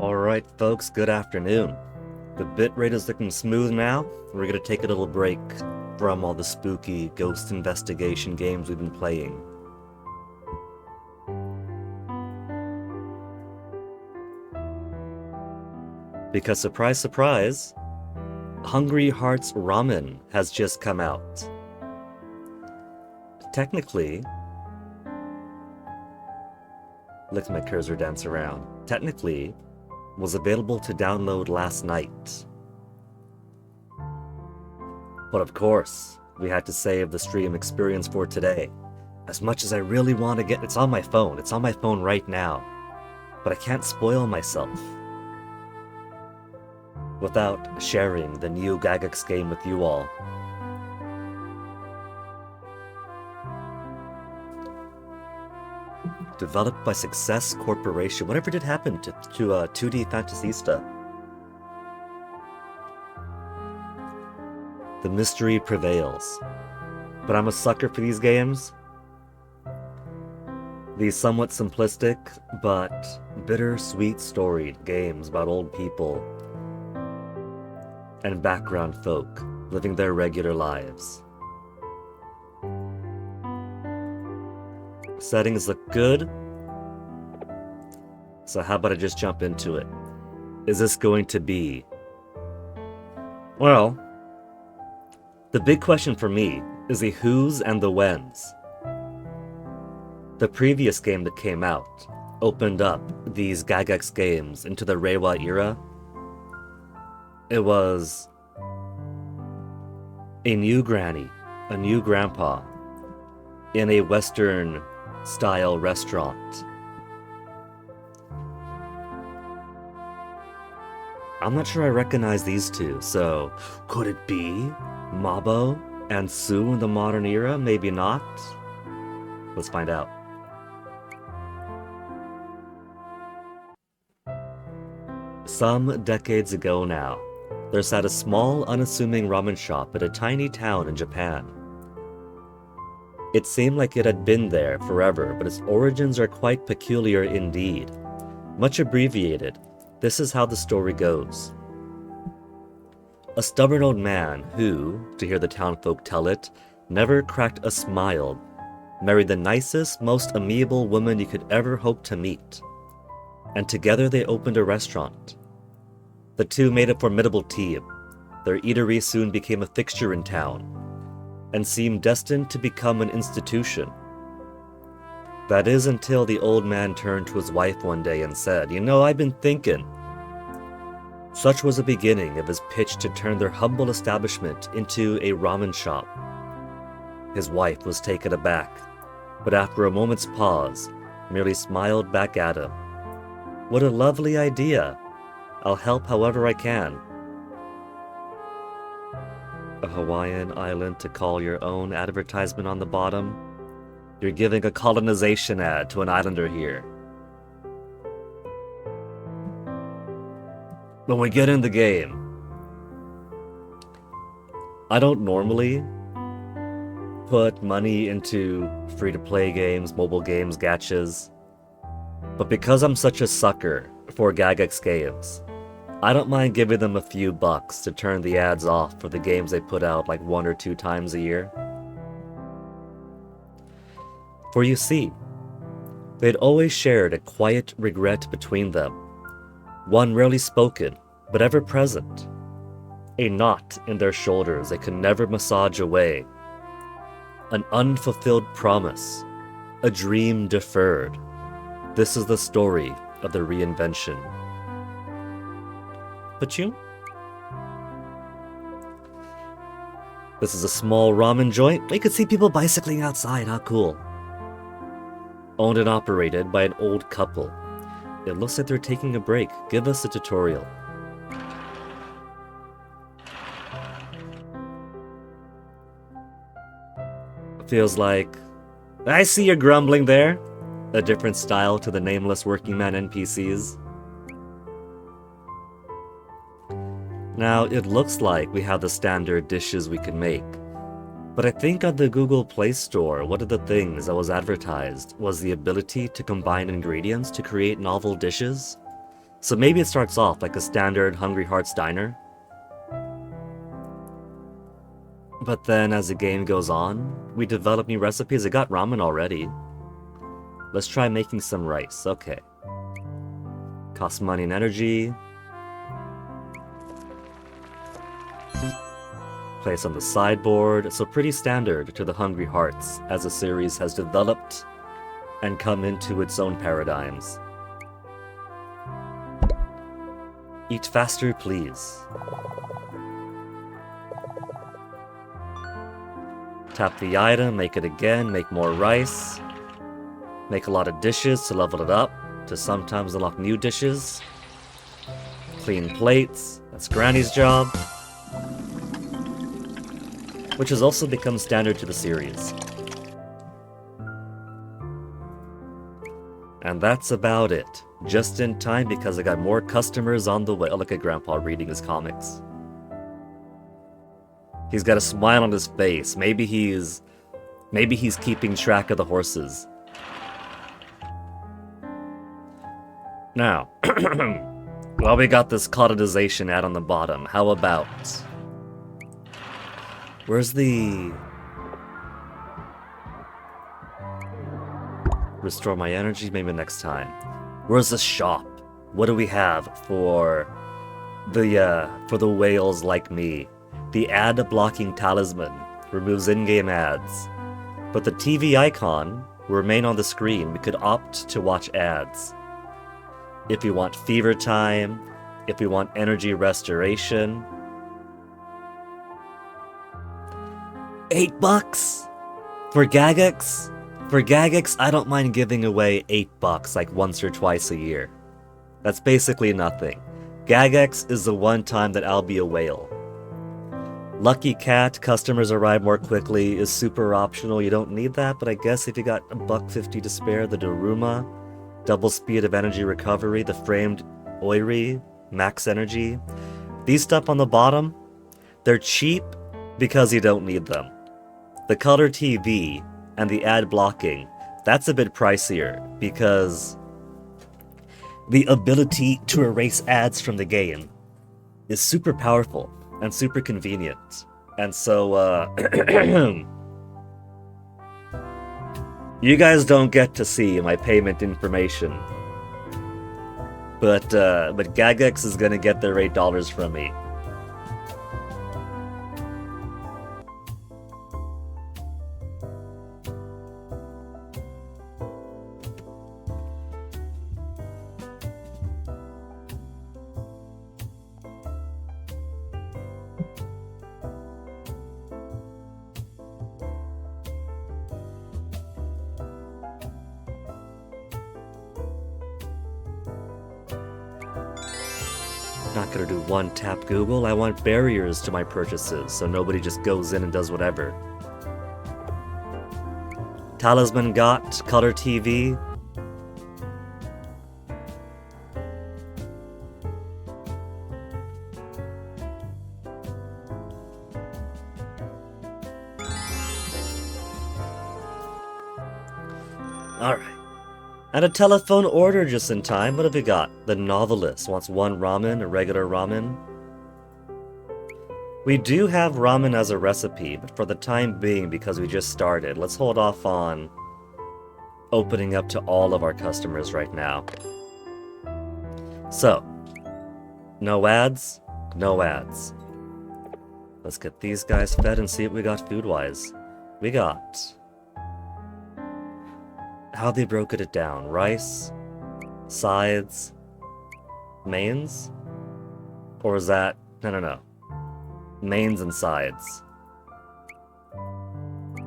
Alright folks, good afternoon. The bitrate is looking smooth now. We're gonna take a little break from all the spooky ghost investigation games we've been playing. Because surprise, surprise, Hungry Hearts Ramen has just come out. Technically, let my cursor dance around. Technically, was available to download last night. But of course, we had to save the stream experience for today. As much as I really want to get... It's on my phone right now. But I can't spoil myself without sharing the new Gygax game with you all. Developed by Success Corporation. Whatever did happen to 2D Fantasista? The mystery prevails. But I'm a sucker for these games. These somewhat simplistic, but bittersweet storied games about old people and background folk living their regular lives. Settings look good. So how about I just jump into it? Is this going to be... Well, the big question for me is the who's and the when's. The previous game that came out opened up these Gygax games into the Reiwa era. It was a new granny, a new grandpa, in a Western-style restaurant. I'm not sure I recognize these two, so could it be Mabo and Sue in the modern era? Maybe not. Let's find out. Some decades ago now, there sat a small, unassuming ramen shop at a tiny town in Japan. It seemed like it had been there forever, but its origins are quite peculiar indeed. Much abbreviated, this is how the story goes. A stubborn old man who, to hear the townfolk tell it, never cracked a smile, married the nicest, most amiable woman you could ever hope to meet. And together they opened a restaurant. The two made a formidable team. Their eatery soon became a fixture in town, and seemed destined to become an institution. That is until the old man turned to his wife one day and said, "You know, I've been thinking." Such was the beginning of his pitch to turn their humble establishment into a ramen shop. His wife was taken aback, but after a moment's pause, merely smiled back at him. "What a lovely idea. I'll help however I can." A Hawaiian island to call your own advertisement on the bottom? You're giving a colonization ad to an islander here. When we get in the game, I don't normally put money into free-to-play games, mobile games, gachas, but because I'm such a sucker for Gygax games, I don't mind giving them a few bucks to turn the ads off for the games they put out like 1 or 2 times a year. For you see, they'd always shared a quiet regret between them, one rarely spoken, but ever present, a knot in their shoulders they could never massage away, an unfulfilled promise, a dream deferred. This is the story of the reinvention. But you? This is a small ramen joint. You could see people bicycling outside. How cool. Owned and operated by an old couple. It looks like they're taking a break. Give us a tutorial. Feels like... I see you're grumbling there. A different style to the nameless working man NPCs. Now, it looks like we have the standard dishes we can make, but I think on the Google Play Store, one of the things that was advertised was the ability to combine ingredients to create novel dishes. So maybe it starts off like a standard Hungry Hearts diner. But then as the game goes on, we develop new recipes. I got ramen already. Let's try making some rice. Okay. Costs money and energy. Place on the sideboard. So pretty standard to the Hungry Hearts as the series has developed and come into its own paradigms. Eat faster, please. Tap the item, make it again, make more rice. Make a lot of dishes to level it up, to sometimes unlock new dishes. Clean plates, that's Granny's job. Which has also become standard to the series. And that's about it. Just in time because I got more customers on the way. Oh, look at Grandpa reading his comics. He's got a smile on his face. Maybe he's keeping track of the horses. Now, well, we got this colonization ad on the bottom. How about... Where's the... Restore my energy, maybe next time. Where's the shop? What do we have for the whales like me? The ad-blocking talisman removes in-game ads. But the TV icon will remain on the screen. We could opt to watch ads. If we want fever time, if we want energy restoration. $8 for Gagax? For Gagax, I don't mind giving away $8 like once or twice a year. That's basically nothing. Gagax is the one time that I'll be a whale. Lucky Cat, customers arrive more quickly, is super optional. You don't need that, but I guess if you got $1.50 to spare, the Daruma, double speed of energy recovery, the framed Oiri, max energy. These stuff on the bottom, they're cheap because you don't need them. The color TV and the ad blocking, that's a bit pricier because the ability to erase ads from the game is super powerful and super convenient. And so, you guys don't get to see my payment information. But Gagax is gonna get their $8 from me. Not gonna do one-tap Google, I want barriers to my purchases, so nobody just goes in and does whatever. Talisman got, color TV. Alright. And a telephone order just in time. What have we got? The novelist wants one ramen, a regular ramen. We do have ramen as a recipe, but for the time being, because we just started, let's hold off on opening up to all of our customers right now. So, no ads, no ads. Let's get these guys fed and see what we got food-wise. We got... How they broke it down. Rice, sides, mains? Or is that... No. Mains and sides.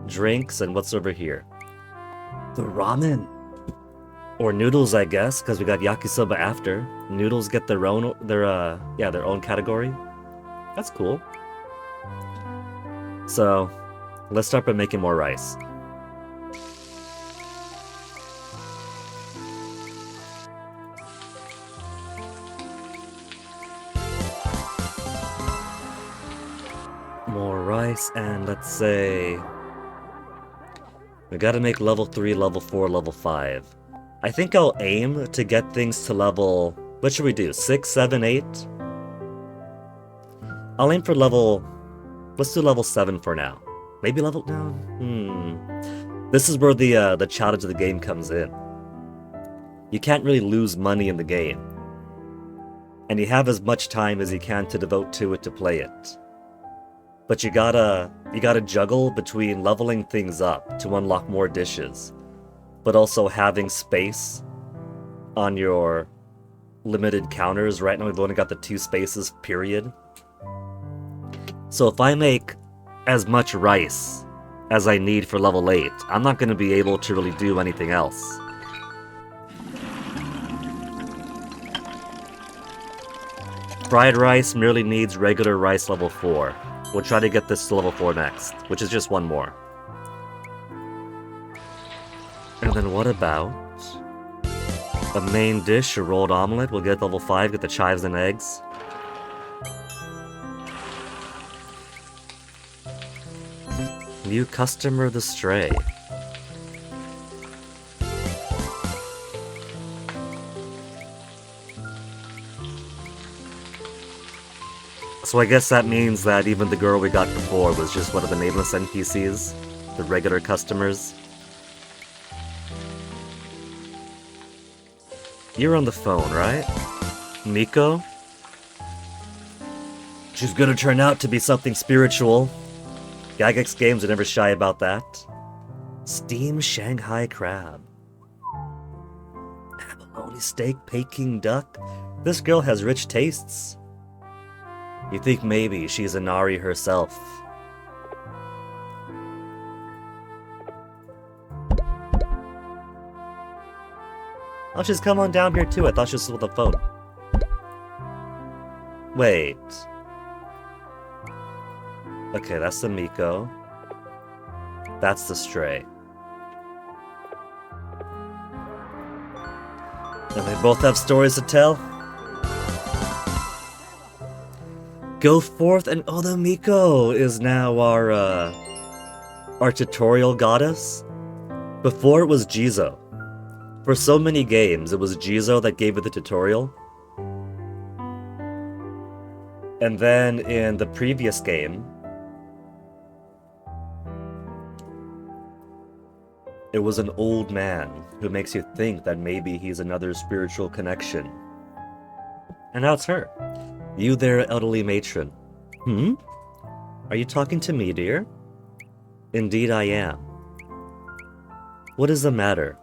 Drinks and what's over here? The ramen! Or noodles, I guess, because we got yakisoba after. Noodles get their own category. That's cool. So, let's start by making more rice. More rice, and let's say... We gotta make level 3, level 4, level 5. I think I'll aim to get things to level... What should we do? 6, 7, 8? I'll aim for level... Let's do level 7 for now. Maybe level... No. This is where the challenge of the game comes in. You can't really lose money in the game. And you have as much time as you can to devote to it to play it. But you gotta juggle between leveling things up to unlock more dishes, but also having space on your limited counters. Right now we've only got the 2 spaces, period. So if I make as much rice as I need for level 8, I'm not going to be able to really do anything else. Fried rice merely needs regular rice level 4. We'll try to get this to level 4 next, which is just one more. And then what about a main dish, a rolled omelet? We'll get level 5, get the chives and eggs. New customer, the stray. So I guess that means that even the girl we got before was just one of the nameless NPCs, the regular customers. You're on the phone, right? Miko? She's gonna turn out to be something spiritual. Gygax Games are never shy about that. Steamed Shanghai crab. Abalone steak, Peking duck. This girl has rich tastes. You think maybe she's Inari herself. Oh, she's come on down here too. I thought she was with the phone. Wait. Okay, that's the Miko. That's the stray. And they both have stories to tell? Go forth and... Oh, the Miko is now our tutorial goddess. Before it was Jizo. For so many games, it was Jizo that gave it the tutorial. And then in the previous game, it was an old man who makes you think that maybe he's another spiritual connection. And now it's her. You there, elderly matron. Are you talking to me, dear? Indeed I am. What is the matter?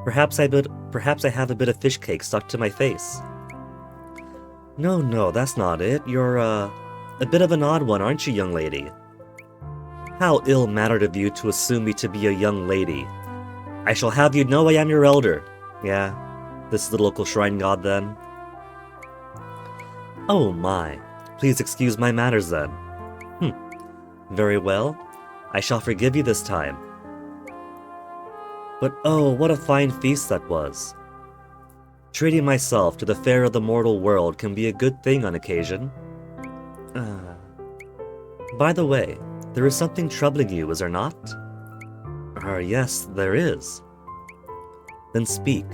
Perhaps I have a bit of fish cake stuck to my face. No, that's not it. You're, a bit of an odd one, aren't you, young lady? How ill-mannered of you to assume me to be a young lady. I shall have you know I am your elder. Yeah, this is the local shrine god then. Oh my, please excuse my manners then. Very well, I shall forgive you this time. But oh, what a fine feast that was. Treating myself to the fare of the mortal world can be a good thing on occasion. By the way, there is something troubling you, is there not? Yes, there is. Then speak.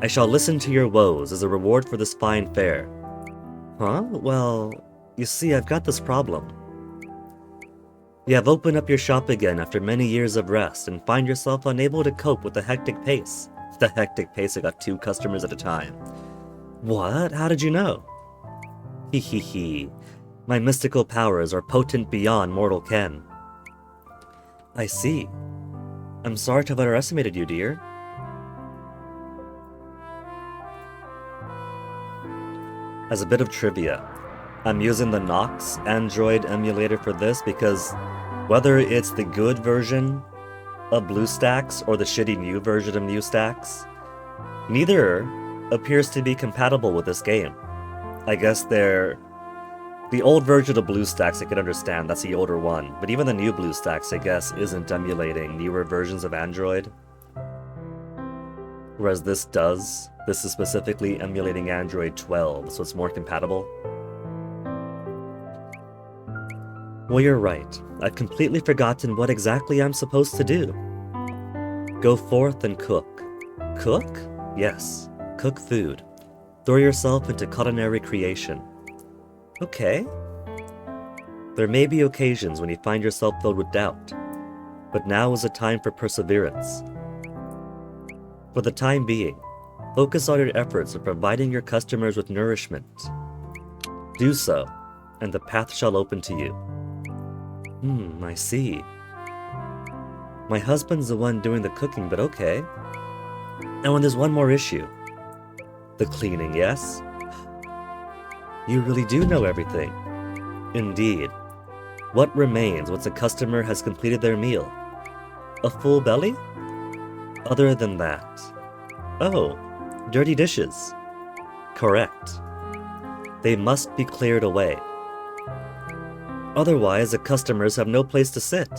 I shall listen to your woes as a reward for this fine fare. Huh? Well, you see, I've got this problem. You have opened up your shop again after many years of rest and find yourself unable to cope with the hectic pace. The hectic pace, I got 2 customers at a time. What? How did you know? Hee. My mystical powers are potent beyond mortal ken. I see. I'm sorry to have underestimated you, dear. As a bit of trivia, I'm using the Nox Android emulator for this because whether it's the good version of BlueStacks or the shitty new version of NewStacks, neither appears to be compatible with this game. I guess they're... The old version of BlueStacks I can understand, that's the older one, but even the new BlueStacks I guess isn't emulating newer versions of Android. Whereas this does. This is specifically emulating Android 12, so it's more compatible. Well, you're right. I've completely forgotten what exactly I'm supposed to do. Go forth and cook. Cook? Yes, cook food. Throw yourself into culinary creation. Okay. There may be occasions when you find yourself filled with doubt, but now is a time for perseverance. For the time being, focus all your efforts on providing your customers with nourishment. Do so, and the path shall open to you. I see. My husband's the one doing the cooking, but okay. And when there's one more issue. The cleaning, yes? You really do know everything. Indeed. What remains once a customer has completed their meal? A full belly? Other than that. Oh, dirty dishes. Correct. They must be cleared away. Otherwise, the customers have no place to sit.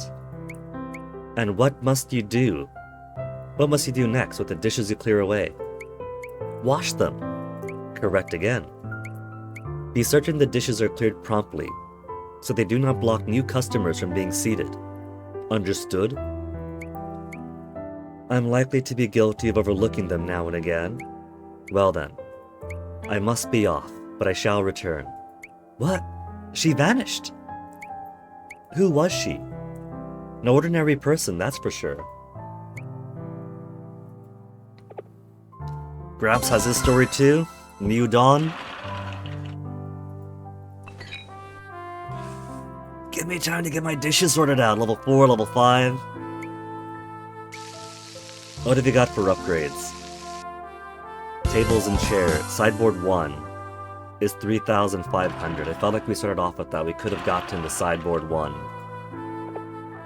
And what must you do? What must you do next with the dishes you clear away? Wash them. Correct again. Be certain the dishes are cleared promptly, so they do not block new customers from being seated. Understood? I'm likely to be guilty of overlooking them now and again. Well then, I must be off, but I shall return. What? She vanished! Who was she? An ordinary person, that's for sure. Gramps has his story too. New Dawn. Give me time to get my dishes sorted out. Level 4, level 5. What have you got for upgrades? Tables and chairs. Sideboard 1 is 3,500. I felt like we started off with that. We could have gotten to sideboard 1.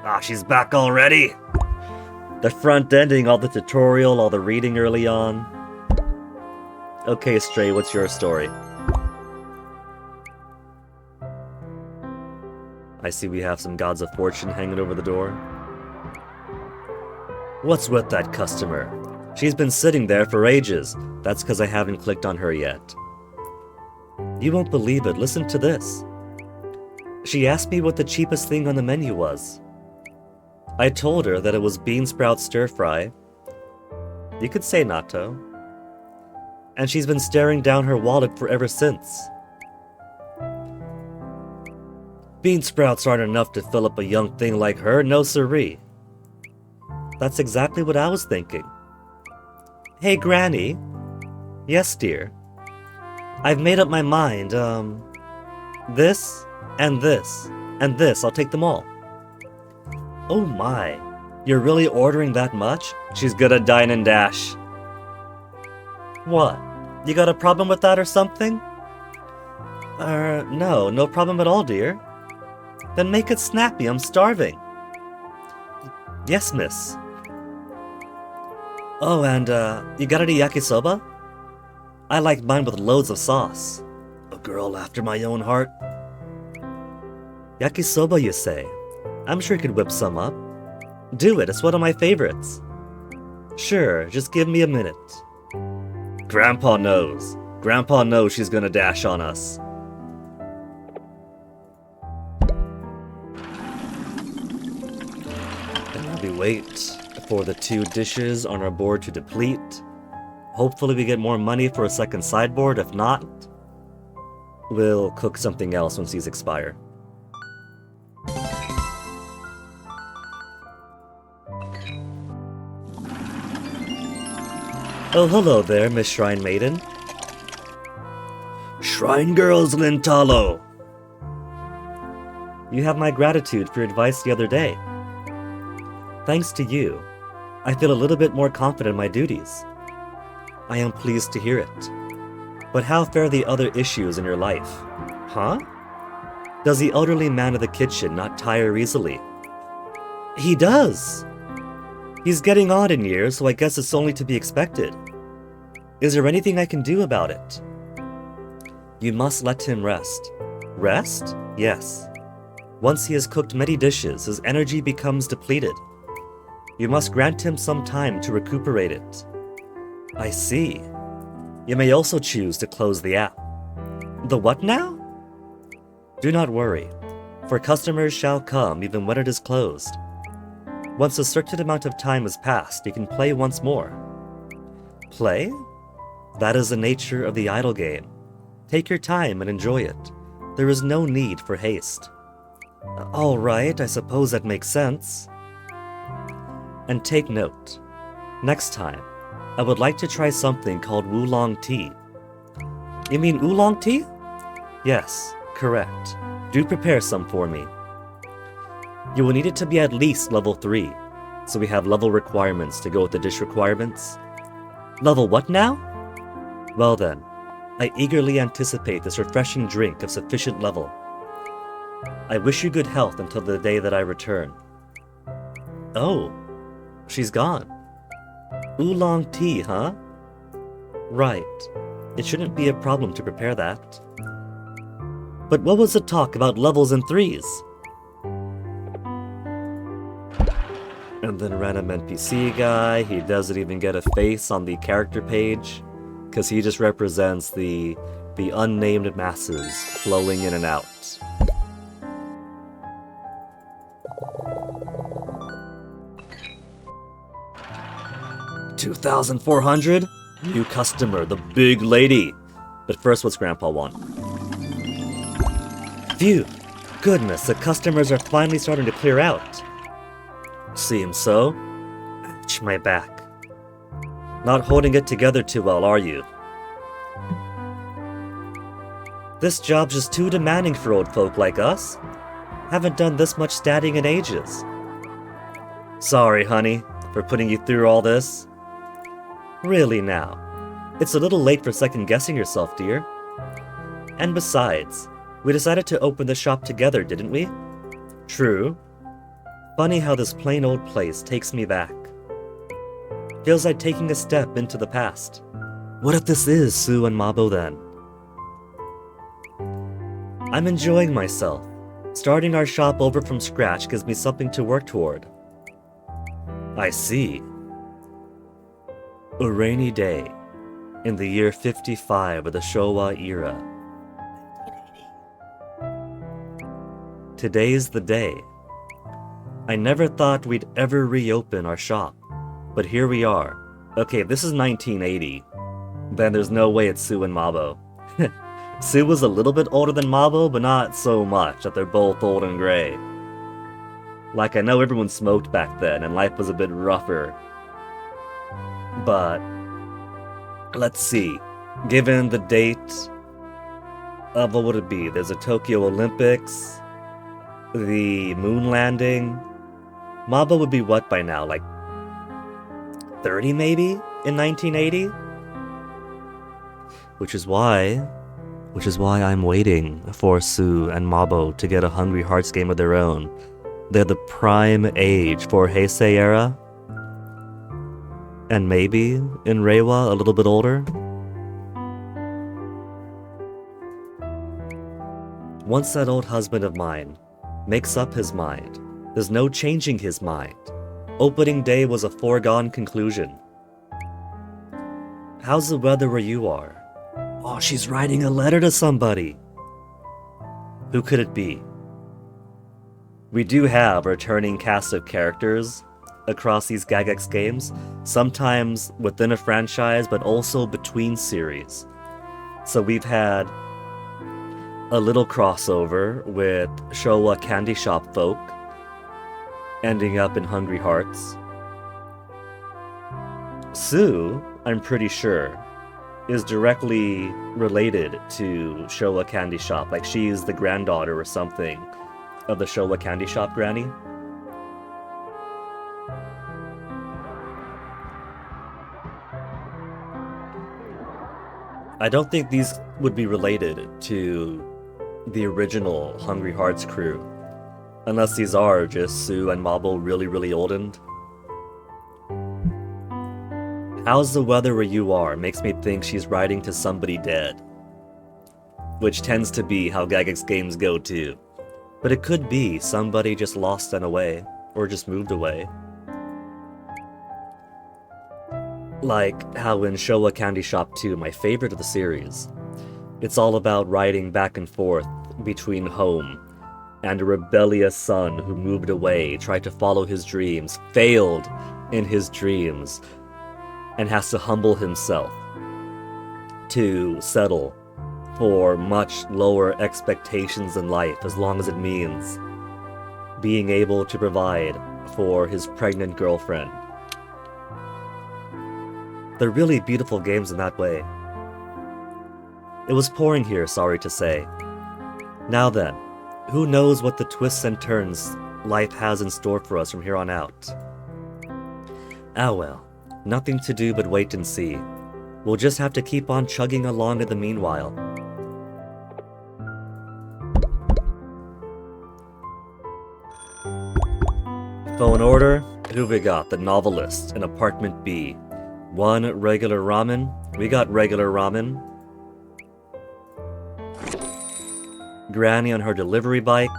Ah, she's back already! The front ending, all the tutorial, all the reading early on. Okay, Stray, what's your story? I see we have some Gods of Fortune hanging over the door. What's with that customer? She's been sitting there for ages. That's because I haven't clicked on her yet. You won't believe it, listen to this. She asked me what the cheapest thing on the menu was. I told her that it was bean sprout stir fry. You could say natto. And she's been staring down her wallet for ever since. Bean sprouts aren't enough to fill up a young thing like her, no siree. That's exactly what I was thinking. Hey, Granny. Yes, dear. I've made up my mind, this, and this, and this. I'll take them all. Oh my. You're really ordering that much? She's gonna dine and dash. What? You got a problem with that or something? No problem at all, dear. Then make it snappy, I'm starving. Yes, miss. Oh, and, you got any yakisoba? I like mine with loads of sauce. A girl after my own heart. Yakisoba, you say? I'm sure you could whip some up. Do it, it's one of my favorites. Sure, just give me a minute. Grandpa knows. Grandpa knows she's gonna dash on us. And while we wait for the 2 dishes on our board to deplete, hopefully we get more money for a second sideboard. If not, we'll cook something else once these expire. Oh, hello there, Miss Shrine Maiden. Shrine Girls Lintalo! You have my gratitude for your advice the other day. Thanks to you, I feel a little bit more confident in my duties. I am pleased to hear it. But how fare the other issues in your life? Huh? Does the elderly man of the kitchen not tire easily? He does! He's getting on in years, so I guess it's only to be expected. Is there anything I can do about it? You must let him rest. Rest? Yes. Once he has cooked many dishes, his energy becomes depleted. You must grant him some time to recuperate it. I see. You may also choose to close the app. The what now? Do not worry, for customers shall come even when it is closed. Once a certain amount of time has passed, you can play once more. Play? That is the nature of the idle game. Take your time and enjoy it. There is no need for haste. All right, I suppose that makes sense. And take note. Next time, I would like to try something called oolong tea. You mean oolong tea? Yes, correct. Do prepare some for me. You will need it to be at least level 3, so we have level requirements to go with the dish requirements. Level what now? Well then, I eagerly anticipate this refreshing drink of sufficient level. I wish you good health until the day that I return. Oh, she's gone. Oolong tea, huh? Right. It shouldn't be a problem to prepare that. But what was the talk about levels and 3s? And then random NPC guy, he doesn't even get a face on the character page, because he just represents the unnamed masses flowing in and out. $2,400? New customer, the big lady. But first, what's Grandpa want? Phew! Goodness, the customers are finally starting to clear out. Seems so. Ouch, my back. Not holding it together too well, are you? This job's just too demanding for old folk like us. Haven't done this much statting in ages. Sorry, honey, for putting you through all this. Really now, it's a little late for second-guessing yourself, dear. And besides, we decided to open the shop together, didn't we? True. Funny how this plain old place takes me back. Feels like taking a step into the past. What if this is Sue and Mabo then? I'm enjoying myself. Starting our shop over from scratch gives me something to work toward. I see. A rainy day, in the year 55 of the Showa era. 1980. Today's the day. I never thought we'd ever reopen our shop, but here we are. Okay, if this is 1980, then there's no way it's Sue and Mabo. Sue was a little bit older than Mabo, but not so much that they're both old and gray. Like, I know everyone smoked back then, and life was a bit rougher. But, let's see. Given the date of, what would it be? There's a Tokyo Olympics, the moon landing. Mabo would be what by now? Like 30 maybe? In 1980? Which is why I'm waiting for Sue and Mabo to get a Hungry Hearts game of their own. They're the prime age for Heisei era. And maybe, in Reiwa, a little bit older? Once that old husband of mine makes up his mind, there's no changing his mind. Opening day was a foregone conclusion. How's the weather where you are? Oh, she's writing a letter to somebody. Who could it be? We do have a returning cast of characters across these Gagex games, sometimes within a franchise, but also between series. So we've had a little crossover with Showa Candy Shop folk, ending up in Hungry Hearts. Sue, I'm pretty sure, is directly related to Showa Candy Shop, like she's the granddaughter or something of the Showa Candy Shop granny. I don't think these would be related to the original Hungry Hearts crew, unless these are just Sue and Mabo really oldened. How's the weather where you are makes me think she's writing to somebody dead, which tends to be how Gagex games go too. But it could be somebody just lost and away, or just moved away. Like how in Showa Candy Shop 2, my favorite of the series, it's all about riding back and forth between home and a rebellious son who moved away, tried to follow his dreams, failed in his dreams, and has to humble himself to settle for much lower expectations in life as long as it means being able to provide for his pregnant girlfriend. They're really beautiful games in that way. It was pouring here, sorry to say. Now then, who knows what the twists and turns life has in store for us from here on out? Ah well, nothing to do but wait and see. We'll just have to keep on chugging along in the meanwhile. Phone order? Who we got? The Novelist in apartment B. 1 regular ramen? We got regular ramen. Granny on her delivery bike.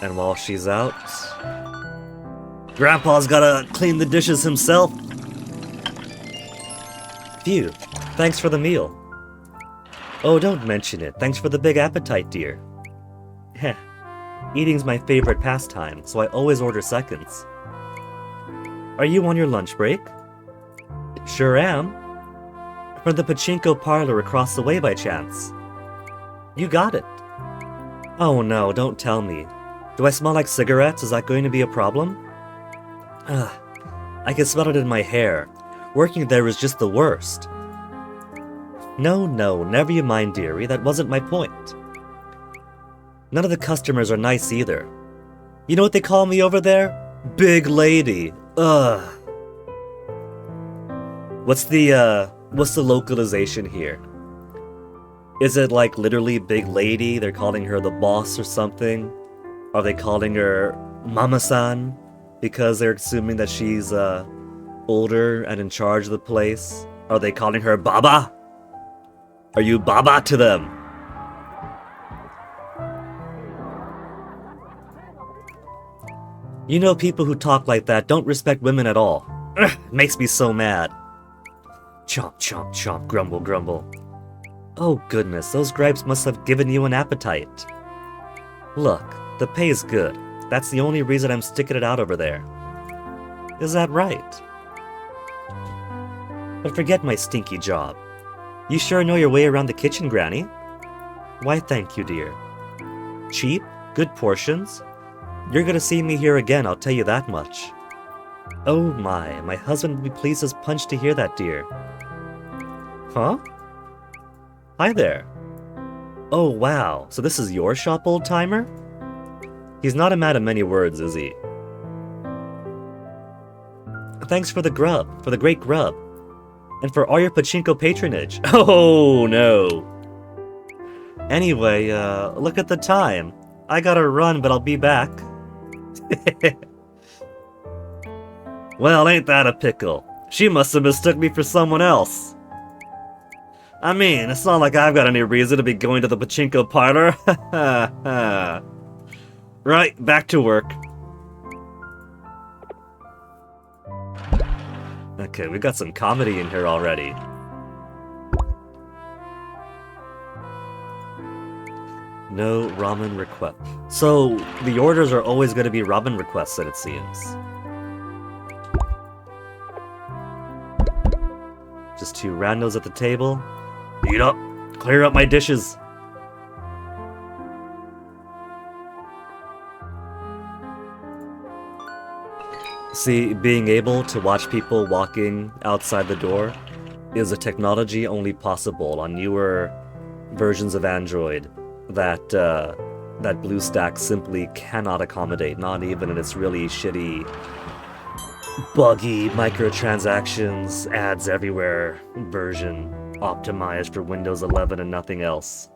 And while she's out, Grandpa's gotta clean the dishes himself. Phew, thanks for the meal. Oh, don't mention it. Thanks for the big appetite, dear. Heh. Eating's my favorite pastime, so I always order seconds. Are you on your lunch break? Sure am. From the pachinko parlor across the way by chance. You got it. Oh no, don't tell me. Do I smell like cigarettes? Is that going to be a problem? Ugh, I can smell it in my hair. Working there is just the worst. No, never you mind, dearie, that wasn't my point. None of the customers are nice either. You know what they call me over there? Big lady. Ugh. What's the localization here? Is it like literally big lady? They're calling her the boss or something? Are they calling her Mama-san? Because they're assuming that she's older and in charge of the place? Are they calling her Baba? Are you Baba to them? You know, people who talk like that don't respect women at all. Ugh, makes me so mad. Chomp, chomp, chomp, grumble, grumble. Oh goodness, those gripes must have given you an appetite. Look, the pay's good. That's the only reason I'm sticking it out over there. Is that right? But forget my stinky job. You sure know your way around the kitchen, Granny? Why, thank you, dear. Cheap, good portions. You're gonna see me here again, I'll tell you that much. Oh my husband would be pleased as punch to hear that, dear. Huh? Hi there. Oh wow, so this is your shop, old-timer? He's not a man of many words, is he? Thanks for the grub, for the great grub. And for all your pachinko patronage. Oh no! Anyway, look at the time. I gotta run, but I'll be back. Well, ain't that a pickle? She must have mistook me for someone else. I mean, it's not like I've got any reason to be going to the pachinko parlor. Right, back to work. Okay, we got some comedy in here already. No ramen request. So, the orders are always going to be ramen requests, it seems. Just 2 randos at the table. Eat up! Clear up my dishes! See, being able to watch people walking outside the door is a technology only possible on newer versions of Android that BlueStack simply cannot accommodate, not even in its really shitty, buggy microtransactions, ads everywhere version optimized for Windows 11 and nothing else.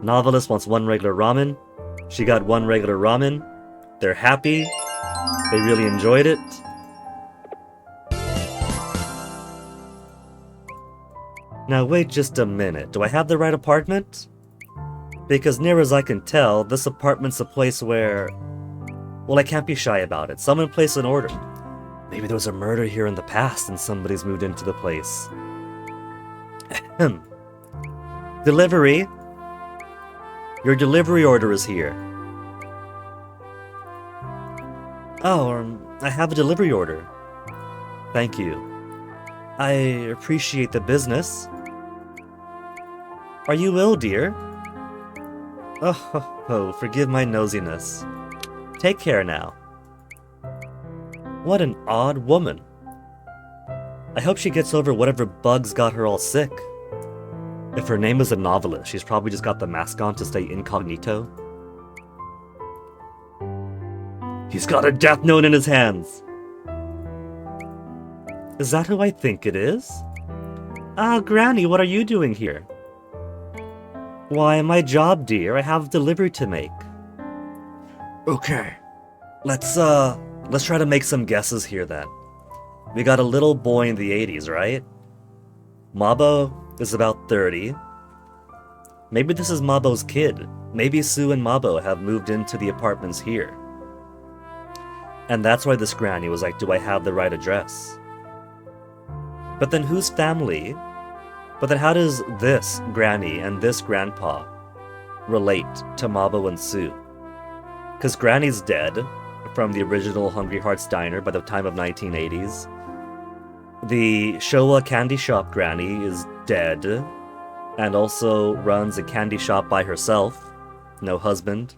Novelist wants 1 regular ramen. She got 1 regular ramen. They're happy. They really enjoyed it. Now wait just a minute. Do I have the right apartment? Because near as I can tell, this apartment's a place where... Well, I can't be shy about it. Someone placed an order. Maybe there was a murder here in the past and somebody's moved into the place. Delivery. Your delivery order is here. Oh, I have a delivery order. Thank you. I appreciate the business. Are you ill, dear? Oh, forgive my nosiness. Take care now. What an odd woman. I hope she gets over whatever bugs got her all sick. If her name is a novelist, she's probably just got the mask on to stay incognito. He's got a death note in his hands. Is that who I think it is? Granny, what are you doing here? Why, my job, dear. I have delivery to make. Okay. Let's try to make some guesses here then. We got a little boy in the 80s, right? Mabo is about 30. Maybe this is Mabo's kid. Maybe Sue and Mabo have moved into the apartments here. And that's why this granny was like, do I have the right address? But then whose family? But then how does this granny and this grandpa relate to Mabo and Sue? Because Granny's dead from the original Hungry Hearts Diner by the time of 1980s. The Showa candy shop granny is dead and also runs a candy shop by herself. No husband.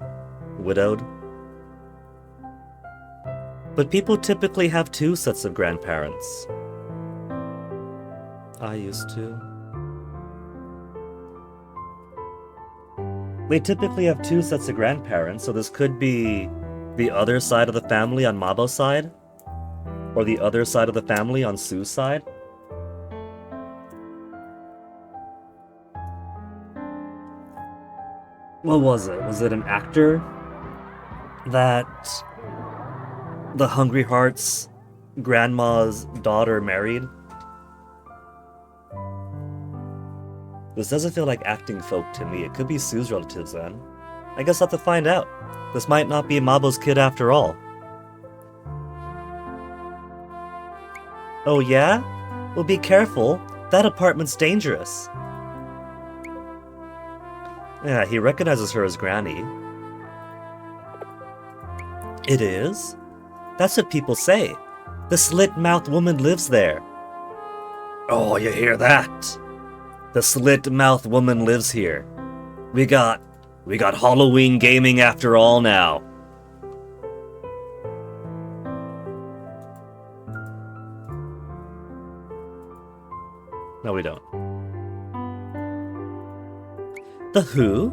Widowed. But people typically have 2 sets of grandparents. I used to. They typically have 2 sets of grandparents, so this could be the other side of the family on Mabo's side, or the other side of the family on Sue's side. What was it? Was it an actor that the Hungry Hearts grandma's daughter married? This doesn't feel like acting folk to me. It could be Sue's relatives then. I guess I'll have to find out. This might not be Mabo's kid after all. Oh yeah? Well, be careful. That apartment's dangerous. Yeah, he recognizes her as Granny. It is? That's what people say. The slit-mouthed woman lives there. Oh, you hear that? The slit-mouthed woman lives here. We got Halloween gaming after all now. No, we don't. The who?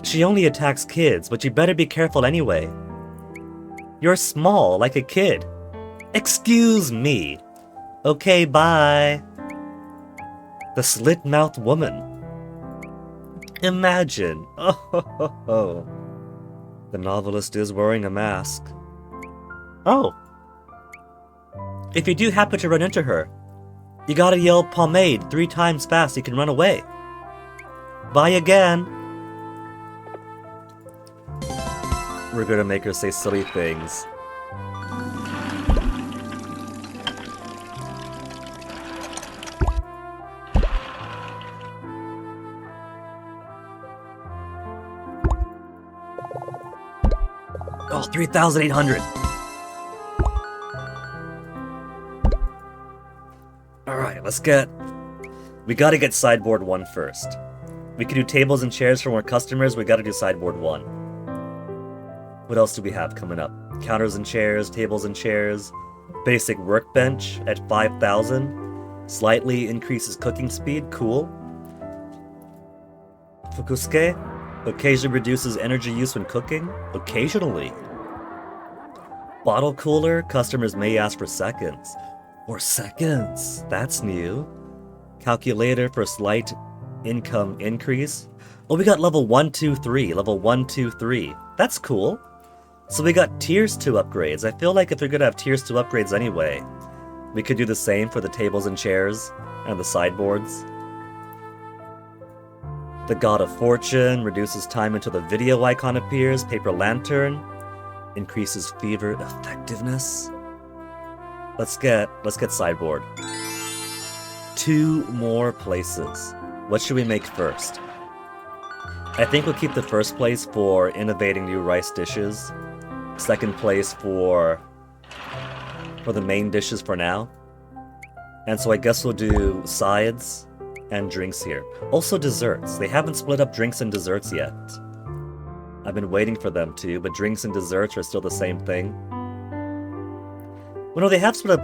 She only attacks kids, but you better be careful anyway. You're small, like a kid. Excuse me. Okay, bye. The slit-mouthed woman. Imagine. Oh. The novelist is wearing a mask. Oh. If you do happen to run into her, you gotta yell pomade 3 times fast so you can run away. Bye again. We're gonna make her say silly things. Oh, 3,800. Alright, we gotta get sideboard 1 first. We can do tables and chairs for more customers, we gotta do sideboard 1. What else do we have coming up? Counters and chairs, tables and chairs. Basic workbench at 5,000. Slightly increases cooking speed, cool. Fukusuke? Occasionally reduces energy use when cooking? Occasionally. Bottle cooler, customers may ask for seconds. Or seconds, that's new. Calculator for slight income increase. Oh, we got level 1, 2, 3. Level 1, 2, 3. That's cool. So we got tiers 2 upgrades. I feel like if we're gonna have tiers 2 upgrades anyway, we could do the same for the tables and chairs and the sideboards. The God of Fortune reduces time until the video icon appears. Paper Lantern increases fever effectiveness. Let's get sideboard. 2 more places. What should we make first? I think we'll keep the first place for innovating new rice dishes. Second place for the main dishes for now. And so I guess we'll do sides and drinks here. Also desserts. They haven't split up drinks and desserts yet. I've been waiting for them to, but drinks and desserts are still the same thing. Well, no, they have split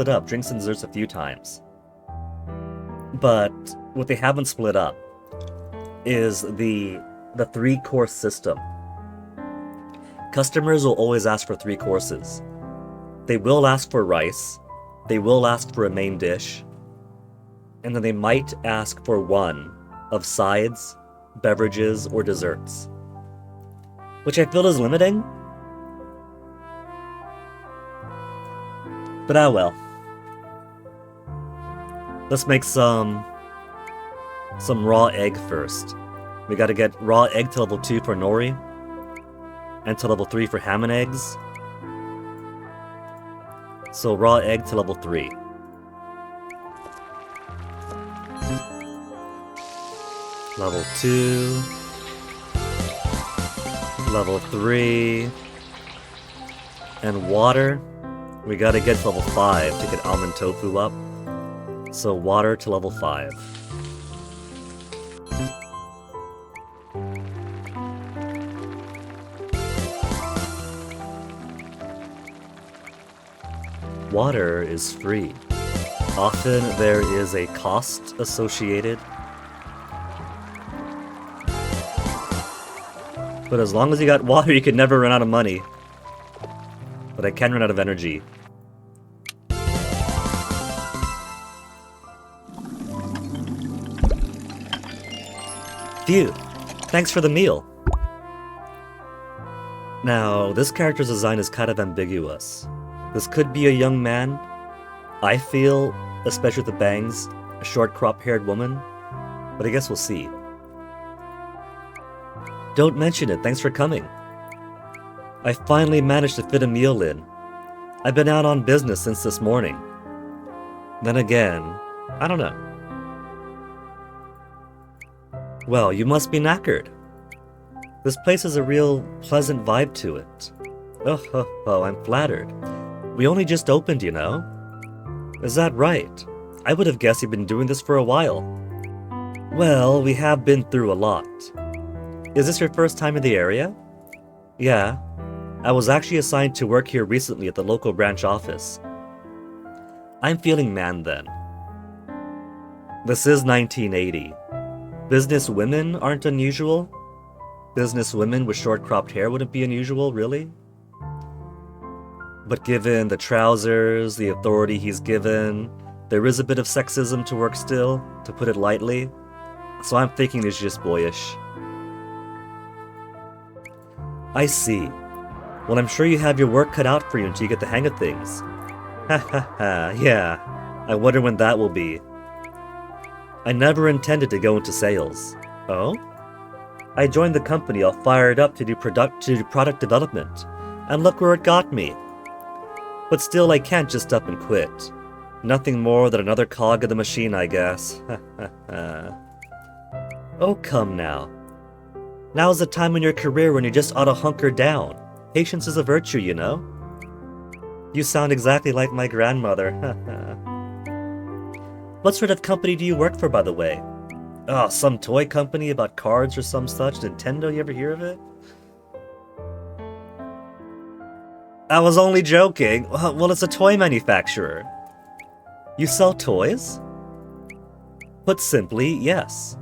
up drinks and desserts a few times. But what they haven't split up is the 3-course system. Customers will always ask for 3 courses. They will ask for rice, they will ask for a main dish, and then they might ask for one of sides, beverages, or desserts. Which I feel is limiting. But well. Let's make some raw egg first. We gotta get raw egg to level 2 for nori, and to level 3 for ham and eggs. So raw egg to level 3. Level 2. Level 3. And water. We gotta get to level 5 to get almond tofu up. So water to level 5. Water is free. Often there is a cost associated. But as long as you got water, you can never run out of money. But I can run out of energy. Phew. Thanks for the meal. Now, this character's design is kind of ambiguous. This could be a young man. I feel, especially with the bangs, a short crop-haired woman. But I guess we'll see. Don't mention it, thanks for coming. I finally managed to fit a meal in. I've been out on business since this morning. Then again, I don't know. Well, you must be knackered. This place has a real pleasant vibe to it. Oh, I'm flattered. We only just opened, you know. Is that right? I would have guessed you've been doing this for a while. Well, we have been through a lot. Is this your first time in the area? Yeah. I was actually assigned to work here recently at the local branch office. I'm feeling man then. This is 1980. Business women aren't unusual? Business women with short cropped hair wouldn't be unusual, really? But given the trousers, the authority he's given, there is a bit of sexism to work still, to put it lightly. So I'm thinking it's just boyish. I see. Well, I'm sure you have your work cut out for you until you get the hang of things. Ha ha ha, yeah. I wonder when that will be. I never intended to go into sales. Oh? I joined the company all fired up to do product development, and look where it got me. But still, I can't just up and quit. Nothing more than another cog in the machine, I guess. Oh, come now. Now's the time in your career when you just ought to hunker down. Patience is a virtue, you know. You sound exactly like my grandmother. What sort of company do you work for, by the way? Oh, some toy company about cards or some such? Nintendo, you ever hear of it? I was only joking. Well, it's a toy manufacturer. You sell toys? Put simply, yes.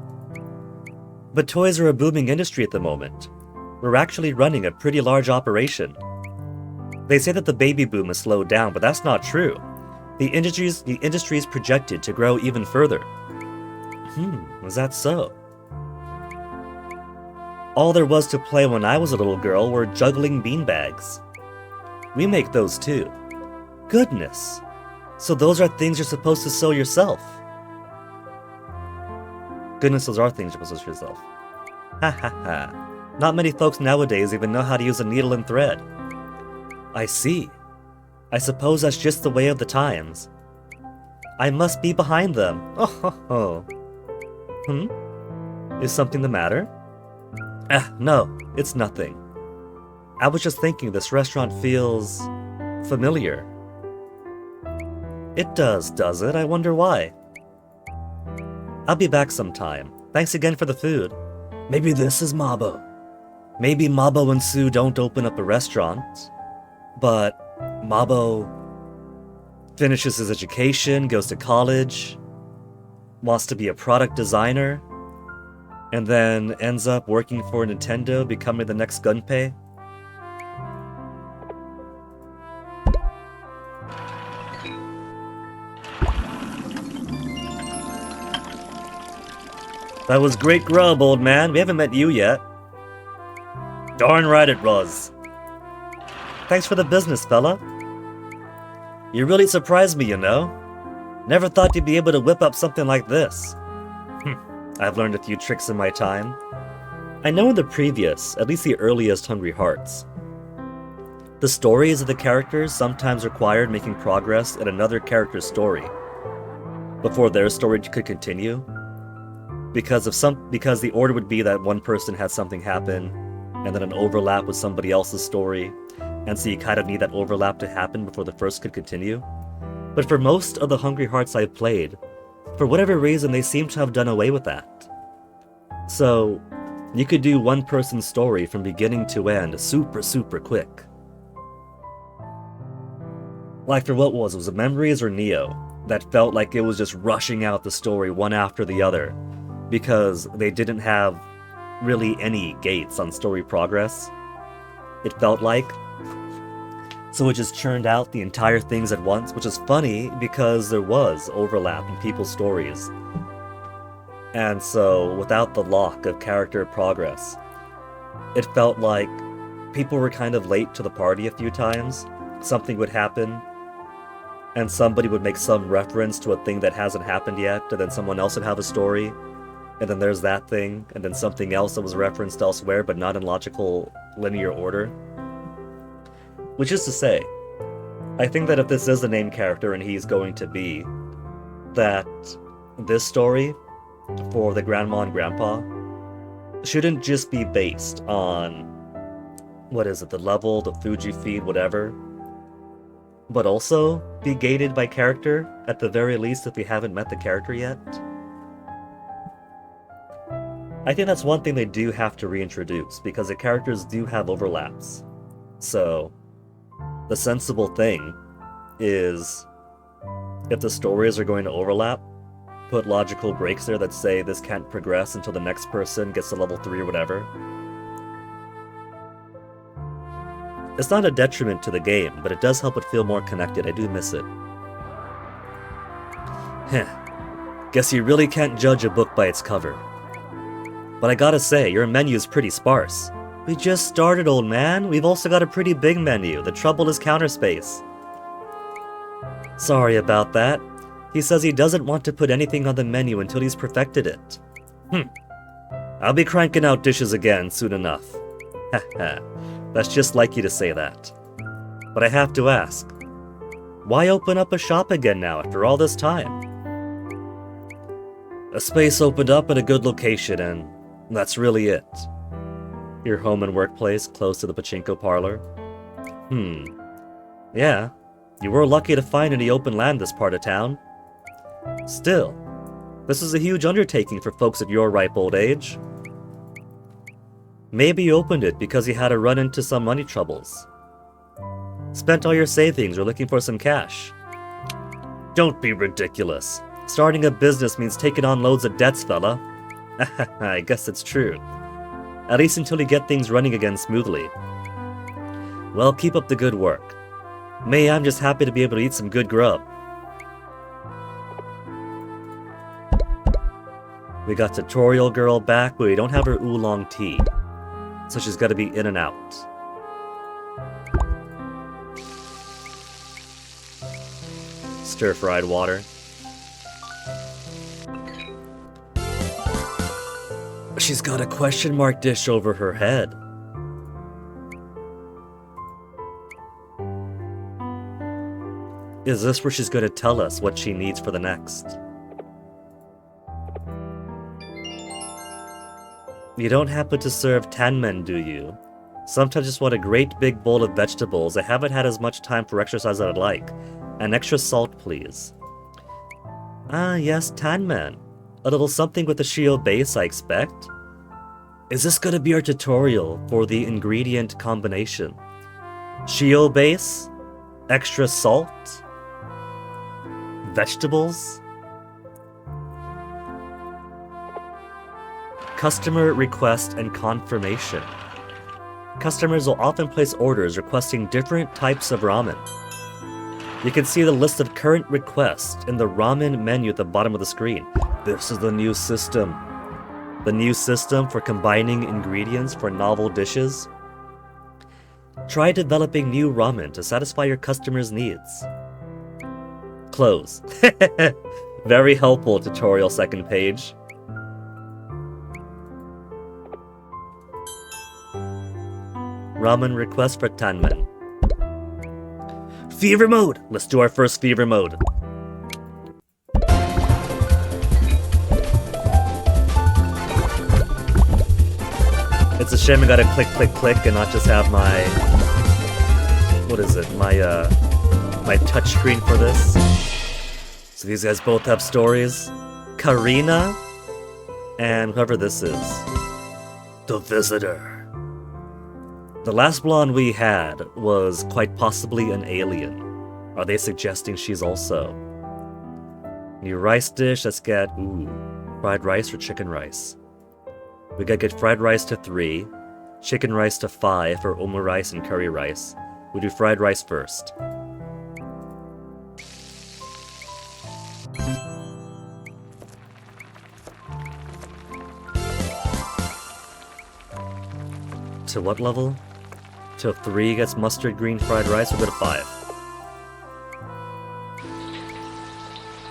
But toys are a booming industry at the moment. We're actually running a pretty large operation. They say that the baby boom has slowed down, but that's not true. The industry is projected to grow even further. Was that so? All there was to play when I was a little girl were juggling beanbags. We make those too. Goodness! So those are things you're supposed to sew yourself. Goodness, those are things you're supposed to sew yourself. Ha ha ha. Not many folks nowadays even know how to use a needle and thread. I see. I suppose that's just the way of the times. I must be behind them. Oh ho ho. Is something the matter? No, it's nothing. I was just thinking this restaurant feels familiar. It does it? I wonder why. I'll be back sometime. Thanks again for the food. Maybe this is Mabo. Maybe Mabo and Sue don't open up a restaurant, but Mabo finishes his education, goes to college, wants to be a product designer, and then ends up working for Nintendo, becoming the next Gunpei. That was great grub, old man. We haven't met you yet. Darn right it was. Thanks for the business, fella. You really surprised me, you know. Never thought you'd be able to whip up something like this. I've learned a few tricks in my time. I know in the previous, at least the earliest Hungry Hearts, the stories of the characters sometimes required making progress in another character's story before their story could continue. Because the order would be that one person had something happen, and then an overlap with somebody else's story, and so you kind of need that overlap to happen before the first could continue. But for most of the Hungry Hearts I've played, for whatever reason they seem to have done away with that. So, you could do one person's story from beginning to end super quick. Like for what was it Memories or Neo, that felt like it was just rushing out the story one after the other, because they didn't have really any gates on story progress, it felt like. So it just churned out the entire things at once, which is funny because there was overlap in people's stories. And so, without the lock of character progress, it felt like people were kind of late to the party a few times. Something would happen, and somebody would make some reference to a thing that hasn't happened yet, and then someone else would have a story, and then there's that thing, and then something else that was referenced elsewhere, but not in logical, linear order. Which is to say, I think that if this is the main character and he's going to be, that this story, for the grandma and grandpa, shouldn't just be based on, what is it, the level, the Fuji feed, whatever, but also be gated by character, at the very least if we haven't met the character yet. I think that's one thing they do have to reintroduce, because the characters do have overlaps. So, the sensible thing is, if the stories are going to overlap, put logical breaks there that say this can't progress until the next person gets to level 3 or whatever. It's not a detriment to the game, but it does help it feel more connected. I do miss it. Heh. Guess you really can't judge a book by its cover. But I gotta say, your menu's pretty sparse. We just started, old man. We've also got a pretty big menu. The trouble is counter space. Sorry about that. He says he doesn't want to put anything on the menu until he's perfected it. I'll be cranking out dishes again soon enough. Haha, that's just like you to say that. But I have to ask, why open up a shop again now after all this time? A space opened up at a good location, and that's really it. Your home and workplace close to the pachinko parlor? Yeah, you were lucky to find any open land this part of town. Still, this is a huge undertaking for folks at your ripe old age. Maybe you opened it because you had to run into some money troubles. Spent all your savings or looking for some cash. Don't be ridiculous. Starting a business means taking on loads of debts, fella. I guess it's true. At least until you get things running again smoothly. Well, keep up the good work. May, I'm just happy to be able to eat some good grub. We got Tutorial Girl back, but we don't have her oolong tea. So she's gotta be in and out. Stir-fried water. She's got a question mark dish over her head. Is this where she's going to tell us what she needs for the next? You don't happen to serve tanmen, do you? Sometimes just want a great big bowl of vegetables. I haven't had as much time for exercise as I'd like. An extra salt, please. Ah, yes, Tanman. A little something with the Shio base, I expect. Is this gonna be our tutorial for the ingredient combination? Shio base? Extra salt? Vegetables? Customer request and confirmation. Customers will often place orders requesting different types of ramen. You can see the list of current requests in the ramen menu at the bottom of the screen. This is the new system. The new system for combining ingredients for novel dishes. Try developing new ramen to satisfy your customers' needs. Close. Very helpful tutorial, second page. Ramen request for Tanmen. Fever mode! Let's do our first fever mode. It's a shame I gotta click, click, click and not just have my... What is it? My touchscreen for this. So these guys both have stories. Karina and whoever this is. The Visitor. The last blonde we had was quite possibly an alien. Are they suggesting she's also? New rice dish, let's get, fried rice or chicken rice? We gotta get fried rice to 3, chicken rice to 5 for omu rice and curry rice. We do fried rice first. To what level? Till 3 gets mustard green fried rice, we'll go to 5.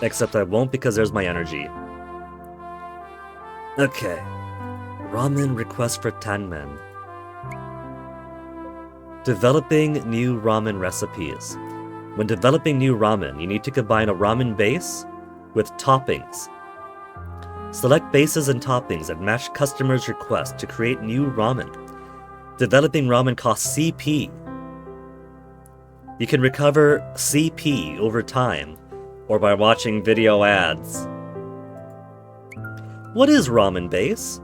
Except I won't because there's my energy. Okay. Ramen request for Tanmen. Developing new ramen recipes. When developing new ramen, you need to combine a ramen base with toppings. Select bases and toppings that match customers' requests to create new ramen. Developing ramen costs CP. You can recover CP over time, or by watching video ads. What is ramen base?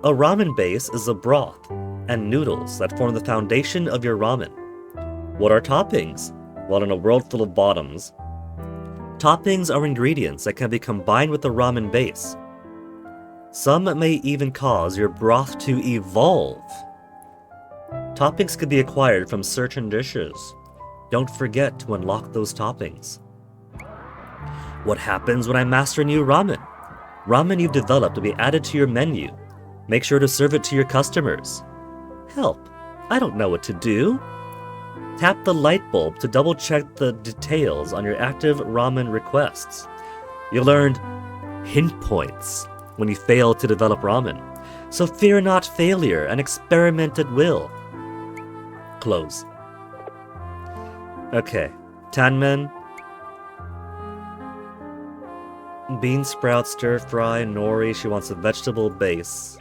A ramen base is a broth and noodles that form the foundation of your ramen. What are toppings? Well, in a world full of bottoms, toppings are ingredients that can be combined with the ramen base. Some may even cause your broth to evolve. Toppings can be acquired from certain dishes. Don't forget to unlock those toppings. What happens when I master new ramen? Ramen you've developed will be added to your menu. Make sure to serve it to your customers. Help! I don't know what to do. Tap the light bulb to double check the details on your active ramen requests. You learned hint points when you fail to develop ramen. So fear not failure and experiment at will. Close. Okay. Tanmen. Bean sprout stir fry, nori. She wants a vegetable base.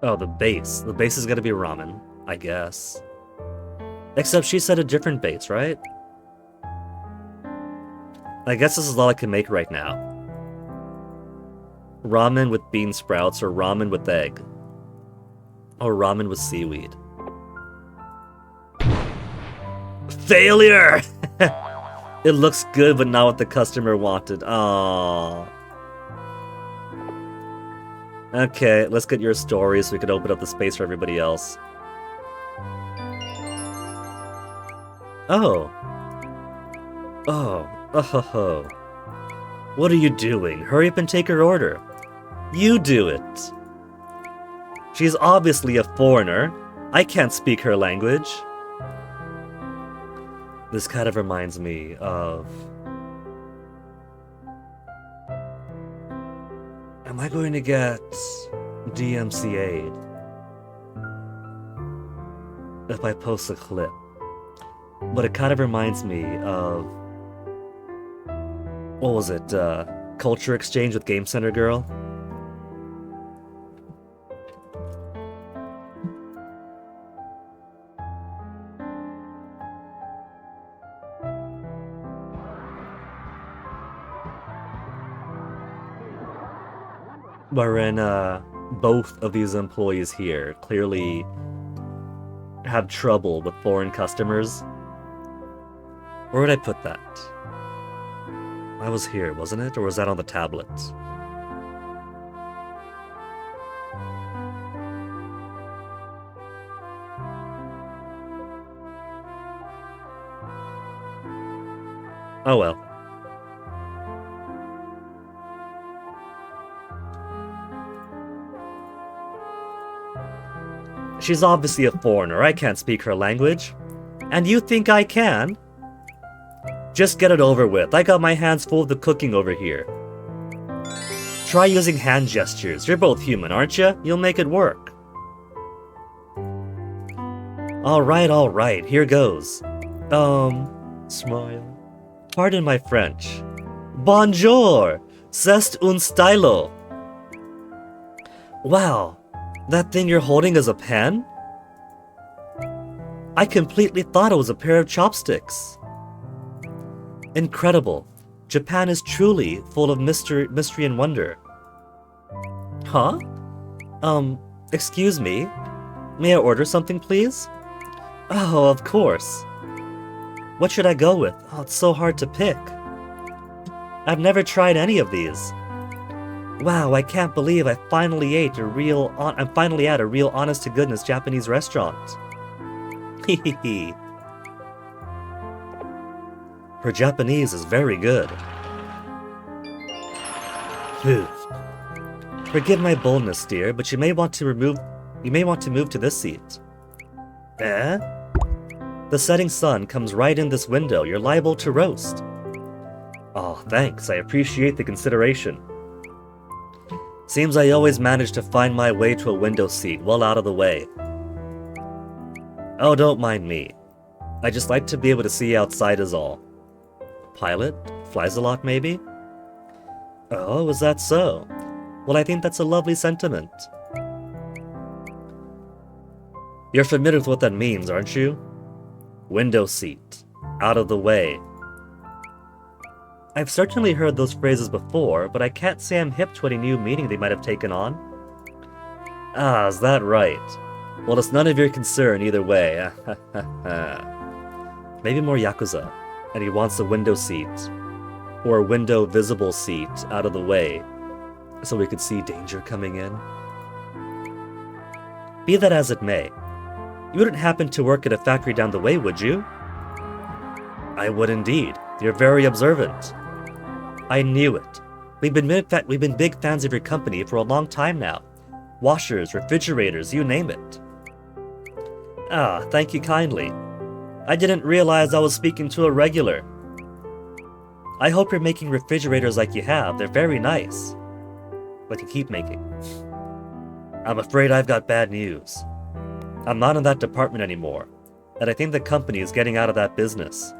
Oh, the base. The base is gonna be ramen, I guess. Except she said a different base, right? I guess this is all I can make right now. Ramen with bean sprouts, or ramen with egg. Or ramen with seaweed. Failure! It looks good, but not what the customer wanted. Aww. Okay, let's get your story so we can open up the space for everybody else. Oh. Oh. Oh. What are you doing? Hurry up and take her order. You do it. She's obviously a foreigner. I can't speak her language. This kind of reminds me of... Am I going to get DMCA'd? if I post a clip. But it kind of reminds me of... What was it? Culture Exchange with Game Center Girl? Wherein, both of these employees here clearly have trouble with foreign customers. Where did I put that? I was here, wasn't it? Or was that on the tablet? Oh well. She's obviously a foreigner. I can't speak her language. And you think I can? Just get it over with. I got my hands full of the cooking over here. Try using hand gestures. You're both human, aren't you? You'll make it work. Alright. Here goes. Smile. Pardon my French. Bonjour! C'est un stylo. Wow. That thing you're holding is a pen? I completely thought it was a pair of chopsticks. Incredible. Japan is truly full of mystery and wonder. Huh? Excuse me? May I order something, please? Oh, of course. What should I go with? Oh, it's so hard to pick. I've never tried any of these. Wow, I can't believe I'm finally at a real honest-to-goodness Japanese restaurant. Hehehe. Her Japanese is very good. Phew. Forgive my boldness, dear, but you may want to move to this seat. Eh? The setting sun comes right in this window. You're liable to roast. Oh, thanks. I appreciate the consideration. Seems I always manage to find my way to a window seat well out of the way. Oh, don't mind me. I just like to be able to see outside is all. Pilot? Flies a lot, maybe? Oh, is that so? Well, I think that's a lovely sentiment. You're familiar with what that means, aren't you? Window seat. Out of the way. I've certainly heard those phrases before, but I can't say I'm hip to any new meaning they might have taken on. Ah, is that right? Well, it's none of your concern either way. Maybe more Yakuza, and he wants a window seat, or a window visible seat out of the way, so we could see danger coming in. Be that as it may, you wouldn't happen to work at a factory down the way, would you? I would indeed. You're very observant. I knew it. We've been big fans of your company for a long time now. Washers, refrigerators, you name it. Ah, thank you kindly. I didn't realize I was speaking to a regular. I hope you're making refrigerators like you have. They're very nice. Like you keep making. I'm afraid I've got bad news. I'm not in that department anymore, and I think the company is getting out of that business.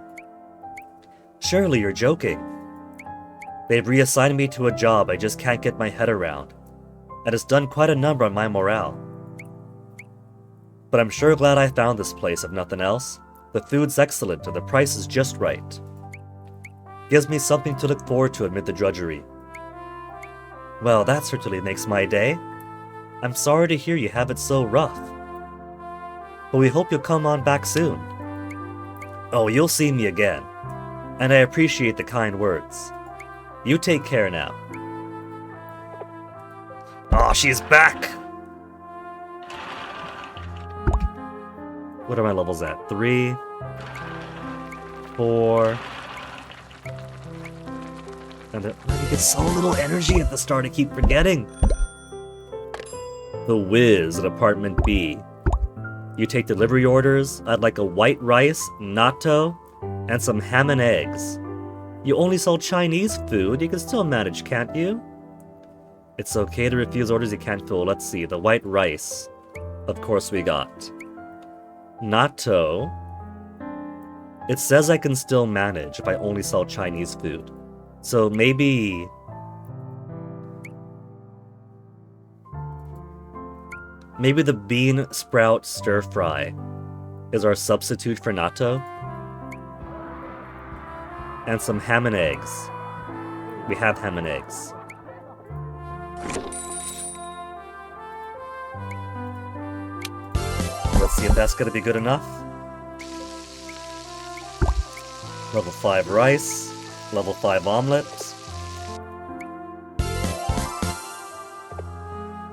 Surely you're joking. They've reassigned me to a job I just can't get my head around, and it's done quite a number on my morale. But I'm sure glad I found this place, if nothing else. The food's excellent and the price is just right. Gives me something to look forward to amid the drudgery. Well, that certainly makes my day. I'm sorry to hear you have it so rough. But we hope you'll come on back soon. Oh, you'll see me again. And I appreciate the kind words. You take care now. Oh, she's back! What are my levels at? 3, 4... And you get so little energy at the start, I keep forgetting. The Whiz at Apartment B. You take delivery orders. I'd like a white rice, natto, and some ham and eggs. You only sell Chinese food. You can still manage, can't you? It's okay to refuse orders you can't fill. Let's see. The white rice. Of course we got. Natto. It says I can still manage if I only sell Chinese food. So maybe... maybe the bean sprout stir fry is our substitute for natto. And some ham and eggs. We have ham and eggs. Let's see if that's gonna be good enough. Level 5 rice. Level 5 omelet.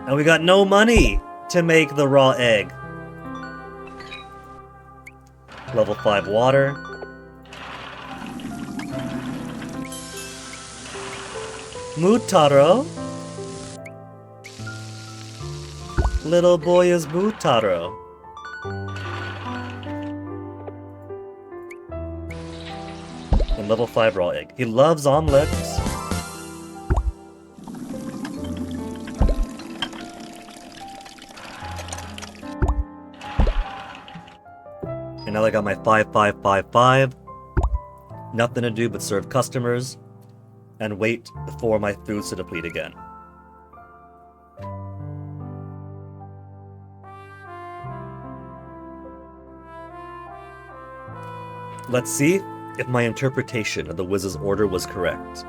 And we got no money to make the raw egg. Level 5 water. Mutaro? Little boy is Mutaro. And level 5 raw egg. He loves omelets. And now I got my 5-5-5-5. Nothing to do but serve customers and wait for my foods to deplete again. Let's see if my interpretation of the wizard's order was correct.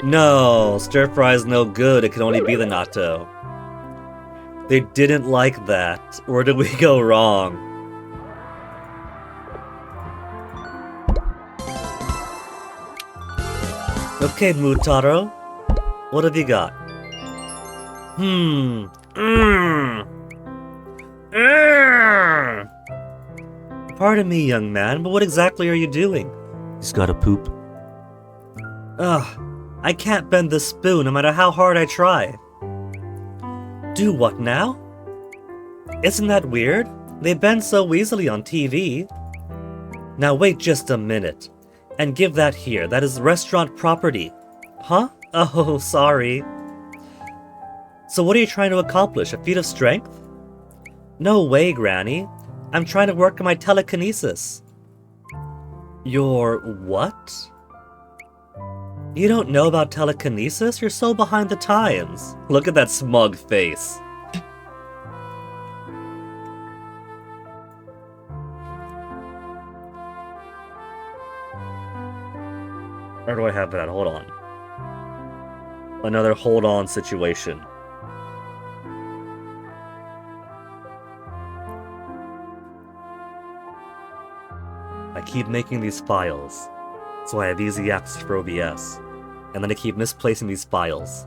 No, stir fry is no good, it can only be the natto. They didn't like that. Where did we go wrong? Okay, Mutaro. What have you got? Pardon me, young man, but what exactly are you doing? He's gotta poop. Ugh, I can't bend the spoon no matter how hard I try. Do what now? Isn't that weird? They bend so easily on TV. Now wait just a minute. And give that here. That is restaurant property. Huh? Oh, sorry. So what are you trying to accomplish? A feat of strength? No way, Granny. I'm trying to work on my telekinesis. Your what? You don't know about telekinesis? You're so behind the times. Look at that smug face. Where do I have that? Hold on. Another hold on situation. I keep making these files, so I have easy access for OBS, and then I keep misplacing these files.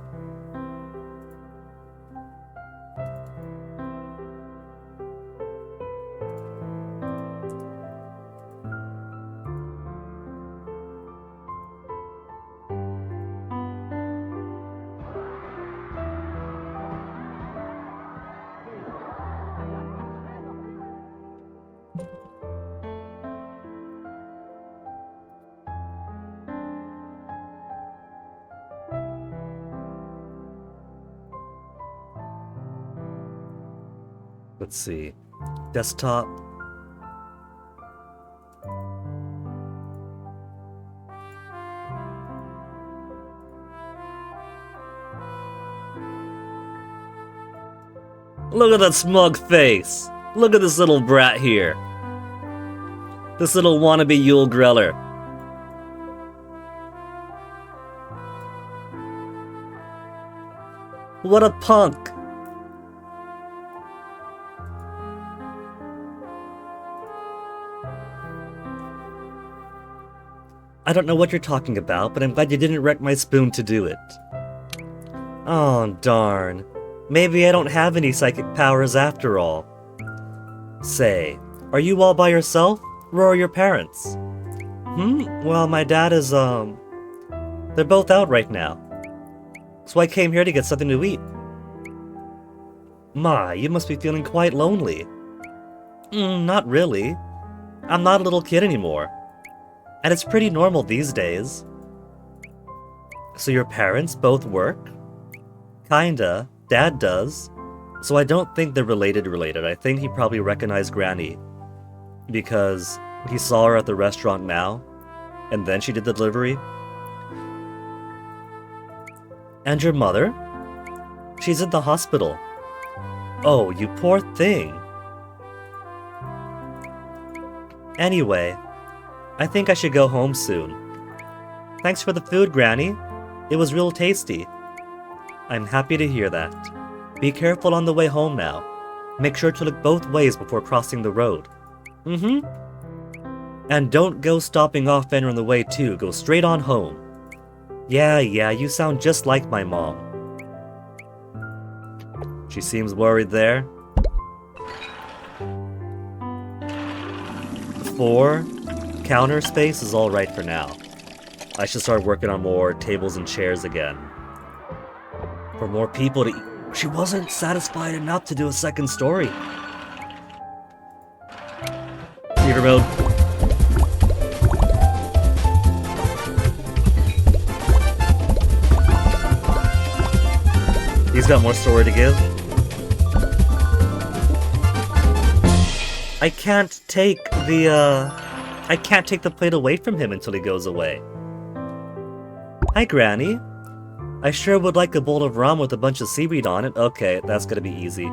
Let's see. Desktop. Look at that smug face! Look at this little brat here. This little wannabe Yule Greller. What a punk! I don't know what you're talking about, but I'm glad you didn't wreck my spoon to do it. Oh, darn. Maybe I don't have any psychic powers after all. Say, are you all by yourself? Where are your parents? Well, my dad is, they're both out right now. So I came here to get something to eat. My, you must be feeling quite lonely. Not really. I'm not a little kid anymore. And it's pretty normal these days. So your parents both work? Kinda. Dad does. So I don't think they're related. I think he probably recognized Granny because he saw her at the restaurant now, and then she did the delivery. And your mother? She's in the hospital. Oh, you poor thing. Anyway, I think I should go home soon. Thanks for the food, Granny. It was real tasty. I'm happy to hear that. Be careful on the way home now. Make sure to look both ways before crossing the road. Mm-hmm. And don't go stopping off anywhere on the way too. Go straight on home. Yeah, you sound just like my mom. She seems worried there. 4. Counter space is alright for now. I should start working on more tables and chairs again. For more people to eat. She wasn't satisfied enough to do a second story. Fever mode. He's got more story to give. I can't take the plate away from him until he goes away. Hi, Granny. I sure would like a bowl of ramen with a bunch of seaweed on it. Okay, that's gonna be easy.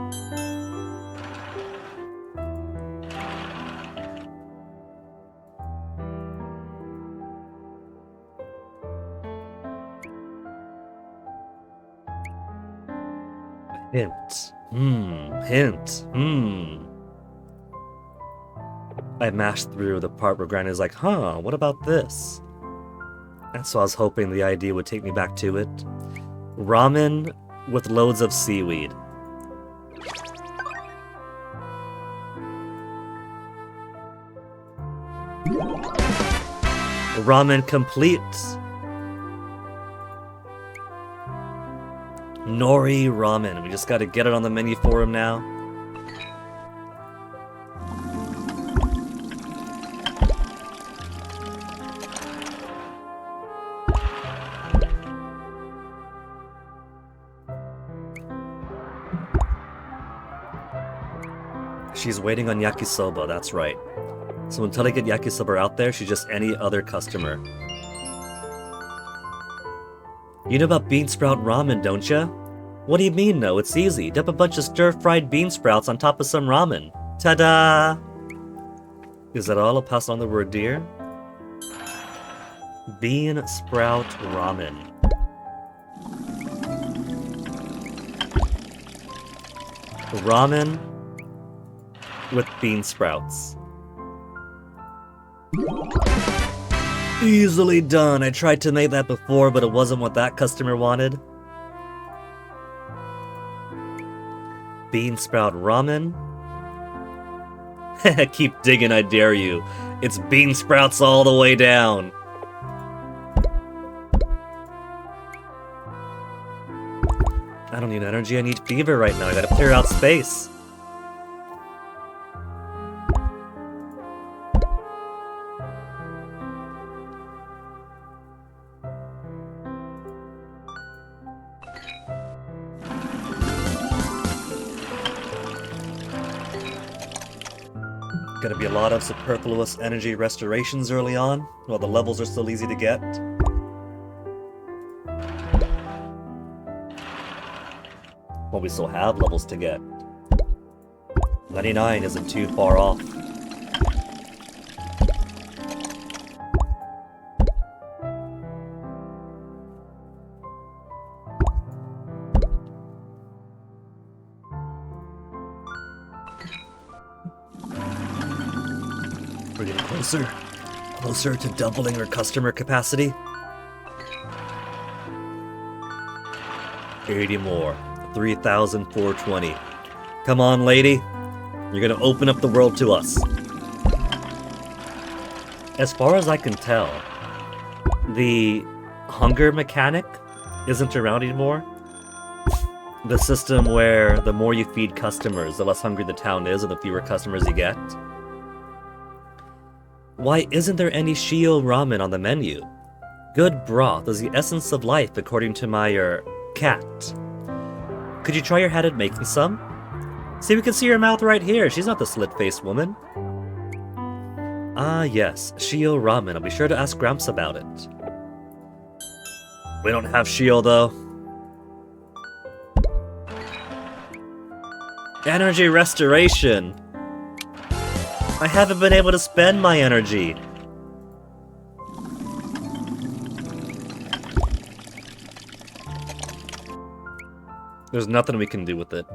Hint. Hint. I mashed through the part where Granny's like, huh, what about this? And so I was hoping the idea would take me back to it. Ramen with loads of seaweed. Ramen complete. Nori ramen. We just gotta get it on the menu for him now. She's waiting on yakisoba, that's right. So until I get yakisoba out there, she's just any other customer. You know about bean sprout ramen, don't ya? What do you mean, no? It's easy. Dump a bunch of stir-fried bean sprouts on top of some ramen. Ta-da! Is that all? I'll pass on the word, dear. Bean sprout ramen. Ramen with bean sprouts. Easily done. I tried to make that before, but it wasn't what that customer wanted. Bean sprout ramen. Keep digging, I dare you. It's bean sprouts all the way down. I don't need energy, I need fever right now. I gotta clear out space. Gonna be a lot of superfluous energy restorations early on, while the levels are still easy to get. Well, we still have levels to get. 99 isn't too far off. We're getting closer to doubling our customer capacity. 80 more. 3,420. Come on, lady. You're gonna open up the world to us. As far as I can tell, the hunger mechanic isn't around anymore. The system where the more you feed customers, the less hungry the town is, and the fewer customers you get. Why isn't there any Shio ramen on the menu? Good broth is the essence of life, according to my, cat. Could you try your hand at making some? See, we can see her mouth right here. She's not the slit-faced woman. Ah, yes. Shio Ramen. I'll be sure to ask Gramps about it. We don't have Shio, though. Energy restoration. I haven't been able to spend my energy. There's nothing we can do with it.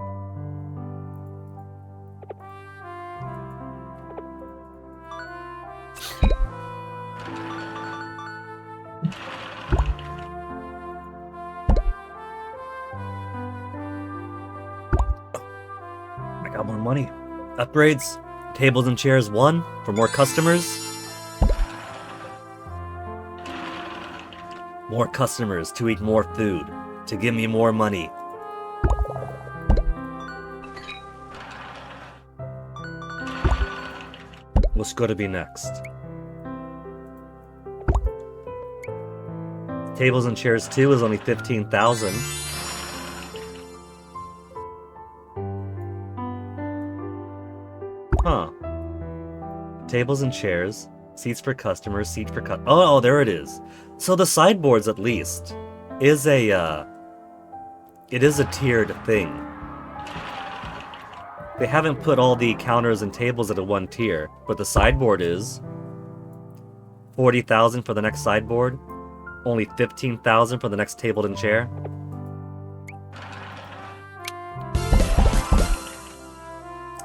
I got more money. Upgrades. Tables and chairs 1 for more customers. More customers to eat more food, to give me more money. What's going to be next? Tables and chairs 2 is only 15,000. Huh. Tables and chairs, seats for customers, seat for oh, there it is. So the sideboards, at least, is a, it is a tiered thing. They haven't put all the counters and tables at a one tier, but the sideboard is 40,000 for the next sideboard, only 15,000 for the next table and chair.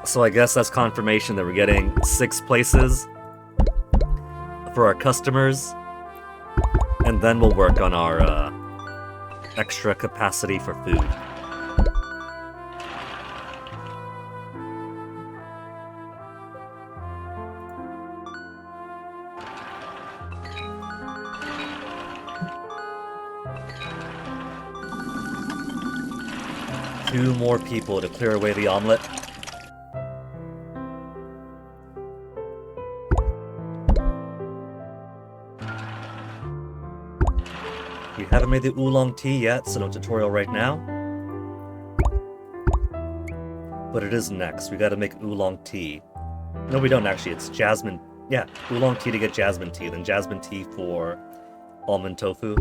So I guess that's confirmation that we're getting 6 places for our customers, and then we'll work on our extra capacity for food. Two more people to clear away the omelet. We haven't made the oolong tea yet, so no tutorial right now. But it is next. We gotta make oolong tea. No, we don't actually. It's jasmine. Yeah, oolong tea to get jasmine tea, then jasmine tea for almond tofu.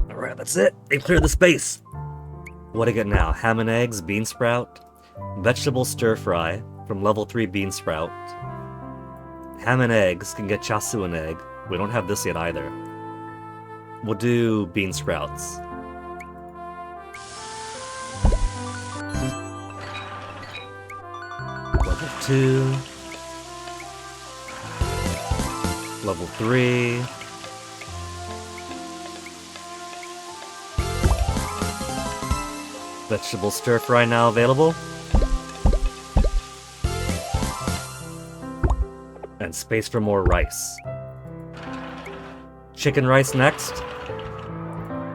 Alright, that's it. They've cleared the space. What do I get now? Ham and eggs, bean sprout, vegetable stir fry from level 3 bean sprout. Ham and eggs can get chasu and egg. We don't have this yet either. We'll do bean sprouts. Level 2. Level 3. Vegetable stir fry now available. And space for more rice. Chicken rice next.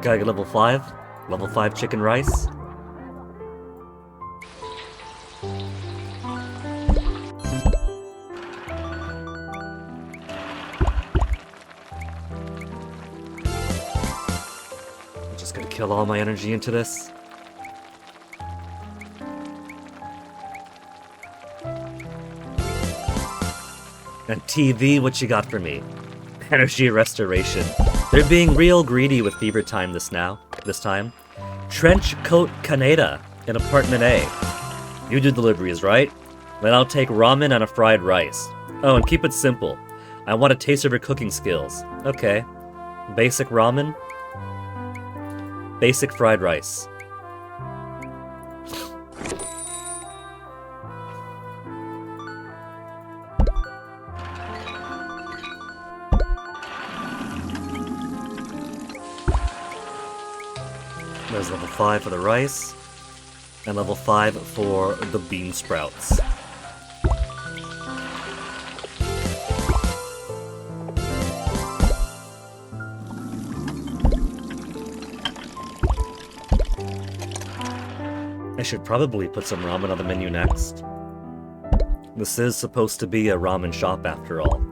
Gotta get level 5. Level 5 chicken rice. I'm just gonna kill all my energy into this. And TV, what you got for me? Energy restoration. They're being real greedy with fever time this time. Trench coat Kaneda in apartment A. You do deliveries, right? Then I'll take ramen and a fried rice. Oh, and keep it simple. I want a taste of your cooking skills. Okay. Basic ramen. Basic fried rice. There's level 5 for the rice, and level 5 for the bean sprouts. I should probably put some ramen on the menu next. This is supposed to be a ramen shop after all.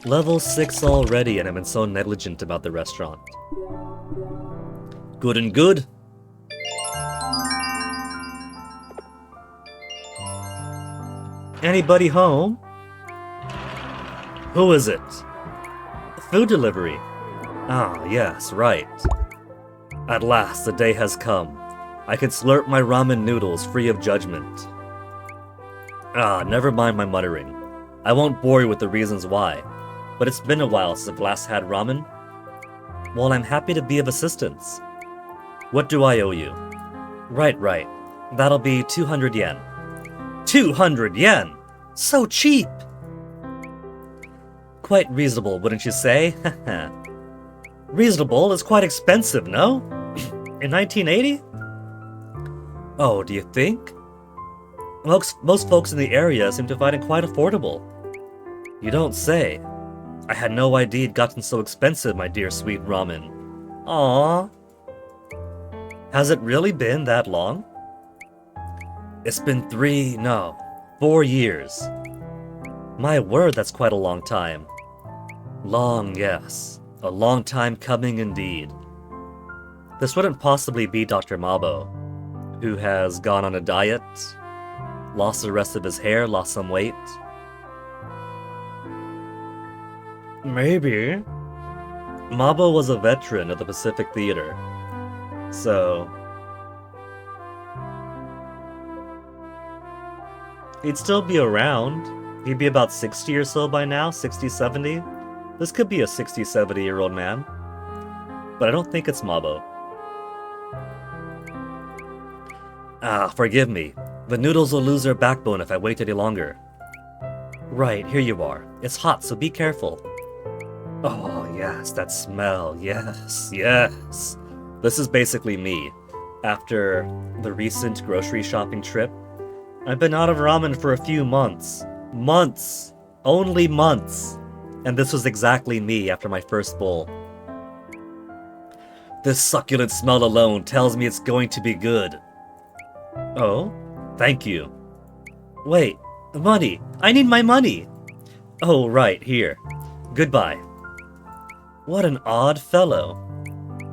Level 6 already, and I've been so negligent about the restaurant. Good and good. Anybody home? Who is it? Food delivery. Ah, yes, right. At last, the day has come. I can slurp my ramen noodles free of judgment. Ah, never mind my muttering. I won't bore you with the reasons why, but it's been a while since I've last had ramen. Well, I'm happy to be of assistance. What do I owe you? Right. That'll be 200 yen. 200 yen! So cheap! Quite reasonable, wouldn't you say? Reasonable is quite expensive, no? In 1980? Oh, do you think? Most folks in the area seem to find it quite affordable. You don't say. I had no idea it'd gotten so expensive, my dear sweet ramen. Aww. Has it really been that long? It's been 4 years. My word, that's quite a long time. Long, yes. A long time coming indeed. This wouldn't possibly be Dr. Mabo, who has gone on a diet, lost the rest of his hair, lost some weight. Maybe. Mabo was a veteran of the Pacific Theater, so he'd still be around. He'd be about 60 or so by now, 60, 70. This could be a 60, 70-year-old man. But I don't think it's Mabo. Ah, forgive me. The noodles will lose their backbone if I wait any longer. Right, here you are. It's hot, so be careful. Oh, yes, that smell. Yes. This is basically me. After the recent grocery shopping trip, I've been out of ramen for a few months. Months! Only months! And this was exactly me after my first bowl. This succulent smell alone tells me it's going to be good. Oh? Thank you. Wait, money! I need my money! Oh, right, here. Goodbye. What an odd fellow.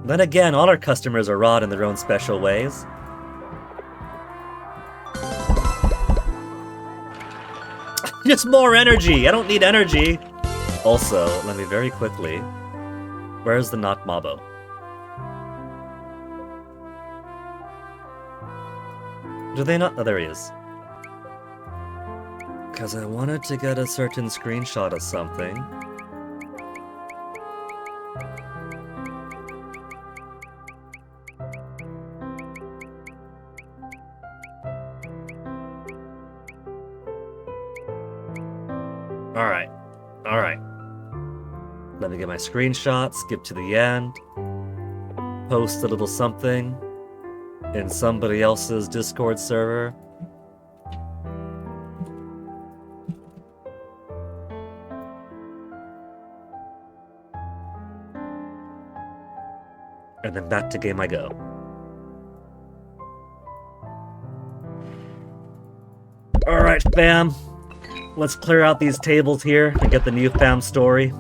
Then again, all our customers are odd in their own special ways. Just more energy! I don't need energy! Also, let me very quickly... Where's the not Mabo? Do they not? Oh, there he is. Because I wanted to get a certain screenshot of something. Alright. Let me get my screenshot, skip to the end, post a little something in somebody else's Discord server. And then back to game I go. Alright, fam. Let's clear out these tables here and get the new fam story.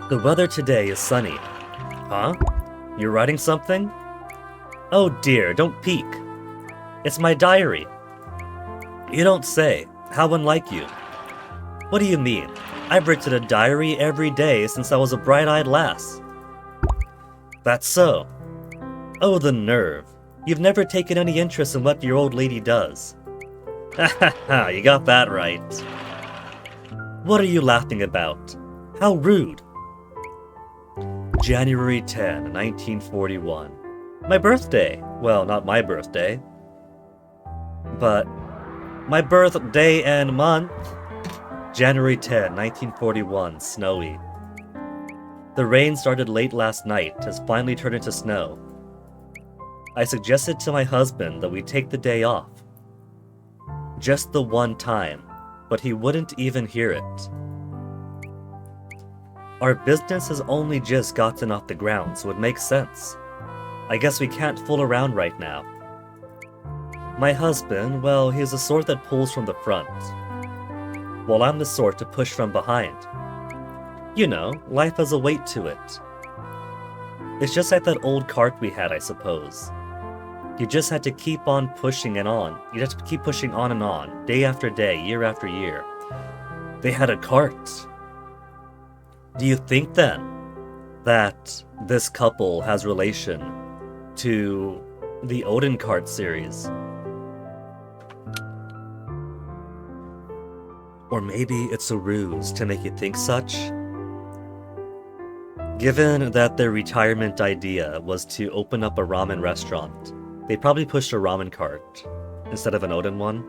The weather today is sunny. Huh? You're writing something? Oh dear, don't peek. It's my diary. You don't say. How unlike you. What do you mean? I've written a diary every day since I was a bright-eyed lass. That's so. Oh, the nerve. You've never taken any interest in what your old lady does. Ha ha ha, you got that right. What are you laughing about? How rude. January 10, 1941. My birthday. Well, not my birthday. But my birthday and month. January 10, 1941, snowy. The rain started late last night, has finally turned into snow. I suggested to my husband that we take the day off. Just the one time, but he wouldn't even hear it. Our business has only just gotten off the ground, so it makes sense. I guess we can't fool around right now. My husband, well, he's the sort that pulls from the front, while I'm the sort to push from behind. You know, life has a weight to it. It's just like that old cart we had, I suppose. You just had to keep on pushing and on. You'd have to keep pushing on and on, day after day, year after year. They had a cart. Do you think then that this couple has relation to the Odin cart series? Or maybe it's a ruse to make you think such? Given that their retirement idea was to open up a ramen restaurant, they probably pushed a ramen cart instead of an Odin one.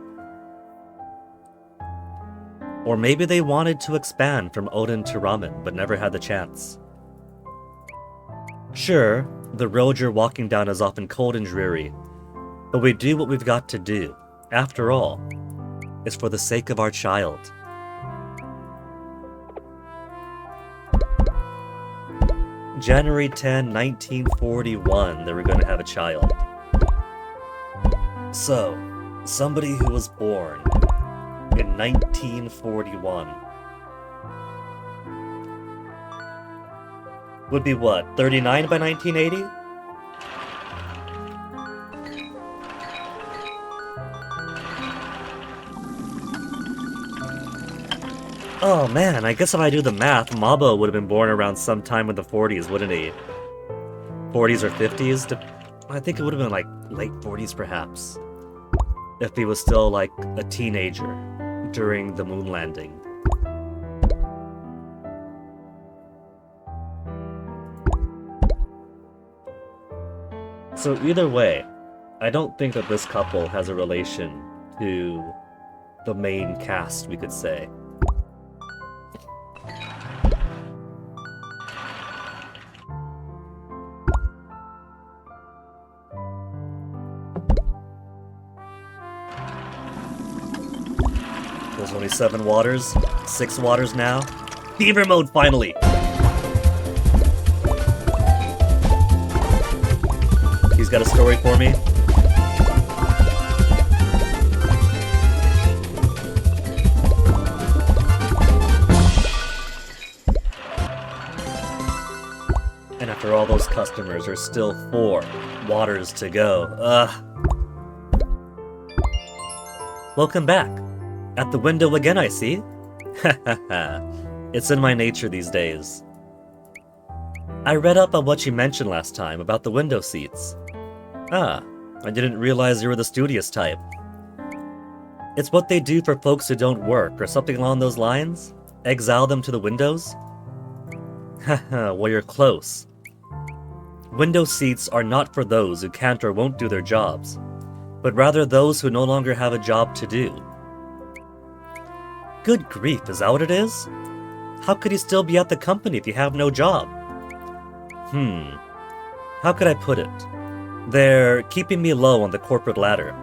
Or maybe they wanted to expand from Odin to ramen, but never had the chance. Sure, the road you're walking down is often cold and dreary, but we do what we've got to do. After all, it's for the sake of our child. January 10, 1941, they were going to have a child. So, somebody who was born in 1941 would be what, 39 by 1980? Oh man, I guess if I do the math, Mabo would have been born around sometime in the 40s, wouldn't he? 40s or 50s? I think it would have been like late 40s perhaps. If he was still like a teenager during the moon landing. So either way, I don't think that this couple has a relation to the main cast, we could say. There's only 7 waters, 6 waters now. Fever mode finally! He's got a story for me. And after all those customers, there's still 4 waters to go. Ugh. Welcome back. At the window again, I see. It's in my nature these days. I read up on what you mentioned last time about the window seats. Ah, I didn't realize you were the studious type. It's what they do for folks who don't work, or something along those lines? Exile them to the windows? Haha, well, you're close. Window seats are not for those who can't or won't do their jobs, but rather those who no longer have a job to do. Good grief, is that what it is? How could you still be at the company if you have no job? How could I put it? They're keeping me low on the corporate ladder.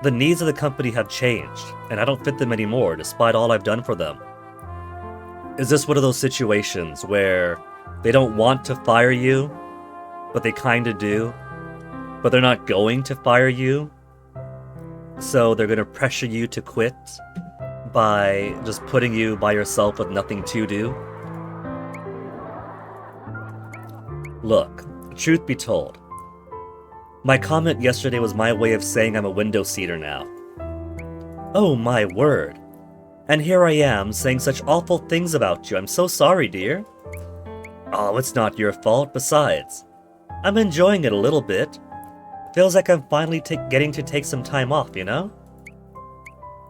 The needs of the company have changed, and I don't fit them anymore despite all I've done for them. Is this one of those situations where they don't want to fire you, but they kinda do, but they're not going to fire you, so they're gonna pressure you to quit by just putting you by yourself with nothing to do? Look, truth be told, my comment yesterday was my way of saying I'm a window seater now. Oh my word. And here I am saying such awful things about you. I'm so sorry, dear. Oh, it's not your fault. Besides, I'm enjoying it a little bit. Feels like I'm finally getting to take some time off, you know?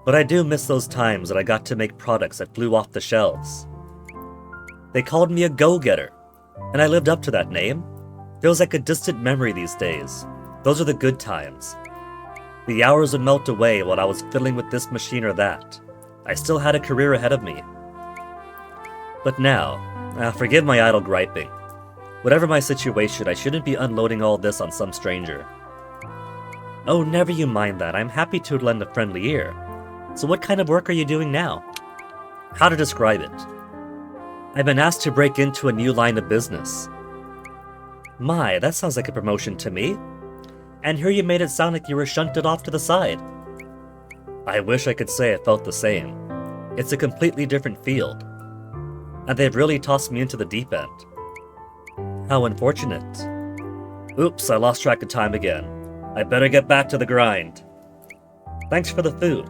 But I do miss those times that I got to make products that flew off the shelves. They called me a go-getter, and I lived up to that name. Feels like a distant memory these days. Those are the good times. The hours would melt away while I was fiddling with this machine or that. I still had a career ahead of me. But now, forgive my idle griping. Whatever my situation, I shouldn't be unloading all this on some stranger. Oh, never you mind that. I'm happy to lend a friendly ear. So what kind of work are you doing now? How to describe it? I've been asked to break into a new line of business. My, that sounds like a promotion to me. And here you made it sound like you were shunted off to the side. I wish I could say I felt the same. It's a completely different field. And they've really tossed me into the deep end. How unfortunate. Oops, I lost track of time again. I better get back to the grind. Thanks for the food.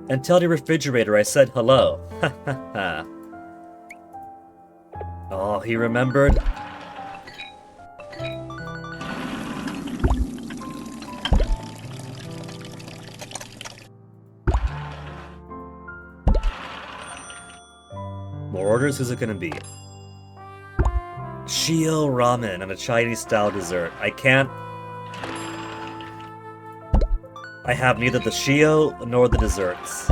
And tell the refrigerator I said hello. Ha ha ha. Oh, he remembered? More orders? Who's it gonna be? Shio ramen and a Chinese-style dessert. I can't... I have neither the shio nor the desserts.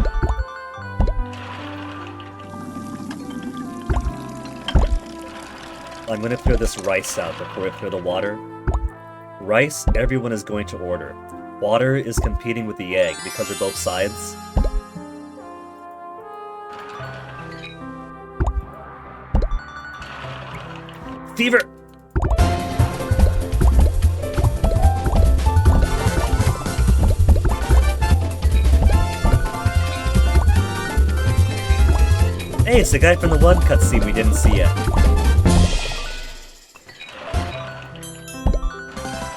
I'm gonna clear this rice out before I clear the water. Rice, everyone is going to order. Water is competing with the egg because they're both sides. Fever! Hey, it's the guy from the one cutscene we didn't see yet.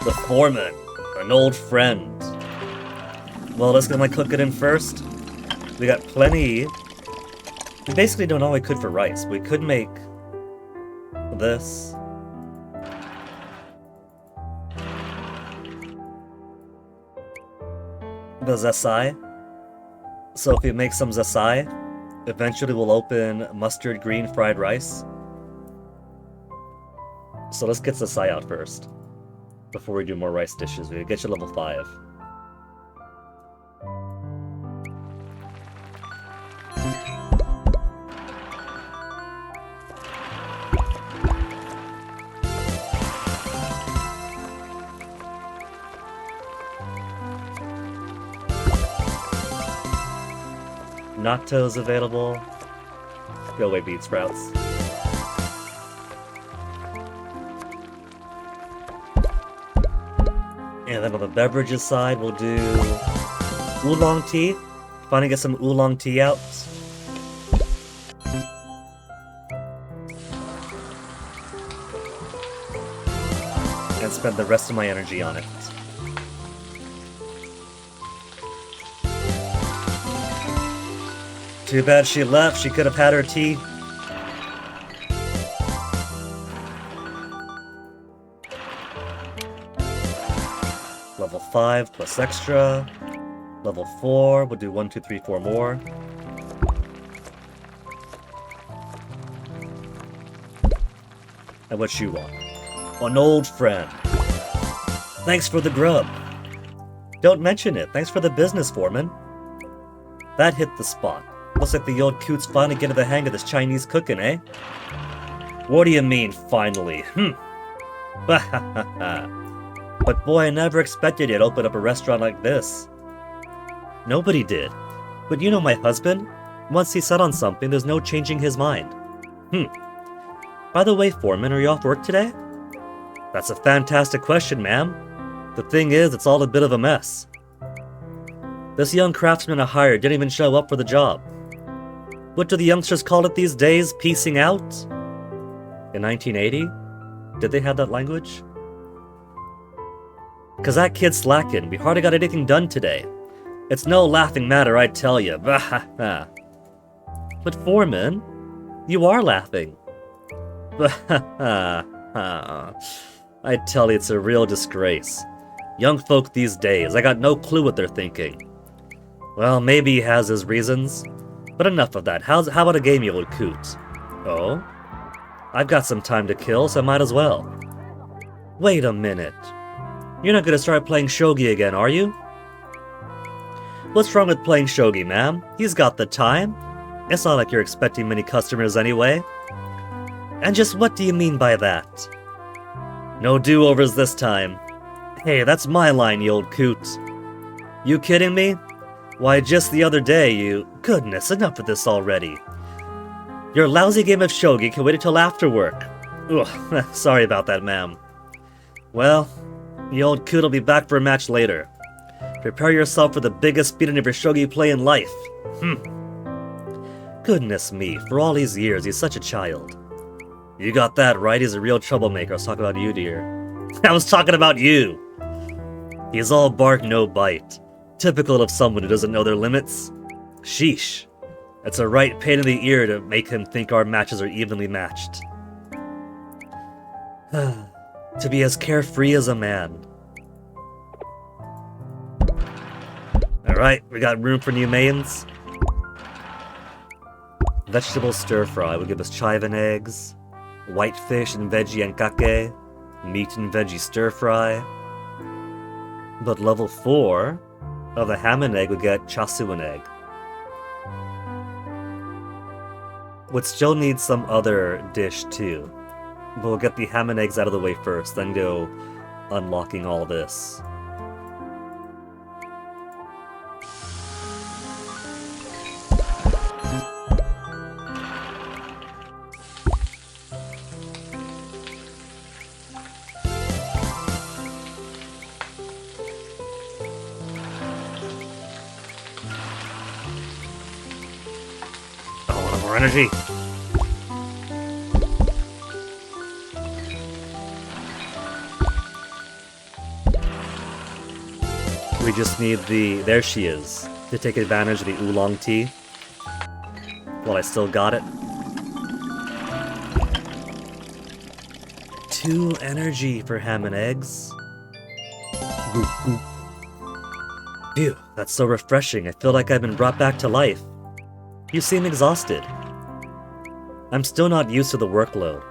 The foreman, an old friend. Well, let's get my cook it in first. We got plenty. We basically done all we could for rice. We could make this. The zesai. So if we make some zesai, eventually we'll open mustard green fried rice. So let's get zesai out first. Before we do more rice dishes, we get you level 5. Natto's available. Go away, bean sprouts. And then on the beverages side, we'll do oolong tea. Finally get some oolong tea out. And spend the rest of my energy on it. Too bad she left. She could have had her tea. Level 5 plus extra. Level 4, we'll do 1, 2, 3, 4 more. And what you want? An old friend. Thanks for the grub. Don't mention it. Thanks for the business, foreman. That hit the spot. Looks like the old coot's finally getting the hang of this Chinese cooking, eh? What do you mean, finally? But boy, I never expected you to open up a restaurant like this. Nobody did. But you know my husband? Once he's set on something, there's no changing his mind. By the way, foreman, are you off work today? That's a fantastic question, ma'am. The thing is, it's all a bit of a mess. This young craftsman I hired didn't even show up for the job. What do the youngsters call it these days? Piecing out? In 1980? Did they have that language? Cause that kid's slacking. We hardly got anything done today. It's no laughing matter, I tell you. But foreman, you are laughing. I tell you, it's a real disgrace. Young folk these days, I got no clue what they're thinking. Well, maybe he has his reasons. But enough of that. How about a game, you old coot? Oh? I've got some time to kill, so I might as well. Wait a minute. You're not gonna start playing shogi again, are you? What's wrong with playing shogi, ma'am? He's got the time. It's not like you're expecting many customers anyway. And just what do you mean by that? No do-overs this time. Hey, that's my line, you old coot. You kidding me? Why, just the other day you... Goodness, enough of this already. Your lousy game of shogi can wait until after work. Ugh, sorry about that, ma'am. Well, the old coot'll be back for a match later. Prepare yourself for the biggest beating of your shogi play in life. Goodness me, for all these years, he's such a child. You got that right, he's a real troublemaker. I was talking about you, dear. I was talking about you! He's all bark, no bite. Typical of someone who doesn't know their limits. Sheesh. It's a right pain in the ear to make him think our matches are evenly matched. To be as carefree as a man. Alright, we got room for new mains. Vegetable stir-fry will give us chive and eggs. White fish and veggie enkake. Meat and veggie stir-fry. But level 4 of the ham and egg would get chasu and egg. Would still need some other dish too. But we'll get the ham and eggs out of the way first, then go unlocking all this. More energy. We just need the... There she is. To take advantage of the oolong tea. While I still got it. 2 energy for ham and eggs. Goop, goop. Phew, that's so refreshing. I feel like I've been brought back to life. You seem exhausted. I'm still not used to the workload.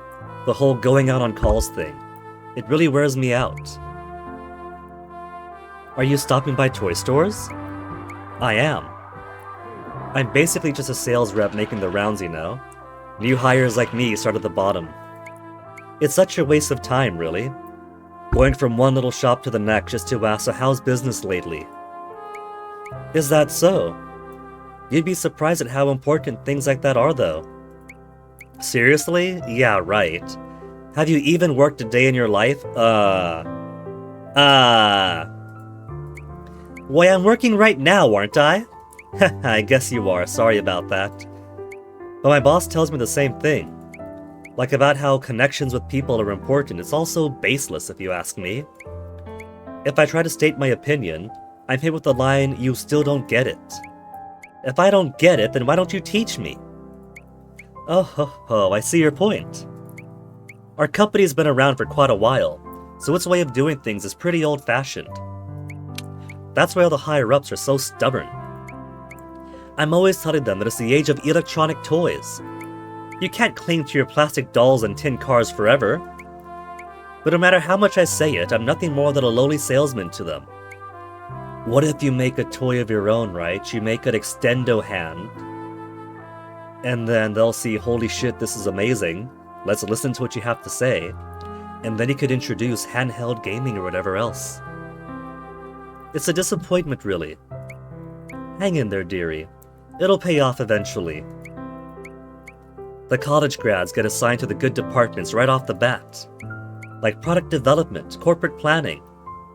The whole going out on calls thing. It really wears me out. Are you stopping by toy stores? I am. I'm basically just a sales rep making the rounds, you know. New hires like me start at the bottom. It's such a waste of time, really. Going from one little shop to the next just to ask, so how's business lately? Is that so? You'd be surprised at how important things like that are, though. Seriously? Yeah, right. Have you even worked a day in your life? Why, I'm working right now, aren't I? I guess you are, sorry about that. But my boss tells me the same thing. Like about how connections with people are important, it's also baseless if you ask me. If I try to state my opinion, I'm hit with the line, you still don't get it. If I don't get it, then why don't you teach me? Oh ho ho, I see your point. Our company's been around for quite a while, so its way of doing things is pretty old-fashioned. That's why all the higher-ups are so stubborn. I'm always telling them that it's the age of electronic toys. You can't cling to your plastic dolls and tin cars forever. But no matter how much I say it, I'm nothing more than a lowly salesman to them. What if you make a toy of your own, right? You make an extendo hand. And then they'll see, holy shit, this is amazing. Let's listen to what you have to say. And then you could introduce handheld gaming or whatever else. It's a disappointment, really. Hang in there, dearie. It'll pay off eventually. The college grads get assigned to the good departments right off the bat. Like product development, corporate planning.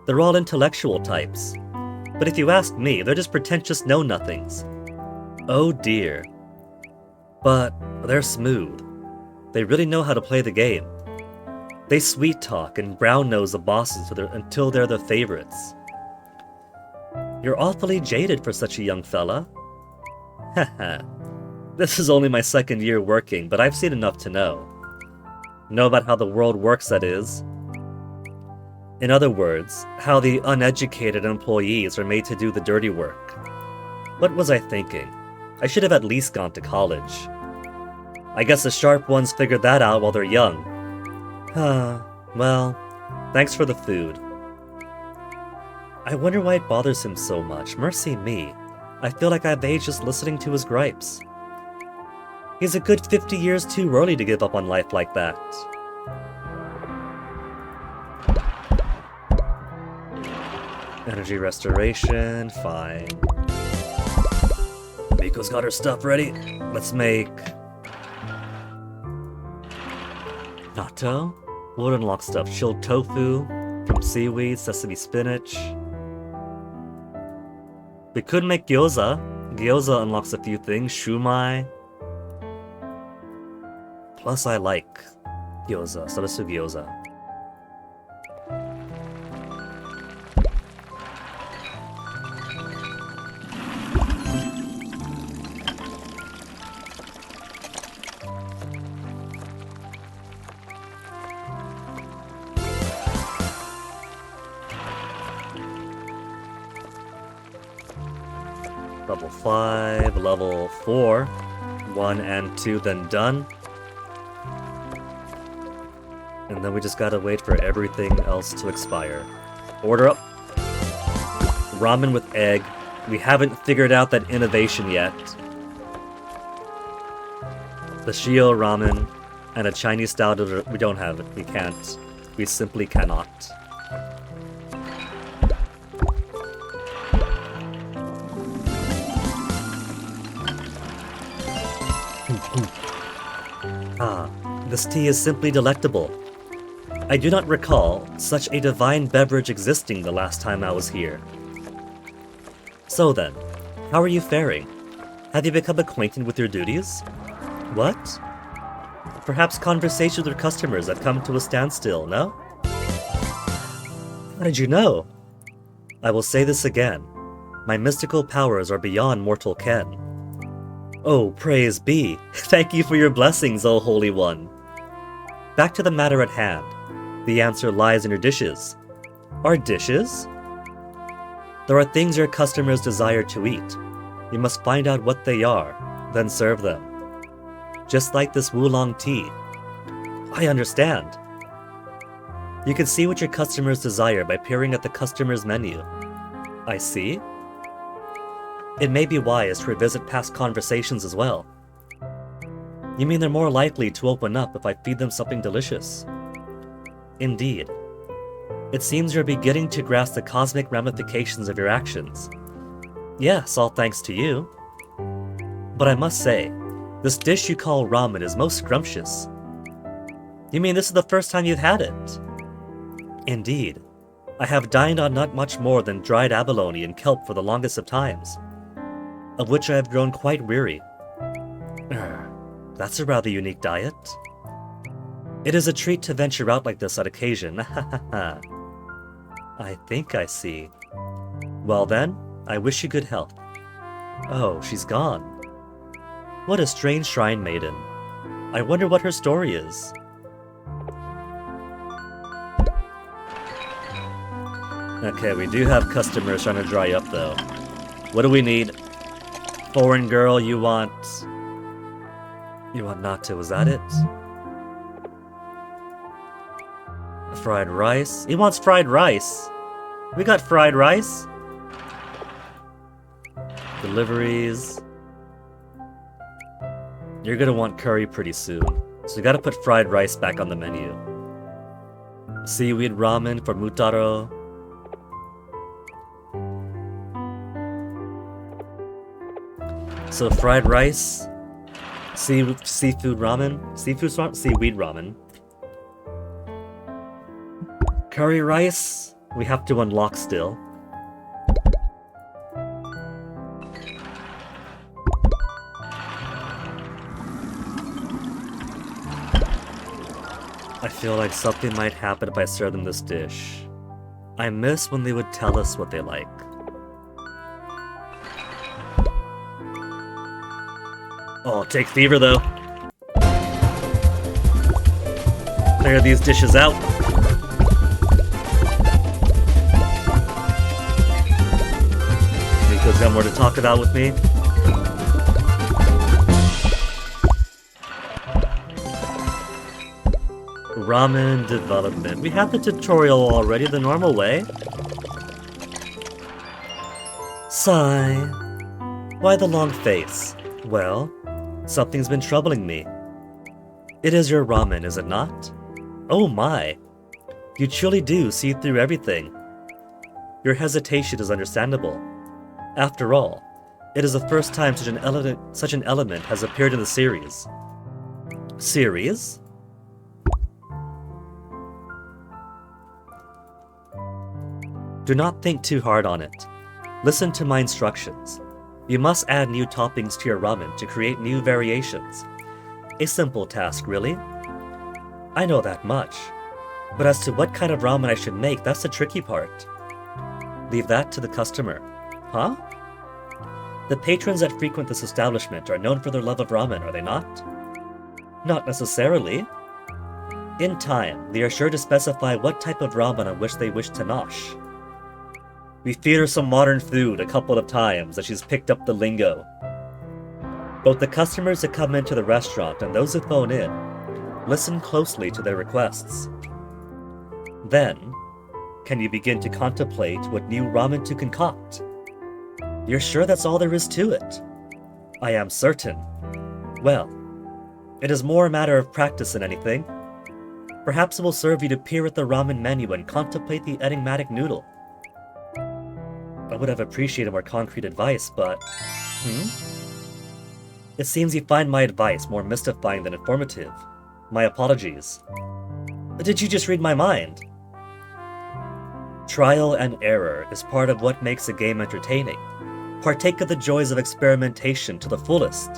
They're all intellectual types. But if you ask me, they're just pretentious know-nothings. Oh dear. But they're smooth. They really know how to play the game. They sweet-talk and brown-nose the bosses until they're the favorites. You're awfully jaded for such a young fella. Haha. This is only my 2nd year working, but I've seen enough to know. Know about how the world works, that is. In other words, how the uneducated employees are made to do the dirty work. What was I thinking? I should have at least gone to college. I guess the sharp ones figured that out while they're young. Well, thanks for the food. I wonder why it bothers him so much. Mercy me. I feel like I've aged just listening to his gripes. He's a good 50 years too early to give up on life like that. Energy restoration, fine. Miko's got her stuff ready. Let's make Natto? What unlock stuff? Chilled tofu from seaweed, sesame spinach. We could make gyoza. Gyoza unlocks a few things. Shumai. Plus I like gyoza. So let's do gyoza. Level 5, level 4, 1 and 2, then done. And then we just gotta wait for everything else to expire. Order up. Ramen with egg. We haven't figured out that innovation yet. The Shio ramen and a Chinese style dessert. We don't have it. We can't. We simply cannot. Ah, this tea is simply delectable. I do not recall such a divine beverage existing the last time I was here. So then, how are you faring? Have you become acquainted with your duties? What? Perhaps conversations with customers have come to a standstill, no? How did you know? I will say this again. My mystical powers are beyond mortal ken. Oh, praise be. Thank you for your blessings, O Holy One. Back to the matter at hand. The answer lies in your dishes. Our dishes? There are things your customers desire to eat. You must find out what they are, then serve them. Just like this Wulong tea. I understand. You can see what your customers desire by peering at the customer's menu. I see. It may be wise to revisit past conversations as well. You mean they're more likely to open up if I feed them something delicious? Indeed. It seems you're beginning to grasp the cosmic ramifications of your actions. Yes, all thanks to you. But I must say, this dish you call ramen is most scrumptious. You mean this is the first time you've had it? Indeed. I have dined on not much more than dried abalone and kelp for the longest of times, of which I have grown quite weary. That's a rather unique diet. It is a treat to venture out like this on occasion. I think I see. Well then, I wish you good health. Oh, she's gone. What a strange shrine maiden. I wonder what her story is. Okay, we do have customers trying to dry up though. What do we need? Foreign girl, you want natto, is that it? Fried rice? He wants fried rice! We got fried rice! Deliveries. You're gonna want curry pretty soon, so you gotta put fried rice back on the menu. Seaweed ramen for Mutaro. So fried rice, seaweed ramen, seaweed ramen. Curry rice, we have to unlock still. I feel like something might happen if I serve them this dish. I miss when they would tell us what they like. Oh, I'll take fever though. Clear these dishes out. Nico's got more to talk about with me. Ramen development. We have the tutorial already the normal way. Sigh. Why the long face? Well, something's been troubling me. It is your ramen, is it not? Oh my! You truly do see through everything. Your hesitation is understandable. After all, it is the first time such an element has appeared in the series. Series? Do not think too hard on it. Listen to my instructions. You must add new toppings to your ramen to create new variations. A simple task, really. I know that much. But as to what kind of ramen I should make, that's the tricky part. Leave that to the customer. Huh? The patrons that frequent this establishment are known for their love of ramen, are they not? Not necessarily. In time, they are sure to specify what type of ramen on which they wish to nosh. We feed her some modern food a couple of times as she's picked up the lingo. Both the customers that come into the restaurant and those who phone in listen closely to their requests. Then, can you begin to contemplate what new ramen to concoct? You're sure that's all there is to it? I am certain. Well, it is more a matter of practice than anything. Perhaps it will serve you to peer at the ramen menu and contemplate the enigmatic noodle. I would have appreciated more concrete advice, but... It seems you find my advice more mystifying than informative. My apologies. Did you just read my mind? Trial and error is part of what makes a game entertaining. Partake of the joys of experimentation to the fullest.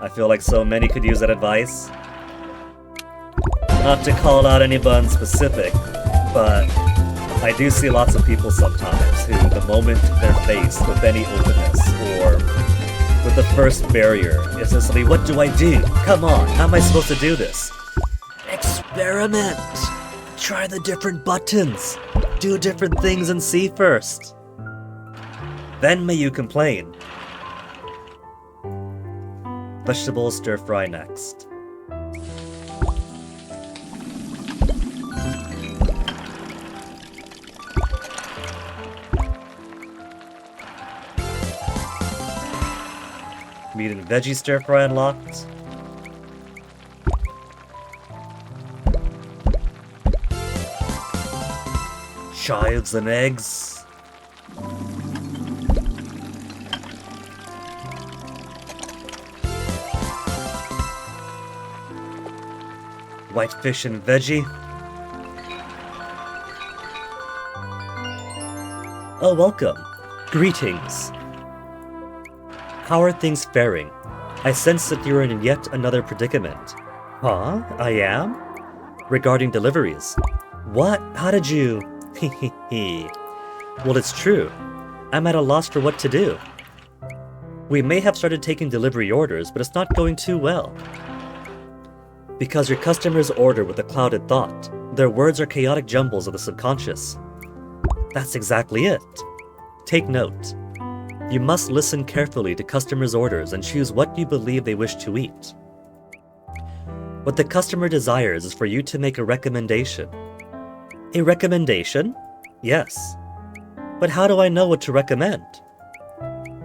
I feel like so many could use that advice. Not to call out anyone specific, but I do see lots of people sometimes who, the moment they're faced with any openness or with the first barrier, it's just like, what do I do? Come on, how am I supposed to do this? Experiment! Try the different buttons! Do different things and see first. Then may you complain. Vegetable stir fry next. Meat and veggie stir fry unlocked. Chives and eggs. White fish and veggie. Oh, welcome. Greetings. How are things faring? I sense that you are in yet another predicament. Huh? I am? Regarding deliveries. What? How did you... Well, it's true. I'm at a loss for what to do. We may have started taking delivery orders, but it's not going too well. Because your customers order with a clouded thought. Their words are chaotic jumbles of the subconscious. That's exactly it. Take note. You must listen carefully to customers' orders and choose what you believe they wish to eat. What the customer desires is for you to make a recommendation. A recommendation? Yes. But how do I know what to recommend?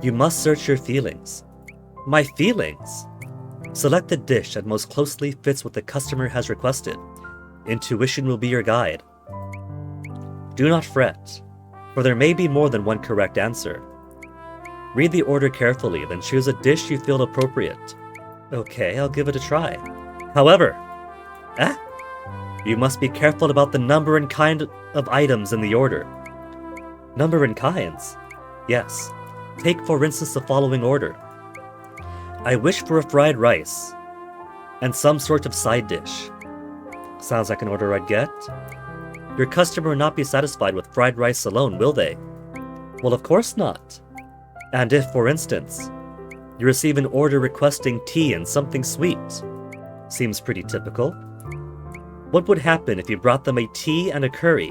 You must search your feelings. My feelings? Select the dish that most closely fits what the customer has requested. Intuition will be your guide. Do not fret, for there may be more than one correct answer. Read the order carefully, then choose a dish you feel appropriate. Okay, I'll give it a try. However, you must be careful about the number and kind of items in the order. Number and kinds? Yes. Take for instance the following order. I wish for a fried rice and some sort of side dish. Sounds like an order I'd get. Your customer will not be satisfied with fried rice alone, will they? Well, of course not. And if, for instance, you receive an order requesting tea and something sweet, seems pretty typical. What would happen if you brought them a tea and a curry?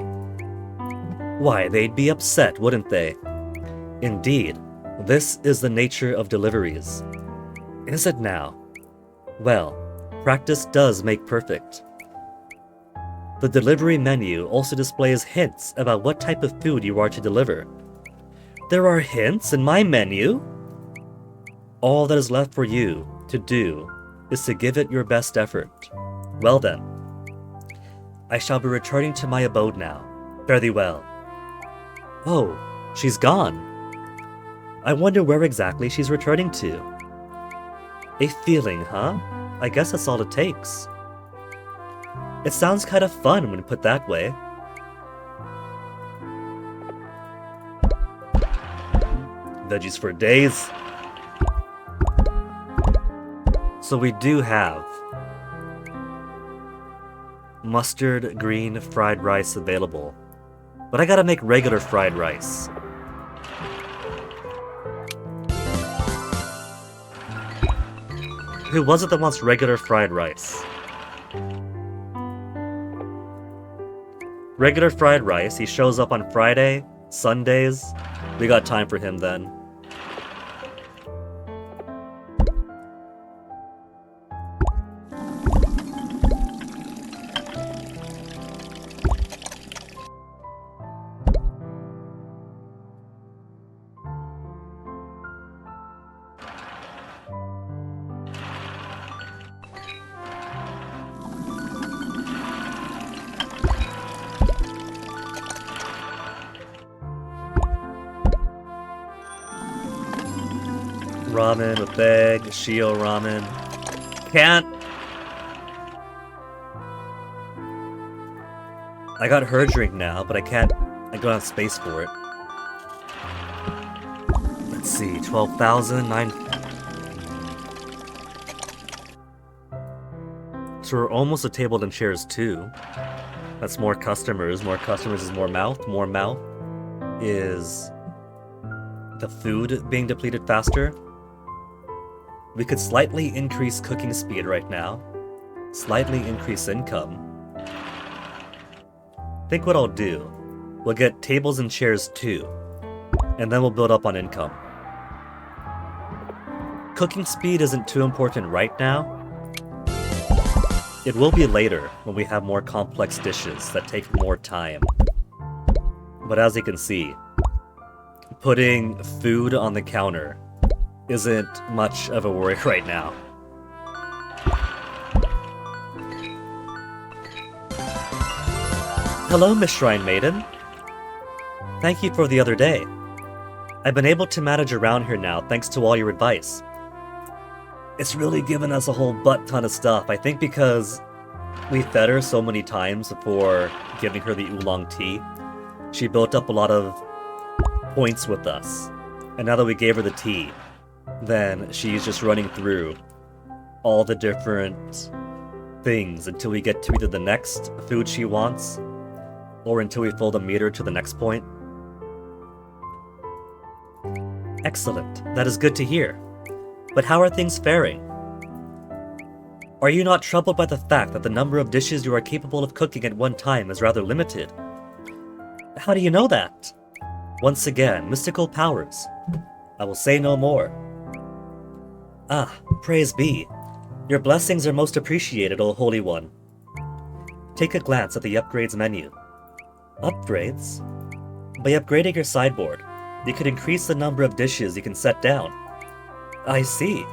Why, they'd be upset, wouldn't they? Indeed, this is the nature of deliveries. Is it now? Well, practice does make perfect. The delivery menu also displays hints about what type of food you are to deliver. There are hints in my menu? All that is left for you to do is to give it your best effort. Well then, I shall be returning to my abode now. Fare thee well. Oh, she's gone. I wonder where exactly she's returning to. A feeling, huh? I guess that's all it takes. It sounds kind of fun when put that way. Veggies for days. So we do have mustard green fried rice available. But I gotta make regular fried rice. Who was it that wants regular fried rice? Regular fried rice, he shows up on Friday, Sundays. We got time for him then. Ramen with egg, shio ramen. Can't. I got her drink now, but I can't. I don't have space for it. Let's see, 12,000, 9. So we're almost a table and chairs too. That's more customers. More customers is more mouth. More mouth is the food being depleted faster. We could slightly increase cooking speed right now. Slightly increase income. Think what I'll do. We'll get tables and chairs too. And then we'll build up on income. Cooking speed isn't too important right now. It will be later when we have more complex dishes that take more time. But as you can see, putting food on the counter isn't much of a worry right now. Hello, Miss Shrine Maiden. Thank you for the other day. I've been able to manage around here now thanks to all your advice. It's really given us a whole butt ton of stuff, I think because we fed her so many times before giving her the oolong tea. She built up a lot of points with us. And now that we gave her the tea, then she's just running through all the different things until we get to either the next food she wants or until we fill the meter to the next point. Excellent. That is good to hear. But how are things faring? Are you not troubled by the fact that the number of dishes you are capable of cooking at one time is rather limited? How do you know that? Once again, mystical powers. I will say no more. Ah, praise be. Your blessings are most appreciated, O Holy One. Take a glance at the upgrades menu. Upgrades? By upgrading your sideboard, you could increase the number of dishes you can set down. I see.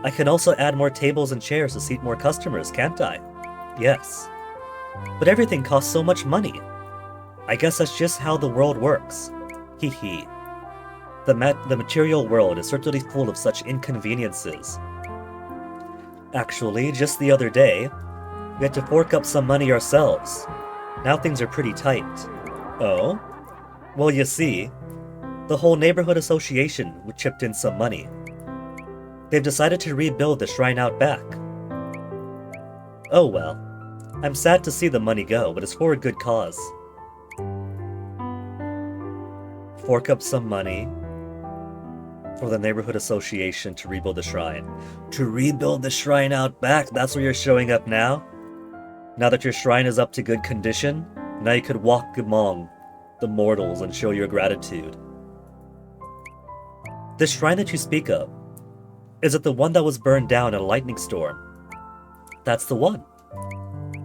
I can also add more tables and chairs to seat more customers, can't I? Yes. But everything costs so much money. I guess that's just how the world works. Hee hee. The material world is certainly full of such inconveniences. Actually, just the other day, we had to fork up some money ourselves. Now things are pretty tight. Oh? Well, you see, the whole neighborhood association chipped in some money. They've decided to rebuild the shrine out back. Oh well. I'm sad to see the money go, but it's for a good cause. Fork up some money for the neighborhood association to rebuild the shrine. To rebuild the shrine out back, that's where you're showing up now? Now that your shrine is up to good condition, now you could walk among the mortals and show your gratitude. The shrine that you speak of, is it the one that was burned down in a lightning storm? That's the one.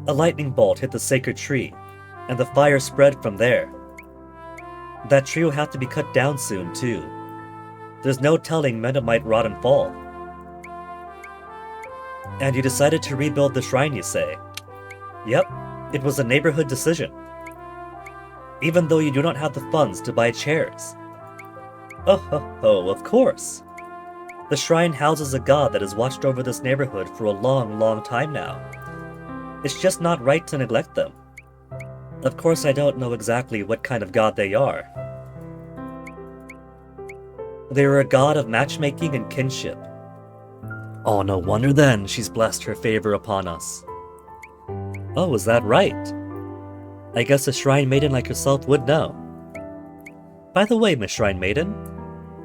A lightning bolt hit the sacred tree, and the fire spread from there. That tree will have to be cut down soon, too. There's no telling when it might rot and fall. And you decided to rebuild the shrine, you say? Yep, it was a neighborhood decision. Even though you do not have the funds to buy chairs. Oh, of course. The shrine houses a god that has watched over this neighborhood for a long, long time now. It's just not right to neglect them. Of course, I don't know exactly what kind of god they are. They are a god of matchmaking and kinship. Oh, no wonder then she's blessed her favor upon us. Oh, is that right? I guess a shrine maiden like yourself would know. By the way, Miss Shrine Maiden,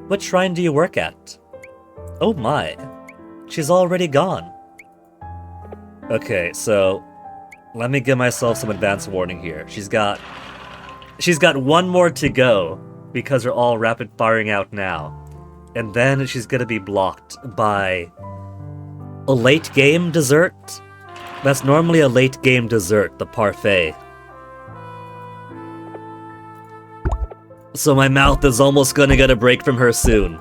what shrine do you work at? Oh my, she's already gone. Okay, so let me give myself some advance warning here. She's got one more to go because they're all rapid firing out now. And then she's gonna be blocked by a late game dessert. That's normally a late game dessert, the parfait. So my mouth is almost gonna get a break from her soon.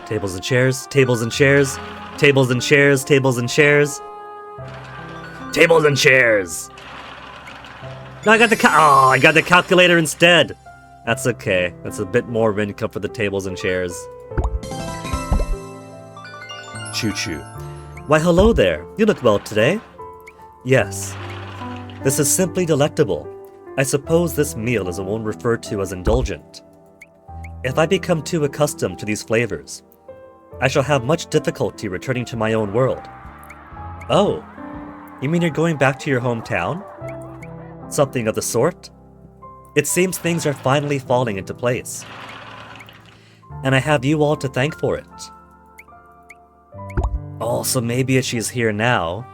Tables and chairs, tables and chairs, tables and chairs, tables and chairs. Tables and chairs! No, I got the calculator instead! That's okay. That's a bit more income for the tables and chairs. Choo-choo. Why, hello there. You look well today. Yes. This is simply delectable. I suppose this meal is one referred to as indulgent. If I become too accustomed to these flavors, I shall have much difficulty returning to my own world. Oh, you mean you're going back to your hometown? Something of the sort? It seems things are finally falling into place. And I have you all to thank for it. Oh, so maybe she's here now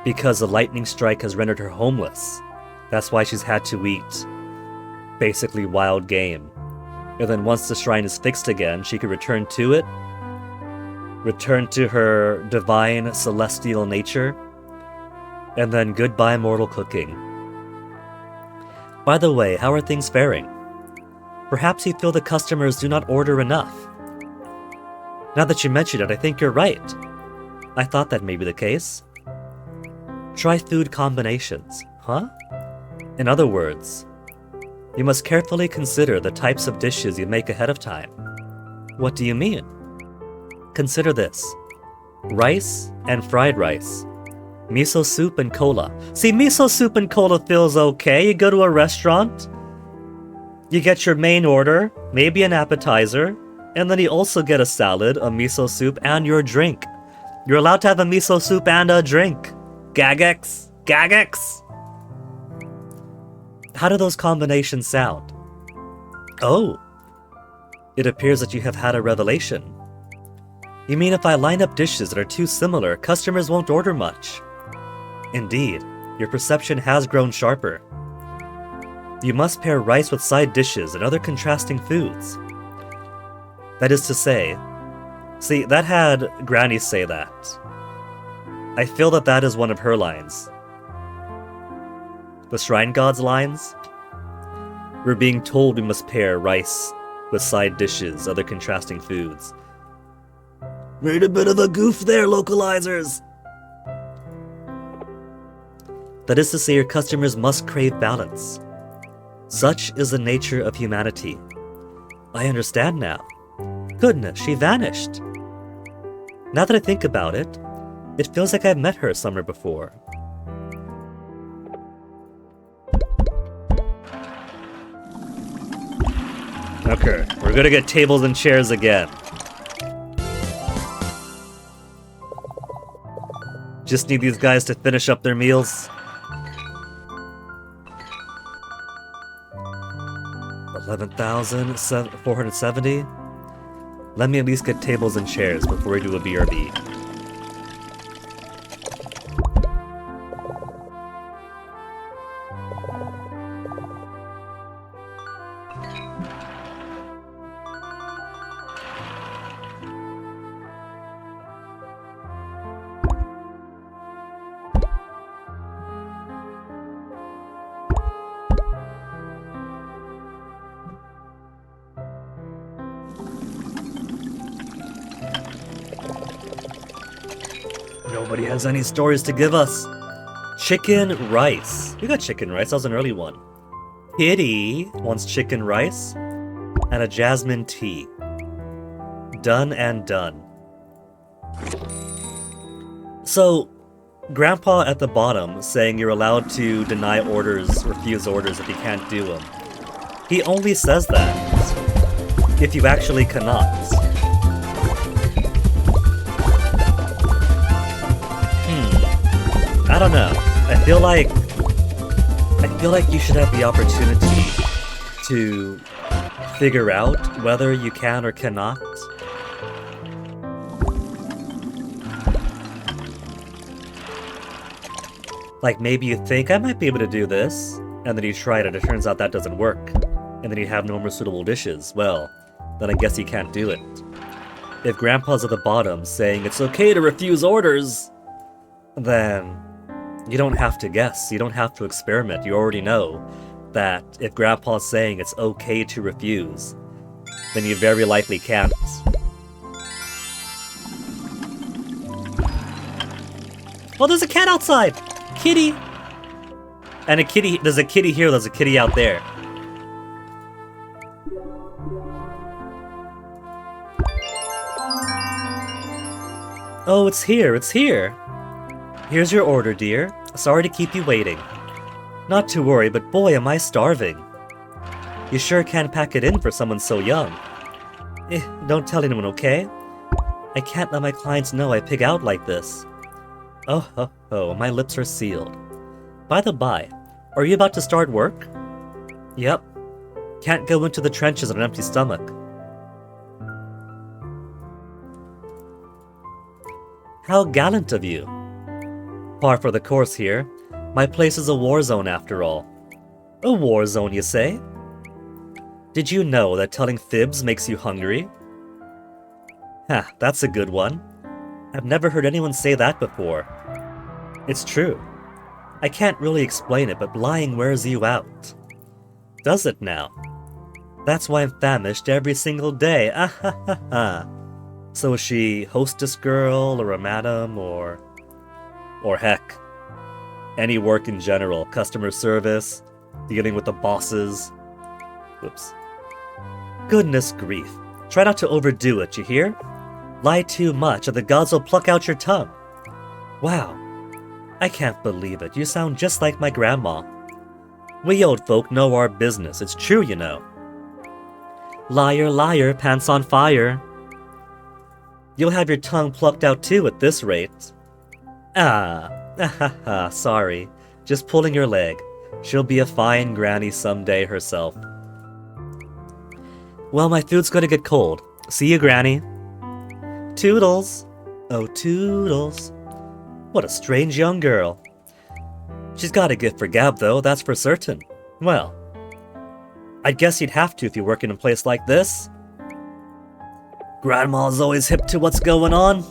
because the lightning strike has rendered her homeless. That's why she's had to eat basically wild game. And then once the shrine is fixed again, she could return to it, return to her divine celestial nature, and then goodbye mortal cooking. By the way, how are things faring? Perhaps you feel the customers do not order enough. Now that you mention it, I think you're right. I thought that may be the case. Try food combinations, huh? In other words, you must carefully consider the types of dishes you make ahead of time. What do you mean? Consider this. Rice and fried rice. Miso soup and cola. See, miso soup and cola feels okay. You go to a restaurant, you get your main order, maybe an appetizer, and then you also get a salad, a miso soup, and your drink. You're allowed to have a miso soup and a drink. Gagex. Gagex. How do those combinations sound? Oh. It appears that you have had a revelation. You mean if I line up dishes that are too similar, customers won't order much? Indeed, your perception has grown sharper. You must pair rice with side dishes and other contrasting foods. That is to say, see, that had Granny say that. I feel that that is one of her lines. The Shrine God's lines? We're being told we must pair rice with side dishes, other contrasting foods. Made a bit of a goof there, localizers! That is to say, your customers must crave balance. Such is the nature of humanity. I understand now. Goodness, she vanished. Now that I think about it, it feels like I've met her somewhere before. Okay, we're gonna get tables and chairs again. Just need these guys to finish up their meals. 11,470. Let me at least get tables and chairs before we do a BRB. Nobody has any stories to give us. Chicken rice. We got chicken rice. That was an early one. Kitty wants chicken rice and a jasmine tea. Done and done. So, Grandpa at the bottom saying you're allowed to deny orders, refuse orders if you can't do them. He only says that if you actually cannot. I don't know. I feel like you should have the opportunity to figure out whether you can or cannot. Like, maybe you think, I might be able to do this, and then you try it and it turns out that doesn't work, and then you have no more suitable dishes. Well, then I guess you can't do it. If Grandpa's at the bottom saying it's okay to refuse orders, then you don't have to guess, you don't have to experiment. You already know that if Grandpa's saying it's okay to refuse, then you very likely can't. Oh, there's a cat outside! Kitty! And a kitty, there's a kitty here, there's a kitty out there. Oh, it's here, it's here. Here's your order, dear. Sorry to keep you waiting. Not to worry, but boy, am I starving. You sure can pack it in for someone so young. Don't tell anyone, okay? I can't let my clients know I pig out like this. Oh, my lips are sealed. By the by, are you about to start work? Yep. Can't go into the trenches on an empty stomach. How gallant of you. Par for the course here. My place is a war zone after all. A war zone, you say? Did you know that telling fibs makes you hungry? Ha, that's a good one. I've never heard anyone say that before. It's true. I can't really explain it, but lying wears you out. Does it now? That's why I'm famished every single day. Ah ha ha ha. So is she hostess girl, or a madam, or heck, any work in general, customer service, dealing with the bosses. Whoops. Goodness grief. Try not to overdo it, you hear? Lie too much, or the gods will pluck out your tongue. Wow. I can't believe it. You sound just like my grandma. We old folk know our business. It's true, you know. Liar, liar, pants on fire. You'll have your tongue plucked out too at this rate. Ah, sorry. Just pulling your leg. She'll be a fine granny someday herself. Well, my food's gonna get cold. See you, Granny. Toodles. Oh, Toodles. What a strange young girl. She's got a gift for gab, though, that's for certain. Well, I'd guess you'd have to if you work in a place like this. Grandma's always hip to what's going on.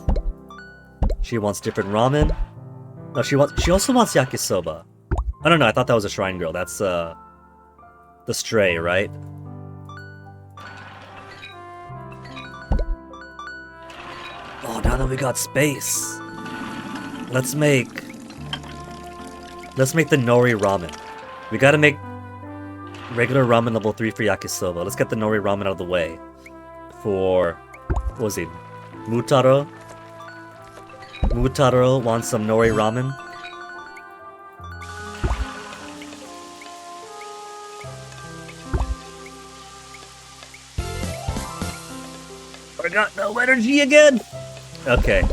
She wants different ramen. No, she also wants yakisoba. I don't know, I thought that was a shrine girl. That's, the stray, right? Oh, now that we got space. Let's make the nori ramen. We gotta make regular ramen level 3 for yakisoba. Let's get the nori ramen out of the way. For, what was it? Mutaro? Mutaro wants some nori ramen. I got no energy again! Okay.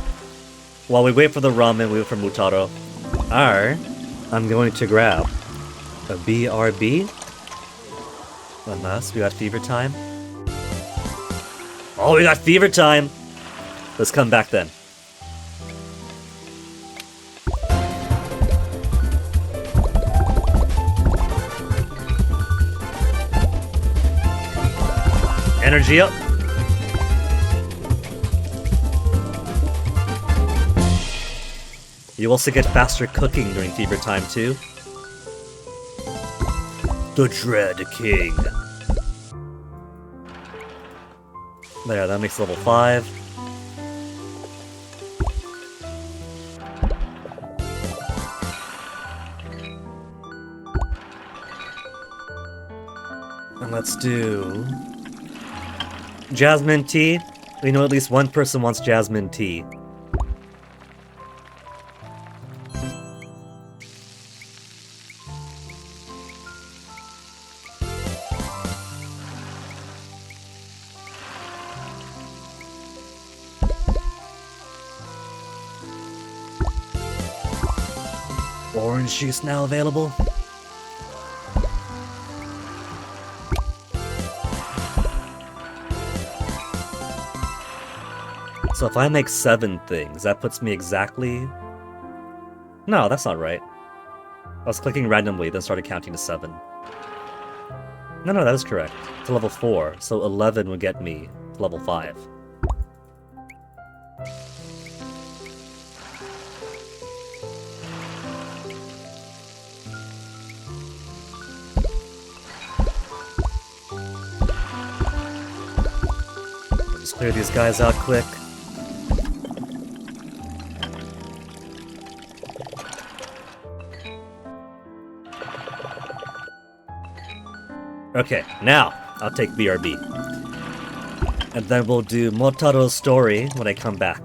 While we wait for the ramen, we wait for Mutaro. I'm going to grab a BRB. Unless we got fever time. Oh, we got fever time! Let's come back then. Energy up! You also get faster cooking during fever time too. The Dread King. There, that makes level 5. And let's do jasmine tea. We know at least one person wants jasmine tea. Orange juice now available? So if I make 7 things, that puts me exactly... No, that's not right. I was clicking randomly, then started counting to 7. No, that is correct. To level 4, so 11 would get me to level 5. Just clear these guys out quick. Okay, now I'll take BRB. And then we'll do Motaro's story when I come back.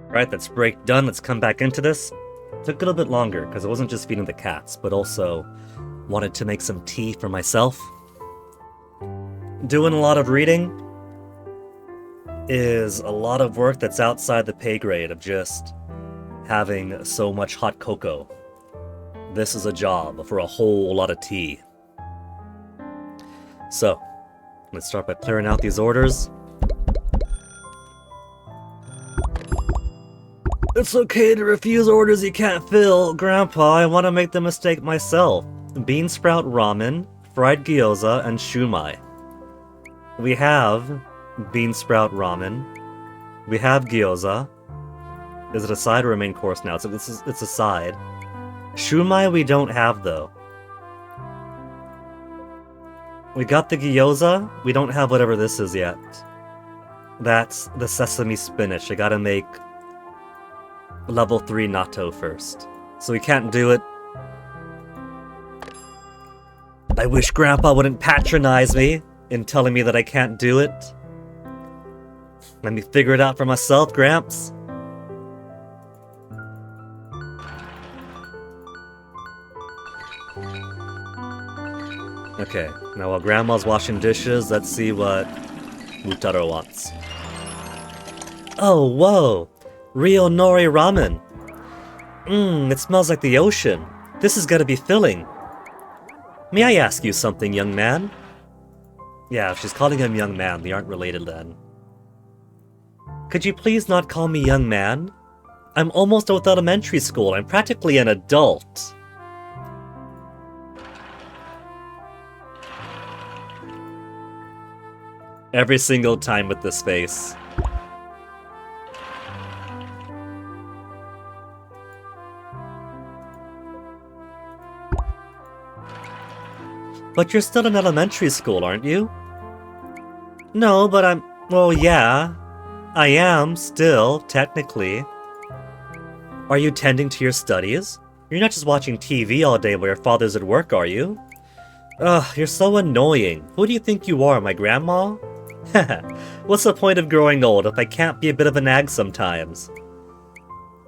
Alright, that's break done. Let's come back into this. Took a little bit longer, because I wasn't just feeding the cats, but also wanted to make some tea for myself. Doing a lot of reading is a lot of work that's outside the pay grade of just having so much hot cocoa. This is a job for a whole lot of tea. So, let's start by clearing out these orders. It's okay to refuse orders you can't fill, Grandpa. I want to make the mistake myself. Bean sprout ramen, fried gyoza, and shumai. We have bean sprout ramen. We have gyoza. Is it a side or a main course now? So it's a side. Shumai we don't have though. We got the gyoza. We don't have whatever this is yet. That's the sesame spinach. I gotta make level 3 natto first. So we can't do it. I wish Grandpa wouldn't patronize me in telling me that I can't do it. Let me figure it out for myself, Gramps. Okay, now while Grandma's washing dishes, let's see what Mutaro wants. Oh, whoa! Rio Nori Ramen! It smells like the ocean. This is gonna be filling. May I ask you something, young man? Yeah, if she's calling him young man, they aren't related then. Could you please not call me young man? I'm almost out of elementary school. I'm practically an adult. Every single time with this face. But you're still in elementary school, aren't you? No, but I'm... Well, yeah. I am, still, technically. Are you tending to your studies? You're not just watching TV all day while your father's at work, are you? Ugh, you're so annoying. Who do you think you are, my grandma? What's the point of growing old if I can't be a bit of a nag sometimes?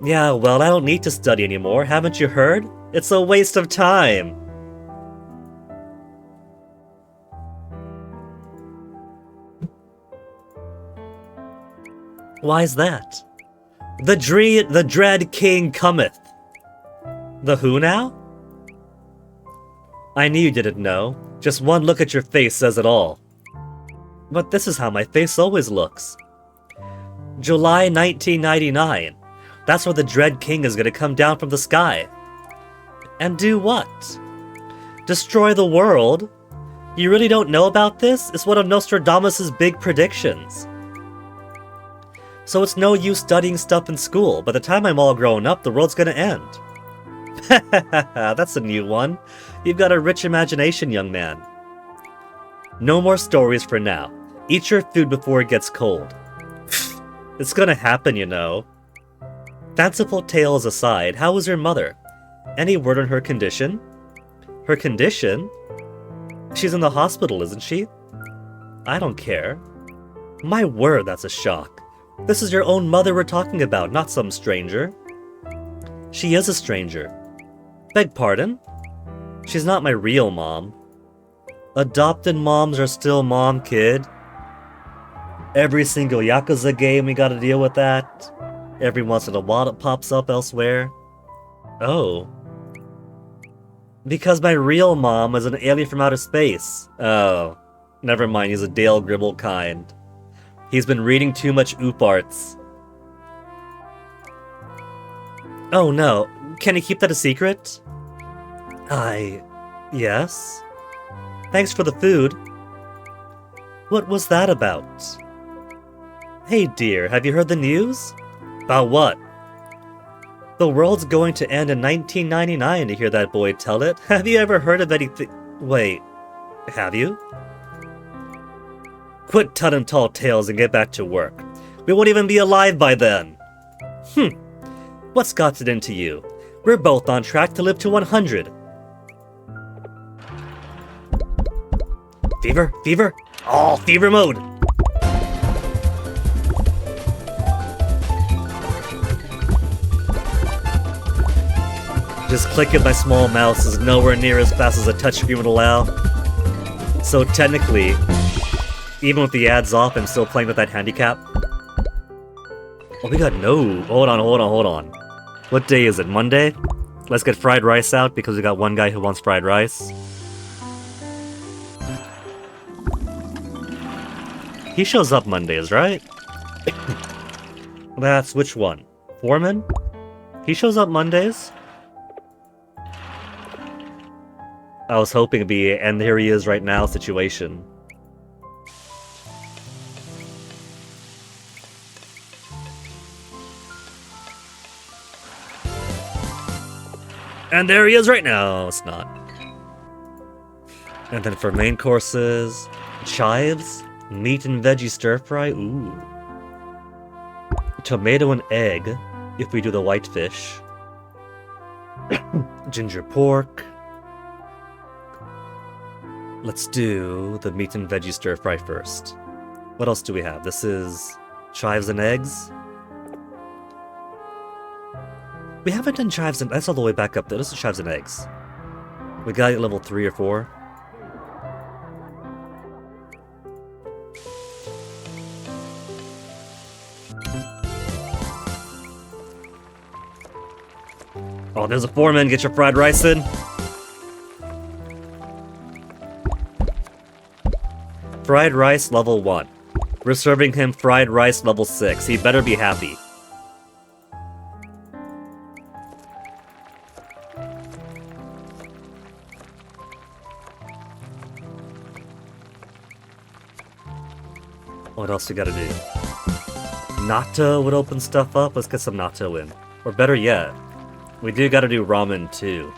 Yeah, well, I don't need to study anymore, haven't you heard? It's a waste of time! Why's that? The dread king cometh. The who now? I knew you didn't know. Just one look at your face says it all. But this is how my face always looks. July 1999. That's where the dread king is gonna come down from the sky. And do what? Destroy the world? You really don't know about this? It's one of Nostradamus' big predictions. So it's no use studying stuff in school. By the time I'm all grown up, the world's gonna end. That's a new one. You've got a rich imagination, young man. No more stories for now. Eat your food before it gets cold. It's gonna happen, you know. Fanciful tales aside, how is your mother? Any word on her condition? Her condition? She's in the hospital, isn't she? I don't care. My word, that's a shock. This is your own mother we're talking about, not some stranger. She is a stranger. Beg pardon? She's not my real mom. Adopted moms are still mom, kid. Every single Yakuza game we gotta deal with that. Every once in a while it pops up elsewhere. Oh. Because my real mom is an alien from outer space. Oh. Never mind, he's a Dale Gribble kind. He's been reading too much oop arts. Oh no, can you keep that a secret? Yes? Thanks for the food. What was that about? Hey dear, have you heard the news? About what? The world's going to end in 1999 to hear that boy tell it. Have you ever heard of anything? Wait, have you? Quit telling tall tales and get back to work. We won't even be alive by then. What's got it into you? We're both on track to live to 100. Fever? Fever? Oh, fever mode! Just clicking my small mouse is nowhere near as fast as a touchscreen would allow. So technically, even with the ads off, I'm still playing with that handicap. Oh, we got no. Hold on. What day is it? Monday? Let's get fried rice out because we got one guy who wants fried rice. He shows up Mondays, right? That's which one? Foreman? He shows up Mondays? I was hoping it'd be, and here he is right now situation. And there he is right now. It's not. And then for main courses, chives, meat and veggie stir fry. Ooh. Tomato and egg, if we do the white fish. Ginger pork. Let's do the meat and veggie stir fry first. What else do we have? This is chives and eggs. We haven't done chives and... That's all the way back up there. This is chives and eggs. We got it level 3 or 4. Oh, there's a foreman. Get your fried rice in. Fried rice level 1. We're serving him fried rice level 6. He better be happy. What else we gotta do? Natto would open stuff up. Let's get some natto in. Or better yet, we do gotta do ramen too.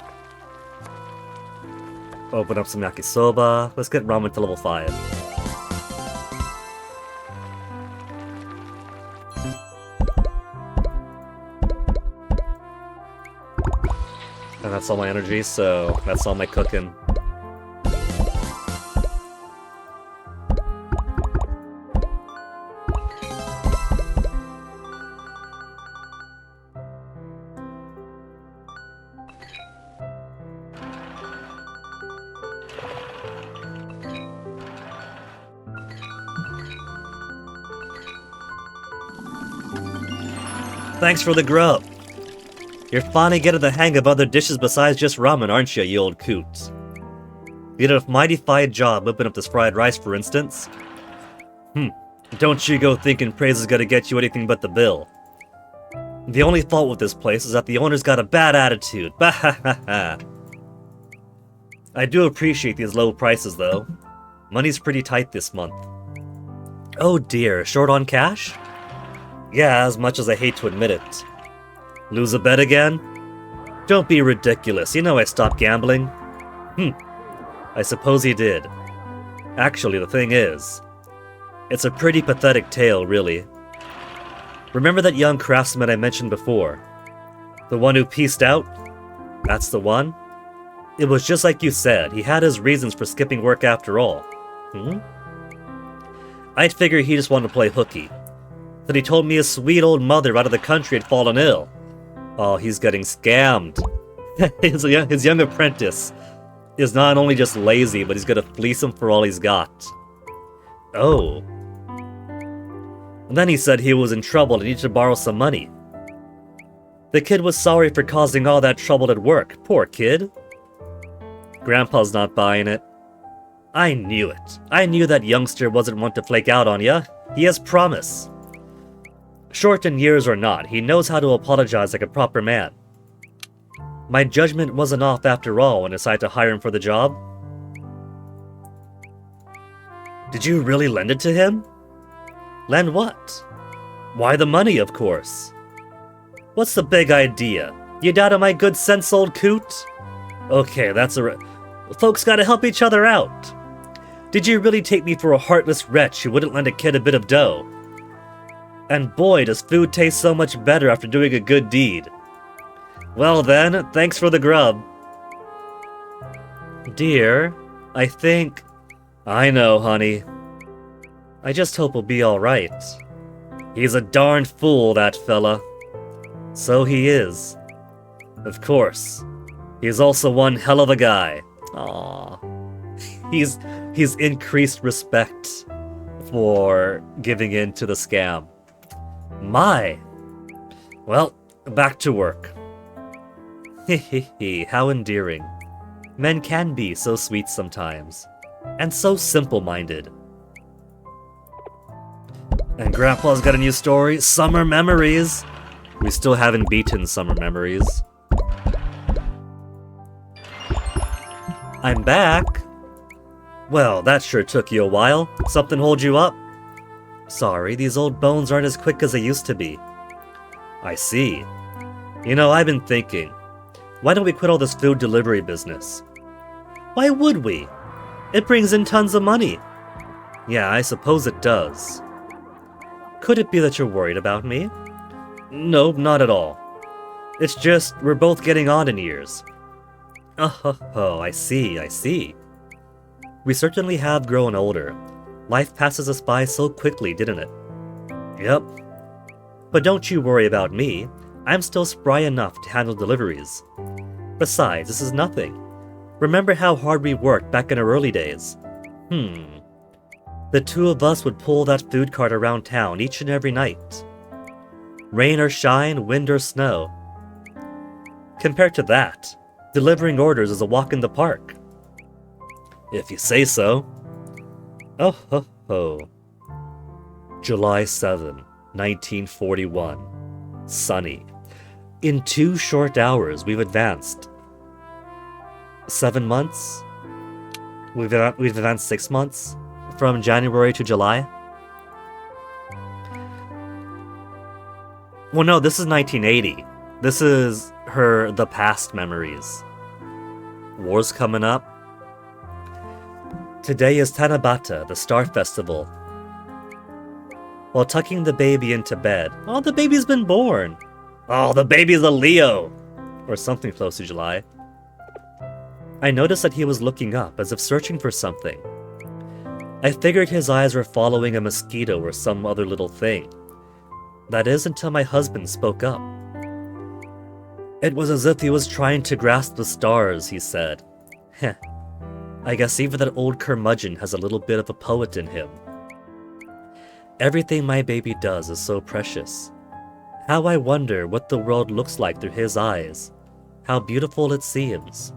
Open up some yakisoba. Let's get ramen to level 5. And that's all my energy, so that's all my cooking. Thanks for the grub. You're finally getting the hang of other dishes besides just ramen, aren't you old coot? You did a mighty fine job whipping up this fried rice, for instance. Don't you go thinking praise is gonna get you anything but the bill. The only fault with this place is that the owner's got a bad attitude. Bahahaha. I do appreciate these low prices, though. Money's pretty tight this month. Oh dear, short on cash? Yeah, as much as I hate to admit it. Lose a bet again? Don't be ridiculous, you know I stopped gambling. I suppose he did. Actually, the thing is, it's a pretty pathetic tale, really. Remember that young craftsman I mentioned before? The one who pieced out? That's the one? It was just like you said, he had his reasons for skipping work after all. I'd figure he just wanted to play hooky. Then he told me his sweet old mother out of the country had fallen ill. Oh, he's getting scammed. His young apprentice is not only just lazy, but he's gonna fleece him for all he's got. Oh. And then he said he was in trouble and needed to borrow some money. The kid was sorry for causing all that trouble at work. Poor kid. Grandpa's not buying it. I knew it. I knew that youngster wasn't one to flake out on ya. He has promise. Short in years or not, he knows how to apologize like a proper man. My judgment wasn't off after all when I decided to hire him for the job. Did you really lend it to him? Lend what? Why, the money, of course. What's the big idea? You doubt my good sense, old coot? Okay, that's folks gotta help each other out. Did you really take me for a heartless wretch who wouldn't lend a kid a bit of dough? And boy, does food taste so much better after doing a good deed. Well then, thanks for the grub. Dear, I think... I know, honey. I just hope he'll be alright. He's a darned fool, that fella. So he is. Of course. He's also one hell of a guy. Aww. He's increased respect for giving in to the scam. My! Well, back to work. Hehehe, how endearing. Men can be so sweet sometimes. And so simple-minded. And Grandpa's got a new story, Summer Memories. We still haven't beaten Summer Memories. I'm back. Well, that sure took you a while. Something hold you up? Sorry, these old bones aren't as quick as they used to be. I see. You know, I've been thinking, why don't we quit all this food delivery business? Why would we? It brings in tons of money. Yeah, I suppose it does. Could it be that you're worried about me? Nope, not at all. It's just, we're both getting on in years. Oh, I see. We certainly have grown older. Life passes us by so quickly, didn't it? Yep. But don't you worry about me. I'm still spry enough to handle deliveries. Besides, this is nothing. Remember how hard we worked back in our early days? The two of us would pull that food cart around town each and every night. Rain or shine, wind or snow. Compared to that, delivering orders is a walk in the park. If you say so. Oh ho ho. July 7, 1941. Sunny. In 2 short hours, we've advanced 7 months? We've advanced 6 months? From January to July? Well, no, this is 1980. This is the past memories. War's coming up. Today is Tanabata, the Star Festival. While tucking the baby into bed, oh, the baby's been born. Oh, the baby's a Leo! Or something close to July. I noticed that he was looking up, as if searching for something. I figured his eyes were following a mosquito or some other little thing. That is, until my husband spoke up. It was as if he was trying to grasp the stars, he said. Heh. I guess even that old curmudgeon has a little bit of a poet in him. Everything my baby does is so precious. How I wonder what the world looks like through his eyes. How beautiful it seems.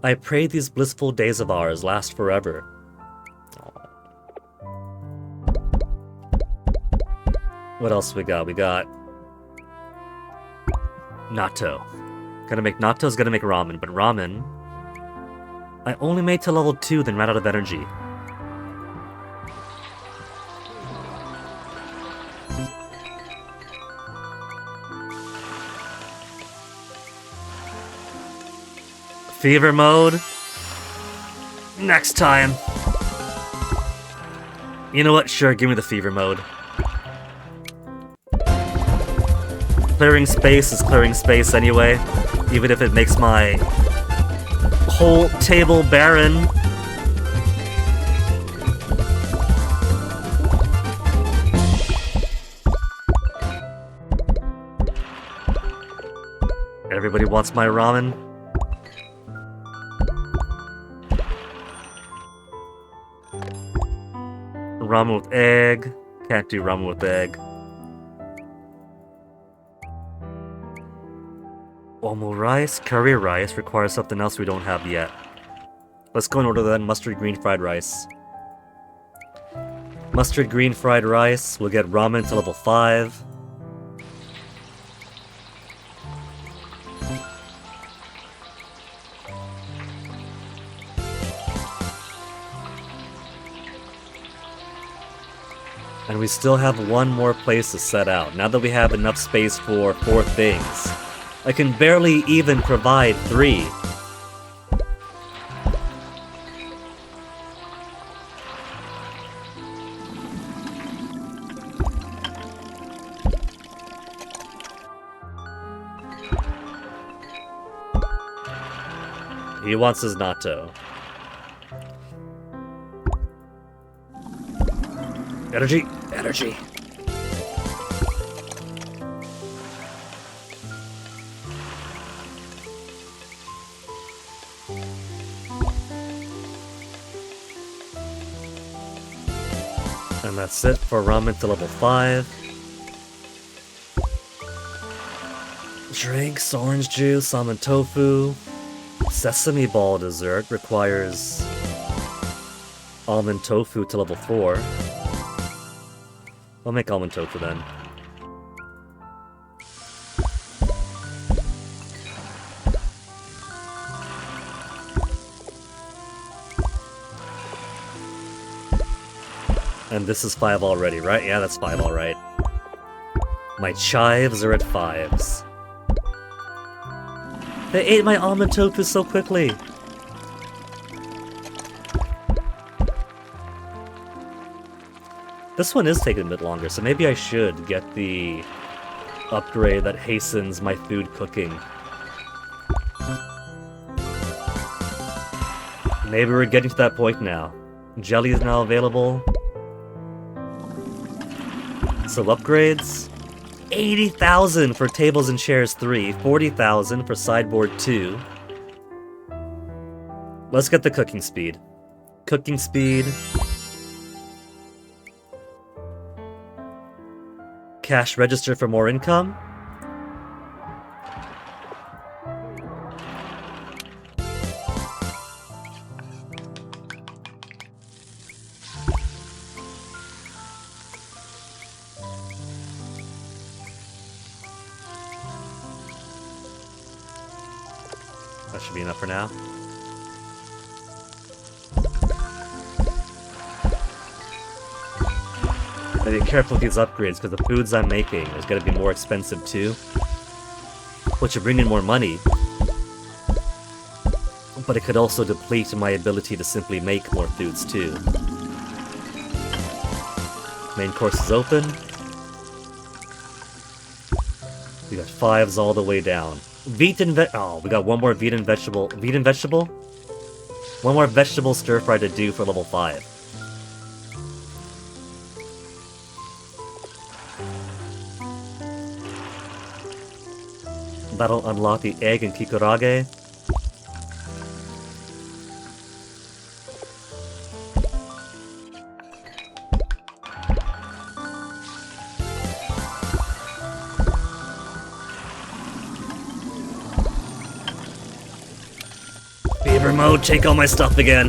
I pray these blissful days of ours last forever. What else we got? We got natto. Gonna make natto's gonna make ramen, but ramen I only made to level 2, then ran out of energy. Fever mode? Next time. You know what? Sure, give me the fever mode. Clearing space is clearing space anyway, even if it makes my whole table barren. Everybody wants my ramen. Ramen with egg. Can't do ramen with egg. Omu rice, curry rice requires something else we don't have yet. Let's go and order that mustard green fried rice. Mustard green fried rice, we'll get ramen to level 5. And we still have one more place to set out, now that we have enough space for 4 things. I can barely even provide 3. He wants his natto. Energy! Energy! And that's it for ramen to level 5. Drinks, orange juice, almond tofu. Sesame ball dessert requires almond tofu to level 4. I'll make almond tofu then. And this is 5 already, right? Yeah, that's 5 alright. My chives are at 5s. They ate my almond tofu so quickly! This one is taking a bit longer, so maybe I should get the upgrade that hastens my food cooking. Maybe we're getting to that point now. Jelly is now available. So upgrades. 80,000 for tables and chairs 3, 40,000 for sideboard 2. Let's get the cooking speed. Cooking speed. Cash register for more income. That should be enough for now. Gotta be careful with these upgrades, because the foods I'm making is gonna be more expensive too. Which would bring in more money. But it could also deplete my ability to simply make more foods too. Main course is open. We got 5s all the way down. Wheat and oh, we got one more wheat and vegetable. Wheat and vegetable? One more vegetable stir fry to do for level 5. That'll unlock the egg and kikurage. Fever mode, take all my stuff again.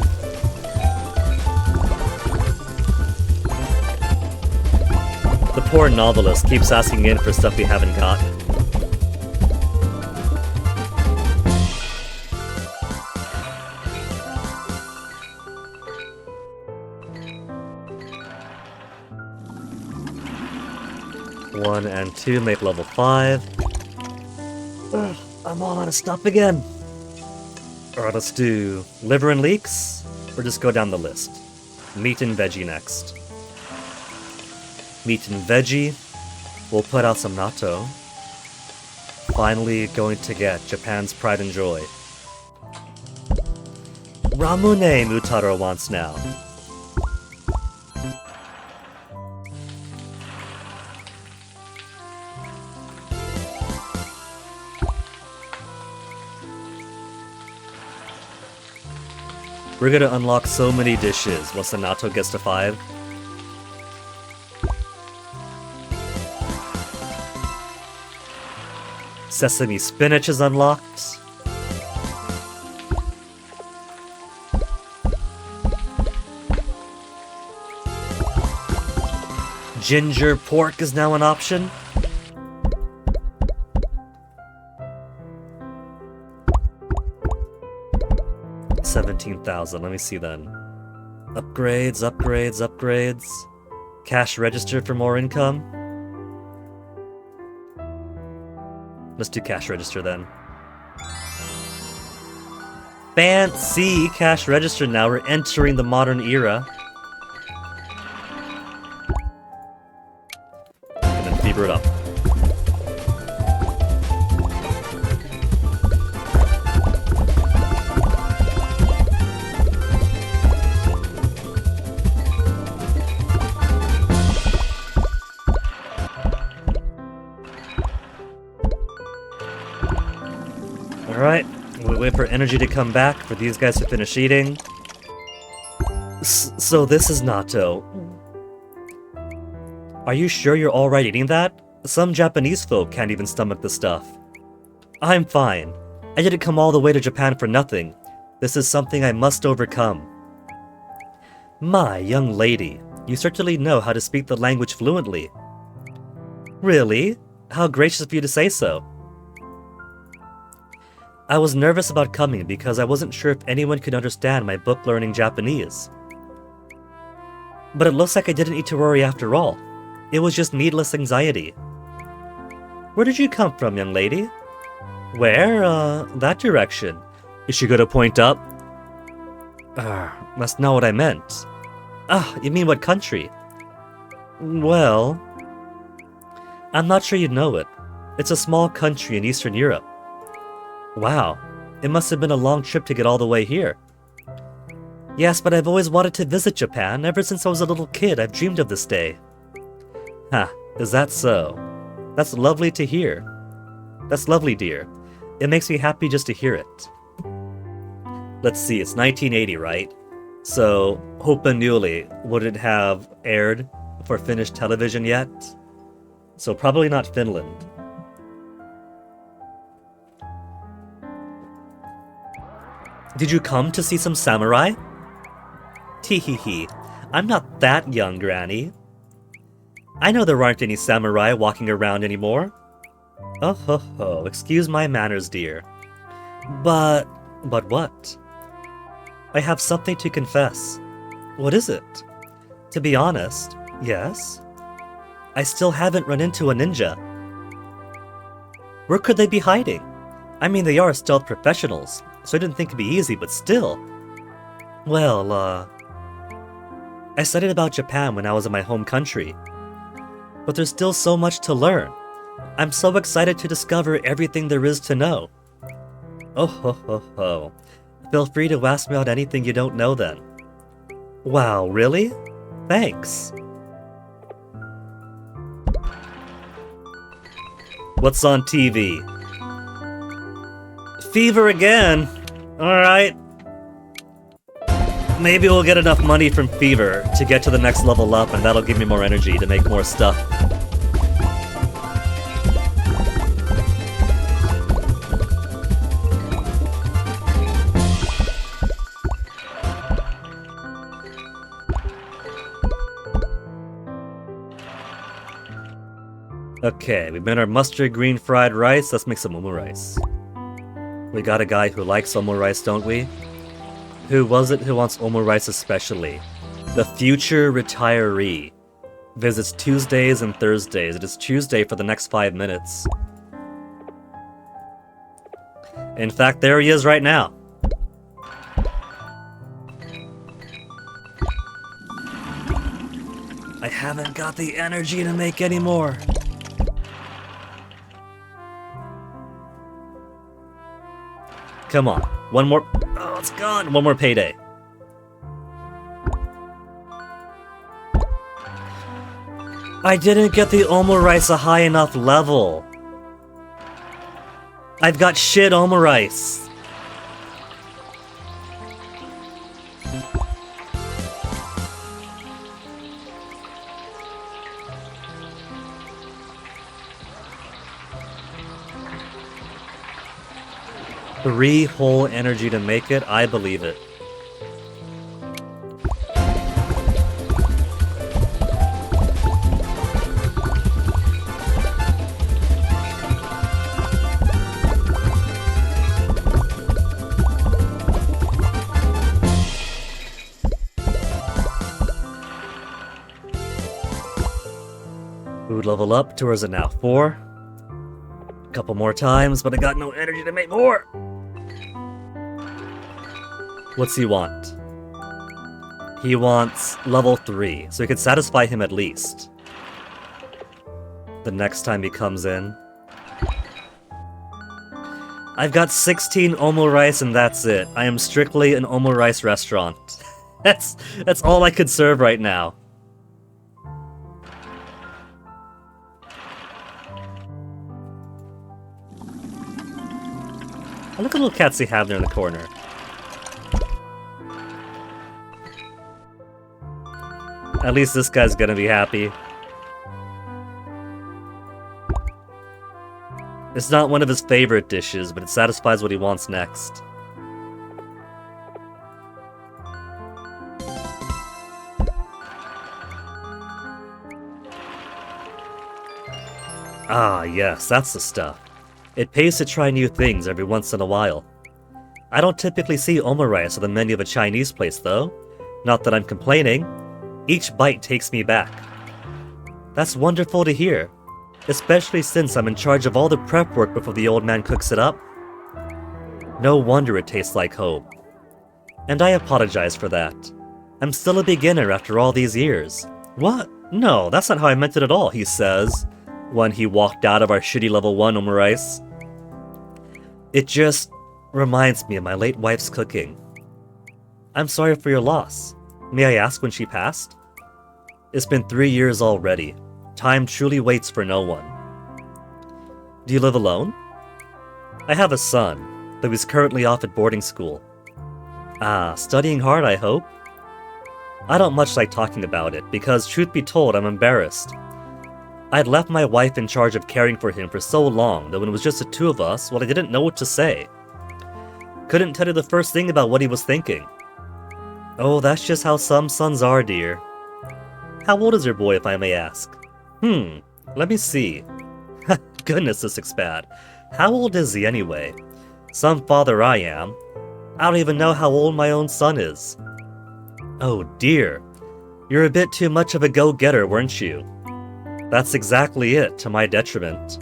The poor novelist keeps asking in for stuff we haven't got. One and 2 make level 5. Ugh, I'm all out of stuff again. Alright, let's do liver and leeks, or just go down the list. Meat and veggie next. Meat and veggie. We'll put out some natto. Finally going to get Japan's pride and joy. Ramune Mutaro wants now. We're gonna unlock so many dishes once the natto gets to 5. Sesame spinach is unlocked. Ginger pork is now an option. $17,000. Let me see then. Upgrades, upgrades, upgrades. Cash register for more income. Let's do cash register then. Fancy cash register now. We're entering the modern era. And then fever it up. Alright, we wait for energy to come back for these guys to finish eating. So this is natto. Are you sure you're alright eating that? Some Japanese folk can't even stomach the stuff. I'm fine. I didn't come all the way to Japan for nothing. This is something I must overcome. My young lady, you certainly know how to speak the language fluently. Really? How gracious of you to say so. I was nervous about coming because I wasn't sure if anyone could understand my book learning Japanese. But it looks like I didn't need to worry after all. It was just needless anxiety. Where did you come from, young lady? Where? That direction. Is she gonna point up? That's not what I meant. You mean what country? Well, I'm not sure you'd know it. It's a small country in Eastern Europe. Wow, it must have been a long trip to get all the way here. Yes, but I've always wanted to visit Japan. Ever since I was a little kid, I've dreamed of this day. Is that so? That's lovely to hear. That's lovely, dear. It makes me happy just to hear it. Let's see, it's 1980, right? So, Hope and Newly wouldn't have aired for Finnish television yet. So probably not Finland. Did you come to see some samurai? Tee-hee-hee. I'm not that young, Granny. I know there aren't any samurai walking around anymore. Oh ho ho, excuse my manners, dear. But what? I have something to confess. What is it? To be honest, yes. I still haven't run into a ninja. Where could they be hiding? I mean, they are stealth professionals, so I didn't think it'd be easy, but still. Well, I studied about Japan when I was in my home country. But there's still so much to learn. I'm so excited to discover everything there is to know. Oh ho ho ho. Feel free to ask me about anything you don't know then. Wow, really? Thanks. What's on TV? Fever again! Alright. Maybe we'll get enough money from Fever to get to the next level up, and that'll give me more energy to make more stuff. Okay, we made our mustard green fried rice. Let's make some omurice. We got a guy who likes omurice, don't we? Who was it who wants omurice especially? The future retiree. Visits Tuesdays and Thursdays. It is Tuesday for the next 5 minutes. In fact, there he is right now. I haven't got the energy to make any more. Come on, one more. Oh, it's gone. One more payday. I didn't get the omurice a high enough level. I've got shit omurice. Three whole energy to make it, I believe it. Food level up to, where is it now? 4? A couple more times, but I got no energy to make more! What's he want? He wants level 3, so we could satisfy him at least. The next time he comes in. I've got 16 omurice and that's it. I am strictly an omurice restaurant. That's all I could serve right now. Oh, look at little cats they have there in the corner. At least this guy's gonna be happy. It's not one of his favorite dishes, but it satisfies what he wants next. Ah, yes, that's the stuff. It pays to try new things every once in a while. I don't typically see omurice on the menu of a Chinese place, though. Not that I'm complaining. Each bite takes me back. That's wonderful to hear, especially since I'm in charge of all the prep work before the old man cooks it up. No wonder it tastes like home. And I apologize for that. I'm still a beginner after all these years. What? No, that's not how I meant it at all, he says, when he walked out of our shitty level 1 omurice. It just reminds me of my late wife's cooking. I'm sorry for your loss. May I ask when she passed? It's been 3 years already. Time truly waits for no one. Do you live alone? I have a son, though he's currently off at boarding school. Ah, studying hard, I hope? I don't much like talking about it, because truth be told, I'm embarrassed. I'd left my wife in charge of caring for him for so long that when it was just the two of us, well, I didn't know what to say. Couldn't tell you the first thing about what he was thinking. Oh, that's just how some sons are, dear. How old is your boy, if I may ask? Let me see. Goodness, this looks bad. How old is he anyway? Some father I am. I don't even know how old my own son is. Oh dear. You're a bit too much of a go-getter, weren't you? That's exactly it, to my detriment.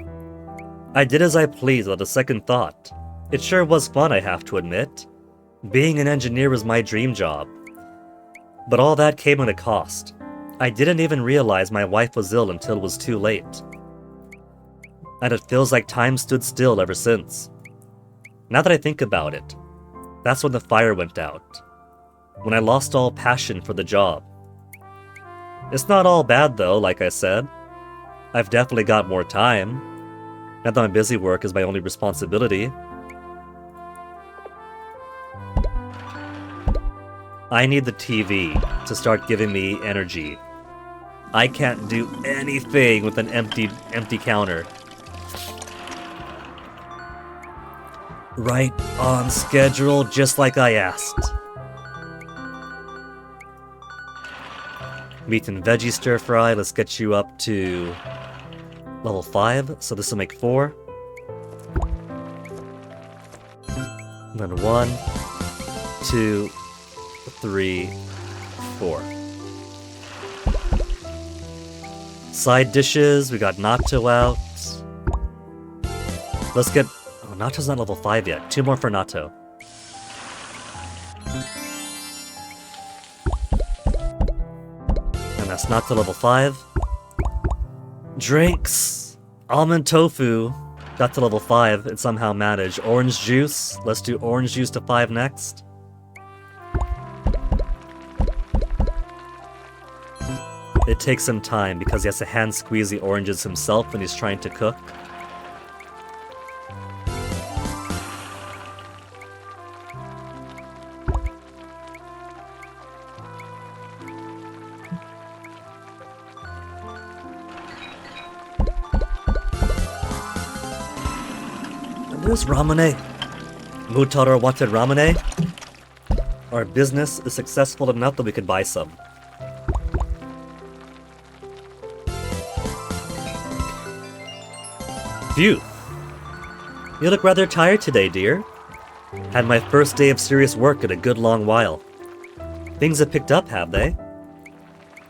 I did as I pleased without a second thought. It sure was fun, I have to admit. Being an engineer was my dream job. But all that came at a cost. I didn't even realize my wife was ill until it was too late. And it feels like time stood still ever since. Now that I think about it, that's when the fire went out. When I lost all passion for the job. It's not all bad though, like I said. I've definitely got more time. Now that my busy work is my only responsibility. I need the TV to start giving me energy. I can't do anything with an empty counter. Right on schedule, just like I asked. Meat and veggie stir fry, let's get you up to level 5, so this will make 4. And then 1, 2, 3, 4. Side dishes, we got natto out. Let's get... Oh, natto's not level 5 yet. 2 more for natto. And that's rice, not to level 5. Drinks! Almond tofu, got to level 5 and somehow managed. Orange juice, let's do orange juice to 5 next. It takes some time because he has to hand squeeze the oranges himself when he's trying to cook. There's ramene. Mutaro wanted ramene. Our business is successful enough that we could buy some. Phew. You look rather tired today, dear. Had my first day of serious work in a good long while. Things have picked up, have they?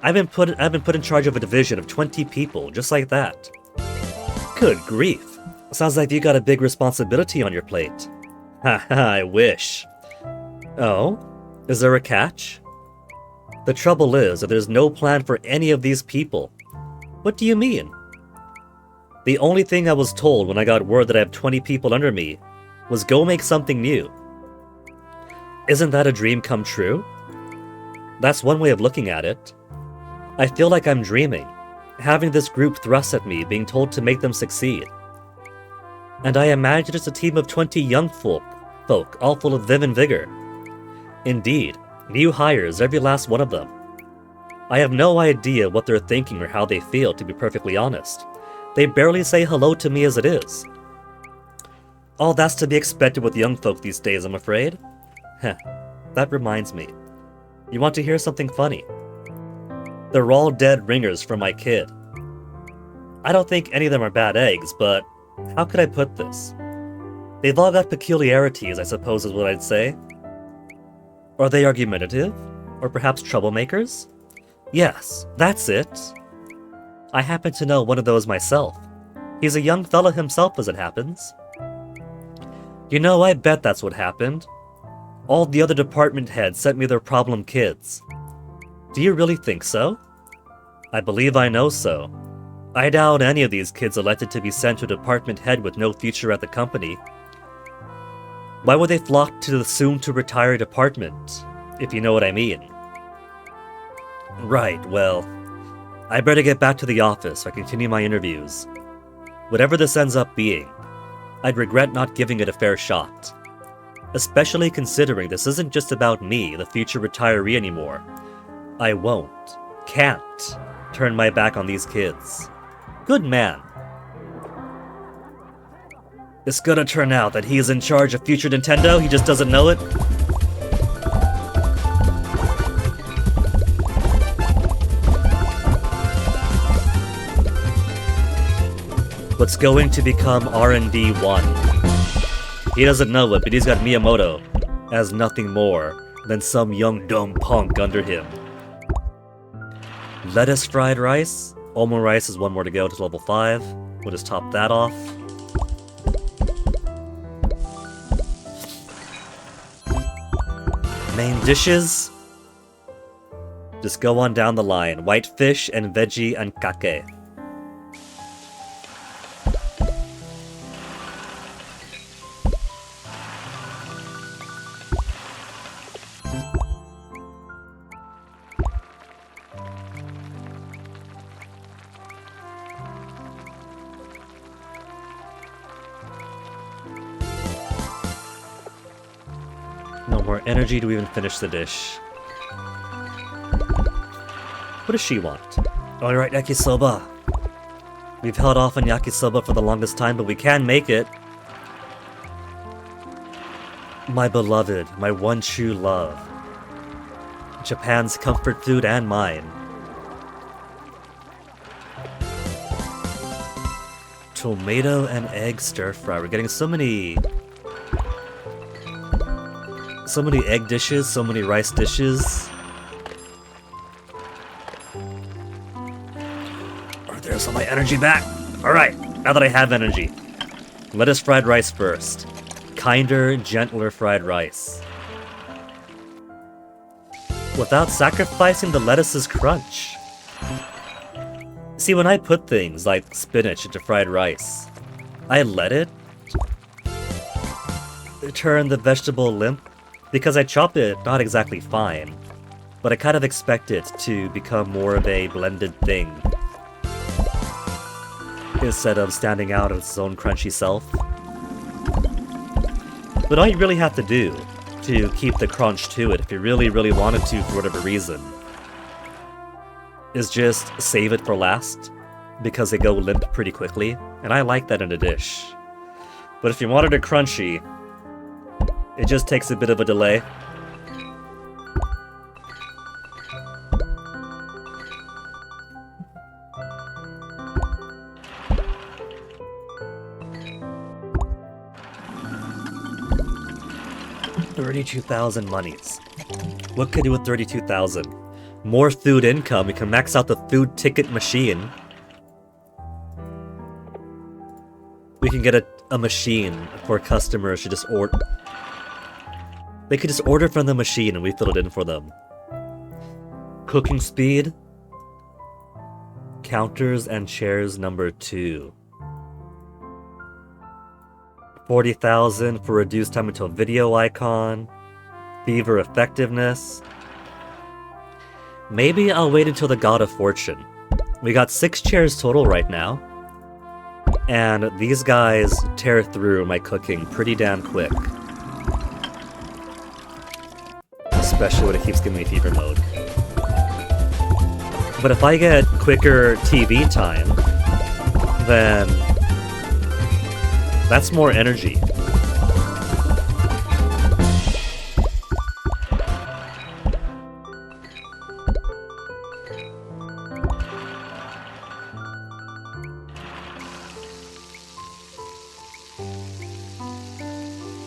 I've been put in charge of a division of 20 people, just like that. Good grief. Sounds like you got a big responsibility on your plate. Haha, I wish. Oh? Is there a catch? The trouble is that there's no plan for any of these people. What do you mean? The only thing I was told when I got word that I have 20 people under me was go make something new. Isn't that a dream come true? That's one way of looking at it. I feel like I'm dreaming, having this group thrust at me, being told to make them succeed. And I imagine it's a team of 20 young folk, all full of vim and vigor. Indeed, new hires, every last one of them. I have no idea what they're thinking or how they feel, to be perfectly honest. They barely say hello to me as it is. All that's to be expected with young folk these days, I'm afraid. Heh, that reminds me. You want to hear something funny? They're all dead ringers for my kid. I don't think any of them are bad eggs, but how could I put this? They've all got peculiarities, I suppose is what I'd say. Are they argumentative? Or perhaps troublemakers? Yes, that's it. I happen to know one of those myself. He's a young fella himself as it happens. You know, I bet that's what happened. All the other department heads sent me their problem kids. Do you really think so? I believe I know so. I doubt any of these kids elected to be sent to a department head with no future at the company. Why would they flock to the soon-to-retire department, if you know what I mean? Right, well, I better get back to the office so I continue my interviews. Whatever this ends up being, I'd regret not giving it a fair shot. Especially considering this isn't just about me, the future retiree anymore. I can't, turn my back on these kids. Good man. It's gonna turn out that he is in charge of future Nintendo, he just doesn't know it. What's going to become R&D 1. He doesn't know it, but he's got Miyamoto as nothing more than some young dumb punk under him. Lettuce fried rice? Almond rice is one more to go to level 5. We'll just top that off. Main dishes? Just go on down the line. White fish and veggie and kake. No more energy to even finish the dish. What does she want? Alright, yakisoba. We've held off on yakisoba for the longest time, but we can make it. My beloved, my one true love. Japan's comfort food and mine. Tomato and egg stir fry. We're getting so many egg dishes, so many rice dishes. There's all my energy back. Alright, now that I have energy. Lettuce fried rice first. Kinder, gentler fried rice. Without sacrificing the lettuce's crunch. See, when I put things like spinach into fried rice, I let it turn the vegetable limp because I chop it not exactly fine, but I kind of expect it to become more of a blended thing instead of standing out of its own crunchy self. But all you really have to do to keep the crunch to it, if you really, really wanted to for whatever reason, is just save it for last, because they go limp pretty quickly, and I like that in a dish. But if you wanted it crunchy, it just takes a bit of a delay. $32,000 monies. What could I do with 32,000? More food income. We can max out the food ticket machine. We can get a machine for customers to just order. They could just order from the machine and we fill it in for them. Cooking speed. Counters and chairs number 2. 40,000 for reduced time until video icon. Fever effectiveness. Maybe I'll wait until the God of Fortune. We got 6 chairs total right now. And these guys tear through my cooking pretty damn quick. Especially when it keeps giving me fever mode. But if I get quicker TV time, then that's more energy.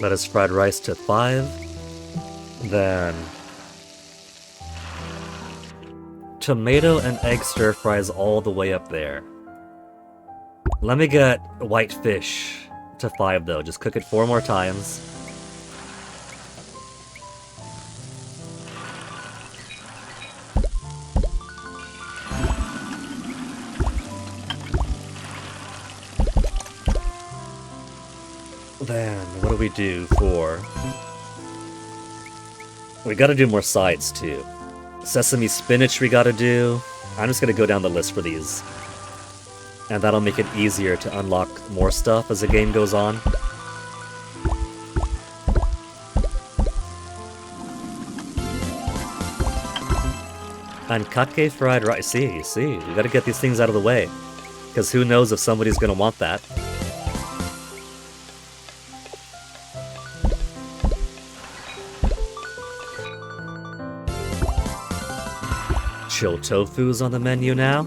That is fried rice to 5. Then tomato and egg stir fries all the way up there. Let me get white fish to 5 though. Just cook it 4 more times. Then, what do we do for... We gotta do more sides, too. Sesame spinach we gotta do. I'm just gonna go down the list for these. And that'll make it easier to unlock more stuff as the game goes on. Ankake fried rice. See, we gotta get these things out of the way. Because who knows if somebody's gonna want that. Chill tofu's on the menu now.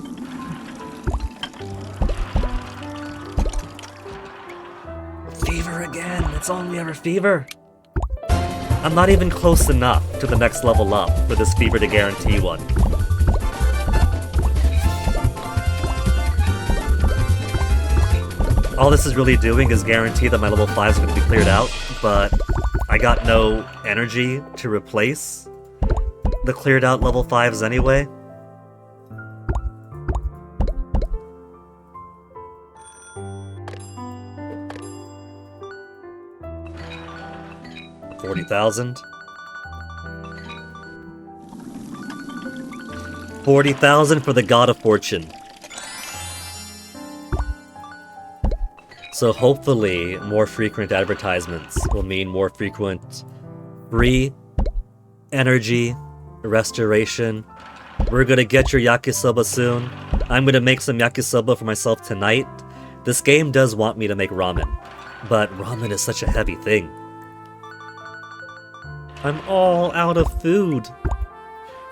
Fever again! It's only ever fever! I'm not even close enough to the next level up for this fever to guarantee one. All this is really doing is guarantee that my level 5s are going to be cleared out, but I got no energy to replace the cleared out level 5s anyway. $40,000. $40,000 for the God of Fortune. So hopefully, more frequent advertisements will mean more frequent free energy restoration. We're gonna get your yakisoba soon. I'm gonna make some yakisoba for myself tonight. This game does want me to make ramen, but ramen is such a heavy thing. I'm all out of food.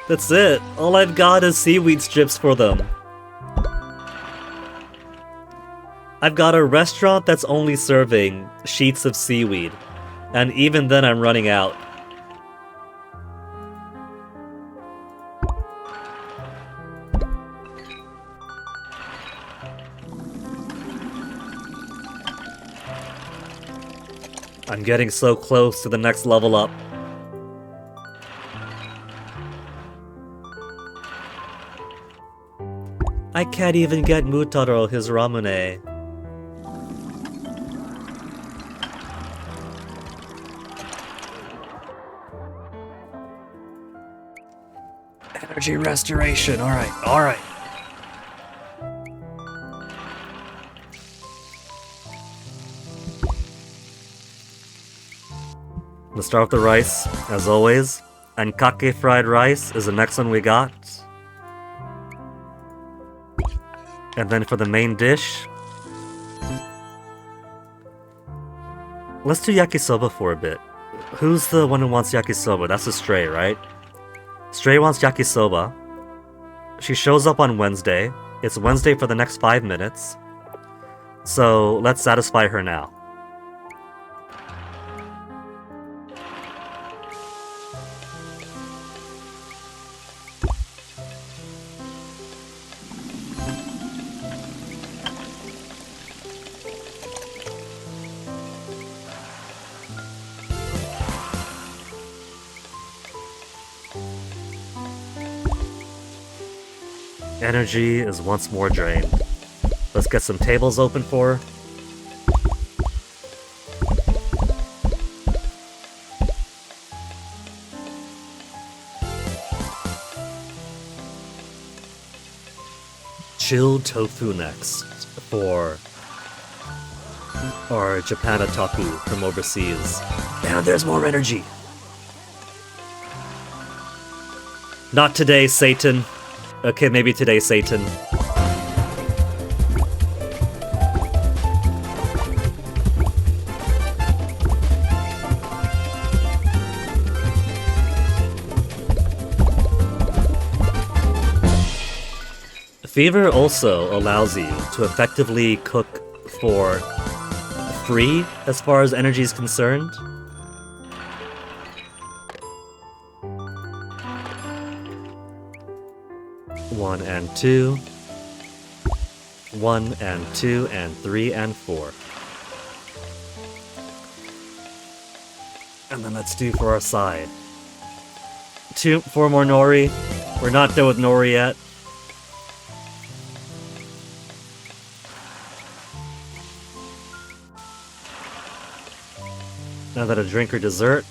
That's it. All I've got is seaweed strips for them. I've got a restaurant that's only serving sheets of seaweed, and even then I'm running out. I'm getting so close to the next level up. I can't even get Mutaro his ramune. Energy restoration, alright, alright. Let's start with the rice, as always. Ankake fried rice is the next one we got. And then for the main dish, let's do yakisoba for a bit. Who's the one who wants yakisoba? That's a Stray, right? Stray wants yakisoba. She shows up on Wednesday. It's Wednesday for the next 5 minutes. So let's satisfy her now. Energy is once more drained. Let's get some tables open for her. Chilled tofu next for our Japan otaku from overseas. And there's more energy! Not today, Satan. Okay, maybe today, Satan. Fever also allows you to effectively cook for free as far as energy is concerned. One and two. 1 and 2 and 3 and 4. And then let's do for our side. 4 more nori. We're not done with nori yet. Now that a drink or dessert.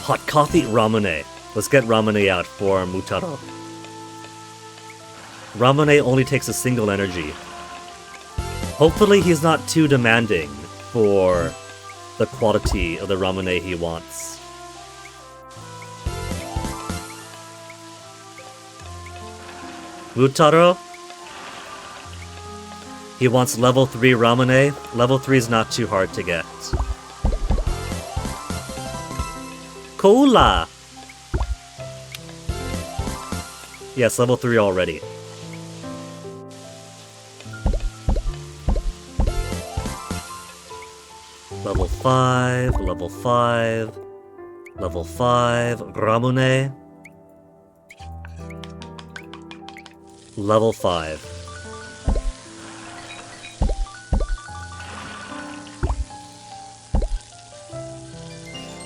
Hot coffee, ramune. Let's get ramune out for Mutaro. Ramune only takes a single energy. Hopefully he's not too demanding for the quality of the ramune he wants. Mutaro? He wants level 3 ramune. Level 3 is not too hard to get. Cola! Yes, level 3 already. Level 5, level 5, level 5, ramune. Level 5.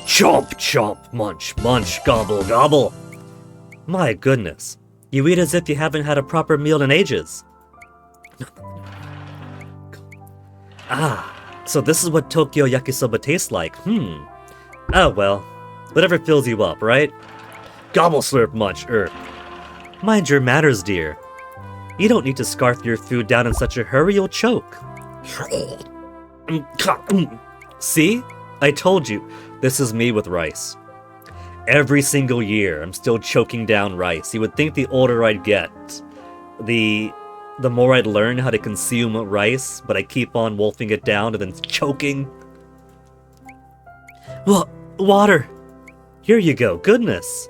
Chomp, chomp, munch, munch, gobble, gobble. My goodness. You eat as if you haven't had a proper meal in ages. Ah, so this is what Tokyo yakisoba tastes like. Oh well. Whatever fills you up, right? Gobble, slurp, munch, Mind your manners, dear. You don't need to scarf your food down in such a hurry, you'll choke. See? I told you. This is me with rice. Every single year, I'm still choking down rice. You would think the older I'd get, the more I'd learn how to consume rice, but I keep on wolfing it down and then choking. Well, water! Here you go, goodness!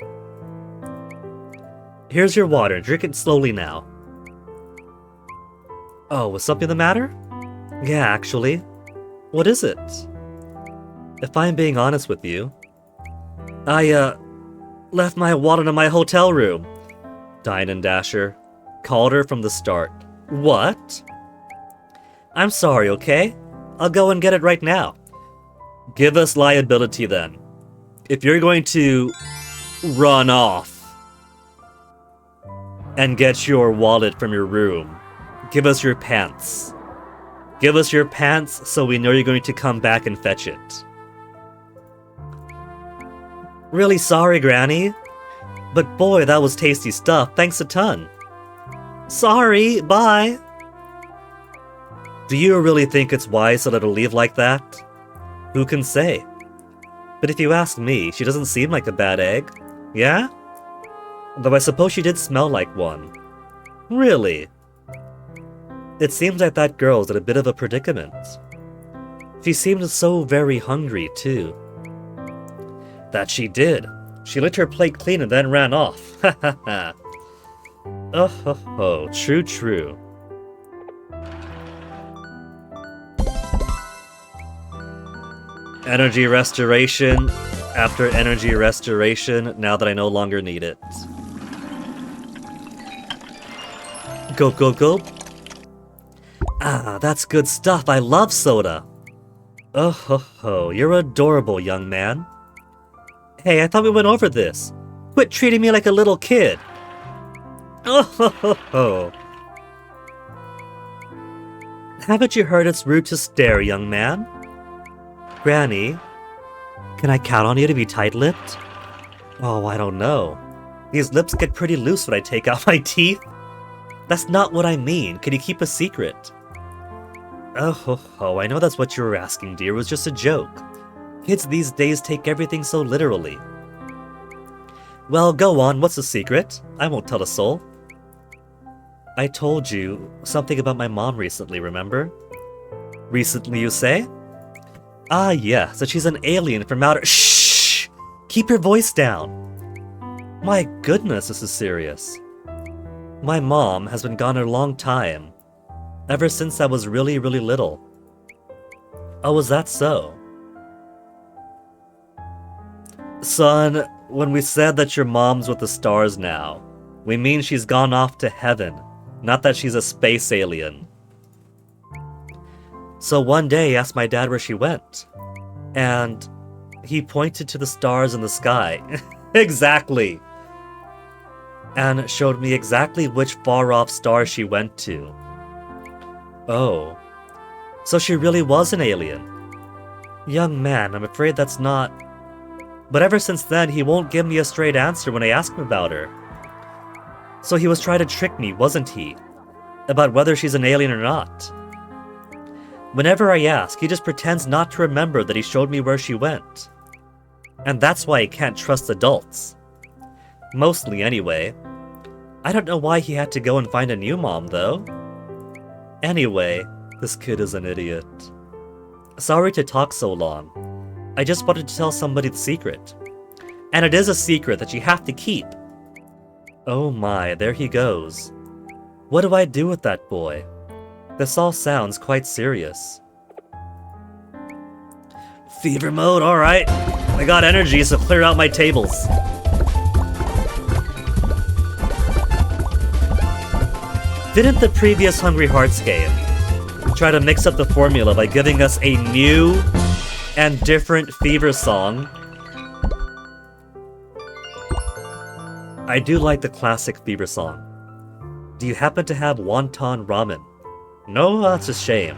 Here's your water, drink it slowly now. Oh, was something the matter? Yeah, actually. What is it? If I'm being honest with you, I, left my wallet in my hotel room. Dine and Dasher called her from the start. What? I'm sorry, okay? I'll go and get it right now. Give us liability then. If you're going to run off. and get your wallet from your room. Give us your pants. Give us your pants so we know you're going to come back and fetch it. Really sorry, Granny. But boy, that was tasty stuff. Thanks a ton. Sorry, bye. Do you really think it's wise to let her leave like that? Who can say? But if you ask me, she doesn't seem like a bad egg. Yeah? Though I suppose she did smell like one. Really? It seems like that girl's in a bit of a predicament. She seemed so very hungry, too. That she did. She licked her plate clean and then ran off. Ha ha ha. Oh ho ho, true true. Energy restoration after energy restoration now that I no longer need it. Gulp gulp gulp. Ah, that's good stuff. I love soda. Oh ho ho, you're adorable, young man. Hey, I thought we went over this. Quit treating me like a little kid. Oh ho ho ho. Haven't you heard it's rude to stare, young man? Granny, can I count on you to be tight-lipped? Oh, I don't know. These lips get pretty loose when I take out my teeth. That's not what I mean. Can you keep a secret? Oh ho ho, I know that's what you were asking, dear. It was just a joke. Kids these days take everything so literally. Well, go on. What's the secret? I won't tell a soul. I told you something about my mom recently, remember? Recently, you say? Ah, yeah, so she's an alien from outer— Shh! Keep your voice down! My goodness, this is serious. My mom has been gone a long time. Ever since I was really, really little. Oh, is that so? Son, when we said that your mom's with the stars now, we mean she's gone off to heaven, not that she's a space alien. So one day I asked my dad where she went, and he pointed to the stars in the sky. Exactly! And showed me exactly which far-off star she went to. Oh, so she really was an alien. Young man, I'm afraid that's not— But ever since then, he won't give me a straight answer when I ask him about her. So he was trying to trick me, wasn't he? About whether she's an alien or not. Whenever I ask, he just pretends not to remember that he showed me where she went. And that's why I can't trust adults. Mostly, anyway. I don't know why he had to go and find a new mom, though. Anyway, this kid is an idiot. Sorry to talk so long. I just wanted to tell somebody the secret. And it is a secret that you have to keep. Oh my, there he goes. What do I do with that boy? This all sounds quite serious. Fever mode, alright. I got energy, so clear out my tables. Didn't the previous Hungry Hearts game try to mix up the formula by giving us a new and different Fever song? I do like the classic Fever song. Do you happen to have wonton ramen? No, that's a shame.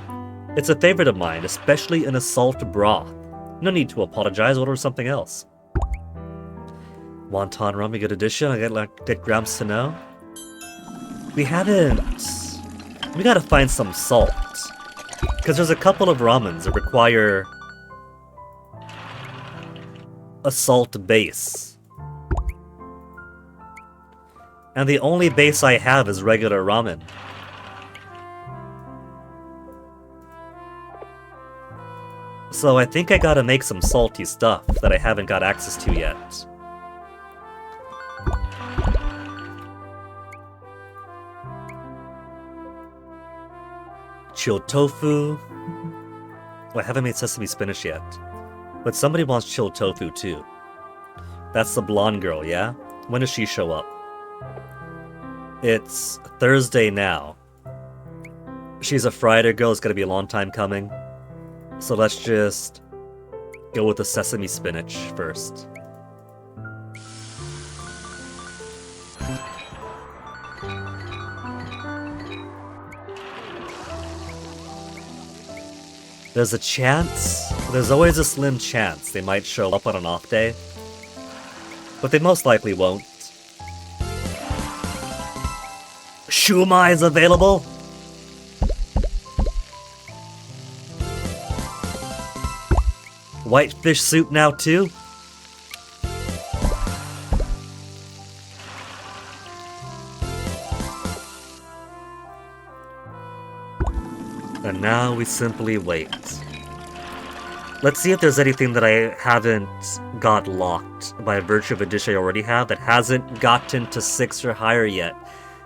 It's a favorite of mine, especially in a salt broth. No need to apologize, order something else. Wonton ramen, good addition. I get Gramps to know. We gotta find some salt. Because there's a couple of ramens that require a salt base. And the only base I have is regular ramen. So I think I gotta make some salty stuff that I haven't got access to yet. Chilled tofu. Well, I haven't made sesame spinach yet. But somebody wants chilled tofu too. That's the blonde girl, yeah? When does she show up? It's Thursday now. She's a Friday girl, it's gonna be a long time coming. So let's just go with the sesame spinach first. There's a chance, there's always a slim chance they might show up on an off day, but they most likely won't. Shumai is available! Whitefish soup now too? And now we simply wait. Let's see if there's anything that I haven't got locked by virtue of a dish I already have that hasn't gotten to 6 or higher yet.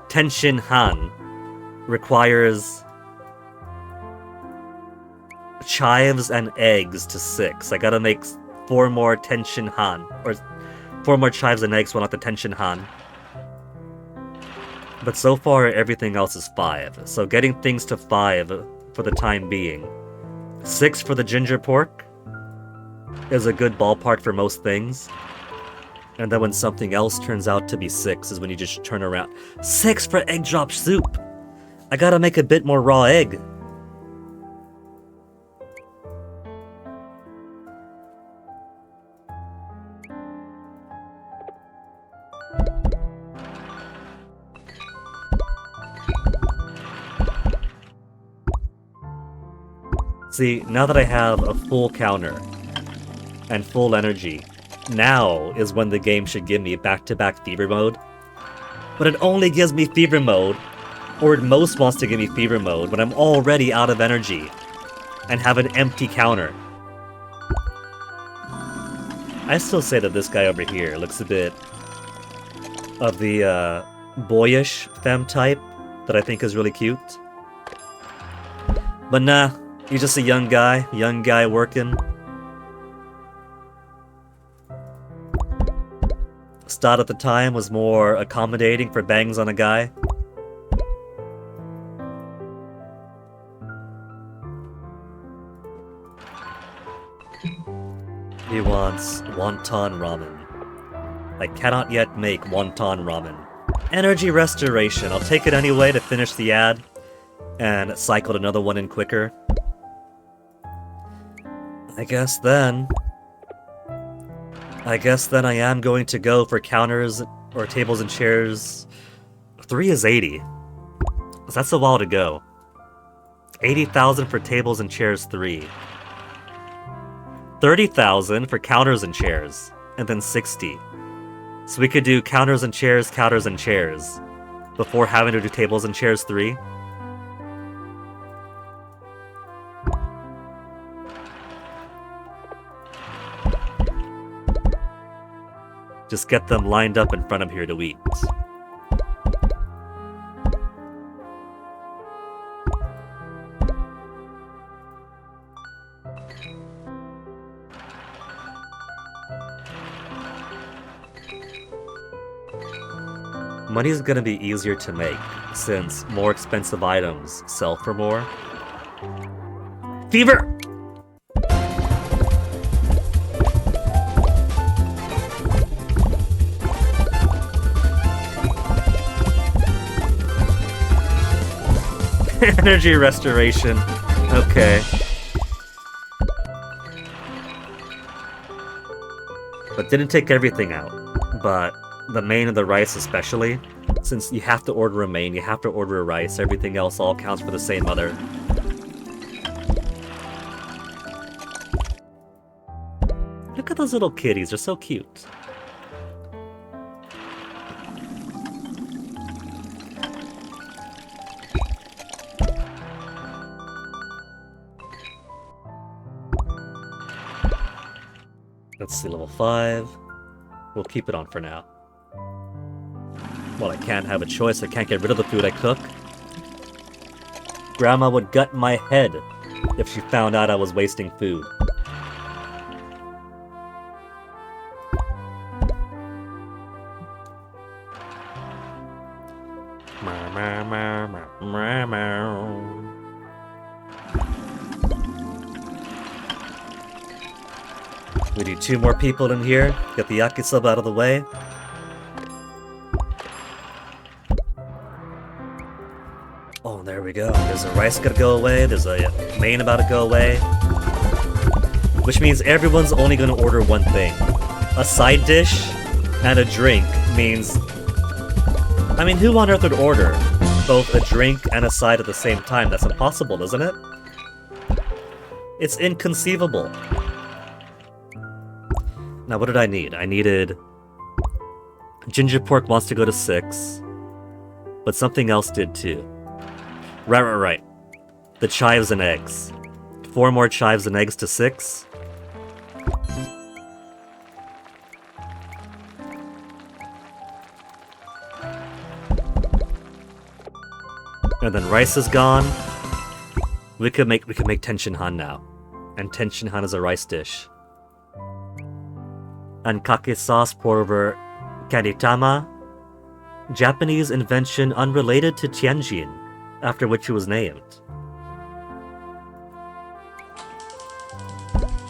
Tenshin Han requires chives and eggs to 6. I gotta make 4 more Tenshin Han, or 4 more chives and eggs to unlock the Tenshin Han. But so far everything else is 5, so getting things to 5 for the time being. 6 for the ginger pork is a good ballpark for most things. And then when something else turns out to be 6 is when you just turn around. 6 for egg drop soup! I gotta make a bit more raw egg. See, now that I have a full counter and full energy, now is when the game should give me back-to-back fever mode. But it only gives me fever mode, or it most wants to give me fever mode when I'm already out of energy and have an empty counter. I still say that this guy over here looks a bit of the boyish femme type that I think is really cute. But nah. He's just a young guy working. Stott at the time was more accommodating for bangs on a guy. He wants wonton ramen. I cannot yet make wonton ramen. Energy restoration. I'll take it anyway to finish the ad and cycle another one in quicker. I guess then I am going to go for counters or tables and chairs. 3 is 80. So that's a while to go. 80,000 for tables and chairs 3. 30,000 for counters and chairs. And then 60. So we could do counters and chairs before having to do tables and chairs 3. Just get them lined up in front of here to eat. Money's gonna be easier to make, since more expensive items sell for more. Fever! Energy restoration. Okay. But didn't take everything out. But the main and the rice especially. Since you have to order a main, you have to order a rice. Everything else all counts for the same mother. Look at those little kitties. They're so cute. Let's see, level 5. We'll keep it on for now. Well, I can't have a choice. I can't get rid of the food I cook. Grandma would gut my head if she found out I was wasting food. We need 2 more people in here. Get the yakisoba out of the way. Oh, there we go. There's a rice gotta go away, there's a main about to go away. Which means everyone's only gonna order one thing. A side dish and a drink means... I mean, who on earth would order both a drink and a side at the same time? That's impossible, isn't it? It's inconceivable. Now, what did I need? I needed... Ginger pork wants to go to 6. But something else did too. Right. The chives and eggs. 4 more chives and eggs to 6. And then rice is gone. We could make Tenshin Han now. And Tenshin Han is a rice dish. And kake sauce pour over karitama. Japanese invention unrelated to Tianjin, after which it was named.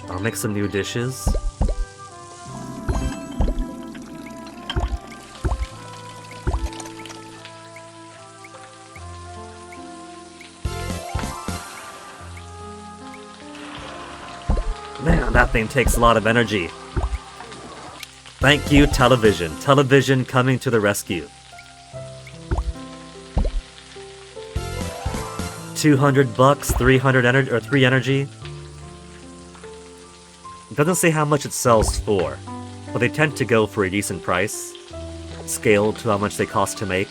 I'll make some new dishes. Man, that thing takes a lot of energy. Thank you, television. Television coming to the rescue. 200 bucks, 300 energy, or 3 energy. It doesn't say how much it sells for, but they tend to go for a decent price, scaled to how much they cost to make.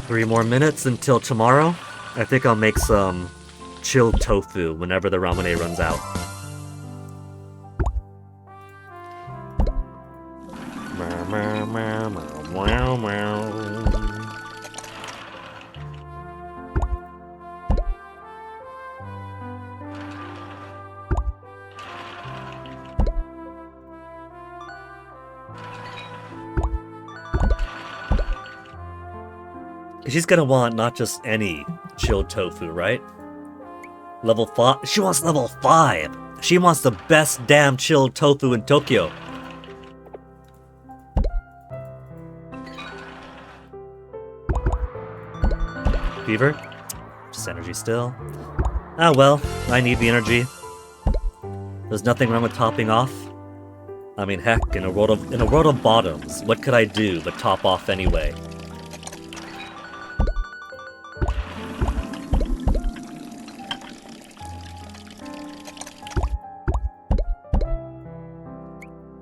Three more minutes until tomorrow. I think I'll make some chilled tofu whenever the ramen runs out. She's gonna want not just any chilled tofu, right? Level 5? She wants level 5! She wants the best damn chilled tofu in Tokyo. Fever? Just energy still. Ah well, I need the energy. There's nothing wrong with topping off. I mean, heck, in a world of bottoms, what could I do but top off anyway?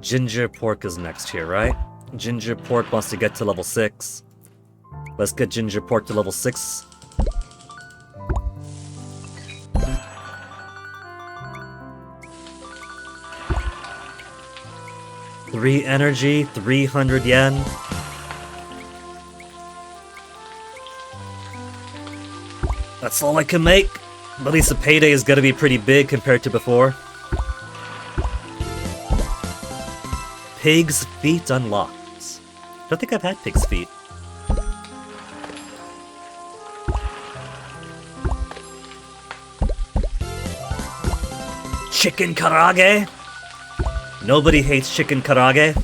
Ginger pork is next here, right? Ginger pork wants to get to level 6. Let's get ginger pork to level 6. Three energy, 300 yen. That's all I can make. But at least the payday is gonna be pretty big compared to before. Pig's feet unlocked. Don't think I've had pig's feet. Chicken karage? Nobody hates chicken karage.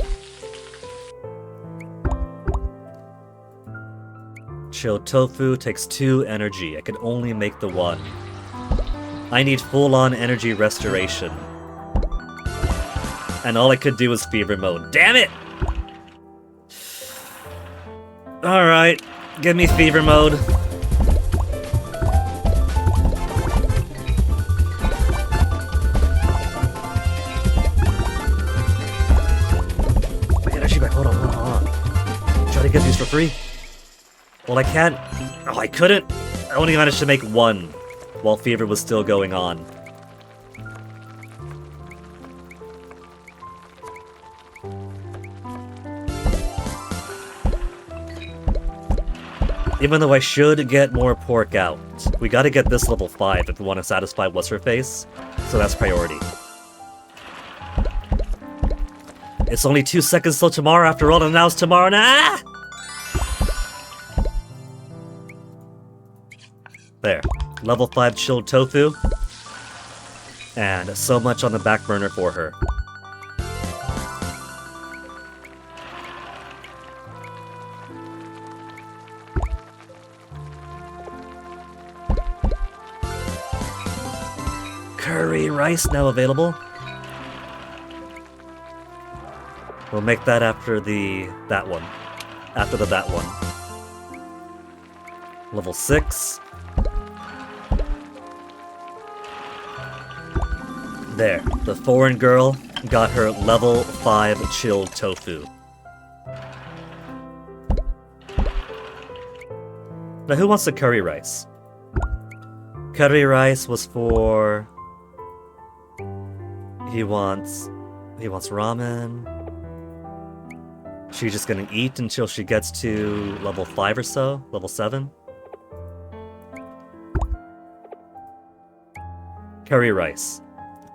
Chilled tofu takes 2 energy. I can only make the 1. I need full-on energy restoration. And all I could do was fever mode. Damn it! Alright, give me fever mode. My energy back, hold on. Try to get these for free. Well, I can't. Oh, I couldn't. I only managed to make 1 while fever was still going on. Even though I should get more pork out. We gotta get this level 5 if we want to satisfy What's-Her-Face, so that's priority. It's only 2 seconds till tomorrow after all, and now it's tomorrow now! Ah! There. Level 5 chilled tofu. And so much on the back burner for her. Curry rice now available. We'll make that after that one. After that one. Level 6. There, the foreign girl got her level 5 chilled tofu. Now who wants the curry rice? Curry rice was for... He wants ramen. She's just gonna eat until she gets to level 5 or so, level 7. Curry rice.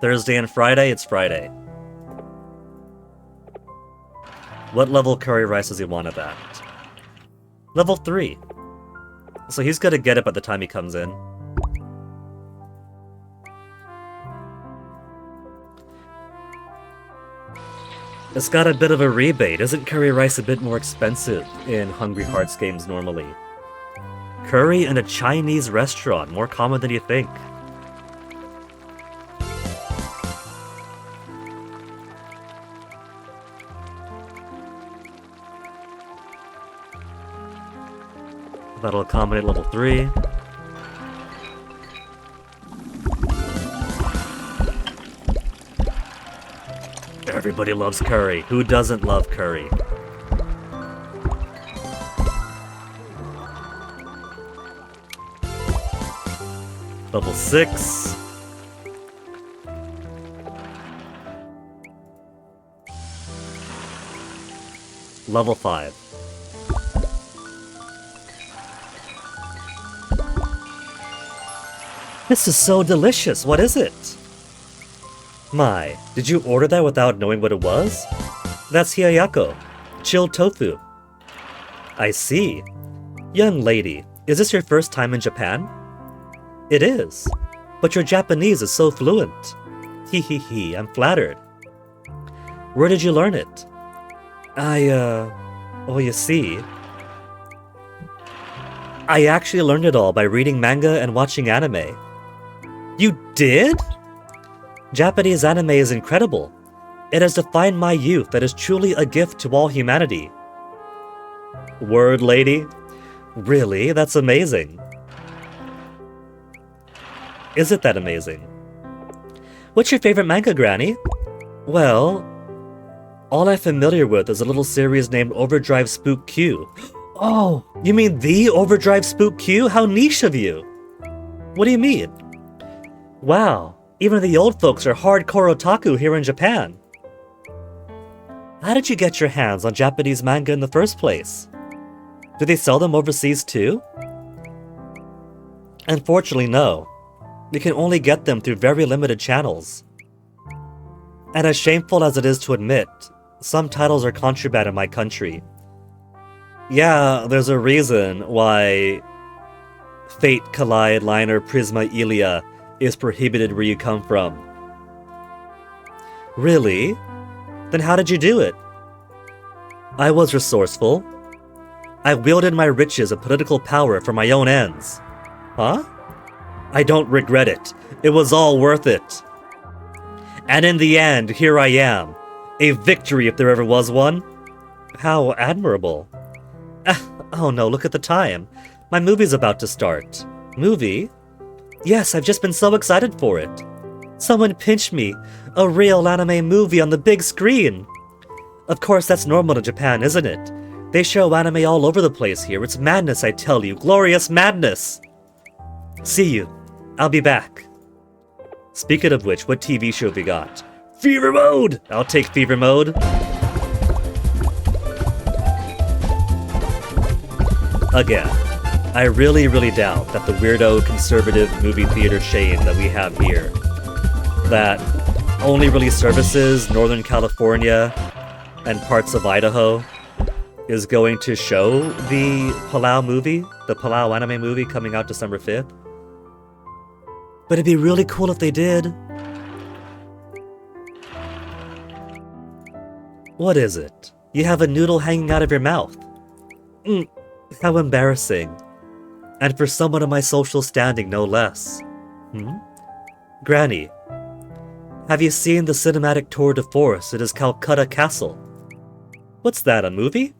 Thursday and Friday, it's Friday. What level curry rice does he want at that? Level 3. So he's gonna get it by the time he comes in. It's got a bit of a rebate. Isn't curry rice a bit more expensive in Hungry Hearts games normally? Curry in a Chinese restaurant, more common than you think. That'll accommodate level 3. Everybody loves curry. Who doesn't love curry? Level 6. Level 5. This is so delicious. What is it? My, did you order that without knowing what it was? That's hiyayako, chilled tofu. I see. Young lady, is this your first time in Japan? It is. But your Japanese is so fluent. Hee hee hee, I'm flattered. Where did you learn it? Oh, you see. I actually learned it all by reading manga and watching anime. You did? Japanese anime is incredible. It has defined my youth that is truly a gift to all humanity. Word, lady? Really? That's amazing. Is it that amazing? What's your favorite manga, Granny? Well, all I'm familiar with is a little series named Overdrive Spook Q. Oh, you mean the Overdrive Spook Q? How niche of you! What do you mean? Wow, even the old folks are hardcore otaku here in Japan. How did you get your hands on Japanese manga in the first place? Do they sell them overseas too? Unfortunately, no. You can only get them through very limited channels. And as shameful as it is to admit, some titles are contraband in my country. Yeah, there's a reason why Fate, Collide, Liner, Prisma, Ilia is prohibited where you come from. Really? Then how did you do it? I was resourceful. I wielded my riches and political power for my own ends. Huh? I don't regret it. It was all worth it. And in the end, here I am. A victory if there ever was one. How admirable. Oh no, look at the time. My movie's about to start. Movie? Yes, I've just been so excited for it. Someone pinch me. A real anime movie on the big screen. Of course, that's normal in Japan, isn't it? They show anime all over the place here. It's madness, I tell you. Glorious madness. See you. I'll be back. Speaking of which, what TV show have we got? Fever Mode! I'll take Fever Mode. Again, I really doubt that the weirdo conservative movie theater chain that we have here, that only really services Northern California and parts of Idaho, is going to show the Palau movie, the Palau anime movie coming out December 5th. But it'd be really cool if they did. What is it? You have a noodle hanging out of your mouth. How embarrassing. And for someone of my social standing, no less. Granny, have you seen the cinematic tour de force? It is Calcutta Castle. What's that, a movie?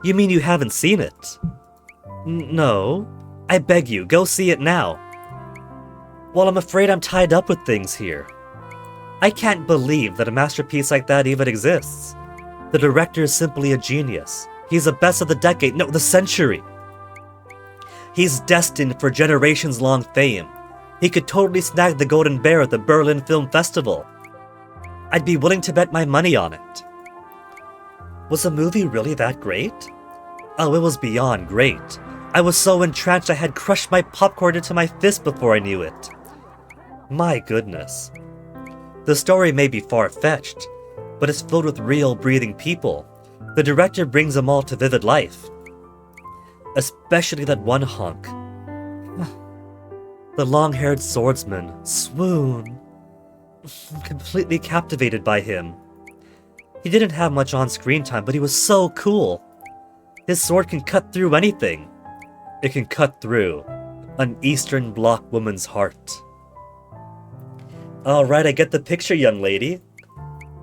You mean you haven't seen it? No. I beg you, go see it now. Well, I'm afraid I'm tied up with things here. I can't believe that a masterpiece like that even exists. The director is simply a genius. He's the best of the decade, no, the century. He's destined for generations-long fame. He could totally snag the Golden Bear at the Berlin Film Festival. I'd be willing to bet my money on it. Was the movie really that great? Oh, it was beyond great. I was so entranced I had crushed my popcorn into my fist before I knew it. My goodness. The story may be far-fetched, but it's filled with real, breathing people. The director brings them all to vivid life. Especially that one hunk. The long-haired swordsman. Swoon. I'm completely captivated by him. He didn't have much on-screen time, but he was so cool. His sword can cut through anything. It can cut through an Eastern Bloc woman's heart. Alright, I get the picture, young lady.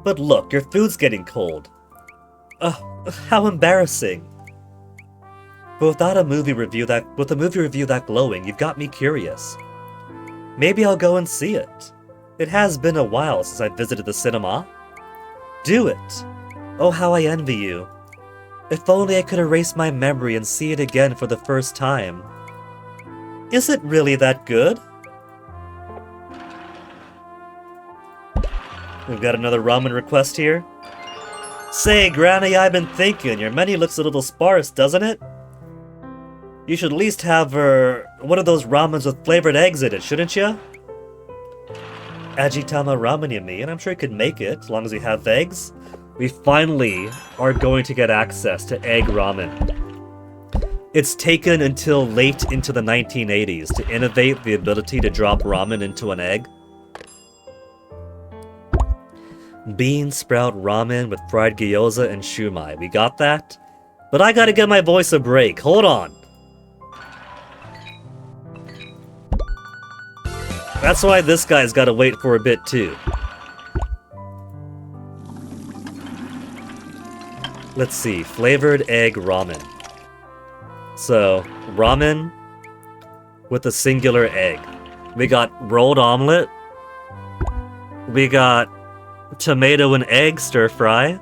But look, your food's getting cold. How embarrassing. But with a movie review that glowing, you've got me curious. Maybe I'll go and see it. It has been a while since I visited the cinema. Do it. Oh, how I envy you. If only I could erase my memory and see it again for the first time. Is it really that good? We've got another ramen request here. Say, Granny, I've been thinking, your menu looks a little sparse, doesn't it? You should at least have one of those ramens with flavored eggs in it, shouldn't you? Ajitama ramen, you mean? I'm sure you could make it, as long as we have eggs. We finally are going to get access to egg ramen. It's taken until late into the 1980s to innovate the ability to drop ramen into an egg. Bean sprout ramen with fried gyoza and shumai. We got that? But I gotta give my voice a break. Hold on. That's why this guy's gotta wait for a bit too. Let's see. Flavored egg ramen. So, ramen with a singular egg. We got rolled omelet. We got tomato and egg stir fry.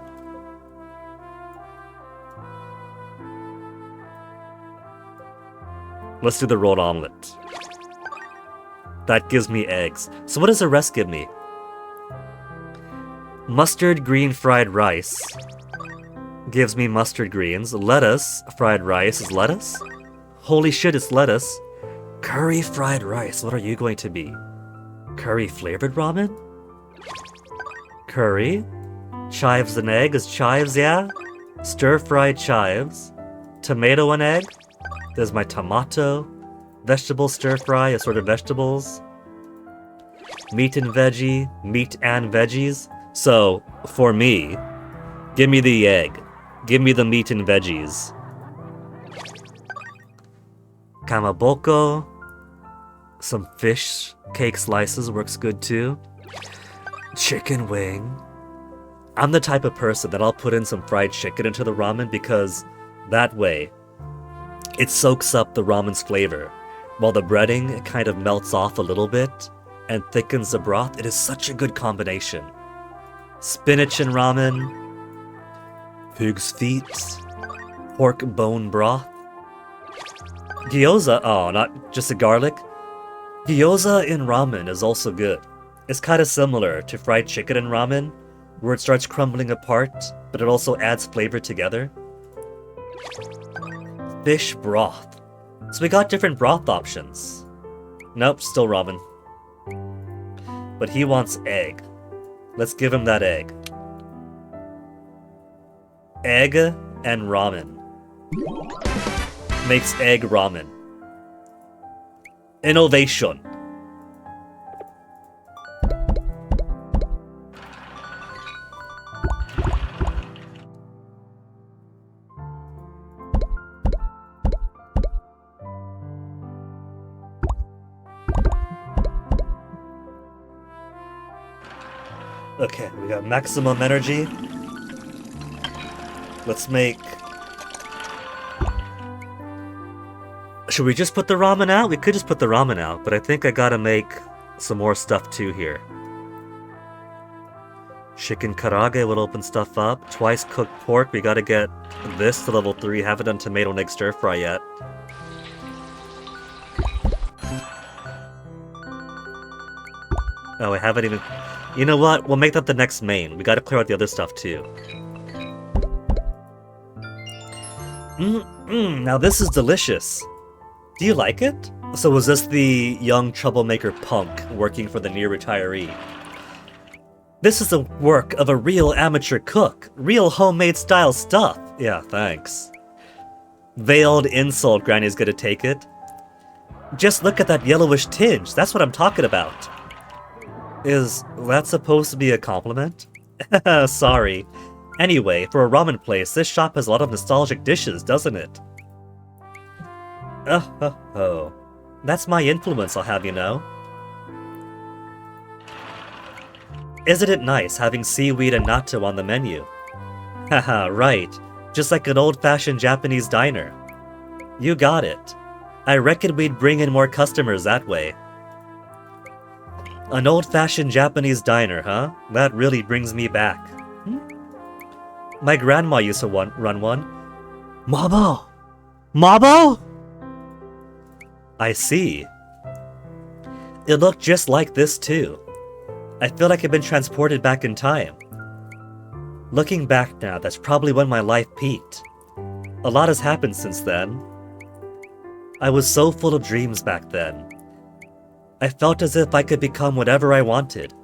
Let's do the rolled omelet. That gives me eggs. So what does the rest give me? Mustard green fried rice gives me mustard greens. Lettuce fried rice is lettuce? Holy shit, it's lettuce. Curry fried rice, what are you going to be? Curry flavored ramen? Curry? Chives and egg is chives, yeah? Stir-fried chives. Tomato and egg? There's my tomato. Vegetable stir-fry, assorted vegetables. Meat and veggie. Meat and veggies. So, for me, give me the egg. Give me the meat and veggies. Kamaboko. Some fish cake slices works good too. Chicken wing. I'm the type of person that I'll put in some fried chicken into the ramen because that way it soaks up the ramen's flavor. While the breading kind of melts off a little bit and thickens the broth, it is such a good combination. Spinach and ramen. Pig's feet. Pork bone broth. Gyoza, oh, not just a garlic. Gyoza in ramen is also good. It's kind of similar to fried chicken in ramen, where it starts crumbling apart, but it also adds flavor together. Fish broth. So we got different broth options. Nope, still ramen. But he wants egg. Let's give him that egg. Egg and ramen. Makes egg ramen. Innovation. Okay, we got maximum energy. Let's make... Should we just put the ramen out? We could just put the ramen out, but I think I gotta make some more stuff too here. Chicken karaage will open stuff up. Twice cooked pork, we gotta get this to level 3. Haven't done tomato and egg stir fry yet. Oh, I haven't even... You know what? We'll make that the next main. We gotta clear out the other stuff too. Now this is delicious. Do you like it? So was this the young troublemaker punk working for the near retiree? This is the work of a real amateur cook. Real homemade style stuff. Yeah, thanks. Veiled insult, Granny's gonna take it. Just look at that yellowish tinge. That's what I'm talking about. Is that supposed to be a compliment? Sorry. Anyway, for a ramen place, this shop has a lot of nostalgic dishes, doesn't it? Oh. That's my influence, I'll have you know. Isn't it nice having seaweed and natto on the menu? Haha, right. Just like an old-fashioned Japanese diner. You got it. I reckon we'd bring in more customers that way. An old-fashioned Japanese diner, huh? That really brings me back. My grandma used to run one. Mabo! Mabo? I see. It looked just like this too. I feel like I've been transported back in time. Looking back now, that's probably when my life peaked. A lot has happened since then. I was so full of dreams back then. I felt as if I could become whatever I wanted.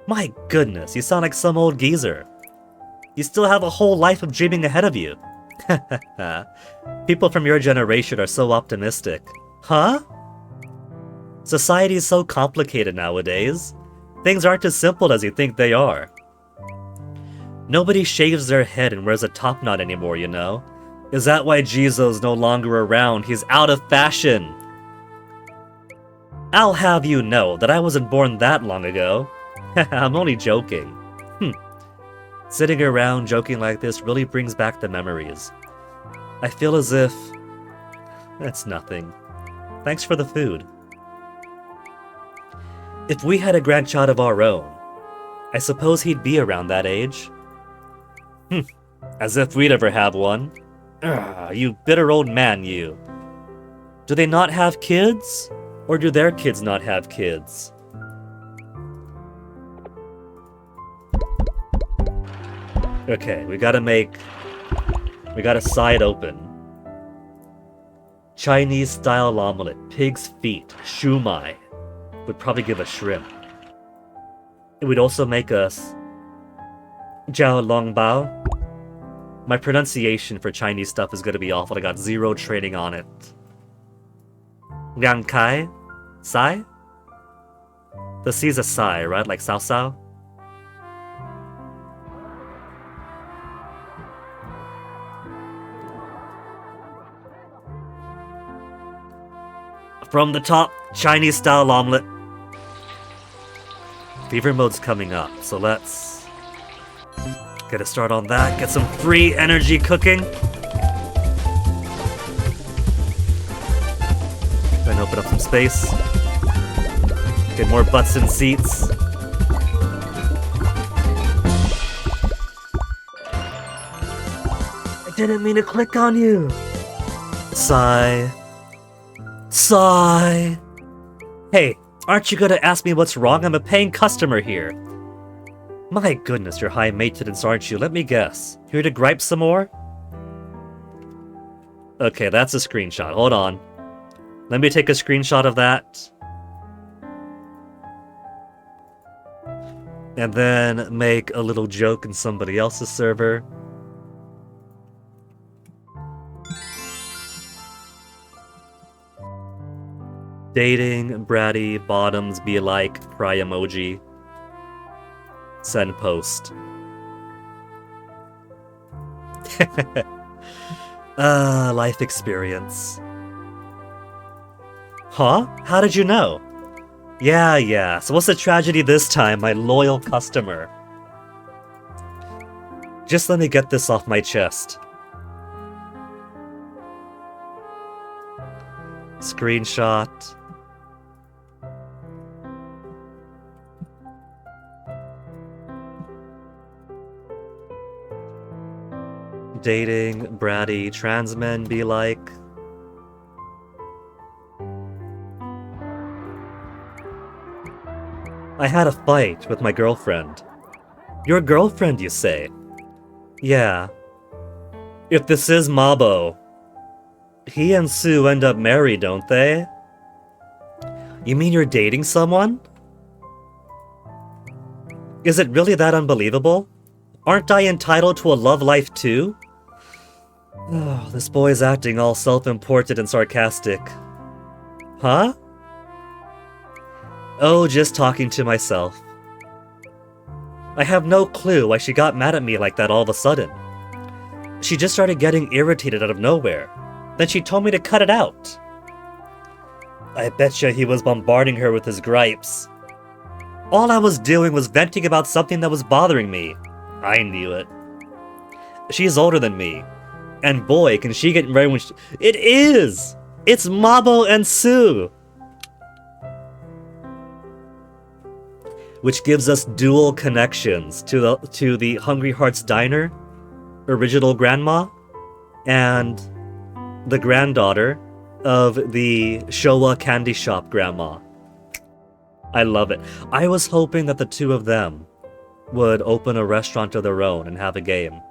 My goodness, you sound like some old geezer. You still have a whole life of dreaming ahead of you. People from your generation are so optimistic. Huh? Society is so complicated nowadays. Things aren't as simple as you think they are. Nobody shaves their head and wears a top knot anymore, you know? Is that why Jizo's no longer around? He's out of fashion. I'll have you know that I wasn't born that long ago. I'm only joking. Sitting around joking like this really brings back the memories. I feel as if... That's nothing. Thanks for the food. If we had a grandchild of our own, I suppose he'd be around that age. As if we'd ever have one. You bitter old man, you. Do they not have kids? Or do their kids not have kids? Okay, we gotta side open. Chinese-style omelet, pig's feet, shumai. Would probably give us shrimp. It would also make us jiao long bao. My pronunciation for Chinese stuff is gonna be awful. I got 0 training on it. Liang kai? Sai? The C's a sai, right? Like sao sao? From the top, Chinese-style omelet. Fever mode's coming up, so let's get a start on that. Get some free energy cooking. Then open up some space. Get more butts and seats. I didn't mean to click on you. Sigh. Sigh. Hey, aren't you gonna ask me what's wrong? I'm a paying customer here. My goodness, you're high maintenance, aren't you? Let me guess. Here to gripe some more? Okay, that's a screenshot. Hold on. Let me take a screenshot of that. And then make a little joke in somebody else's server. Dating, bratty, bottoms, be like, cry emoji. Send post. Life experience. Huh? How did you know? Yeah. So what's the tragedy this time, my loyal customer? Just let me get this off my chest. Screenshot. Dating, bratty, trans men be like. I had a fight with my girlfriend. Your girlfriend, you say? Yeah. If this is Mabo, he and Sue end up married, don't they? You mean you're dating someone? Is it really that unbelievable? Aren't I entitled to a love life too? Oh, this boy's acting all self-important and sarcastic. Huh? Oh, just talking to myself. I have no clue why she got mad at me like that all of a sudden. She just started getting irritated out of nowhere. Then she told me to cut it out. I betcha he was bombarding her with his gripes. All I was doing was venting about something that was bothering me. I knew it. She's older than me. And boy, can she get married when she... It is! It's Mabo and Sue! Which gives us dual connections to the Hungry Hearts Diner, original grandma, and the granddaughter of the Showa Candy Shop grandma. I love it. I was hoping that the two of them would open a restaurant of their own and have a game.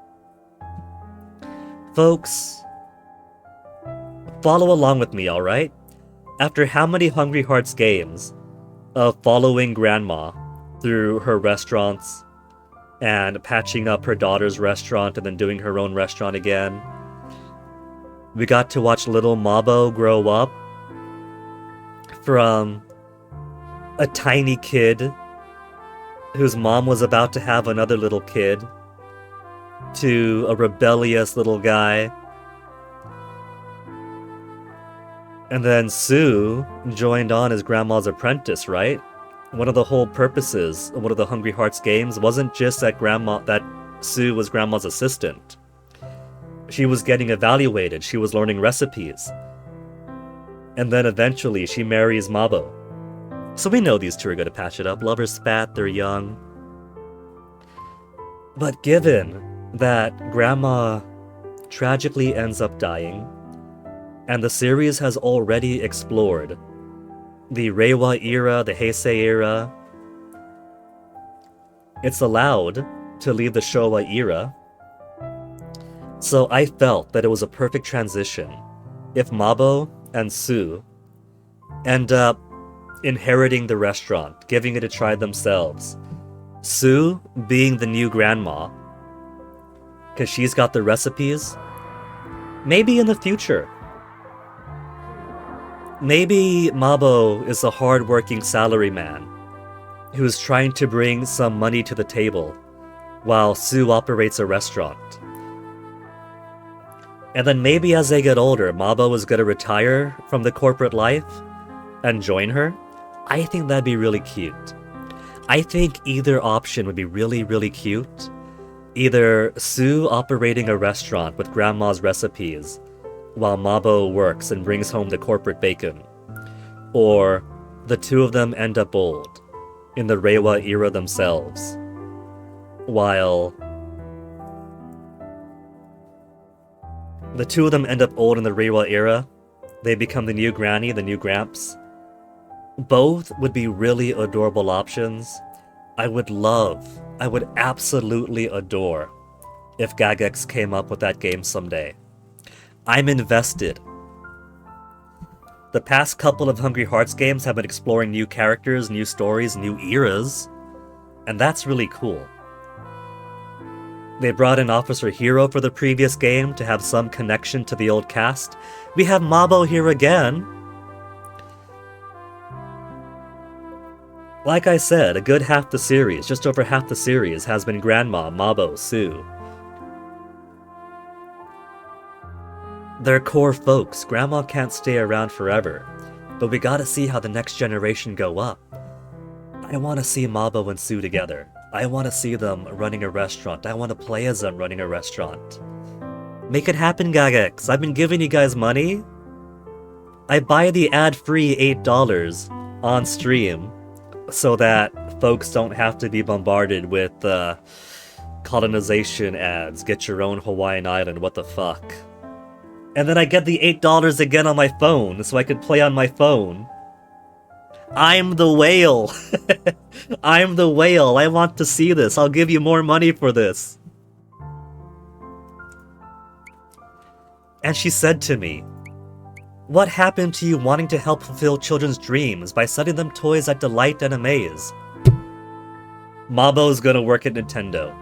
Folks, follow along with me, alright? After how many Hungry Hearts games of following grandma through her restaurants and patching up her daughter's restaurant and then doing her own restaurant again, we got to watch little Mabo grow up from a tiny kid whose mom was about to have another little kid to a rebellious little guy. And then Sue joined on as grandma's apprentice, right? One of the whole purposes of one of the Hungry Hearts games wasn't just that Sue was grandma's assistant. She was getting evaluated, she was learning recipes. And then eventually she marries Mabo. So we know these two are gonna patch it up. Lovers spat, they're young. But given that grandma tragically ends up dying, and the series has already explored the Reiwa era, the Heisei era, it's allowed to leave the Showa era. So I felt that it was a perfect transition if Mabo and Sue end up inheriting the restaurant, giving it a try themselves. Sue being the new grandma, because she's got the recipes. Maybe in the future. Maybe Mabo is a hard-working salaryman who's trying to bring some money to the table while Sue operates a restaurant. And then maybe as they get older, Mabo is going to retire from the corporate life and join her. I think that'd be really cute. I think either option would be really, really cute. Either Sue operating a restaurant with grandma's recipes while Mabo works and brings home the corporate bacon. Or the two of them end up old in the Reiwa era themselves. While the two of them end up old in the Reiwa era, they become the new granny, the new gramps. Both would be really adorable options. I would absolutely adore if Gagex came up with that game someday. I'm invested. The past couple of Hungry Hearts games have been exploring new characters, new stories, new eras, and that's really cool. They brought in Officer Hero for the previous game to have some connection to the old cast. We have Mabo here again. Like I said, a good half the series, just over half the series, has been Grandma, Mabo, Sue. They're core folks. Grandma can't stay around forever, but we gotta see how the next generation go up. I want to see Mabo and Sue together. I want to see them running a restaurant. I want to play as them running a restaurant. Make it happen, Gagex. I've been giving you guys money. I buy the ad-free $8 on stream so that folks don't have to be bombarded with colonization ads. Get your own Hawaiian island, what the fuck. And then I get the $8 again on my phone so I could play on my phone. I'm the whale. I'm the whale. I want to see this. I'll give you more money for this. And she said to me, what happened to you wanting to help fulfill children's dreams by selling them toys that delight and amaze? Mabo's gonna work at Nintendo.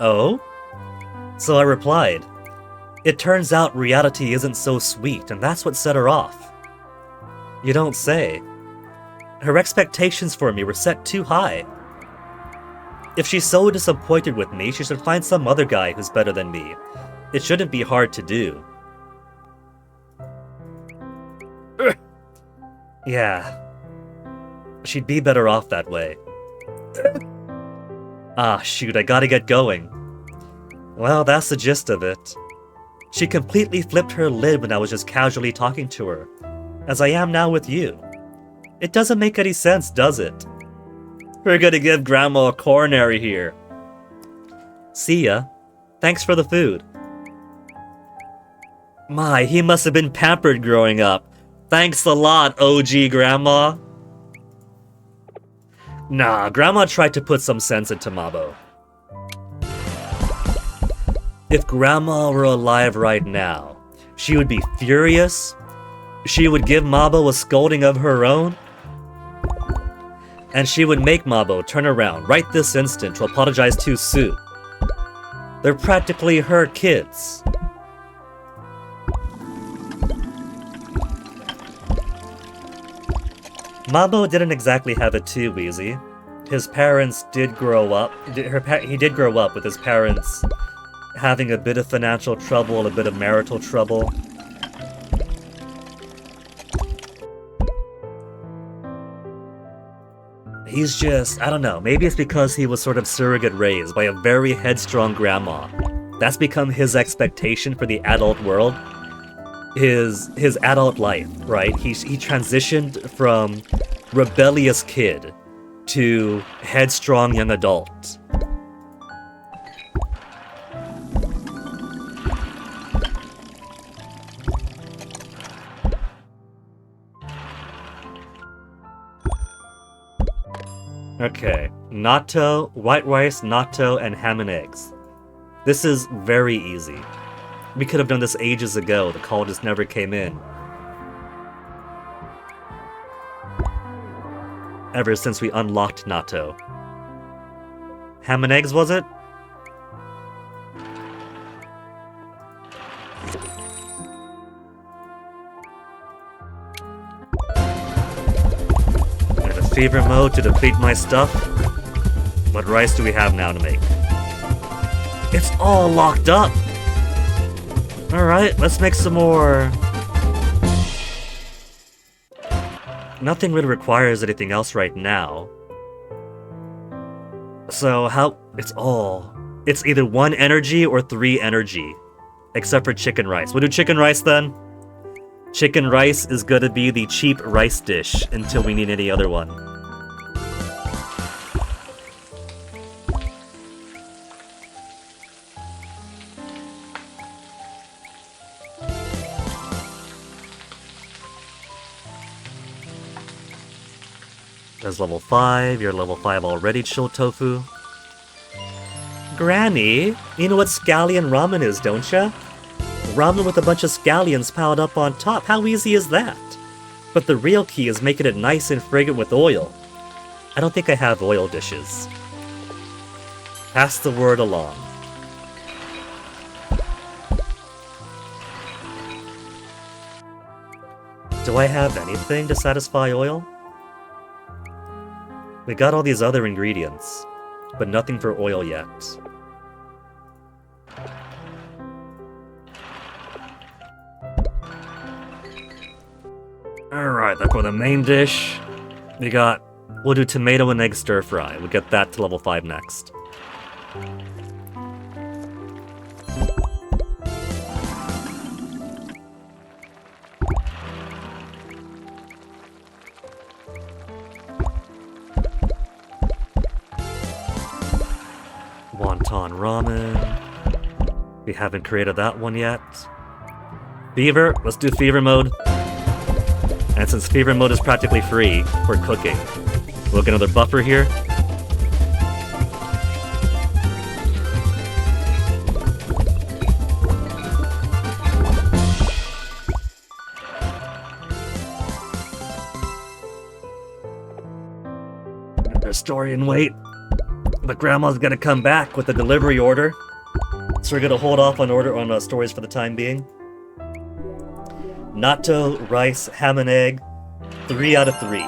Oh? So I replied, it turns out reality isn't so sweet, and that's what set her off. You don't say. Her expectations for me were set too high. If she's so disappointed with me, she should find some other guy who's better than me. It shouldn't be hard to do. Yeah. She'd be better off that way. Ah, shoot, I gotta get going. Well, that's the gist of it. She completely flipped her lid when I was just casually talking to her, as I am now with you. It doesn't make any sense, does it? We're gonna give Grandma a coronary here. See ya. Thanks for the food. My, he must have been pampered growing up. Thanks a lot, OG Grandma. Nah, Grandma tried to put some sense into Mabo. If Grandma were alive right now, she would be furious. She would give Mabo a scolding of her own. And she would make Mabo turn around right this instant to apologize to Sue. They're practically her kids. Mabo didn't exactly have it too easy. His parents did grow up. He did grow up with his parents having a bit of financial trouble, a bit of marital trouble. He's just, I don't know, maybe it's because he was sort of surrogate raised by a very headstrong grandma. That's become his expectation for the adult world. His adult life, right? He transitioned from rebellious kid to headstrong young adult. Okay, natto, white rice, natto, and ham and eggs. This is very easy. We could have done this ages ago, the call just never came in. Ever since we unlocked natto. Ham and eggs, was it? Fever mode to deplete my stuff. What rice do we have now to make? It's all locked up! Alright, let's make some more. Nothing really requires anything else right now. So how... It's either 1 energy or 3 energy. Except for chicken rice. We'll do chicken rice then. Chicken rice is gonna be the cheap rice dish until we need any other one. There's level 5, you're level 5 already, Chill Tofu. Granny, you know what scallion ramen is, don't ya? Ramen with a bunch of scallions piled up on top, how easy is that? But the real key is making it nice and fragrant with oil. I don't think I have oil dishes. Pass the word along. Do I have anything to satisfy oil? We got all these other ingredients, but nothing for oil yet. Alright, then for the main dish, we got We'll do tomato and egg stir fry. We'll get that to level 5 next. Wonton ramen. We haven't created that one yet. Fever, let's do fever mode. And since fever mode is practically free for cooking, we'll get another buffer here. There's story and wait. But Grandma's gonna come back with a delivery order, so we're gonna hold off on stories for the time being. Natto, rice, ham and egg, 3 out of 3.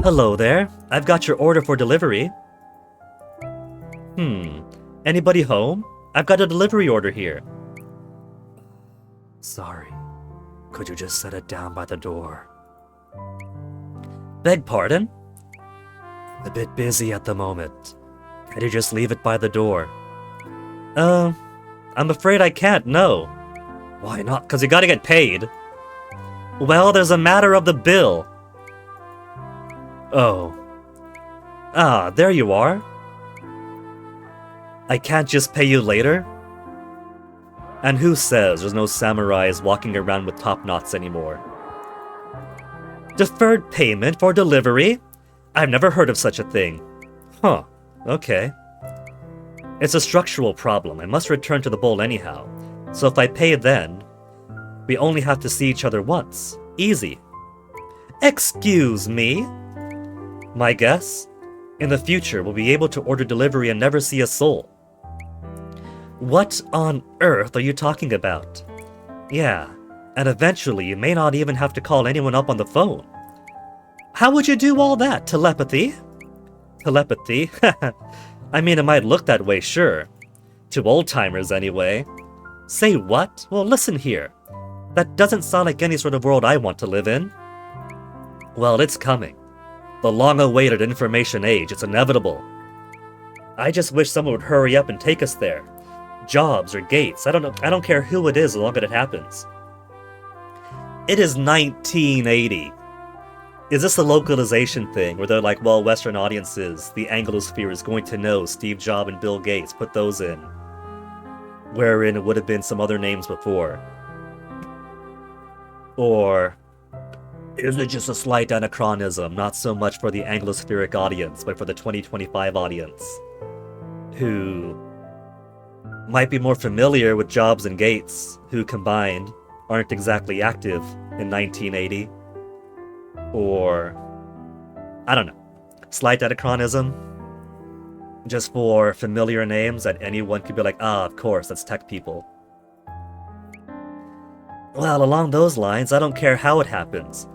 Hello there, I've got your order for delivery. Anybody home? I've got a delivery order here. Sorry, could you just set it down by the door? Beg pardon? A bit busy at the moment. Could you just leave it by the door? I'm afraid I can't, no. Why not? 'Cause you gotta get paid. Well, there's a matter of the bill. Oh. Ah, there you are. I can't just pay you later? And who says there's no samurais walking around with top knots anymore? Deferred payment for delivery? I've never heard of such a thing. Huh, okay. It's a structural problem. I must return to the bowl anyhow. So if I pay then, we only have to see each other once. Easy. Excuse me? My guess? In the future, we'll be able to order delivery and never see a soul. What on earth are you talking about? Yeah, and eventually you may not even have to call anyone up on the phone. How would you do all that? Telepathy? Telepathy? I mean, it might look that way, sure. To old-timers, anyway. Say what? Well, listen here. That doesn't sound like any sort of world I want to live in. Well, it's coming. The long-awaited information age, it's inevitable. I just wish someone would hurry up and take us there. Jobs or Gates, I don't know. I don't care who it is as long as it happens. It is 1980. Is this a localization thing where they're like, well, Western audiences, the Anglosphere is going to know Steve Jobs and Bill Gates, put those in. Wherein it would have been some other names before. Or is it just a slight anachronism, not so much for the Anglospheric audience, but for the 2025 audience, who might be more familiar with Jobs and Gates, who combined aren't exactly active in 1980? Or, I don't know, slight anachronism, just for familiar names that anyone could be like, ah, of course, that's tech people. Well, along those lines, I don't care how it happens,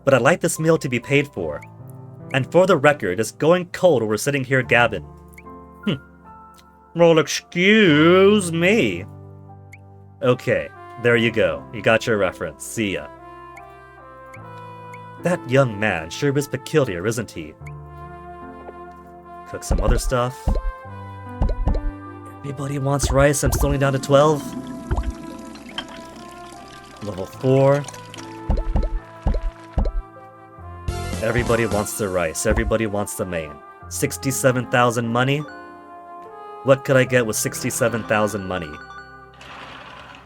but I'd like this meal to be paid for. And for the record, it's going cold while we're sitting here gabbing. Well, excuse me. Okay, there you go. You got your reference. See ya. That young man sure is peculiar, isn't he? Cook some other stuff. Everybody wants rice. I'm slowing down to 12. Level 4. Everybody wants the rice. Everybody wants the main. 67,000 money. What could I get with 67,000 money?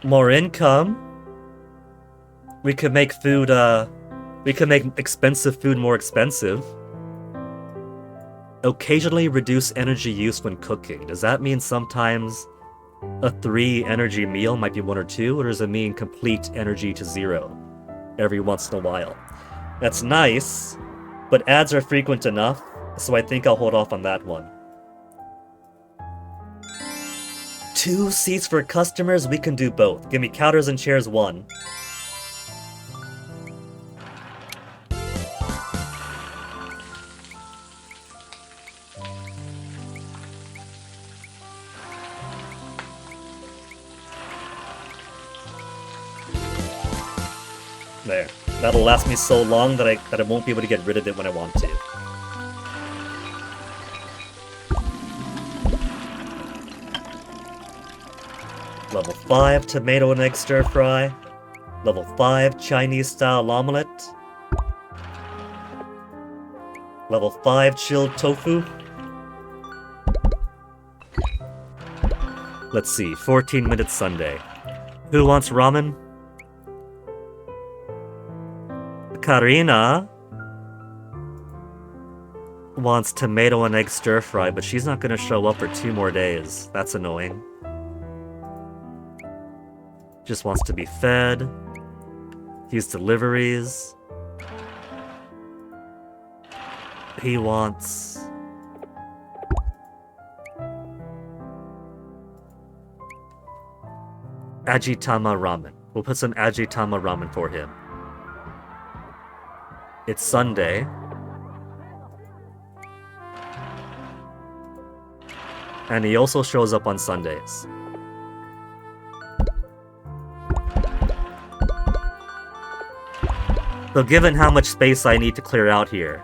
More income. We could make food, we could make expensive food more expensive. Occasionally reduce energy use when cooking. Does that mean sometimes a 3 energy meal might be 1 or 2, or does it mean complete energy to 0 every once in a while? That's nice, but ads are frequent enough, so I think I'll hold off on that one. 2 seats for customers? We can do both. Give me counters and chairs 1. There. That'll last me so long that I won't be able to get rid of it when I want to. Level 5 tomato and egg stir fry. Level 5 Chinese style omelette. Level 5 chilled tofu. Let's see, 14 minutes Sunday. Who wants ramen? Karina wants tomato and egg stir fry, but she's not gonna show up for 2 more days. That's annoying. Just wants to be fed. He's deliveries. He wants... Ajitama ramen. We'll put some Ajitama ramen for him. It's Sunday. And he also shows up on Sundays. So given how much space I need to clear out here,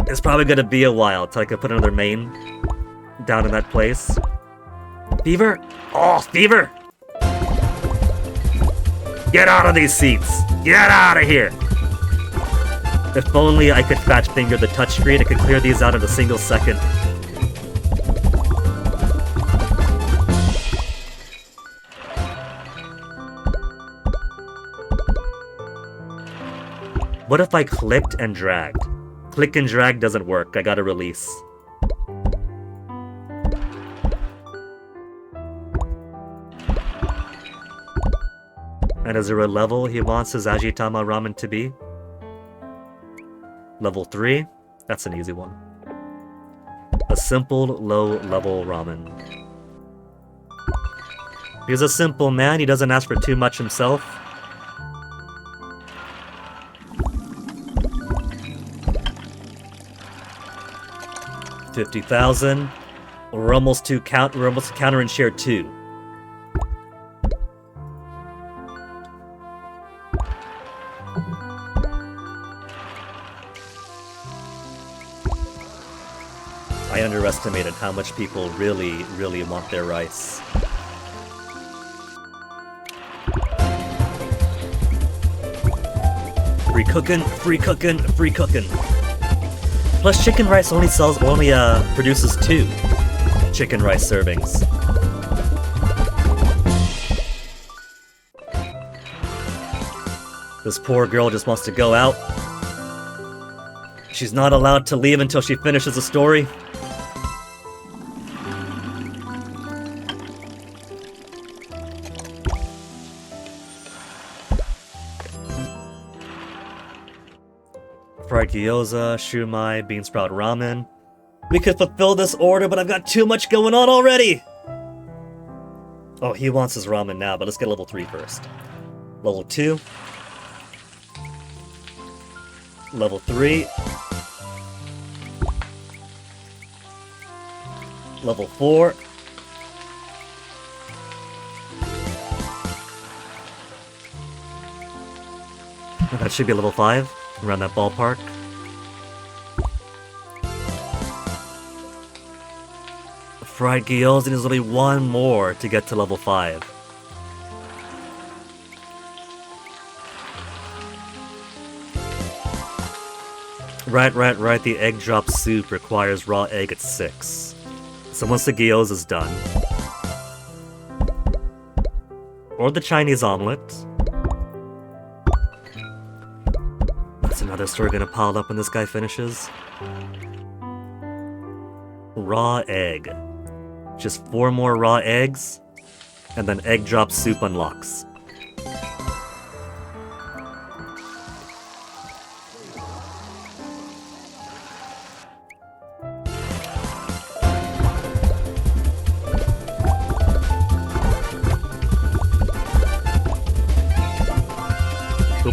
it's probably gonna be a while till I can put another main down in that place. Fever? Oh, Fever! Get out of these seats! Get out of here! If only I could fat finger the touchscreen, I could clear these out in a single second. What if I clicked and dragged? Click and drag doesn't work, I gotta release. And is there a level he wants his Ajitama ramen to be? Level 3? That's an easy one. A simple, low-level ramen. He's a simple man, he doesn't ask for too much himself. $50,000. We're almost to counter and share 2. I underestimated how much people really, really want their rice. Free cooking, free cooking, free cooking. Plus, chicken rice only produces 2 chicken rice servings. This poor girl just wants to go out. She's not allowed to leave until she finishes the story. Fried gyoza, shumai, bean sprout ramen. We could fulfill this order, but I've got too much going on already! Oh, he wants his ramen now, but let's get level 3 first. Level 2. Level 3. Level 4. That should be level 5. Around that ballpark. Fried gyoza, and there's only 1 more to get to level 5. Right, the egg drop soup requires raw egg at 6. So once the gyoza is done, or the Chinese omelet, that's another story gonna pile up when this guy finishes. Raw egg. Just 4 more raw eggs, and then egg drop soup unlocks.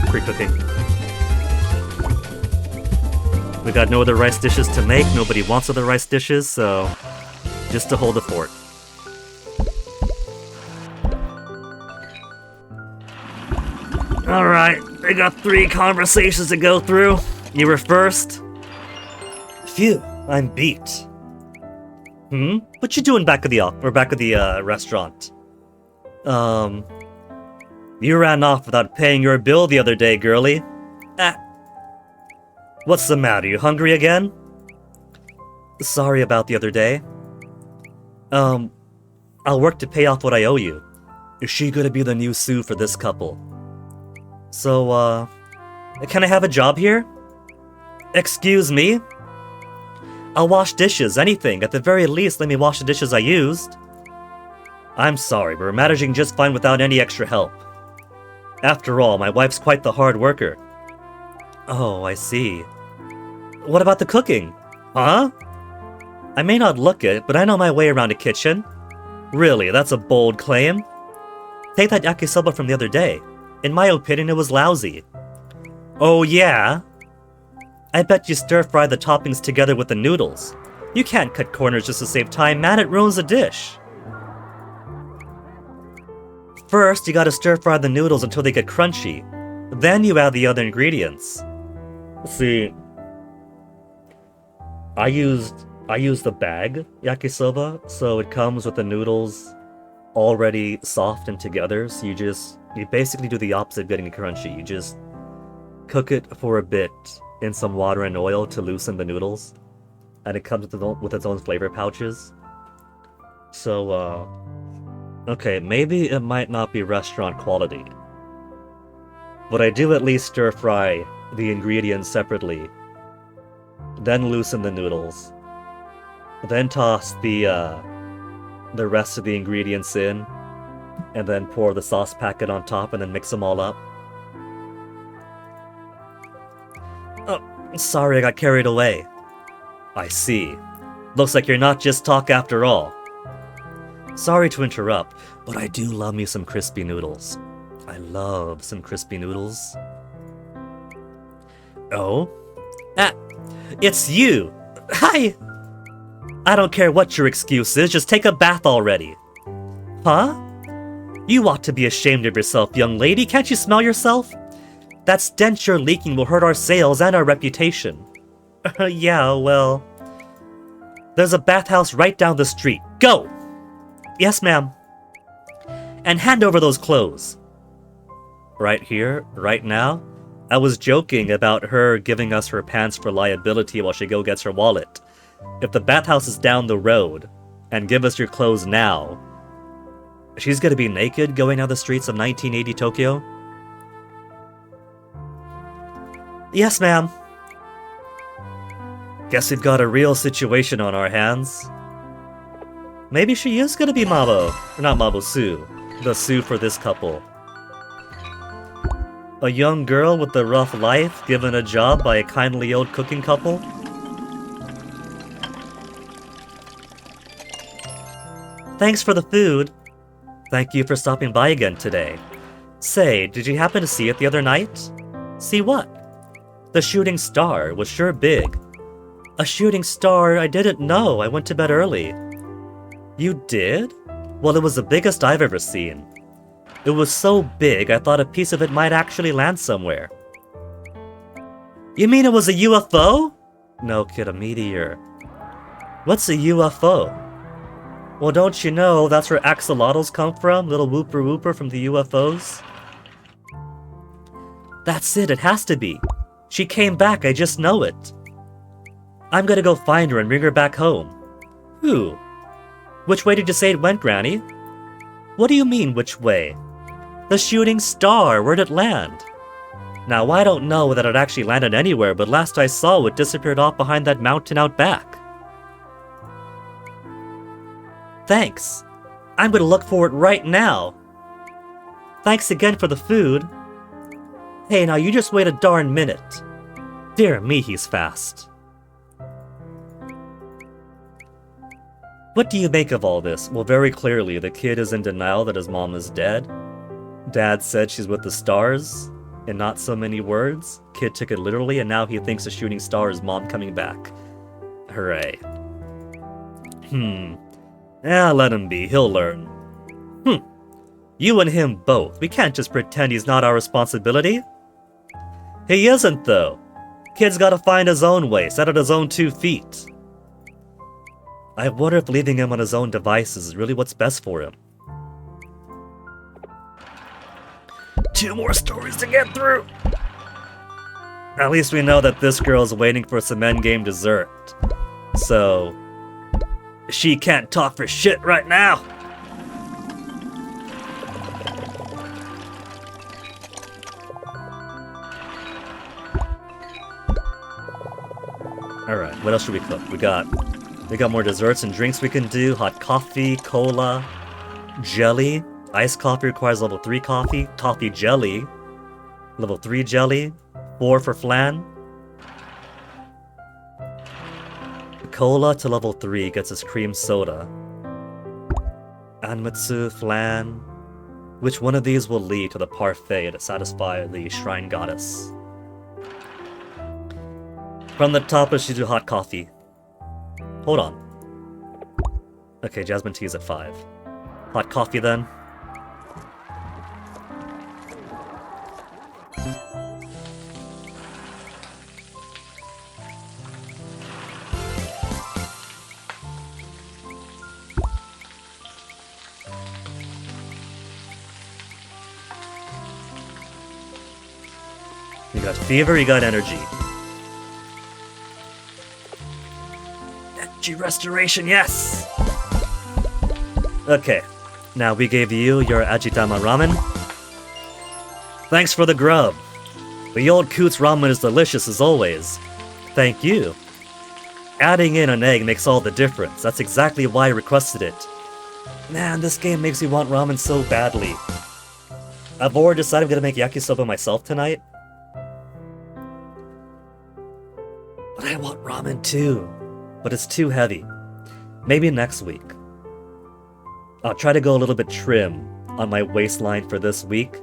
Pre-cooking. We got no other rice dishes to make, nobody wants other rice dishes, so just to hold the fort. Alright, I got 3 conversations to go through. You were first. Phew, I'm beat. What you doing back of the restaurant? You ran off without paying your bill the other day, girlie. Ah. What's the matter, you hungry again? Sorry about the other day. I'll work to pay off what I owe you. Is she gonna be the new Sue for this couple? So, can I have a job here? Excuse me? I'll wash dishes, anything. At the very least, let me wash the dishes I used. I'm sorry, but we're managing just fine without any extra help. After all, my wife's quite the hard worker. Oh, I see. What about the cooking? Huh? I may not look it, but I know my way around a kitchen. Really, that's a bold claim. Take that yakisoba from the other day. In my opinion, it was lousy. Oh yeah? I bet you stir-fry the toppings together with the noodles. You can't cut corners just to save time, man, it ruins the dish. First, you gotta stir-fry the noodles until they get crunchy. Then you add the other ingredients. See, I used the bag yakisoba, so it comes with the noodles already soft and together, so you basically do the opposite of getting it crunchy. You just cook it for a bit in some water and oil to loosen the noodles, and it comes with its own flavor pouches. So, okay, maybe it might not be restaurant quality, but I do at least stir-fry the ingredients separately, then loosen the noodles, then toss the rest of the ingredients in, and then pour the sauce packet on top and then mix them all up. Oh, sorry I got carried away. I see. Looks like you're not just talk after all. Sorry to interrupt, but I do love me some crispy noodles. I love some crispy noodles. Oh? Ah, it's you! Hi! I don't care what your excuse is, just take a bath already. Huh? You ought to be ashamed of yourself, young lady, can't you smell yourself? That stench you're leaking will hurt our sales and our reputation. Yeah, well... There's a bathhouse right down the street. Go! Yes, ma'am. And hand over those clothes. Right here, right now? I was joking about her giving us her pants for liability while she gets her wallet. If the bathhouse is down the road, and give us your clothes now, she's gonna be naked going down the streets of 1980 Tokyo? Yes, ma'am. Guess we've got a real situation on our hands. Maybe she is gonna be Mabo, or not Mabo, Sue. The Sue for this couple. A young girl with a rough life given a job by a kindly old cooking couple? Thanks for the food. Thank you for stopping by again today. Say, did you happen to see it the other night? See what? The shooting star was sure big. A shooting star? I didn't know. I went to bed early. You did? Well, it was the biggest I've ever seen. It was so big, I thought a piece of it might actually land somewhere. You mean it was a UFO? No, kid, a meteor. What's a UFO? Well, don't you know that's where axolotls come from? Little whooper whooper from the UFOs? That's it has to be. She came back, I just know it. I'm gonna go find her and bring her back home. Who? Which way did you say it went, Granny? What do you mean, which way? The shooting star, where'd it land? Now, I don't know that it actually landed anywhere, but last I saw it disappeared off behind that mountain out back. Thanks. I'm gonna look for it right now. Thanks again for the food. Hey, now you just wait a darn minute. Dear me, he's fast. What do you make of all this? Well, very clearly, the kid is in denial that his mom is dead. Dad said she's with the stars, in not so many words. Kid took it literally, and now he thinks the shooting star is mom coming back. Hooray. Yeah, let him be. He'll learn. You and him both. We can't just pretend he's not our responsibility. He isn't, though. Kid's gotta find his own way, set on his own 2 feet. I wonder if leaving him on his own devices is really what's best for him. 2 more stories to get through! At least we know that this girl is waiting for some endgame dessert. So... she can't talk for shit right now! Alright, what else should we cook? We got more desserts and drinks we can do. Hot coffee, cola, jelly. Iced coffee requires level 3 coffee. Toffee jelly. Level 3 jelly. 4 for flan. Cola to level 3 gets us cream soda. Anmatsu, flan. Which one of these will lead to the parfait to satisfy the shrine goddess? From the top, let's do hot coffee. Hold on. Okay, jasmine tea is at 5. Hot coffee then. You got fever, you got energy. Energy restoration, yes! Okay, now we gave you your Ajitama ramen. Thanks for the grub. The old Coots ramen is delicious as always. Thank you. Adding in an egg makes all the difference. That's exactly why I requested it. Man, this game makes me want ramen so badly. I've already decided I'm gonna make yakisoba myself tonight. But I want ramen too. But it's too heavy. Maybe next week. I'll try to go a little bit trim on my waistline for this week.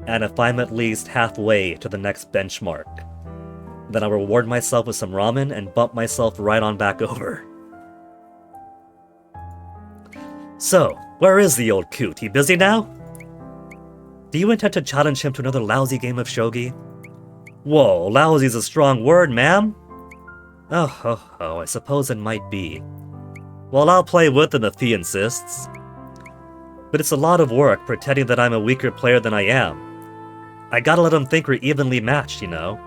And if I'm at least halfway to the next benchmark, then I'll reward myself with some ramen and bump myself right on back over. So, where is the old coot? He busy now? Do you intend to challenge him to another lousy game of shogi? Whoa, lousy's a strong word, ma'am. Oh, I suppose it might be. Well, I'll play with him if he insists. But it's a lot of work pretending that I'm a weaker player than I am. I gotta let him think we're evenly matched, you know.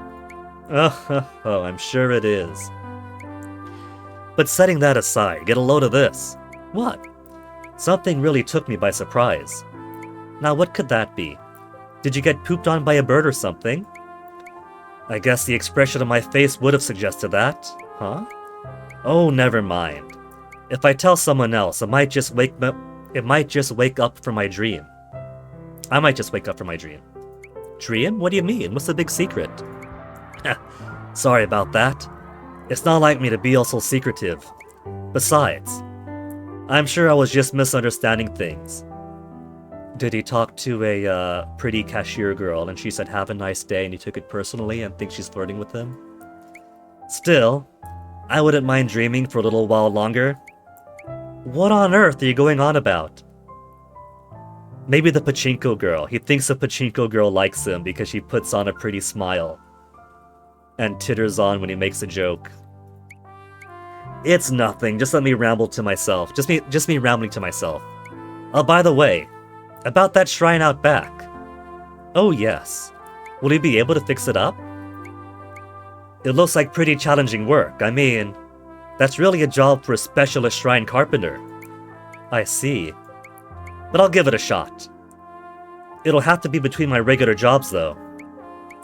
Oh, I'm sure it is. But setting that aside, get a load of this. What? Something really took me by surprise. Now what could that be? Did you get pooped on by a bird or something? I guess the expression on my face would have suggested that. Huh? Oh, never mind. If I tell someone else, it might just wake up from my dream. I might just wake up from my dream. Dream? What do you mean? What's the big secret? Sorry about that. It's not like me to be all so secretive. Besides, I'm sure I was just misunderstanding things. Did he talk to a pretty cashier girl and she said have a nice day and he took it personally and thinks she's flirting with him? Still, I wouldn't mind dreaming for a little while longer. What on earth are you going on about? Maybe the pachinko girl. He thinks the pachinko girl likes him because she puts on a pretty smile and titters on when he makes a joke. It's nothing, just let me ramble to myself. Just me rambling to myself. Oh, by the way, about that shrine out back. Oh yes. Will he be able to fix it up? It looks like pretty challenging work. I mean, that's really a job for a specialist shrine carpenter. I see. But I'll give it a shot. It'll have to be between my regular jobs though.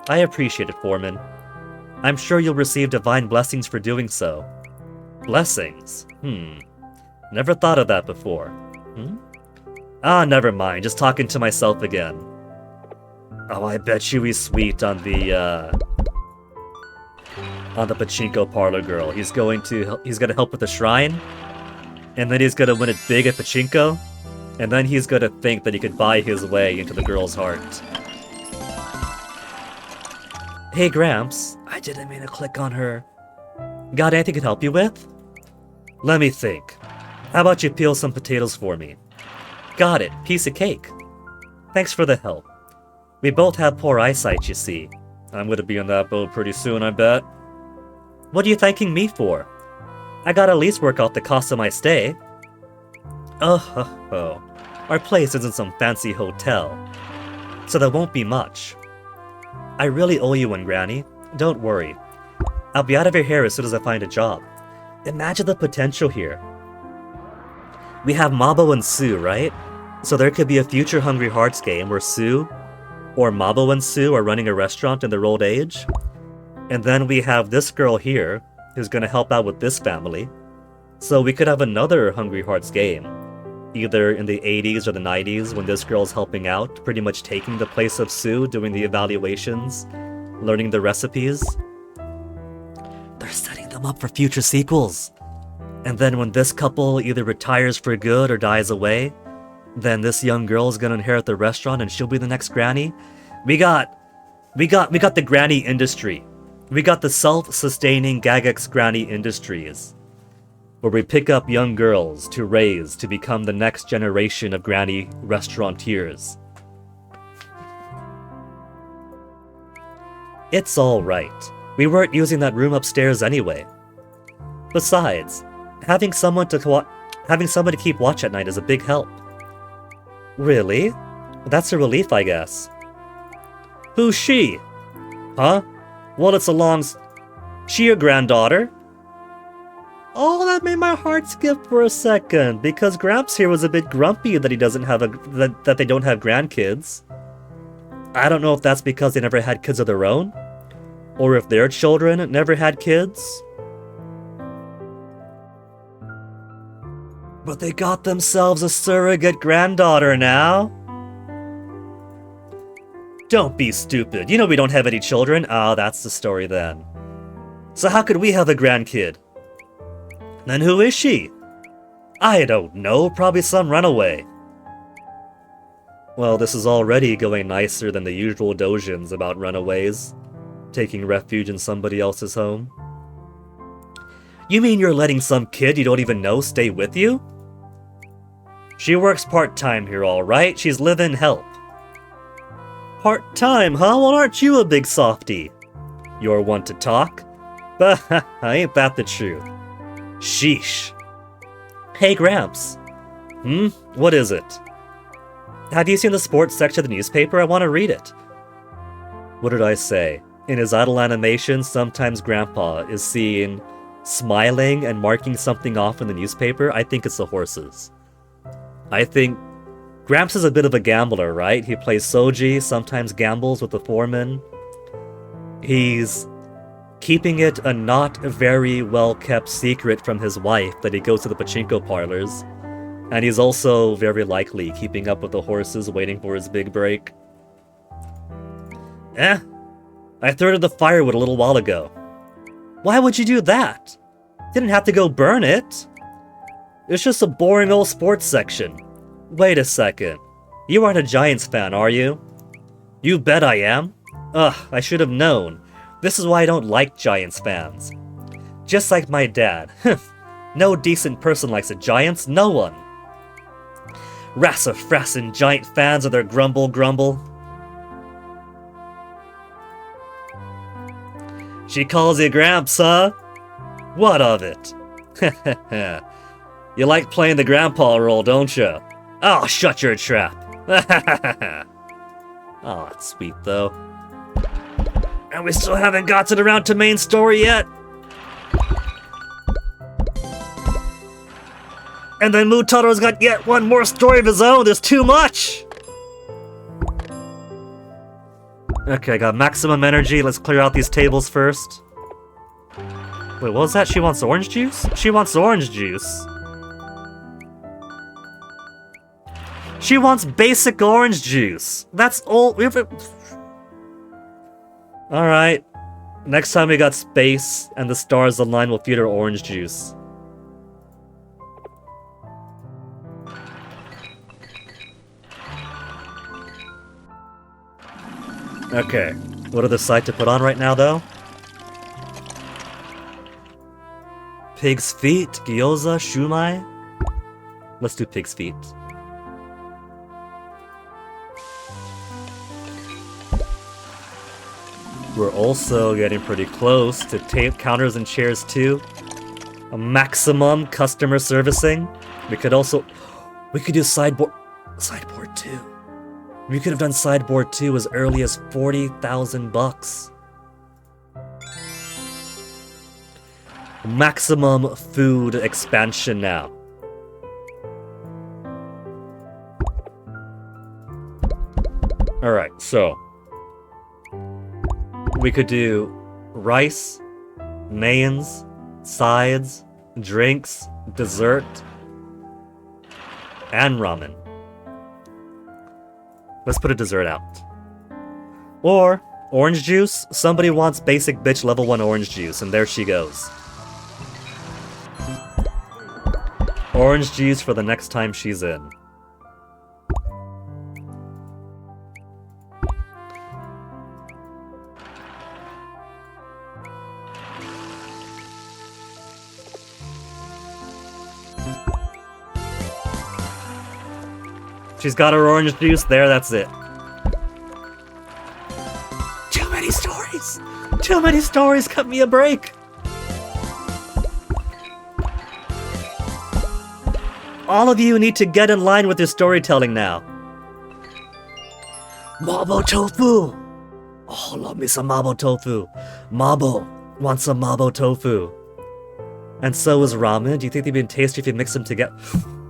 I appreciate it, Foreman. I'm sure you'll receive divine blessings for doing so. Blessings? Never thought of that before. Ah, never mind. Just talking to myself again. Oh, I bet you he's sweet on the pachinko parlor girl. He's gonna help with the shrine, and then he's gonna win it big at pachinko, and then he's gonna think that he could buy his way into the girl's heart. Hey, Gramps. I didn't mean to click on her. Got anything I can help you with? Let me think. How about you peel some potatoes for me? Got it. Piece of cake. Thanks for the help. We both have poor eyesight, you see. I'm gonna be in that boat pretty soon, I bet. What are you thanking me for? I gotta at least work out the cost of my stay. Oh. Our place isn't some fancy hotel, so there won't be much. I really owe you one, Granny. Don't worry. I'll be out of your hair as soon as I find a job. Imagine the potential here. We have Mabo and Sue, right? So there could be a future Hungry Hearts game where Sue or Mabo and Sue are running a restaurant in their old age. And then we have this girl here who's gonna help out with this family. So we could have another Hungry Hearts game, either in the 80s or the 90s when this girl's helping out, pretty much taking the place of Sue, doing the evaluations, learning the recipes. They're setting them up for future sequels. And then when this couple either retires for good or dies away, then this young girl's gonna inherit the restaurant and she'll be the next Granny. We got the Granny industry. We got the self-sustaining Gagex Granny Industries, where we pick up young girls to raise to become the next generation of Granny restaurateurs. It's alright. We weren't using that room upstairs anyway. Besides, having someone to keep watch at night is a big help. Really? That's a relief, I guess. Who's she? Huh? Well, it's she your granddaughter? Oh, that made my heart skip for a second, because Gramps here was a bit grumpy that that they don't have grandkids. I don't know if that's because they never had kids of their own, or if their children never had kids. But they got themselves a surrogate granddaughter now. Don't be stupid. You know we don't have any children. Ah, that's the story then. So how could we have a grandkid? Then who is she? I don't know. Probably some runaway. Well, this is already going nicer than the usual dojins about runaways taking refuge in somebody else's home. You mean you're letting some kid you don't even know stay with you? She works part-time here, alright. She's live-in help. Part-time, huh? Well, aren't you a big softy? You're one to talk? But ain't that the truth? Sheesh. Hey, Gramps. What is it? Have you seen the sports section of the newspaper? I want to read it. What did I say? In his idle animation, sometimes Grandpa is seen smiling and marking something off in the newspaper. I think it's the horses. I think Gramps is a bit of a gambler, right? He plays Soji, sometimes gambles with the foreman. He's keeping it a not very well-kept secret from his wife that he goes to the pachinko parlors. And he's also very likely keeping up with the horses, waiting for his big break. I threw the firewood a little while ago. Why would you do that? Didn't have to go burn it. It's just a boring old sports section. Wait a second. You aren't a Giants fan, are you? You bet I am. Ugh, I should have known. This is why I don't like Giants fans. Just like my dad. No decent person likes the Giants, no one. Rassafrassin' Giant fans of their grumble. She calls you Gramps, huh? What of it? You like playing the grandpa role, don't you? Oh, shut your trap. Oh, that's sweet, though. And we still haven't gotten around to main story yet. And then Mutaro's got yet one more story of his own. There's too much. Okay, I got maximum energy. Let's clear out these tables first. Wait, what was that? She wants orange juice? She wants orange juice. She wants basic orange juice. That's all. Alright. Next time we got space and the stars align, we'll feed her orange juice. Okay. What other site to put on right now, though? Pig's feet, gyoza, shumai. Let's do pig's feet. We're also getting pretty close to tape counters and chairs too. A maximum customer servicing. We could do sideboard 2. We could have done sideboard 2 as early as 40,000 bucks. Maximum food expansion now. Alright, so we could do rice, mains, sides, drinks, dessert, and ramen. Let's put a dessert out. Or orange juice. Somebody wants basic bitch level 1 orange juice, and there she goes. Orange juice for the next time she's in. She's got her orange juice there, that's it. Too many stories! Too many stories, cut me a break! All of you need to get in line with your storytelling now. Mabo tofu! Oh, love me some mabo tofu. Mabo wants some mabo tofu. And so is ramen. Do you think they'd be tasty if you mix them together?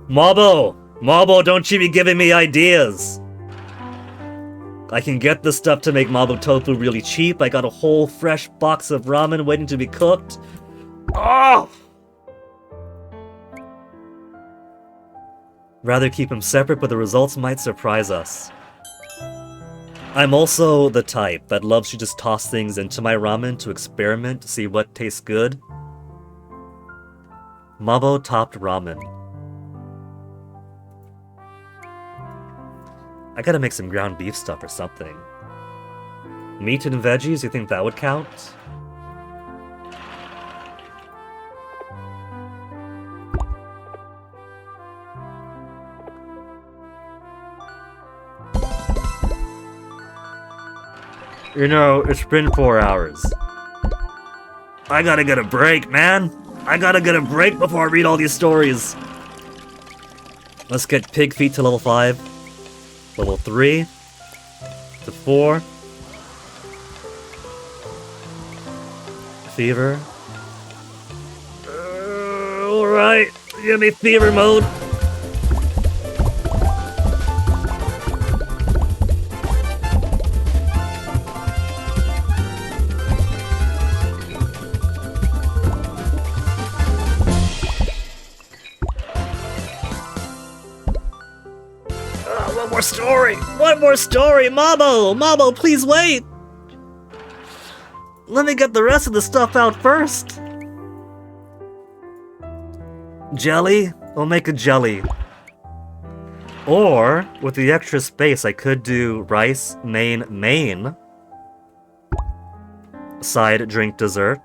Mabo! Mabo, don't you be giving me ideas! I can get this stuff to make mabo tofu really cheap. I got a whole fresh box of ramen waiting to be cooked. Oh! Rather keep them separate, but the results might surprise us. I'm also the type that loves to just toss things into my ramen to experiment to see what tastes good. Mabo topped ramen. I gotta make some ground beef stuff or something. Meat and veggies, you think that would count? You know, it's been 4 hours. I gotta get a break, man! I gotta get a break before I read all these stories! Let's get pig feet to level 5. Level 3 to 4. Fever. Alright, give me fever mode. One more story! Mabo! Mabo, please wait! Let me get the rest of the stuff out first! Jelly? We'll make a jelly. Or, with the extra space, I could do rice, main. Side, drink, dessert.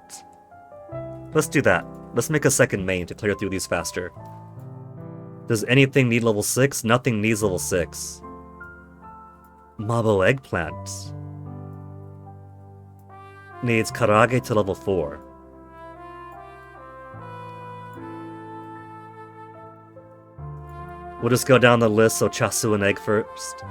Let's do that. Let's make a second main to clear through these faster. Does anything need level 6? Nothing needs level 6. Mabo eggplant needs karage to level 4. We'll just go down the list, so chasu and egg first.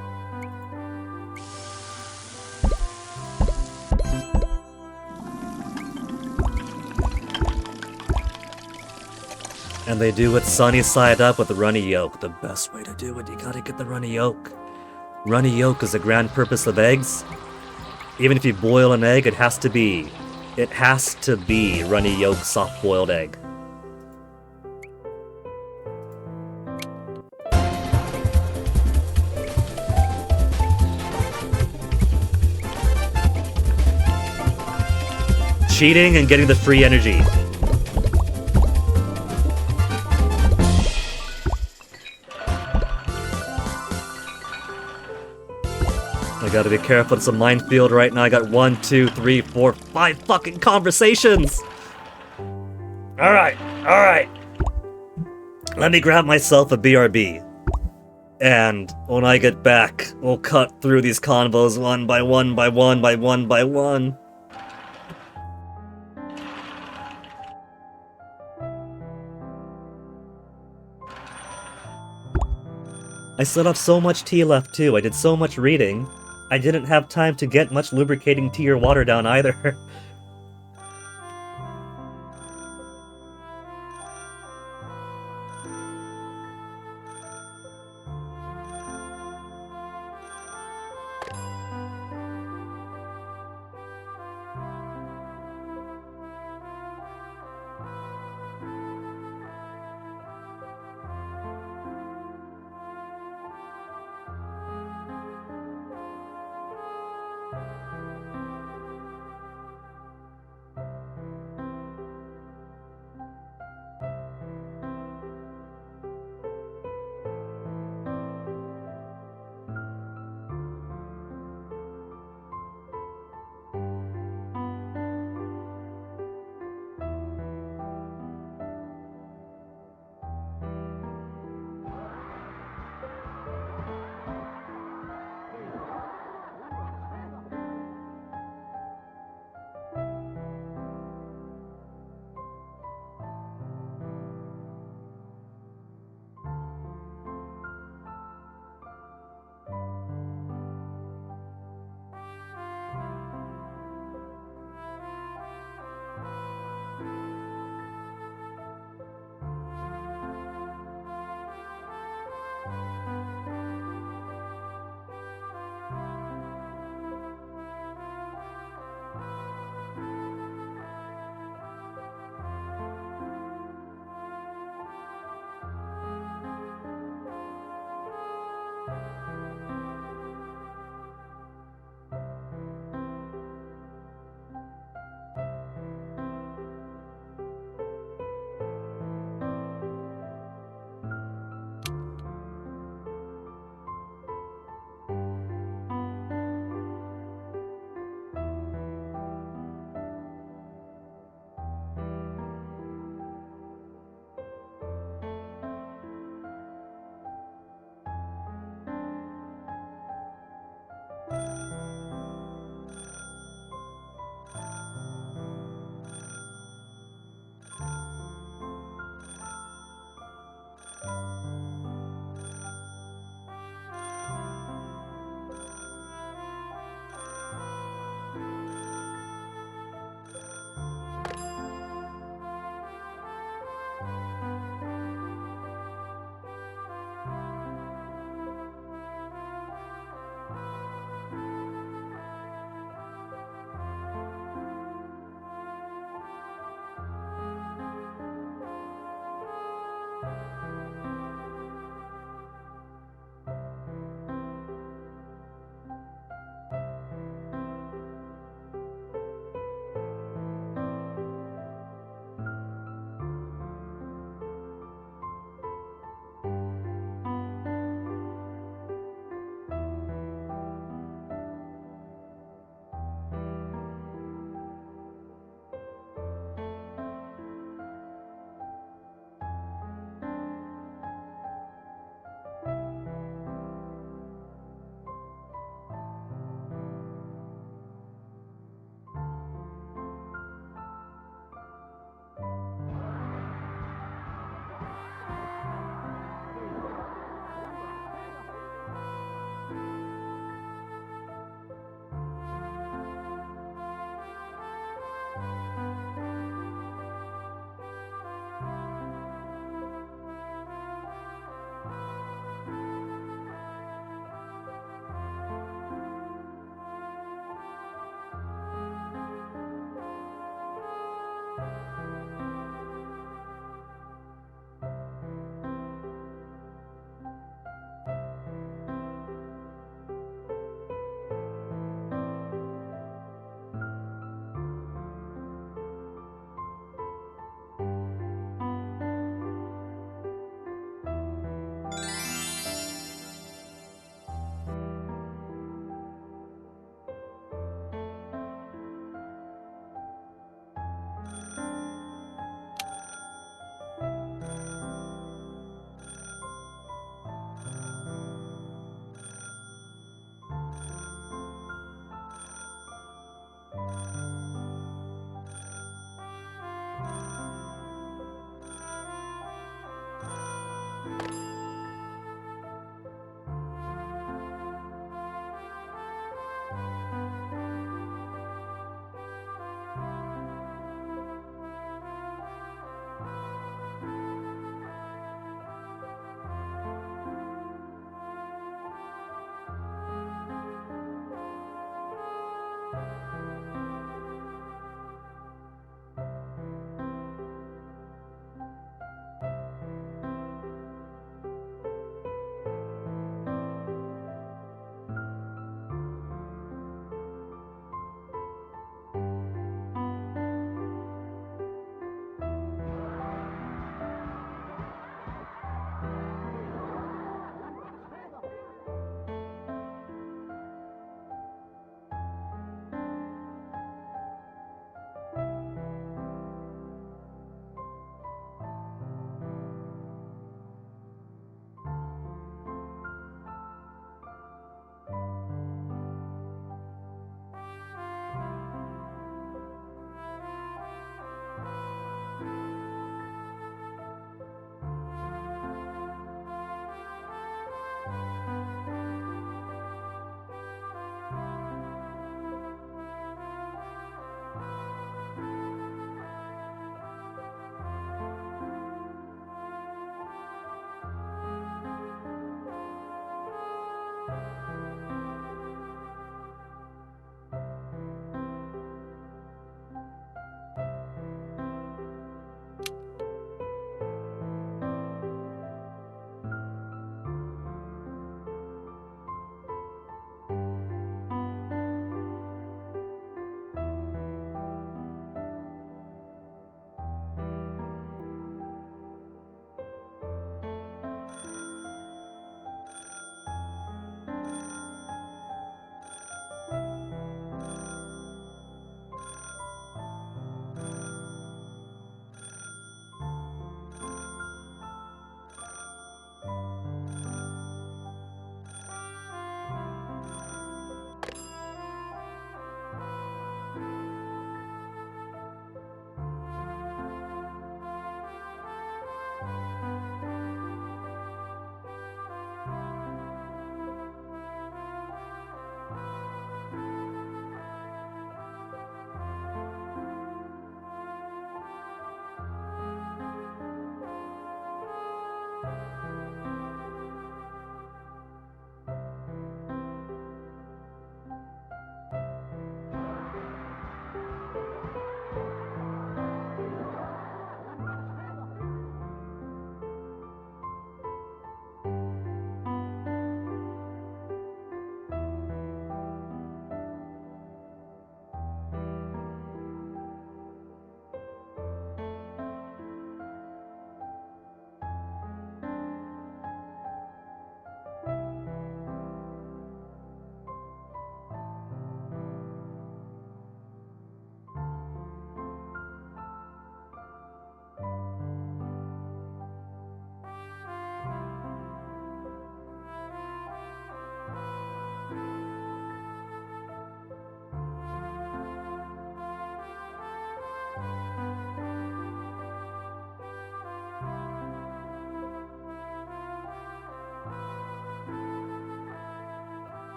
And they do it sunny side up with the runny yolk. The best way to do it, you gotta get the runny yolk. Runny yolk is the grand purpose of eggs. Even if you boil an egg, it has to be runny yolk, soft-boiled egg. Cheating and getting the free energy. I gotta be careful, it's a minefield right now. I got 1, 2, 3, 4, 5 fucking conversations! Alright. Let me grab myself a BRB. And when I get back, we'll cut through these convos one by one by one by one by one. I still have so much tea left too. I did so much reading. I didn't have time to get much lubricating tea or water down either.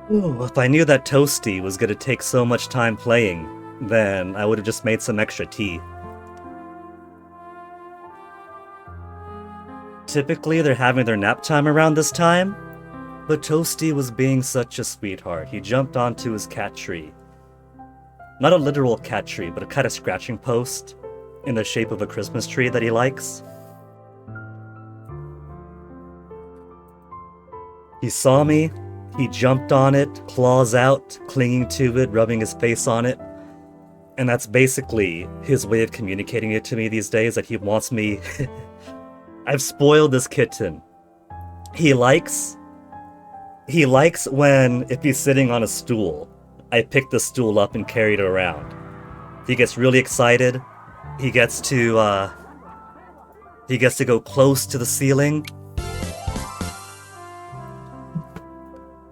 Ooh, if I knew that Toasty was gonna take so much time playing, then I would have just made some extra tea. Typically, they're having their nap time around this time, but Toasty was being such a sweetheart. He jumped onto his cat tree. Not a literal cat tree, but a kind of scratching post in the shape of a Christmas tree that he likes. He saw me, he jumped on it, claws out, clinging to it, rubbing his face on it. And that's basically his way of communicating it to me these days, that he wants me... I've spoiled this kitten. He likes when, if he's sitting on a stool, I pick the stool up and carry it around. He gets really excited. He gets to go close to the ceiling.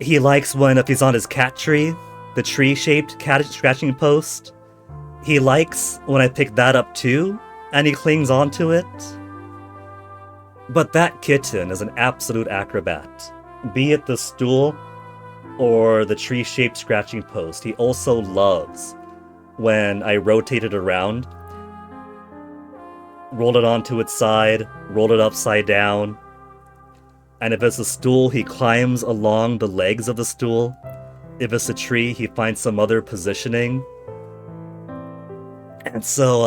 He likes when, if he's on his cat tree, the tree-shaped cat scratching post. He likes when I pick that up too, and he clings onto it. But that kitten is an absolute acrobat. Be it the stool or the tree-shaped scratching post, he also loves when I rotate it around, roll it onto its side, roll it upside down, and if it's a stool, he climbs along the legs of the stool. If it's a tree, he finds some other positioning. And so,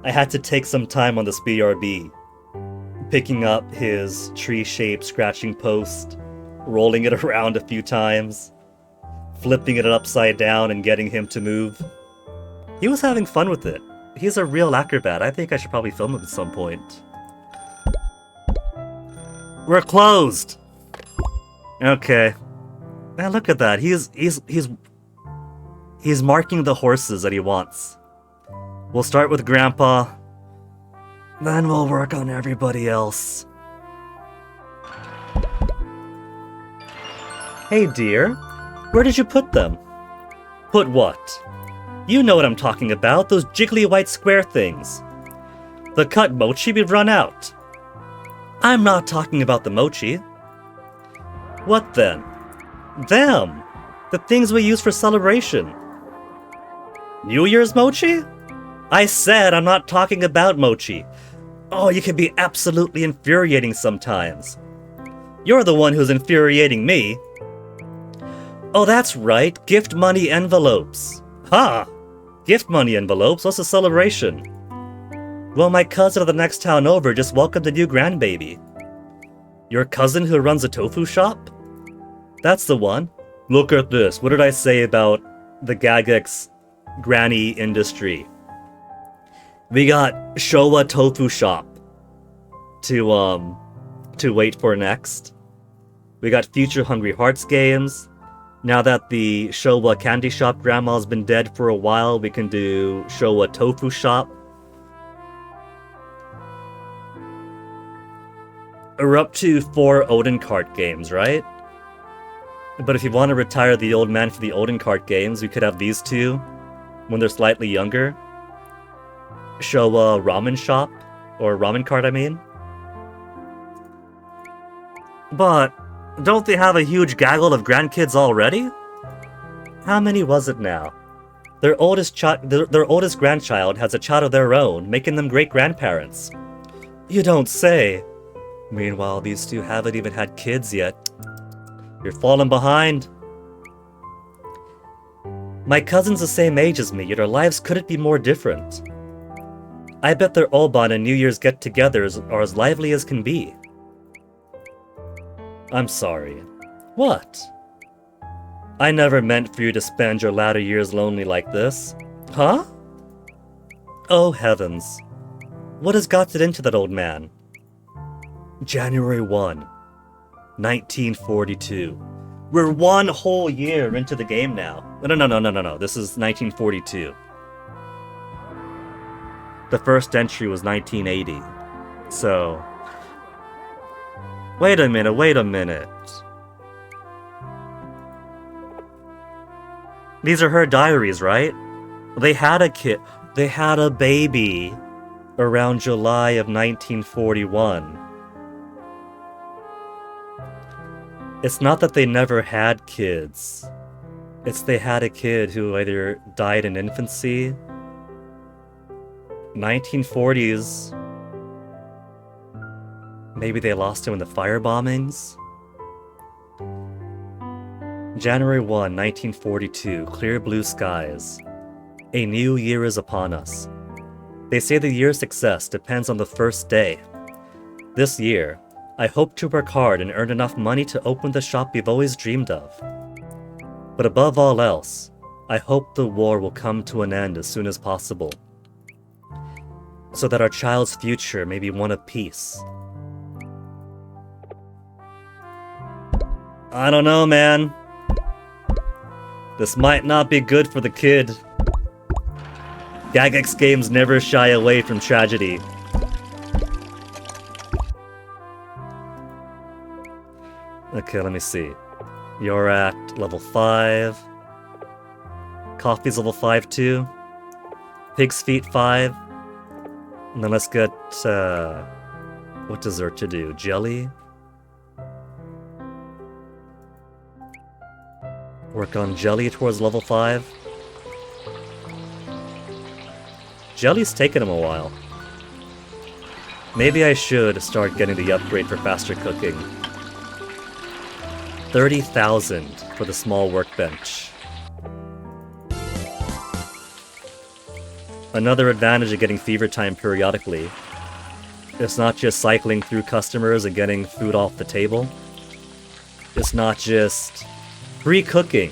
I had to take some time on this BRB, picking up his tree-shaped scratching post, rolling it around a few times, flipping it upside down and getting him to move. He was having fun with it. He's a real acrobat. I think I should probably film him at some point. We're closed! Okay. Man, look at that. He's marking the horses that he wants. We'll start with Grandpa, then we'll work on everybody else. Hey dear, where did you put them? Put what? You know what I'm talking about, those jiggly white square things. The cut mochi we've run out. I'm not talking about the mochi. What then? Them! The things we use for celebration. New Year's mochi? I said I'm not talking about mochi. Oh, you can be absolutely infuriating sometimes. You're the one who's infuriating me. Oh, that's right, gift money envelopes. Ha! Gift money envelopes? What's a celebration? Well, my cousin of the next town over just welcomed a new grandbaby. Your cousin who runs a tofu shop? That's the one. Look at this. What did I say about the Gagex granny industry? We got Showa Tofu Shop to wait for next. We got future Hungry Hearts games. Now that the Showa Candy Shop grandma's been dead for a while, we can do Showa Tofu Shop. We're up to 4 Odin cart games, right? But if you want to retire the old man for the Odin cart games, we could have these two when they're slightly younger. Showa Ramen Shop, or Ramen Cart, I mean. But don't they have a huge gaggle of grandkids already? How many was it now? Their oldest grandchild has a child of their own, making them great-grandparents. You don't say. Meanwhile, these two haven't even had kids yet. You're falling behind. My cousin's the same age as me, yet our lives couldn't be more different. I bet their Oban and New Year's get-togethers are as lively as can be. I'm sorry. What? I never meant for you to spend your latter years lonely like this. Huh? Oh heavens. What has gotten into that old man? January 1, 1942. We're 1 whole year into the game now. No. This is 1942. The first entry was 1980. So... Wait a minute. These are her diaries, right? They had a kid. They had a baby around July of 1941. It's not that they never had kids. It's they had a kid who either died in infancy, 1940s, maybe they lost him in the fire bombings. January 1, 1942, clear blue skies. A new year is upon us. They say the year's success depends on the first day. This year, I hope to work hard and earn enough money to open the shop we've always dreamed of. But above all else, I hope the war will come to an end as soon as possible, so that our child's future may be one of peace. I don't know, man. This might not be good for the kid. Gagex games never shy away from tragedy. Okay, let me see. You're at level 5. Coffee's level 5 too. Pig's feet 5. And then let's get, what dessert to do? Jelly? Work on jelly towards level 5. Jelly's taken him a while. Maybe I should start getting the upgrade for faster cooking. 30,000 for the small workbench. Another advantage of getting fever time periodically. It's not just cycling through customers and getting food off the table. It's not just free cooking,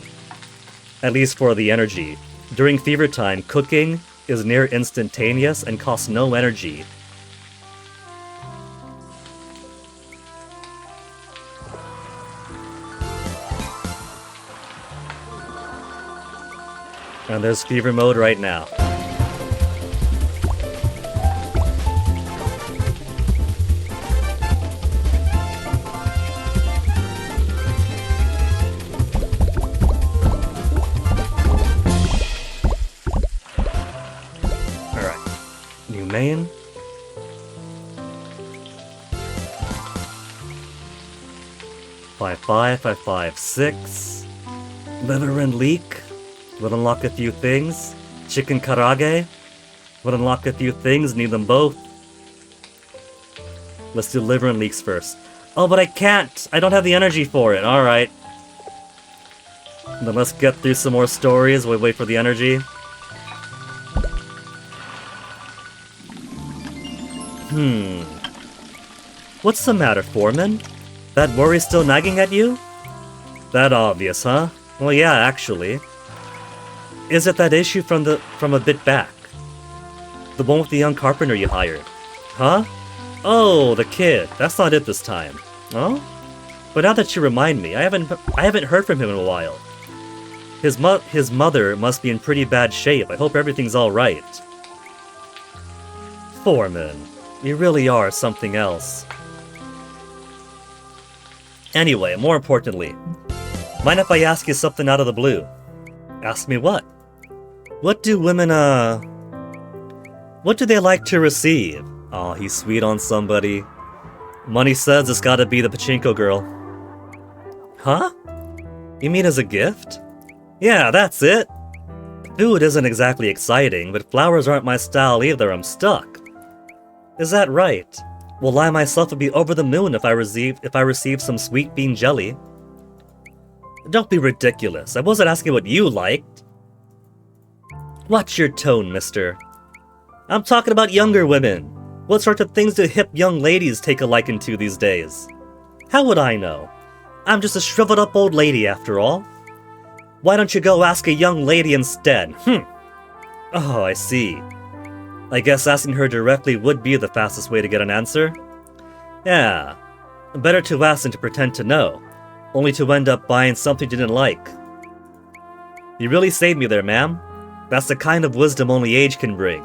at least for the energy. During fever time, cooking is near instantaneous and costs no energy. And there's fever mode right now. Main. Five, 5, 6. Liver and leek. Would unlock a few things. Chicken karage. Would unlock a few things. Need them both. Let's do liver and leeks first. Oh, but I can't. I don't have the energy for it. Alright. Then let's get through some more stories. We wait for the energy. What's the matter, Foreman? That worry still nagging at you? That obvious, huh? Well, yeah, actually. Is it that issue from a bit back? The one with the young carpenter you hired? Huh? Oh, the kid. That's not it this time. Oh? But now that you remind me, I haven't heard from him in a while. His mother must be in pretty bad shape. I hope everything's all right. Foreman. You really are something else. Anyway, more importantly, mind if I ask you something out of the blue? Ask me what? What do women, what do they like to receive? Aw, he's sweet on somebody. Money says it's gotta be the pachinko girl. Huh? You mean as a gift? Yeah, that's it. Food isn't exactly exciting, but flowers aren't my style either. I'm stuck. Is that right? Well, I myself would be over the moon if I received some sweet bean jelly. Don't be ridiculous. I wasn't asking what you liked. Watch your tone, mister. I'm talking about younger women. What sort of things do hip young ladies take a liking to these days? How would I know? I'm just a shriveled up old lady after all. Why don't you go ask a young lady instead? Oh, I see. I guess asking her directly would be the fastest way to get an answer. Yeah, better to ask than to pretend to know, only to end up buying something you didn't like. You really saved me there, ma'am. That's the kind of wisdom only age can bring.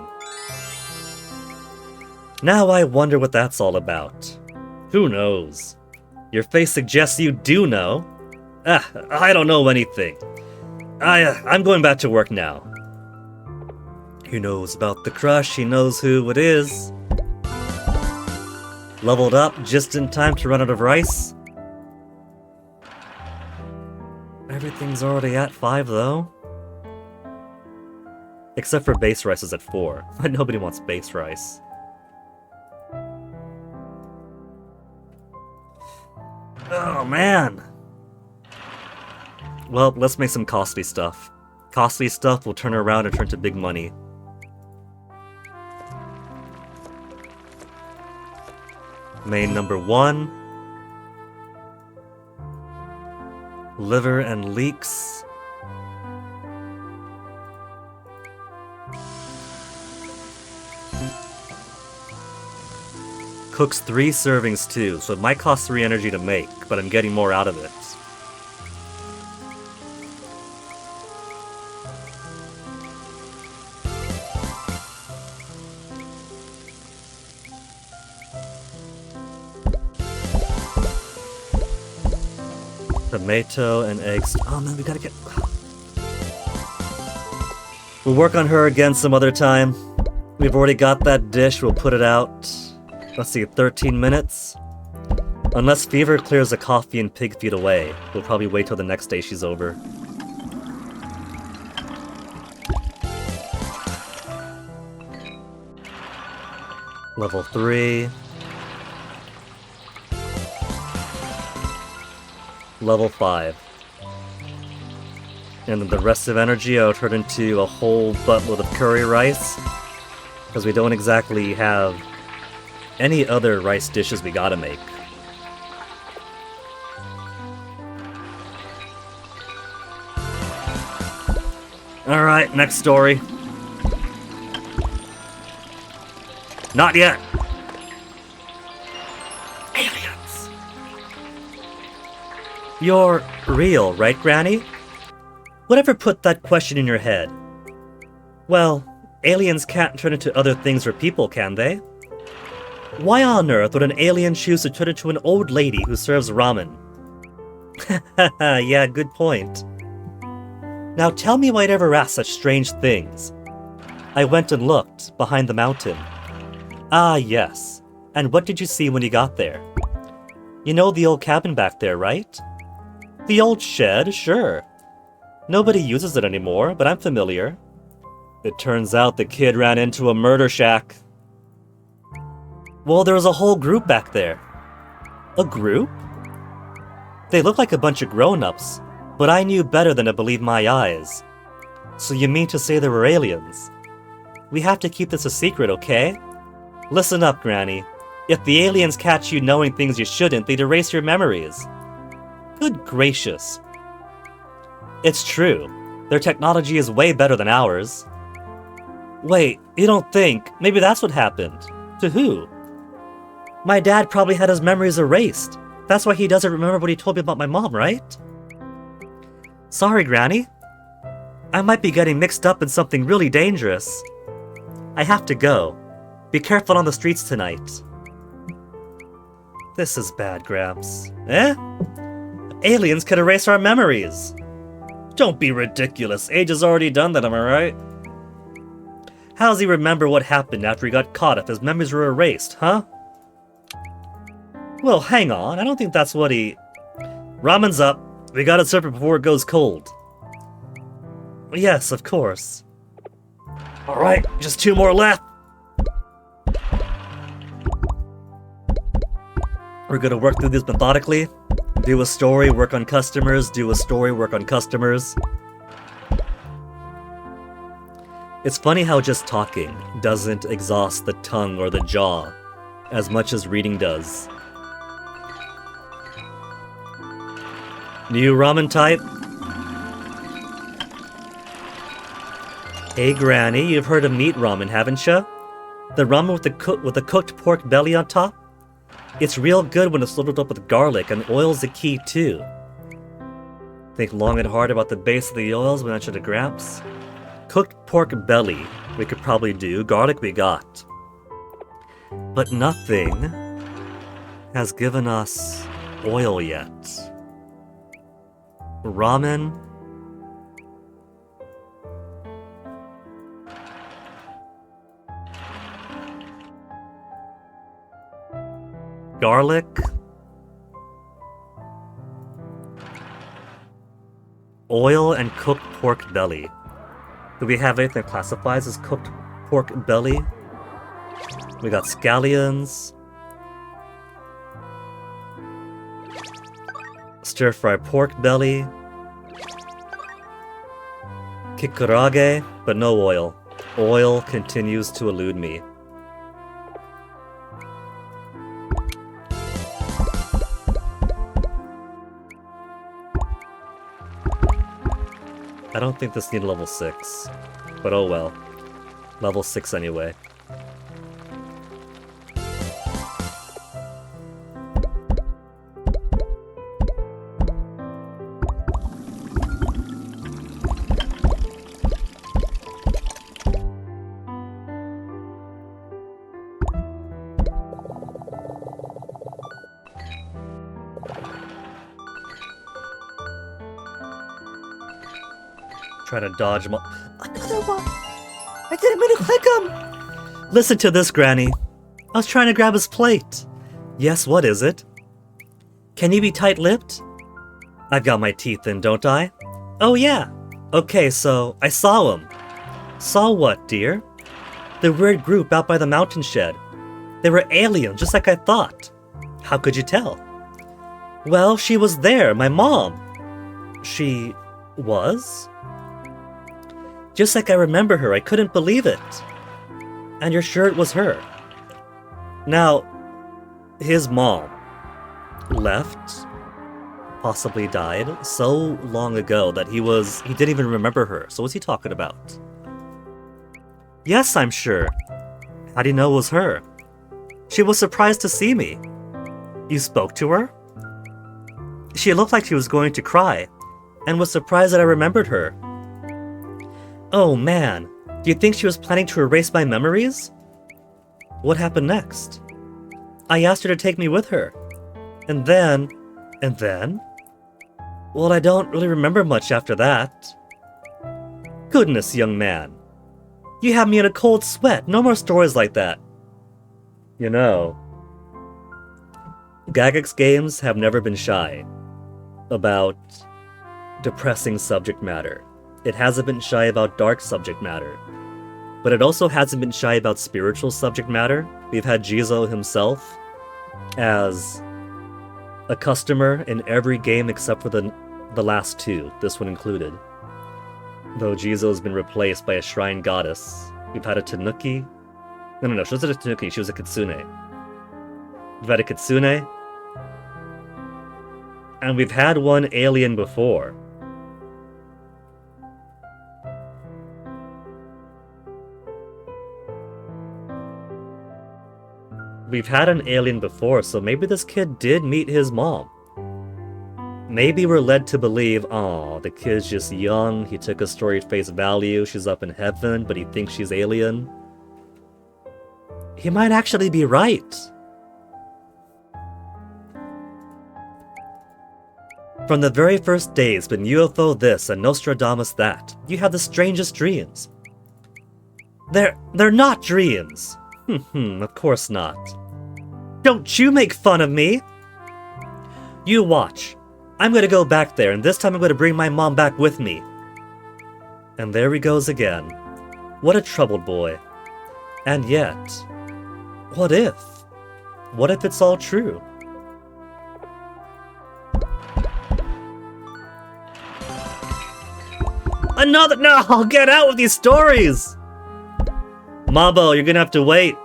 Now I wonder what that's all about. Who knows? Your face suggests you do know. I don't know anything. I'm going back to work now. He knows about the crush, he knows who it is. Leveled up just in time to run out of rice. Everything's already at 5 though. Except for base rice is at 4. Nobody wants base rice. Oh man! Well, let's make some costly stuff. Costly stuff will turn around and turn to big money. Main number 1. Liver and leeks. Cooks 3 servings too, so it might cost 3 energy to make, but I'm getting more out of it. Tomato and eggs. Oh man, we gotta get... We'll work on her again some other time. We've already got that dish, we'll put it out. Let's see, 13 minutes? Unless fever clears the coffee and pig feet away, we'll probably wait till the next day she's over. Level 3. Level 5. And then the rest of energy I'll turn into a whole buttload of curry rice, because we don't exactly have any other rice dishes we gotta make. Alright, next story. Not yet! Aliens! You're real, right, Granny? Whatever put that question in your head? Well, aliens can't turn into other things or people, can they? Why on earth would an alien choose to turn into an old lady who serves ramen? Haha, yeah, good point. Now tell me why I'd ever ask such strange things. I went and looked, behind the mountain. Ah, yes. And what did you see when you got there? You know the old cabin back there, right? The old shed, sure. Nobody uses it anymore, but I'm familiar. It turns out the kid ran into a murder shack. Well, there was a whole group back there. A group? They looked like a bunch of grown-ups, but I knew better than to believe my eyes. So you mean to say there were aliens? We have to keep this a secret, okay? Listen up, Granny. If the aliens catch you knowing things you shouldn't, they'd erase your memories. Good gracious. It's true. Their technology is way better than ours. Wait, you don't think? Maybe that's what happened. To who? My dad probably had his memories erased. That's why he doesn't remember what he told me about my mom, right? Sorry, Granny. I might be getting mixed up in something really dangerous. I have to go. Be careful on the streets tonight. This is bad, Gramps. Eh? Aliens could erase our memories. Don't be ridiculous. Age has already done that, am I right? How does he remember what happened after he got caught if his memories were erased, huh? Well, hang on. I don't think that's what he... Ramen's up. We gotta serve it before it goes cold. Yes, of course. Alright, just 2 more left. We're gonna work through this methodically. Do a story, work on customers, do a story, work on customers. It's funny how just talking doesn't exhaust the tongue or the jaw as much as reading does. New ramen type? Hey Granny, you've heard of meat ramen, haven't ya? The ramen with the cooked pork belly on top? It's real good when it's loaded up with garlic, and oil's the key too. Think long and hard about the base of the oils when I mentioned to Gramps. Cooked pork belly we could probably do, garlic we got. But nothing has given us oil yet. Ramen. Garlic. Oil and cooked pork belly. Do we have anything that classifies as cooked pork belly? We got scallions. Stir-fry pork belly. Kikurage, but no oil. Oil continues to elude me. I don't think this needed level 6, but oh well. Level 6 anyway. Try to dodge Another one! I didn't mean to click him! Listen to this, Granny. I was trying to grab his plate. Yes, what is it? Can you be tight-lipped? I've got my teeth in, don't I? Oh yeah. Okay, so I saw him. Saw what, dear? The weird group out by the mountain shed. They were aliens, just like I thought. How could you tell? Well, she was there, my mom. She was? Just like I remember her, I couldn't believe it. And you're sure it was her? Now, his mom left, possibly died, so long ago that he didn't even remember her. So what's he talking about? Yes, I'm sure. How do you know it was her? She was surprised to see me. You spoke to her? She looked like she was going to cry, and was surprised that I remembered her. Oh man, do you think she was planning to erase my memories? What happened next? I asked her to take me with her. And then? Well, I don't really remember much after that. Goodness, young man. You have me in a cold sweat. No more stories like that. You know, Gygax games have never been shy about depressing subject matter. It hasn't been shy about dark subject matter. But it also hasn't been shy about spiritual subject matter. We've had Jizo himself as a customer in every game except for the last two, this one included. Though Jizo's been replaced by a shrine goddess. We've had a Tanuki. No, she wasn't a Tanuki, she was a Kitsune. We've had a Kitsune. And we've had one alien before. We've had an alien before, so maybe this kid did meet his mom. Maybe we're led to believe, aw, the kid's just young, he took a story at face value, she's up in heaven, but he thinks she's alien. He might actually be right. From the very first days, been UFO this and Nostradamus that, you have the strangest dreams. They're not dreams. Of course not. Don't you make fun of me! You watch. I'm gonna go back there, and this time I'm gonna bring my mom back with me. And there he goes again. What a troubled boy. And yet, what if? What if it's all true? Another— No! Get out with these stories! Mabo, you're gonna have to wait.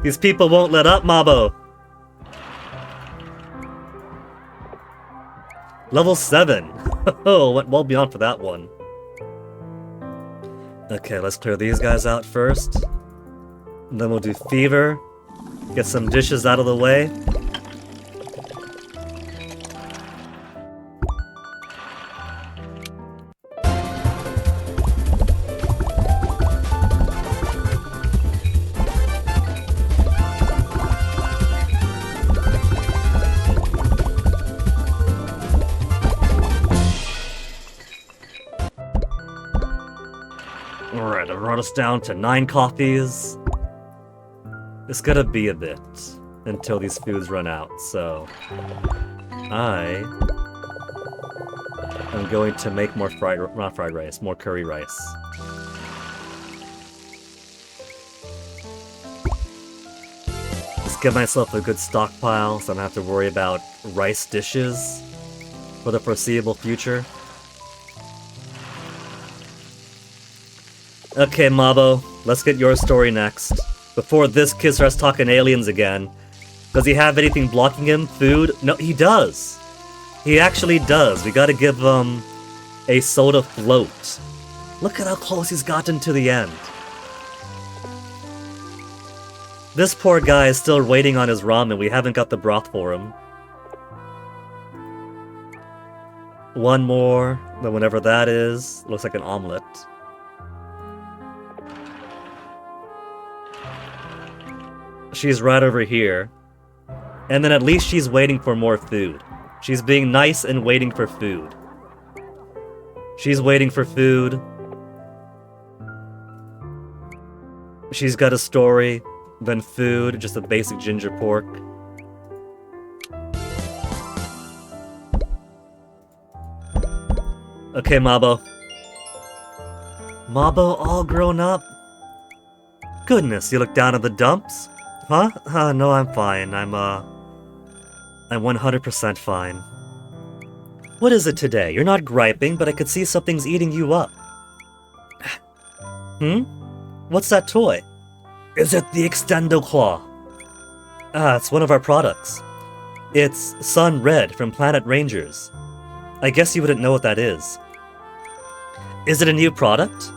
These people won't let up, Mabo. Level 7. Oh, went well beyond for that one. Okay, let's clear these guys out first. And then we'll do Fever. Get some dishes out of the way. Alright, I brought us down to 9 coffees. It's gonna be a bit until these foods run out, so I I'm going to make more not fried rice, more curry rice. Just give myself a good stockpile so I don't have to worry about rice dishes for the foreseeable future. Okay, Mabo, let's get your story next. Before this kid starts talking aliens again. Does he have anything blocking him? Food? No, he does. He actually does. We gotta give him a soda float. Look at how close he's gotten to the end. This poor guy is still waiting on his ramen. We haven't got the broth for him. One more, then whenever that is. Looks like an omelet. She's right over here. And then at least she's waiting for more food. She's being nice and waiting for food. She's waiting for food. She's got a story, then food, just a basic ginger pork. Okay, Mabo. Mabo all grown up? Goodness, you look down at the dumps? Huh? No, I'm fine. I'm 100% fine. What is it today? You're not griping, but I could see something's eating you up. What's that toy? Is it the Extendo Claw? It's one of our products. It's Sun Red from Planet Rangers. I guess you wouldn't know what that is. Is it a new product?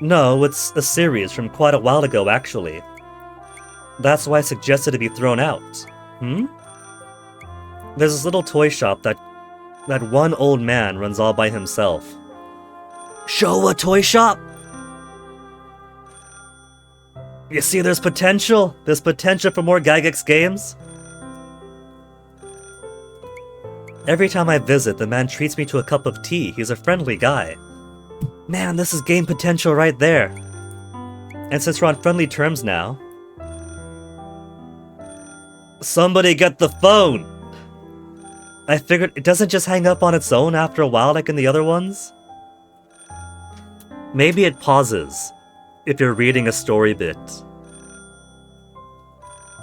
No, it's a series from quite a while ago, actually. That's why I suggested it be thrown out. There's this little toy shop that one old man runs all by himself. Showa Toy Shop? You see, there's potential. There's potential for more Gygax games. Every time I visit, the man treats me to a cup of tea. He's a friendly guy. Man, this is game potential right there. And since we're on friendly terms now... Somebody get the phone! I figured it doesn't just hang up on its own after a while like in the other ones. Maybe it pauses if you're reading a story bit.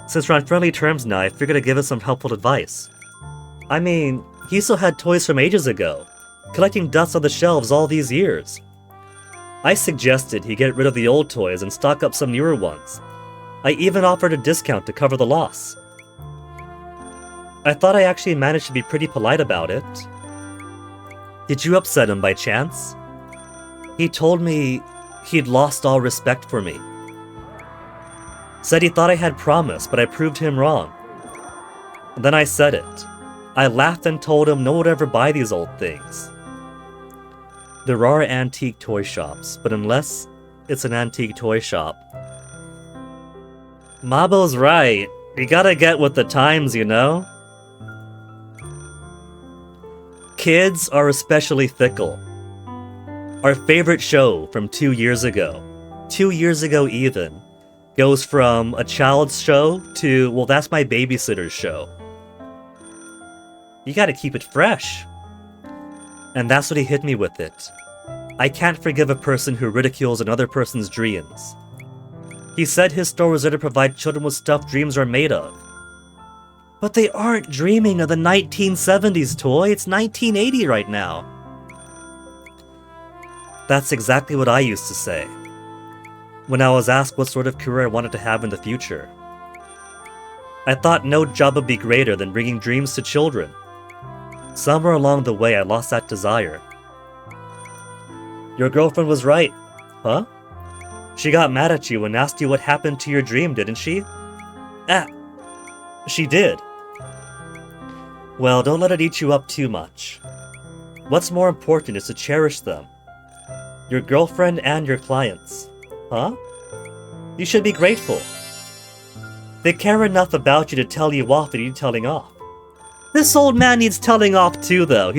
Since we're on friendly terms now, I figured I'd give it some helpful advice. I mean, he still had toys from ages ago, collecting dust on the shelves all these years. I suggested he get rid of the old toys and stock up some newer ones. I even offered a discount to cover the loss. I thought I actually managed to be pretty polite about it. Did you upset him by chance? He told me he'd lost all respect for me. Said he thought I had promised, but I proved him wrong. And then I said it. I laughed and told him no one would ever buy these old things. There are antique toy shops, but unless it's an antique toy shop. Mabo's right. You gotta get with the times, you know? Kids are especially fickle. Our favorite show from 2 years ago, 2 years ago even, goes from a child's show to, well, that's my babysitter's show. You gotta keep it fresh. And that's what he hit me with it. I can't forgive a person who ridicules another person's dreams. He said his store was there to provide children with stuff dreams are made of. But they aren't dreaming of the 1970s toy, it's 1980 right now. That's exactly what I used to say when I was asked what sort of career I wanted to have in the future. I thought no job would be greater than bringing dreams to children. Somewhere along the way I lost that desire. Your girlfriend was right. Huh? She got mad at you and asked you what happened to your dream, didn't she? She did. Well, don't let it eat you up too much. What's more important is to cherish them. Your girlfriend and your clients. Huh? You should be grateful. They care enough about you to tell you off that you need telling off. This old man needs telling off too, though.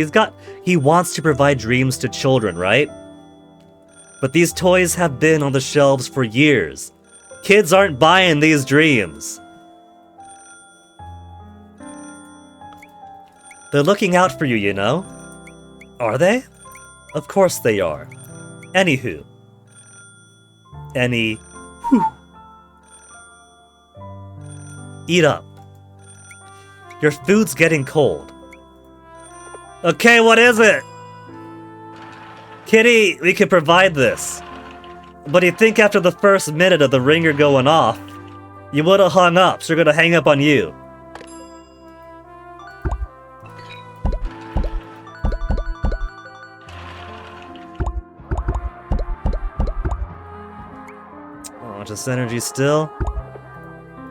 He wants to provide dreams to children, right? But these toys have been on the shelves for years. Kids aren't buying these dreams. They're looking out for you, you know? Are they? Of course they are. Anywho. Eat up. Your food's getting cold. Okay, what is it? Kitty, we can provide this. But you think after the first minute of the ringer going off, you would've hung up, so we're gonna hang up on you. Oh, just energy still?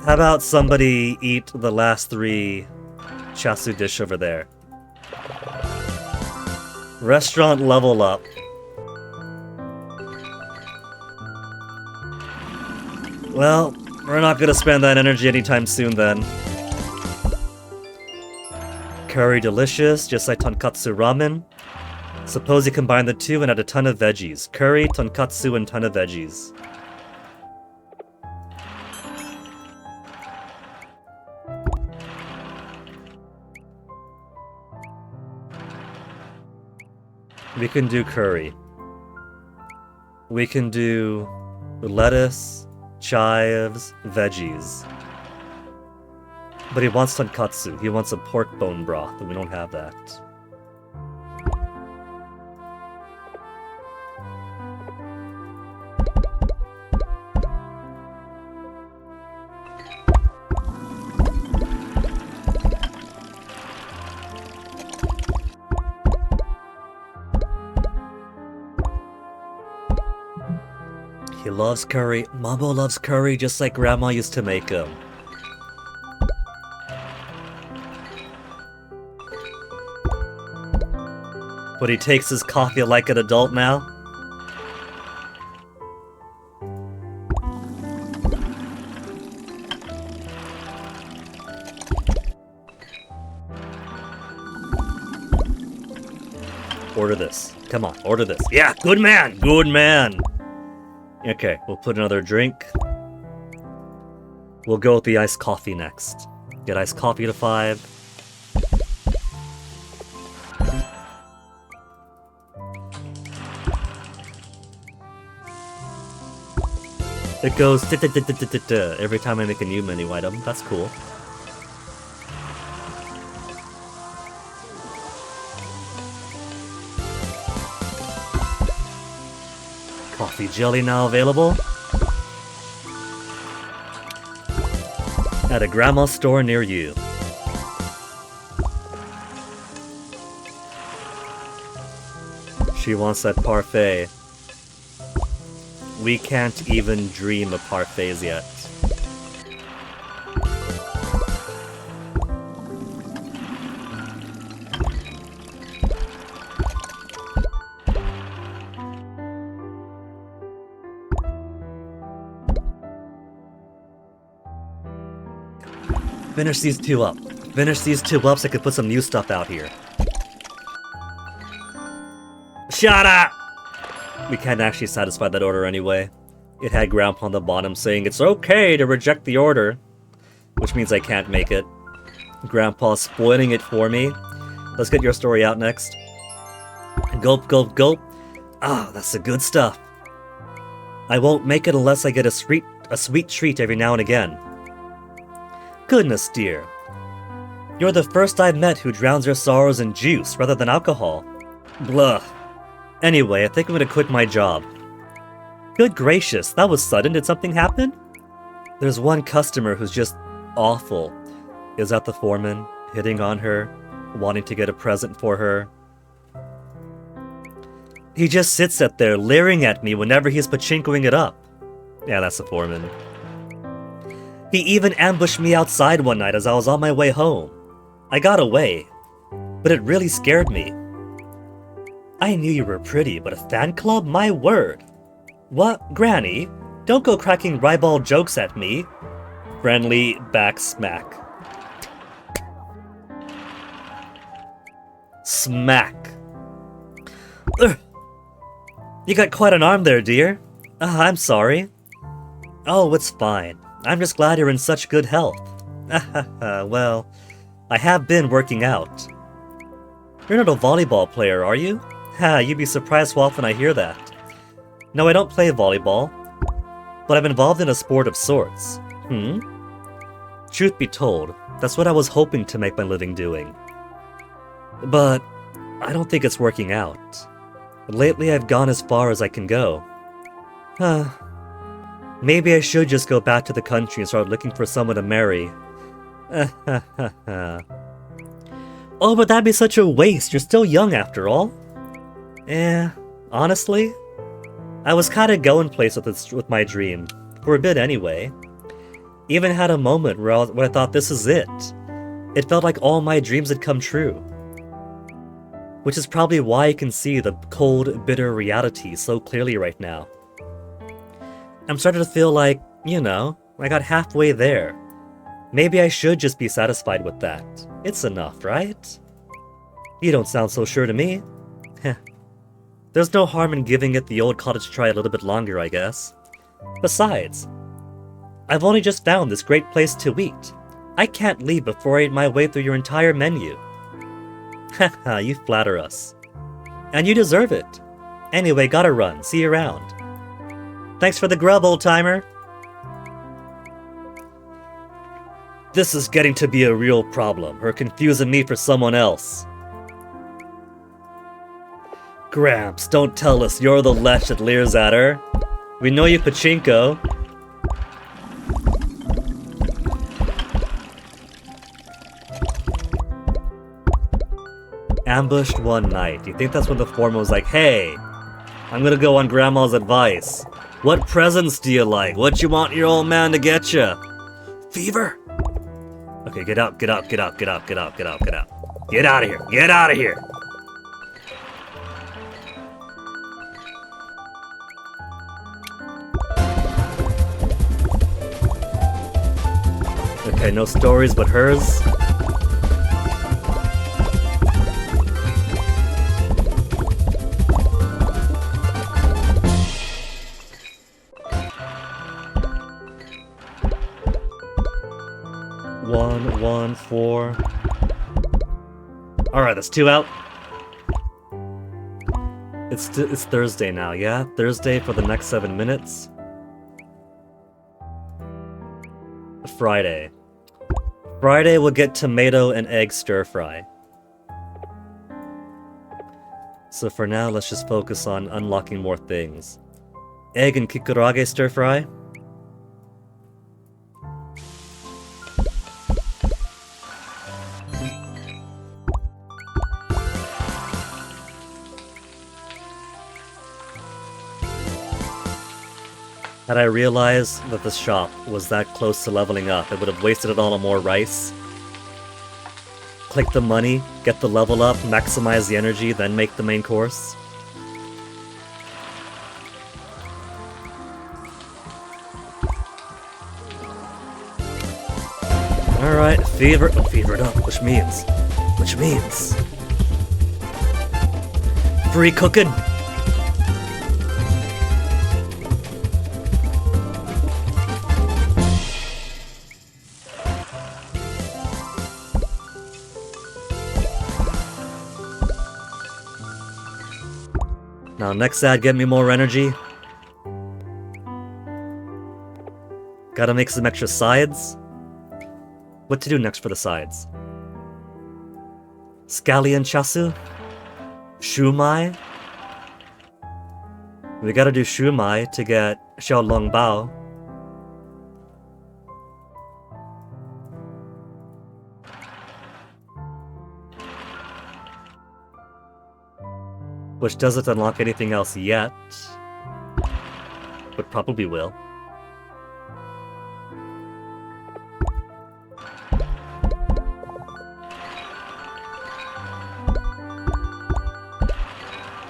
How about somebody eat the last 3 chasu dish over there? Restaurant level up. Well, we're not gonna spend that energy anytime soon then. Curry delicious, just like tonkatsu ramen. Suppose you combine the two and add a ton of veggies. Curry, tonkatsu, and ton of veggies. We can do curry. We can do lettuce, chives, veggies. But he wants tonkatsu. He wants a pork bone broth, and we don't have that. He loves curry. Mambo loves curry just like Grandma used to make him. But he takes his coffee like an adult now? Order this. Come on, order this. Yeah, good man! Good man! Okay, we'll put another drink. We'll go with the iced coffee next. Get iced coffee to 5. It goes every time I make a new menu item. That's cool. Coffee jelly now available. At a grandma store near you. She wants that parfait. We can't even dream of parfaits yet. Finish these 2 up. Finish these 2 up so I can put some new stuff out here. Shut up! We can't actually satisfy that order anyway. It had Grandpa on the bottom saying it's okay to reject the order, which means I can't make it. Grandpa's spoiling it for me. Let's get your story out next. Gulp, gulp, gulp. Ah, that's the good stuff. I won't make it unless I get a sweet treat every now and again. Goodness, dear. You're the first I've met who drowns their sorrows in juice rather than alcohol. Blah. Anyway, I think I'm gonna quit my job. Good gracious, that was sudden. Did something happen? There's one customer who's just awful. Is that the foreman, hitting on her, wanting to get a present for her? He just sits up there leering at me whenever he's pachinkoing it up. Yeah, that's the foreman. He even ambushed me outside one night as I was on my way home. I got away, but it really scared me. I knew you were pretty, but a fan club? My word. What, Granny? Don't go cracking ribald jokes at me. Friendly back smack. Smack. Ugh. You got quite an arm there, dear. I'm sorry. Oh, it's fine. I'm just glad you're in such good health. Well, I have been working out. You're not a volleyball player, are you? Ha, you'd be surprised how often I hear that. No, I don't play volleyball, but I'm involved in a sport of sorts. Truth be told, that's what I was hoping to make my living doing. But I don't think it's working out. Lately I've gone as far as I can go. Maybe I should just go back to the country and start looking for someone to marry. Oh, but that'd be such a waste. You're still young after all. Honestly, I was kinda going places with my dream. For a bit anyway. Even had a moment where I thought this is it. It felt like all my dreams had come true. Which is probably why I can see the cold, bitter reality so clearly right now. I'm starting to feel like, I got halfway there. Maybe I should just be satisfied with that. It's enough, right? You don't sound so sure to me. There's no harm in giving it the old cottage try a little bit longer, I guess. Besides, I've only just found this great place to eat. I can't leave before I eat my way through your entire menu. Haha, you flatter us. And you deserve it. Anyway, gotta run. See you around. Thanks for the grub, old-timer. This is getting to be a real problem, her confusing me for someone else. Gramps, don't tell us you're the lech that leers at her. We know you pachinko. Ambushed one night. You think that's when the foreman was like, hey, I'm gonna go on Grandma's advice. What presents do you like? What you want your old man to get you? Fever? Okay, get out, get out, get out, get out, get out, get out, get out. Get out of here, get out of here! Okay, no stories but hers. One, 4. Alright, that's 2 out. It's Thursday now, yeah? Thursday for the next 7 minutes. Friday. Friday we'll get tomato and egg stir fry. So for now, let's just focus on unlocking more things. Egg and kikurage stir fry. Had I realized that the shop was that close to leveling up, I would have wasted it all on more rice. Click the money, get the level up, maximize the energy, then make the main course. Alright, fevered up, which means free cooking. Now, next ad, get me more energy. Gotta make some extra sides. What to do next for the sides? Scallion chasu? Shumai? We gotta do shumai to get xiaolong bao. Which doesn't unlock anything else yet, but probably will.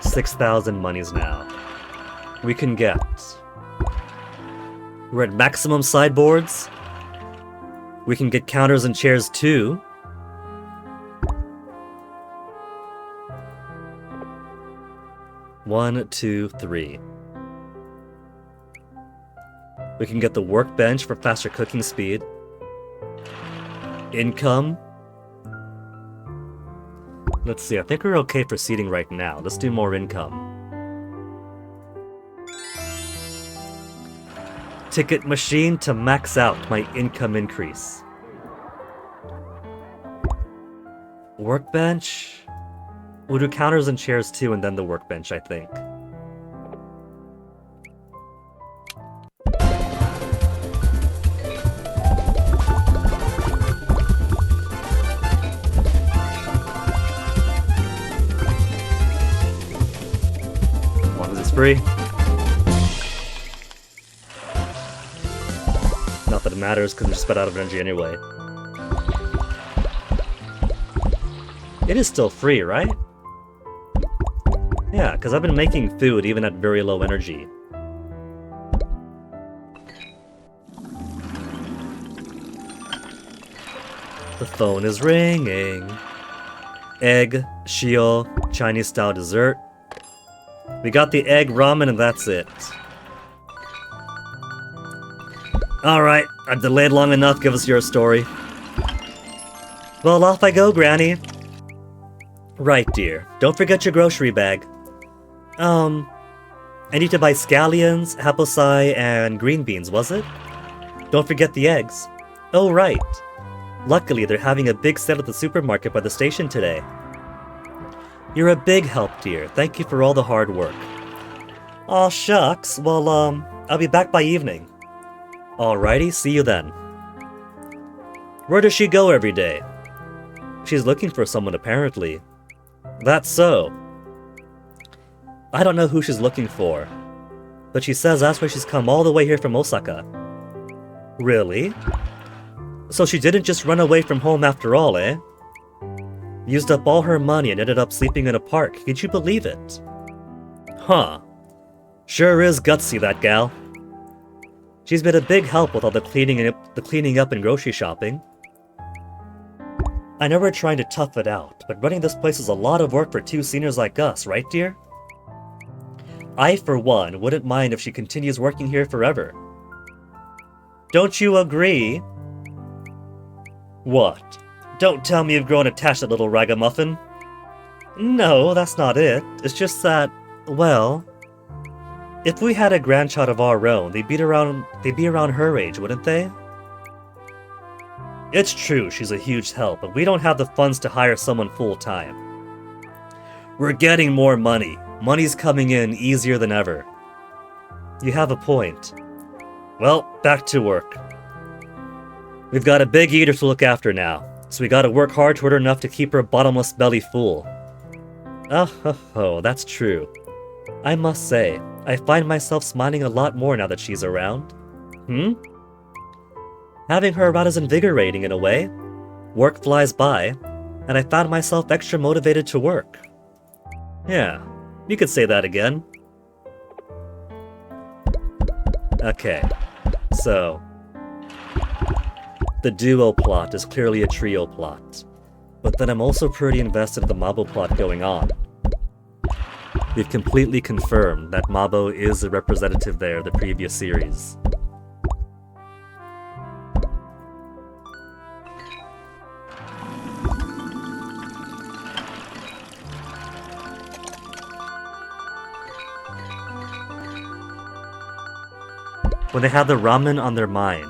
$6,000 monies now. We can get. We're at maximum sideboards. We can get counters and chairs too. One, 2, 3. We can get the workbench for faster cooking speed. Income. Let's see, I think we're okay proceeding right now. Let's do more income. Ticket machine to max out my income increase. Workbench? We'll do counters and chairs too, and then the workbench, I think. As long as it's free. Not that it matters, because we're just about out of energy anyway. It is still free, right? Yeah, because I've been making food even at very low energy. The phone is ringing. Egg, shio, Chinese-style dessert. We got the egg ramen and that's it. Alright, I've delayed long enough, give us your story. Well, off I go, Granny. Right, dear. Don't forget your grocery bag. I need to buy scallions, apple pie, and green beans, was it? Don't forget the eggs. Oh, right. Luckily, they're having a big sale at the supermarket by the station today. You're a big help, dear. Thank you for all the hard work. Aw, shucks. Well, I'll be back by evening. Alrighty, see you then. Where does she go every day? She's looking for someone, apparently. That's so. I don't know who she's looking for, but she says that's why she's come all the way here from Osaka. Really? So she didn't just run away from home after all, eh? Used up all her money and ended up sleeping in a park. Could you believe it? Huh. Sure is gutsy, that gal. She's been a big help with all the cleaning up and grocery shopping. I know we're trying to tough it out, but running this place is a lot of work for two seniors like us, right, dear? I, for one, wouldn't mind if she continues working here forever. Don't you agree? What? Don't tell me you've grown attached to that little ragamuffin. No, that's not it. It's just that, well... If we had a grandchild of our own, they'd be around her age, wouldn't they? It's true, she's a huge help, but we don't have the funds to hire someone full-time. We're getting more money. Money's coming in easier than ever. You have a point. Well, back to work. We've got a big eater to look after now, so we gotta work hard to order enough to keep her bottomless belly full. Oh, that's true. I must say, I find myself smiling a lot more now that she's around. Having her around is invigorating in a way. Work flies by, and I found myself extra motivated to work. Yeah, you could say that again. Okay, so... The duo plot is clearly a trio plot, but then I'm also pretty invested in the Mabo plot going on. We've completely confirmed that Mabo is a representative there of the previous series. When they have the ramen on their mind.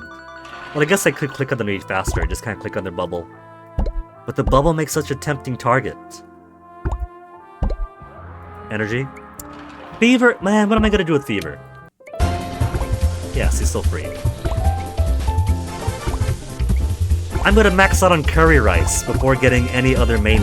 Well, I guess I could click on them really faster, just kind of click on their bubble. But the bubble makes such a tempting target. Energy. Fever! Man, what am I gonna do with Fever? Yes, he's still free. I'm gonna max out on curry rice before getting any other main.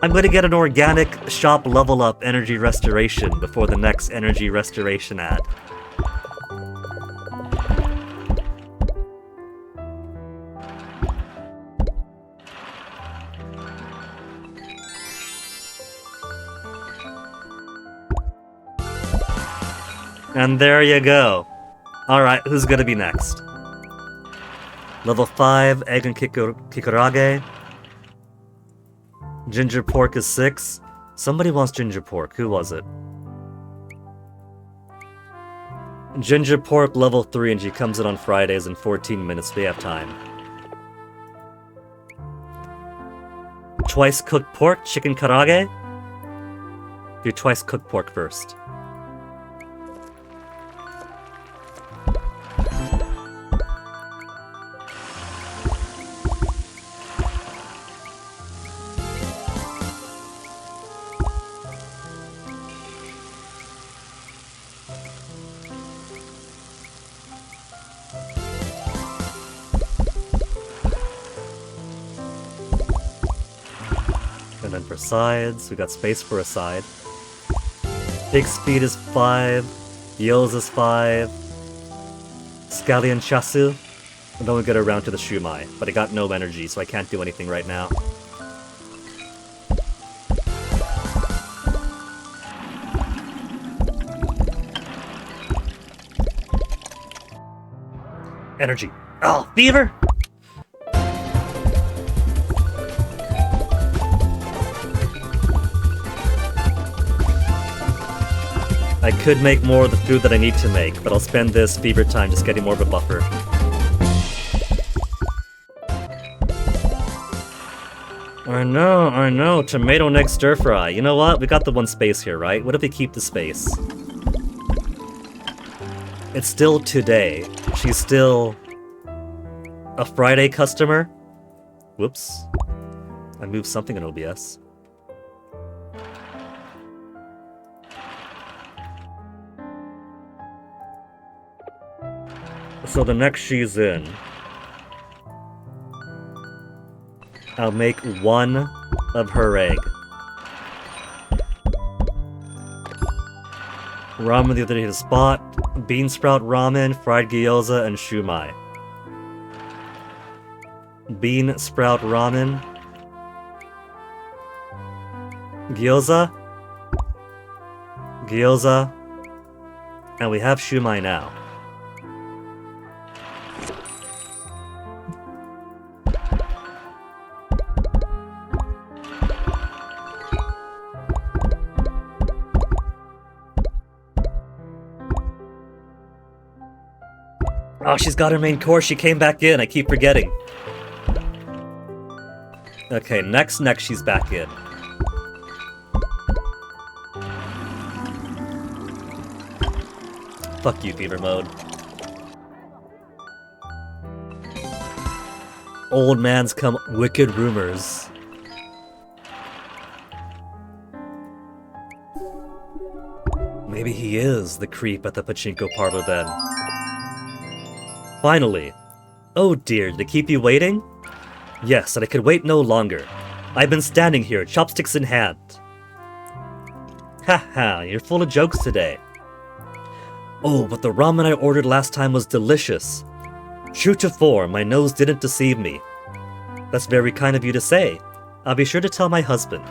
I'm gonna get an organic shop level up energy restoration before the next energy restoration ad. And there you go. Alright, who's gonna be next? Level 5, egg and kikurage. Ginger pork is 6. Somebody wants ginger pork. Who was it? Ginger pork level 3 and she comes in on Fridays in 14 minutes. We have time. Twice cooked pork, chicken karage? Do twice cooked pork first. And then for sides, we got space for a side. Pig's feet is 5, Yos is 5, scallion chasu, and then we get around to the shumai, but I got no energy, so I can't do anything right now. Energy. Oh, fever! I could make more of the food that I need to make, but I'll spend this fever time just getting more of a buffer. I know, tomato and egg stir fry. You know what? We got the one space here, right? What if we keep the space? It's still today. She's still a Friday customer. Whoops. I moved something in OBS. So the next she's in, I'll make one of her egg. Ramen the other day to spot, bean sprout ramen, fried gyoza, and shumai. Bean sprout ramen, gyoza, and we have shumai now. Oh, she's got her main course. She came back in. I keep forgetting. Okay, next she's back in. Fuck you, fever mode. Old man's come wicked rumors. Maybe he is the creep at the pachinko parlor then. Finally. Oh dear, did I keep you waiting? Yes, and I could wait no longer. I've been standing here, chopsticks in hand. Haha, you're full of jokes today. Oh, but the ramen I ordered last time was delicious. True to form, my nose didn't deceive me. That's very kind of you to say. I'll be sure to tell my husband.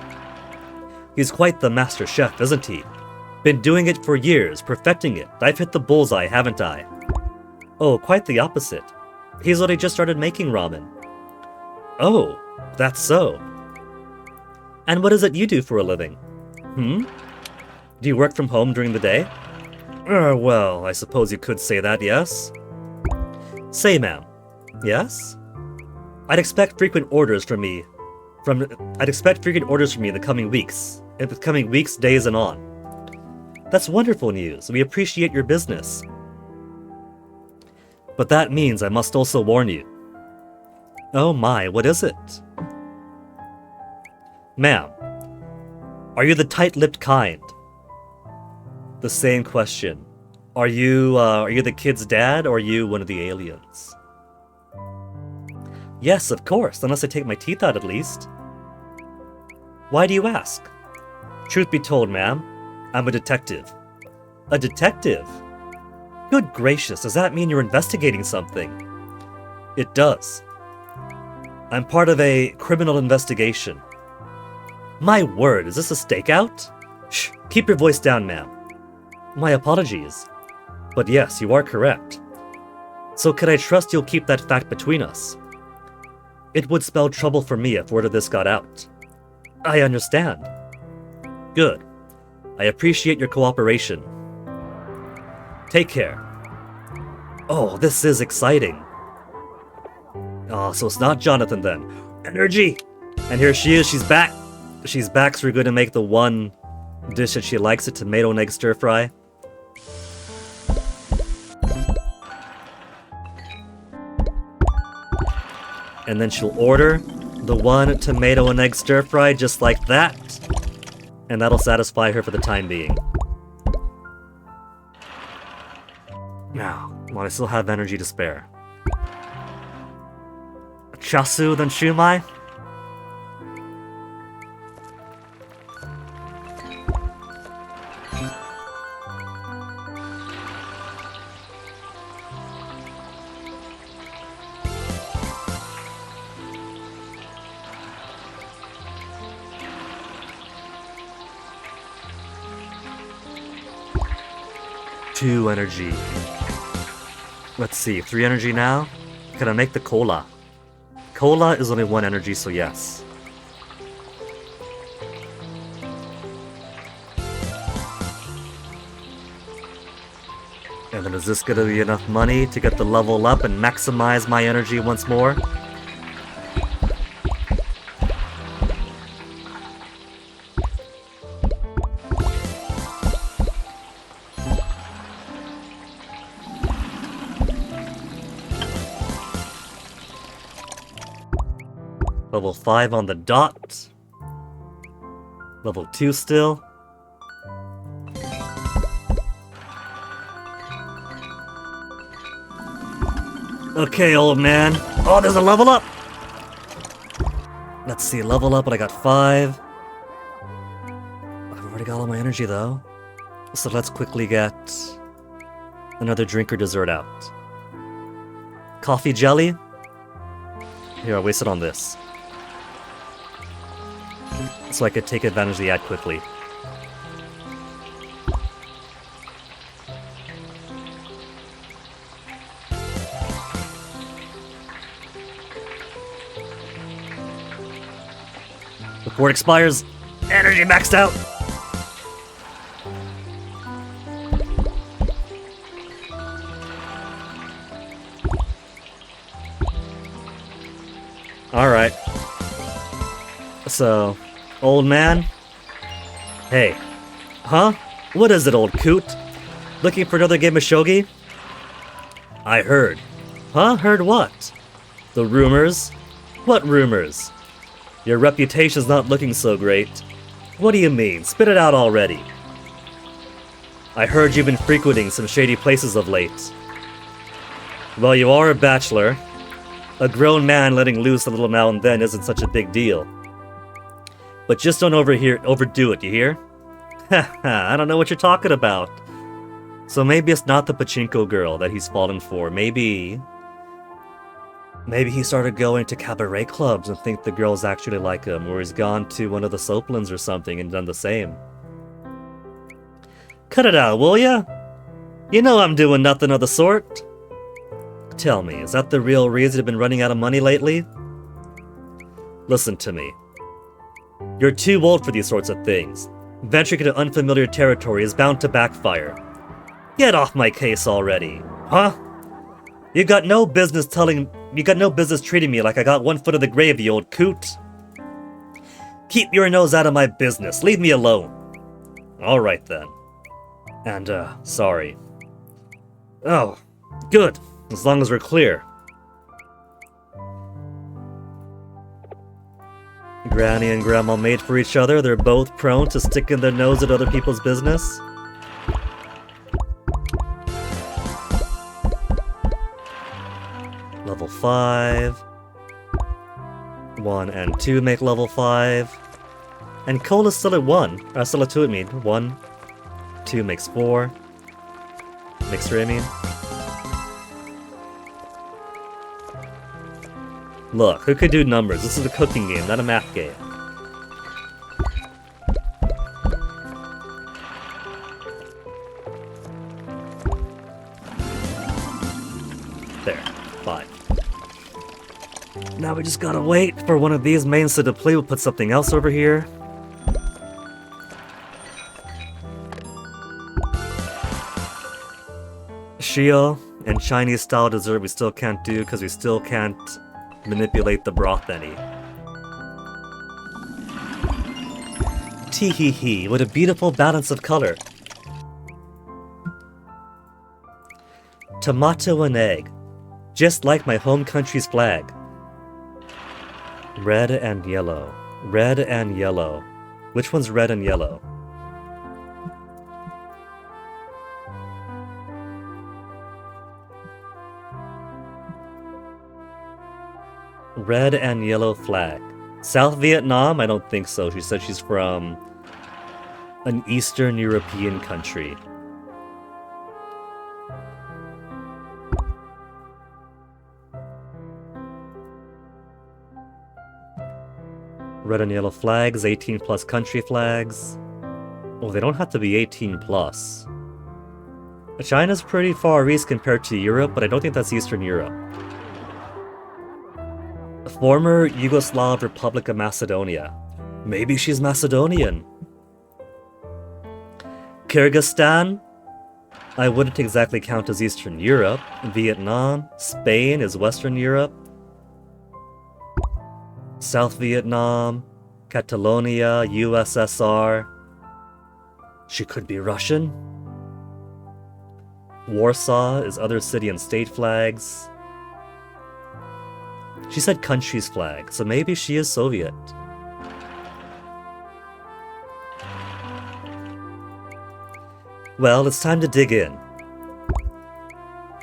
He's quite the master chef, isn't he? Been doing it for years, perfecting it. I've hit the bullseye, haven't I? Oh, quite the opposite. He's only just started making ramen. Oh, that's so. And what is it you do for a living? Do you work from home during the day? Well, I suppose you could say that, yes? Say, ma'am. Yes? I'd expect frequent orders from me in the coming weeks. In the coming weeks, days, and on. That's wonderful news. We appreciate your business. But that means I must also warn you. Oh my, what is it? Ma'am, are you the tight-lipped kind? The same question. Are you the kid's dad, or are you one of the aliens? Yes, of course, unless I take my teeth out at least. Why do you ask? Truth be told, ma'am, I'm a detective. A detective? Good gracious, does that mean you're investigating something? It does. I'm part of a criminal investigation. My word, is this a stakeout? Shh, keep your voice down, ma'am. My apologies. But yes, you are correct. So can I trust you'll keep that fact between us? It would spell trouble for me if word of this got out. I understand. Good. I appreciate your cooperation. Take care. Oh, this is exciting. Oh, so it's not Jonathan then. Energy! And here she is, she's back. She's back, so we're going to make the one dish that she likes, a tomato and egg stir fry. And then she'll order the one tomato and egg stir fry just like that. And that'll satisfy her for the time being. Now, well, I still have energy to spare. Chasu, then shumai? Two energy. Let's see, 3 energy now? Can I make the cola? Cola is only 1 energy, so yes. And then is this gonna be enough money to get the level up and maximize my energy once more? Level 5 on the dot. Level 2 still. Okay, old man. Oh, there's a level up! Let's see, level up, but I got 5. I've already got all my energy, though. So let's quickly get another drink or dessert out. Coffee jelly? Here, I'll waste it on this. So I could take advantage of the ad quickly. Before it expires, energy maxed out! Alright. So, old man? Hey. Huh? What is it, old coot? Looking for another game of shogi? I heard. Huh? Heard what? The rumors? What rumors? Your reputation's not looking so great. What do you mean? Spit it out already. I heard you've been frequenting some shady places of late. Well, you are a bachelor. A grown man letting loose a little now and then isn't such a big deal. But just don't overdo it, you hear? Haha, I don't know what you're talking about. So maybe it's not the pachinko girl that he's fallen for. Maybe he started going to cabaret clubs and think the girls actually like him, or he's gone to one of the soaplands or something and done the same. Cut it out, will ya? You know I'm doing nothing of the sort. Tell me, is that the real reason you've been running out of money lately? Listen to me. You're too old for these sorts of things. Venturing into unfamiliar territory is bound to backfire. Get off my case already, huh? You got no business treating me like I got one foot in the grave, you old coot. Keep your nose out of my business. Leave me alone. Alright then. And, sorry. Oh, good. As long as we're clear. Granny and Grandma made for each other. They're both prone to sticking their nose at other people's business. Level 5. 1 and 2 make level 5. And Cola's still at 1. Still at 2, I mean. 1. 2 makes 4. Makes 3, I mean. Look, who could do numbers? This is a cooking game, not a math game. There, 5. Now we just gotta wait for one of these mains to deplete. We'll put something else over here. Shio, And Chinese style dessert we still can't do because we still can't manipulate the broth any. Tee-hee-hee, what a beautiful balance of color. Tomato and egg, just like my home country's flag. Red and yellow. Red and yellow. Which one's red and yellow? Red and yellow flag. South Vietnam? I don't think so. She said she's from an Eastern European country. Red and yellow flags, 18 plus country flags. Oh, they don't have to be 18 plus. China's pretty far east compared to Europe, but I don't think that's Eastern Europe. Former Yugoslav Republic of Macedonia. Maybe she's Macedonian. Kyrgyzstan? I wouldn't exactly count as Eastern Europe. Vietnam? Spain is Western Europe. South Vietnam? Catalonia? USSR? She could be Russian. Warsaw is other city and state flags. She said country's flag, so maybe she is Soviet. Well, it's time to dig in.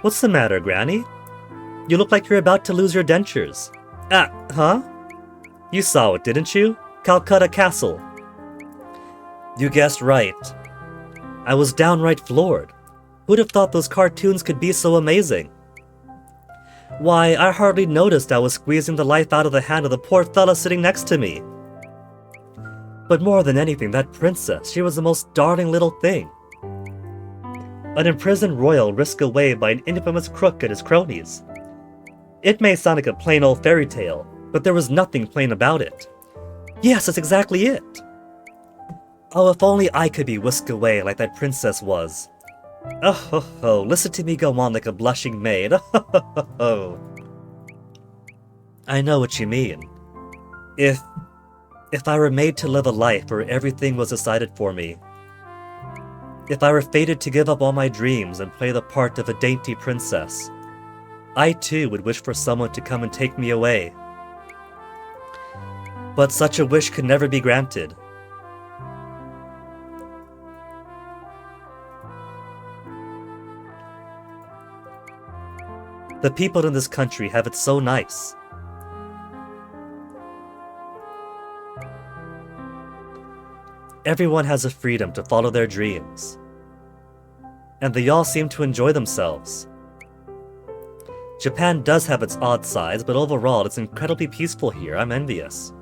What's the matter, Granny? You look like you're about to lose your dentures. Ah, huh? You saw it, didn't you? Calcutta Castle. You guessed right. I was downright floored. Who'd have thought those cartoons could be so amazing? Why, I hardly noticed I was squeezing the life out of the hand of the poor fella sitting next to me. But more than anything, that princess, she was the most darling little thing. An imprisoned royal risked away by an infamous crook and his cronies. It may sound like a plain old fairy tale, but there was nothing plain about it. Yes, that's exactly it. Oh, if only I could be whisked away like that princess was. Oh ho ho, listen to me go on like a blushing maid. Oh ho ho ho. I know what you mean. If I were made to live a life where everything was decided for me, if I were fated to give up all my dreams and play the part of a dainty princess, I too would wish for someone to come and take me away. But such a wish could never be granted. The people in this country have it so nice. Everyone has a freedom to follow their dreams. And they all seem to enjoy themselves. Japan does have its odd sides, but overall it's incredibly peaceful here. I'm envious.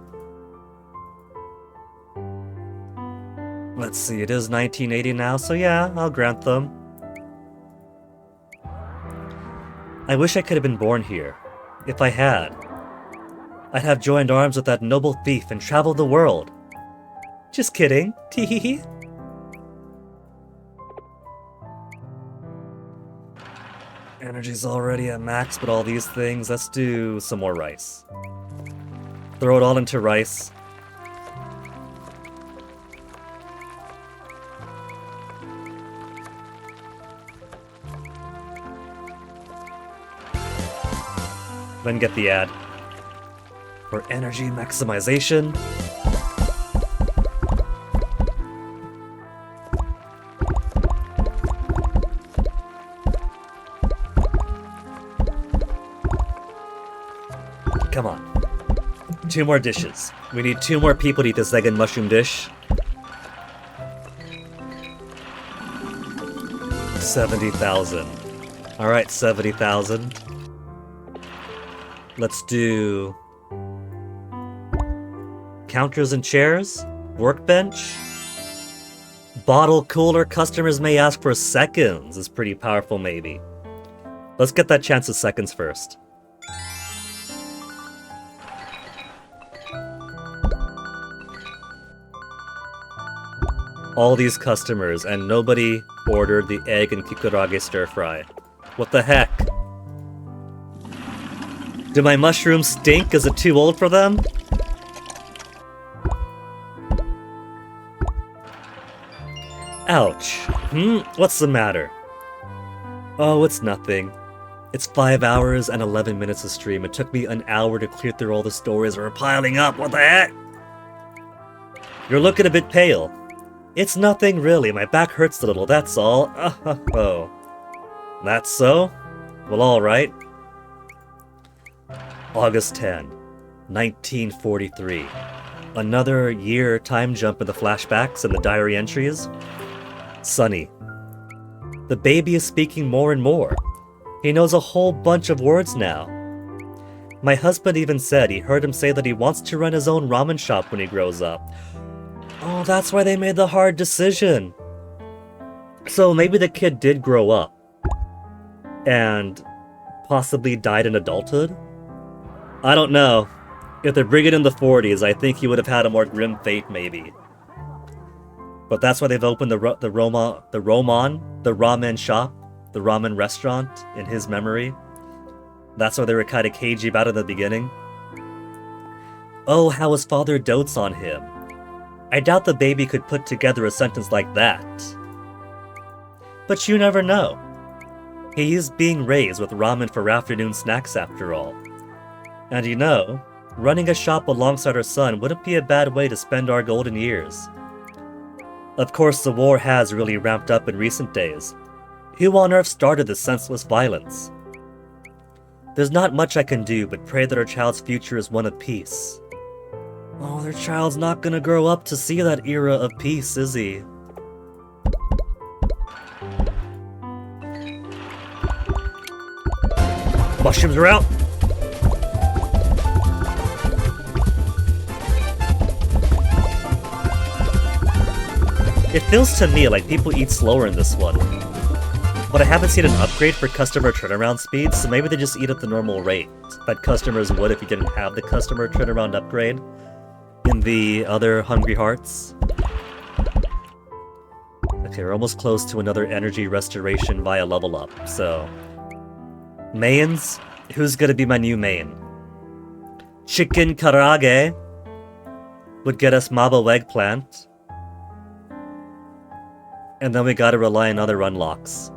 Let's see, it is 1980 now, so yeah, I'll grant them. I wish I could have been born here. If I had, I'd have joined arms with that noble thief and traveled the world. Just kidding. Tee-hee-hee. Energy's already at max, but all these things, let's do some more rice. Throw it all into rice. Then get the ad. For energy maximization. Come on. 2 more dishes. We need 2 more people to eat this egg and mushroom dish. 70,000. Alright, 70,000. Let's do counters and chairs, workbench, bottle cooler. Customers may ask for seconds. Is pretty powerful, maybe. Let's get that chance of seconds first. All these customers, and nobody ordered the egg and kikurage stir fry. What the heck? Do my mushrooms stink? Is it too old for them? Ouch. What's the matter? Oh, it's nothing. It's 5 hours and 11 minutes of stream. It took me an hour to clear through all the stories that were piling up. What the heck? You're looking a bit pale. It's nothing really. My back hurts a little, that's all. Oh. That's so? Well, alright. August 10, 1943. Another year time jump in the flashbacks and the diary entries. Sunny. The baby is speaking more and more. He knows a whole bunch of words now. My husband even said he heard him say that he wants to run his own ramen shop when he grows up. Oh, that's why they made the hard decision. So maybe the kid did grow up. And possibly died in adulthood? I don't know. If they're bringing in the 40s, I think he would have had a more grim fate, maybe. But that's why they've opened the ramen shop, the ramen restaurant, in his memory. That's why they were kind of cagey about it in the beginning. Oh, how his father dotes on him. I doubt the baby could put together a sentence like that. But you never know. He is being raised with ramen for afternoon snacks after all. And you know, running a shop alongside our son wouldn't be a bad way to spend our golden years. Of course, the war has really ramped up in recent days. Who on earth started this senseless violence? There's not much I can do but pray that our child's future is one of peace. Oh, their child's not gonna grow up to see that era of peace, is he? Mushrooms are out! It feels to me like people eat slower in this one. But I haven't seen an upgrade for customer turnaround speed, so maybe they just eat at the normal rate that customers would if you didn't have the customer turnaround upgrade in the other Hungry Hearts. Okay, we're almost close to another energy restoration via level up, so... Mains? Who's gonna be my new main? Chicken Karage would get us Mabo Eggplant. And then we gotta rely on other unlocks.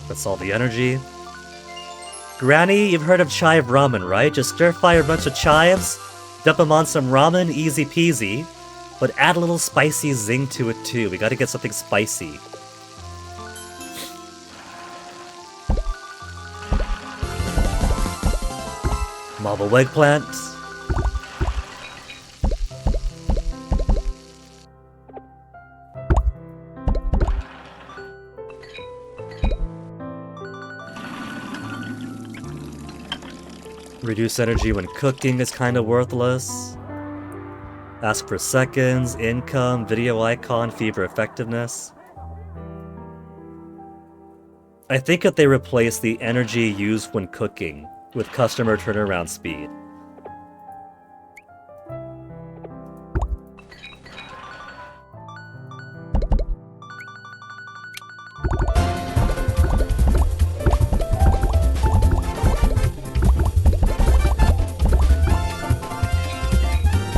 That's all the energy. Granny, you've heard of chive ramen, right? Just stir-fry a bunch of chives, dump them on some ramen, easy peasy. But add a little spicy zing to it too. We gotta get something spicy. Marble eggplant. Reduce energy when cooking is kind of worthless. Ask for seconds, income, video icon, fever effectiveness. I think if they replace the energy used when cooking with customer turnaround speed.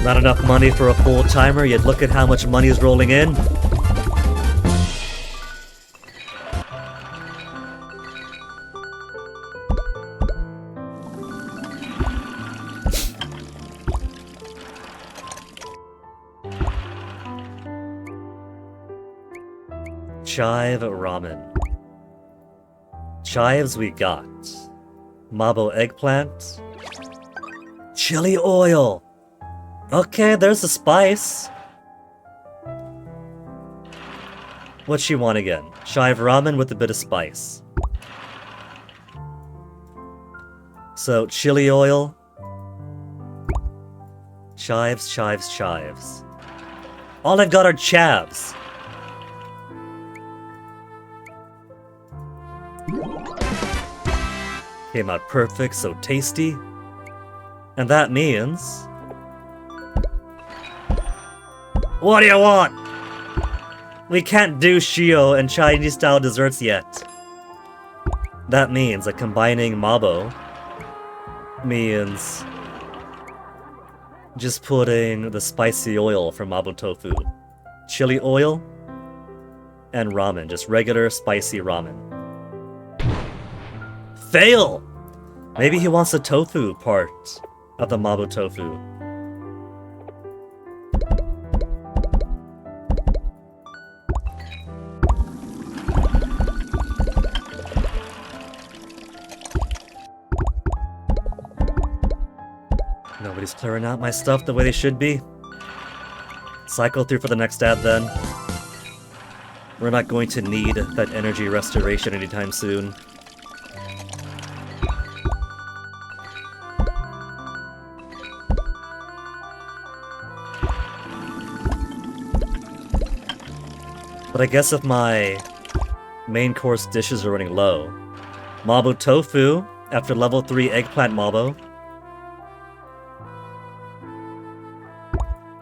Not enough money for a full-timer, yet look at how much money is rolling in. Chive ramen. Chives we got. Mabo eggplant. Chili oil! Okay, there's the spice. What she want again? Chive ramen with a bit of spice. So, chili oil. Chives, chives, chives. All I've got are chavs. Came out perfect, so tasty. And that means... What do you want? We can't do shio and Chinese-style desserts yet. That means that combining Mabo means just putting the spicy oil from Mabo tofu, chili oil, and ramen, just regular spicy ramen. Fail! Maybe he wants the tofu part of the Mabo tofu. Nobody's clearing out my stuff the way they should be. Cycle through for the next ad then. We're not going to need that energy restoration anytime soon. But I guess if my main course dishes are running low, Mabo tofu after level 3 eggplant Mabo.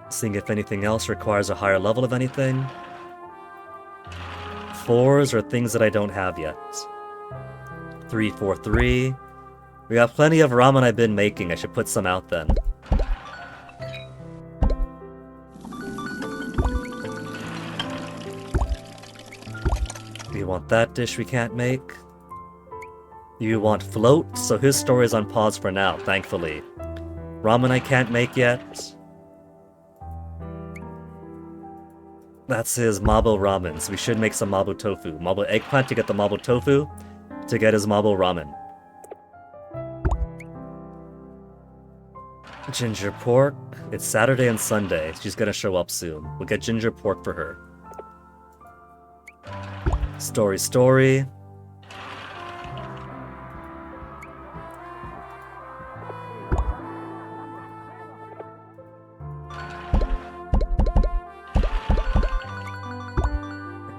Seeing if anything else requires a higher level of anything. 4s are things that I don't have yet. 3, 4, 3. We got plenty of ramen I've been making. I should put some out then. You want that dish we can't make? You want float? So his story is on pause for now, thankfully. Ramen I can't make yet. That's his Mabo ramen, so we should make some Mabo tofu. Mabo eggplant to get the Mabo tofu, to get his Mabo ramen. Ginger pork. It's Saturday and Sunday. She's gonna show up soon. We'll get ginger pork for her. Story.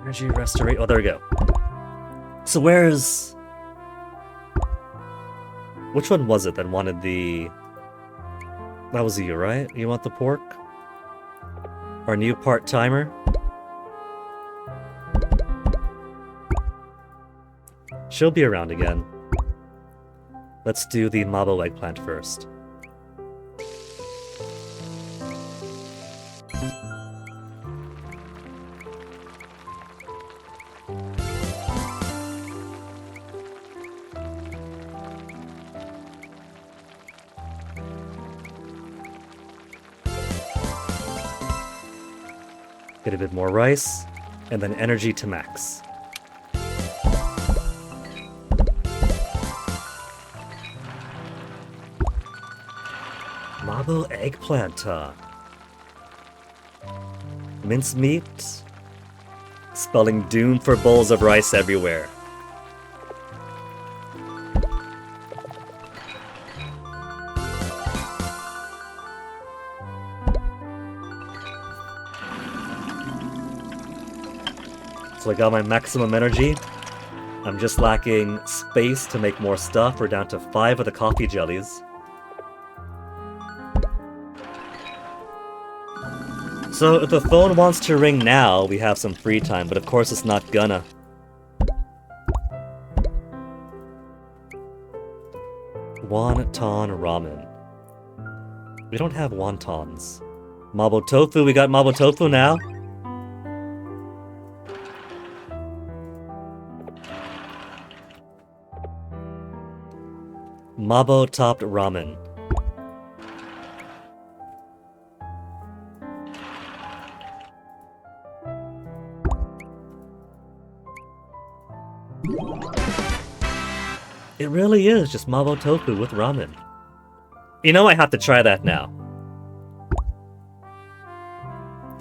Energy restoration. Oh, there we go. So where's... Which one was it that wanted the... That was you, right? You want the pork? Our new part-timer? She'll be around again. Let's do the Mabo eggplant first. Get a bit more rice, and then energy to max. Mabo eggplant. Mincemeat. Spelling doom for bowls of rice everywhere. So I got my maximum energy. I'm just lacking space to make more stuff. We're down to 5 of the coffee jellies. So if the phone wants to ring now, we have some free time, but of course it's not gonna. Wonton ramen. We don't have wontons. Mabo tofu, we got Mabo tofu now. Mabo topped ramen. It really is just Mabo tofu with ramen. You know, I have to try that now.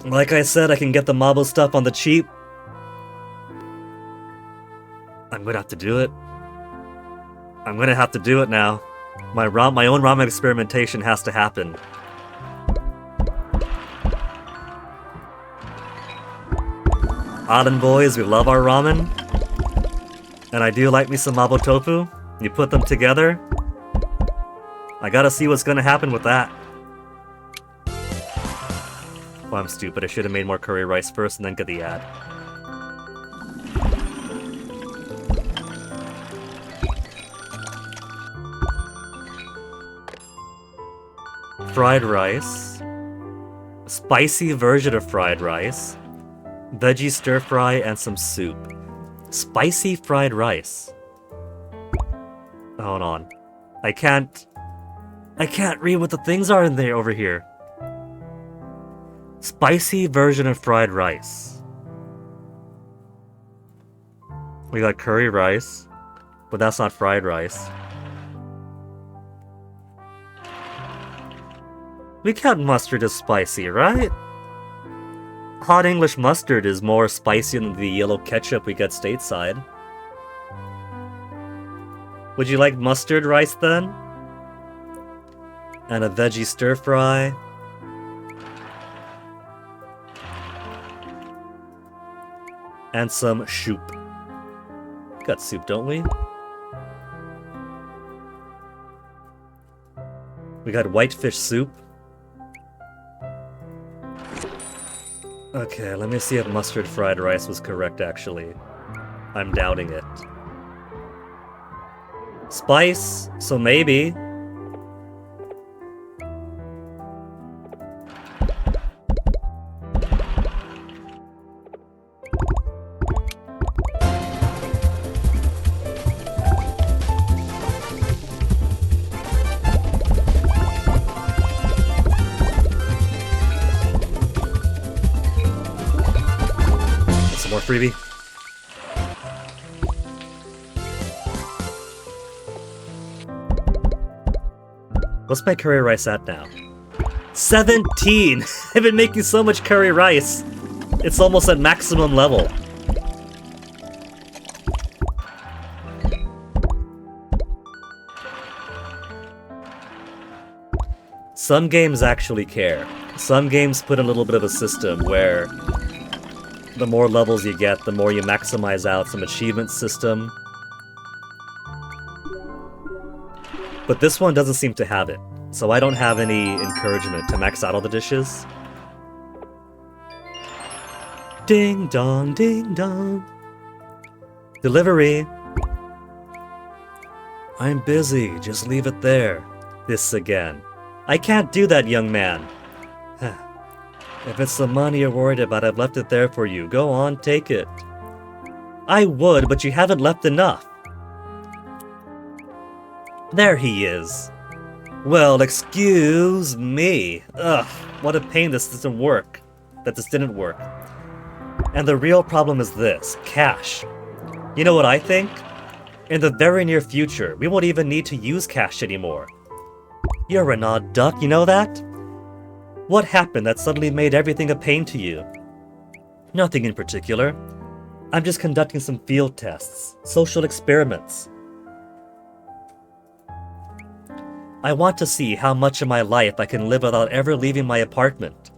Like I said, I can get the Mabo stuff on the cheap. I'm gonna have to do it. I'm gonna have to do it now. My own ramen experimentation has to happen. Aden boys, we love our ramen. And I do like me some mapo tofu. You put them together. I gotta see what's gonna happen with that. Oh, I'm stupid. I should have made more curry rice first and then get the ad. Fried rice. Spicy version of fried rice. Veggie stir fry and some soup. Spicy fried rice. Hold on. I can't read what the things are in there over here. Spicy version of fried rice. We got curry rice, but that's not fried rice. We count mustard as spicy, right? Hot English mustard is more spicy than the yellow ketchup we get stateside. Would you like mustard rice then? And a veggie stir fry. And some soup. Got soup, don't we? We got whitefish soup. Okay, let me see if mustard fried rice was correct, actually. I'm doubting it. Spice, so maybe. More freebie. What's my curry rice at now? 17! I've been making so much curry rice. It's almost at maximum level. Some games actually care. Some games put in a little bit of a system where the more levels you get, the more you maximize out some achievement system. But this one doesn't seem to have it, so I don't have any encouragement to max out all the dishes. Ding dong, ding dong. Delivery. I'm busy, just leave it there. This again. I can't do that, young man. If it's the money you're worried about, I've left it there for you. Go on, take it. I would, but you haven't left enough. There he is. Well, excuse me. Ugh, what a pain this doesn't work. That this didn't work. And the real problem is this, cash. You know what I think? In the very near future, we won't even need to use cash anymore. You're an odd duck, you know that? What happened that suddenly made everything a pain to you? Nothing in particular. I'm just conducting some field tests, social experiments. I want to see how much of my life I can live without ever leaving my apartment.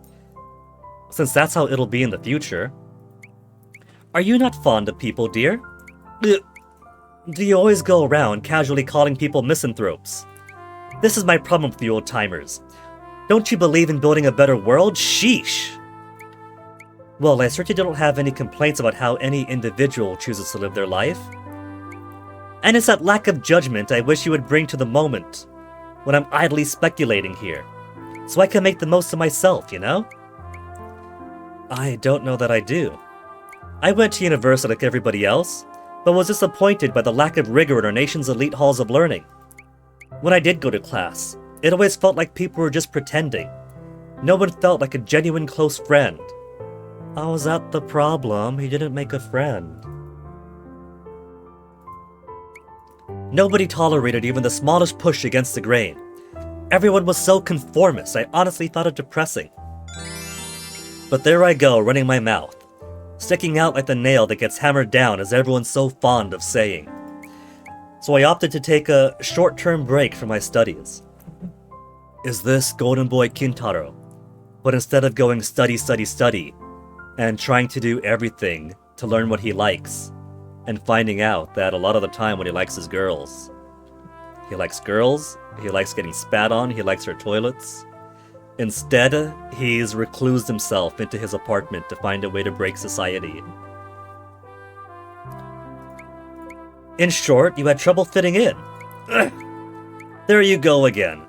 Since that's how it'll be in the future. Are you not fond of people, dear? Do you always go around casually calling people misanthropes? This is my problem with the old-timers. Don't you believe in building a better world? Sheesh! Well, I certainly don't have any complaints about how any individual chooses to live their life. And it's that lack of judgment I wish you would bring to the moment, when I'm idly speculating here, so I can make the most of myself, you know? I don't know that I do. I went to university like everybody else, but was disappointed by the lack of rigor in our nation's elite halls of learning. When I did go to class, it always felt like people were just pretending. No one felt like a genuine close friend. Oh, was that the problem? He didn't make a friend. Nobody tolerated even the smallest push against the grain. Everyone was so conformist, I honestly thought it depressing. But there I go, running my mouth, sticking out like the nail that gets hammered down, as everyone's so fond of saying. So I opted to take a short-term break from my studies. Is this Golden Boy Kintaro? But instead of going study, study, study, and trying to do everything to learn what he likes, and finding out that a lot of the time what he likes is girls. He likes girls, he likes getting spat on, he likes her toilets. Instead, he's reclused himself into his apartment to find a way to break society. In short, you had trouble fitting in. Ugh. There you go again.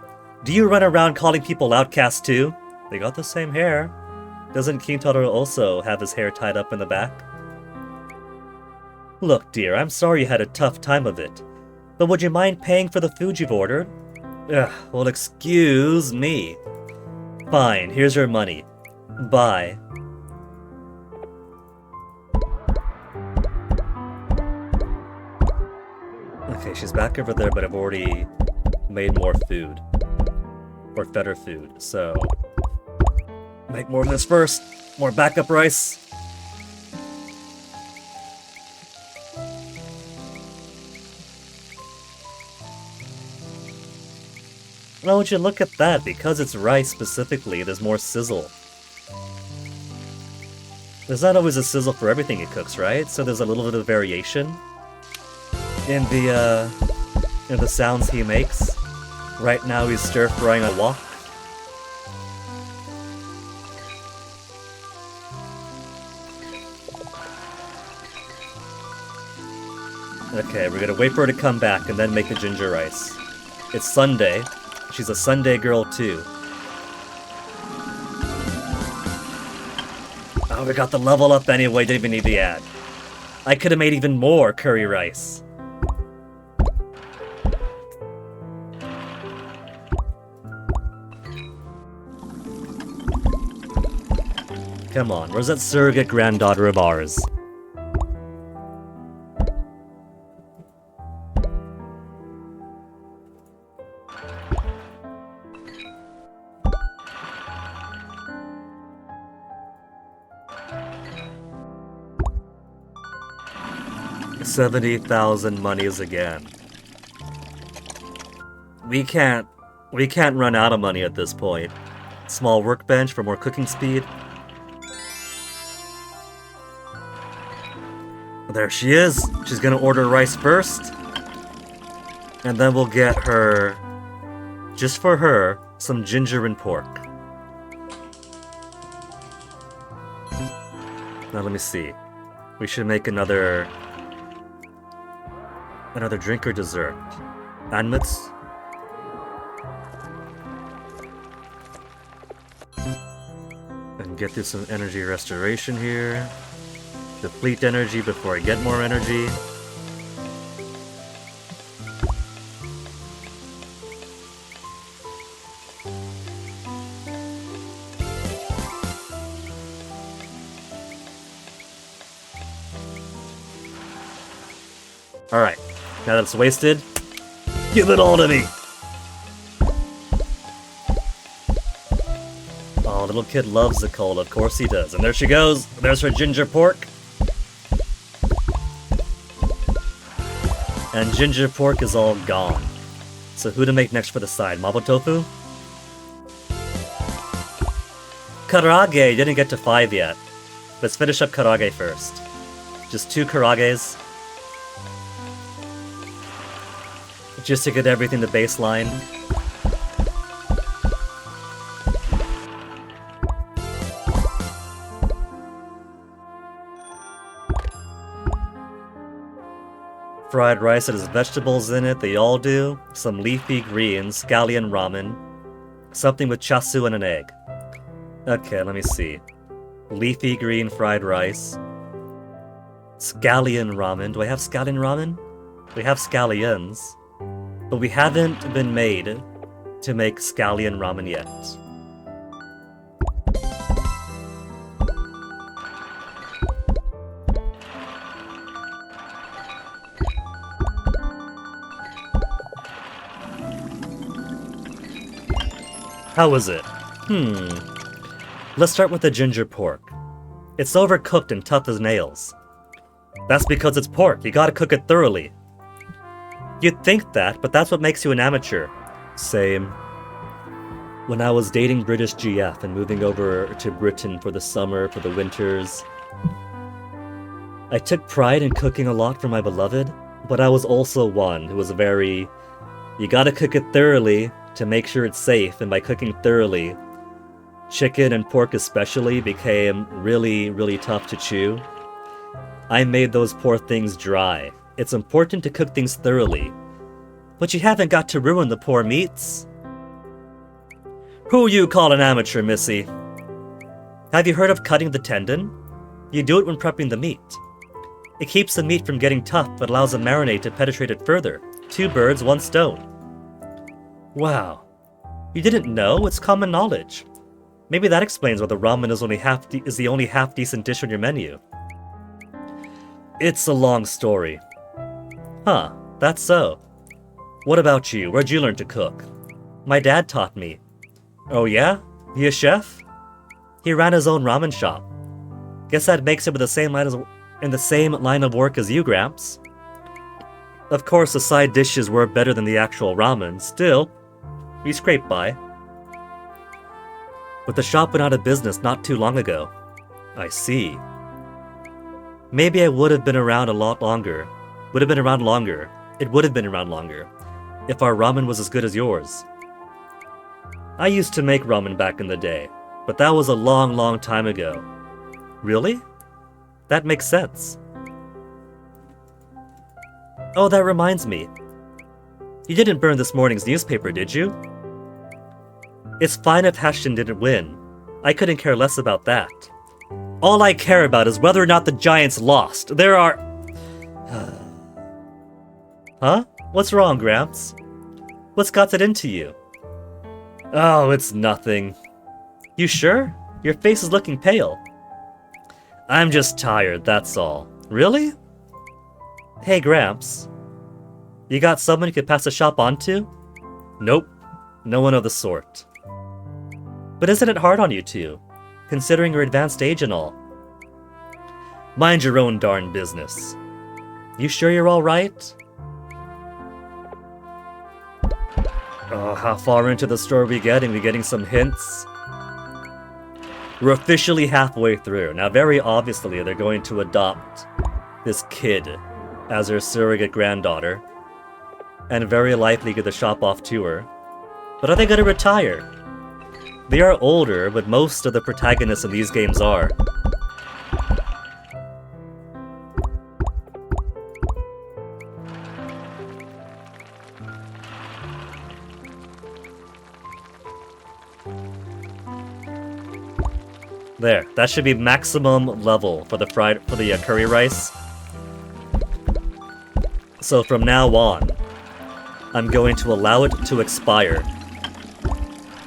Do you run around calling people outcasts too? They got the same hair. Doesn't Kintaro also have his hair tied up in the back? Look, dear, I'm sorry you had a tough time of it. But would you mind paying for the food you've ordered? Ugh, well, excuse me. Fine, here's your money. Bye. Okay, she's back over there, but I've already made more food. Or better food, so... make more of this first. More backup rice. Oh, would you look at that? Because it's rice specifically, there's more sizzle. There's not always a sizzle for everything he cooks, right? So there's a little bit of variation in the sounds he makes. Right now he's stir-frying a wok. Okay, we're gonna wait for her to come back and then make the ginger rice. It's Sunday. She's a Sunday girl too. Oh, we got the level up anyway, didn't even need the ad. I could have made even more curry rice. Come on, where's that surrogate granddaughter of ours? $70,000 monies again. We can't run out of money at this point. Small workbench for more cooking speed. There she is. She's gonna order rice first. And then we'll get her, just for her, some ginger and pork. Now let me see. We should make another drink or dessert. Anmutz? And get through some energy restoration here. Deplete energy before I get more energy. Alright, now that it's wasted, give it all to me! Oh, little kid loves the cold, of course he does. And there she goes, there's her ginger pork. And ginger pork is all gone. So who to make next for the side? Mapo tofu? Karage didn't get to 5 yet. Let's finish up karage first. Just 2 karages. Just to get everything to baseline. Fried rice that has vegetables in it, they all do. Some leafy greens, scallion ramen. Something with chasu and an egg. Okay, let me see. Leafy green fried rice. Scallion ramen. Do I have scallion ramen? We have scallions. But we haven't been made to make scallion ramen yet. How is it? Let's start with the ginger pork. It's overcooked and tough as nails. That's because it's pork, you gotta cook it thoroughly. You'd think that, but that's what makes you an amateur. Same. When I was dating British GF and moving over to Britain for the summer, for the winters, I I took pride in cooking a lot for my beloved, but I was also one who was very... You gotta cook it thoroughly to make sure it's safe, and by cooking thoroughly, chicken and pork especially became really, really tough to chew. I made those poor things dry. It's important to cook things thoroughly, but you haven't got to ruin the poor meats. Who you call an amateur, missy? Have you heard of cutting the tendon? You do it when prepping the meat. It keeps the meat from getting tough, but allows the marinade to penetrate it further. 2 birds, 1 stone. Wow. You didn't know? It's common knowledge. Maybe that explains why the ramen is the only half-decent dish on your menu. It's a long story. Huh, that's so. What about you? Where'd you learn to cook? My dad taught me. Oh yeah? He a chef? He ran his own ramen shop. Guess that makes him in the same line of work as you, Gramps. Of course, the side dishes were better than the actual ramen. Still, we scraped by. But the shop went out of business not too long ago. I see. Maybe I would have been around a lot longer. It would have been around longer if our ramen was as good as yours. I used to make ramen back in the day, but that was a long, long time ago. Really? That makes sense. Oh, that reminds me. You didn't burn this morning's newspaper, did you? It's fine if Hashton didn't win. I couldn't care less about that. All I care about is whether or not the Giants lost. There are... Huh? What's wrong, Gramps? What's got it into you? Oh, it's nothing. You sure? Your face is looking pale. I'm just tired, that's all. Really? Hey, Gramps. You got someone you could pass the shop on to? Nope. No one of the sort. But isn't it hard on you two, considering your advanced age and all? Mind your own darn business. You sure you're alright? Oh, how far into the store are we getting? We getting some hints? We're officially halfway through. Now, very obviously, they're going to adopt this kid as their surrogate granddaughter, and very likely get the shop off to her. But are they going to retire? They are older, but most of the protagonists in these games are. There, that should be maximum level for the curry rice. So from now on, I'm going to allow it to expire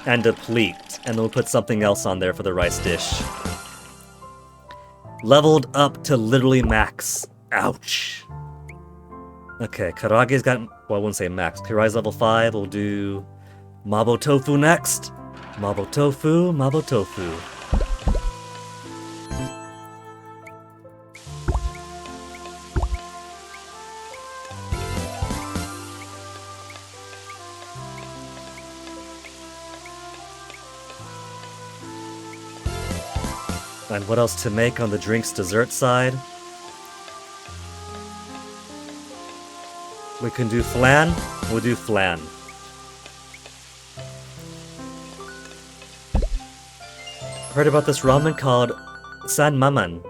and deplete, and then we'll put something else on there for the rice dish. Leveled up to literally max. Ouch. Okay, karage's got, well, I wouldn't say max. Karai's level 5, we'll do Mabo Tofu next. Mabo Tofu, Mabo Tofu. And what else to make on the drinks dessert side? We can do flan. We'll do flan. Heard about this ramen called San Maman.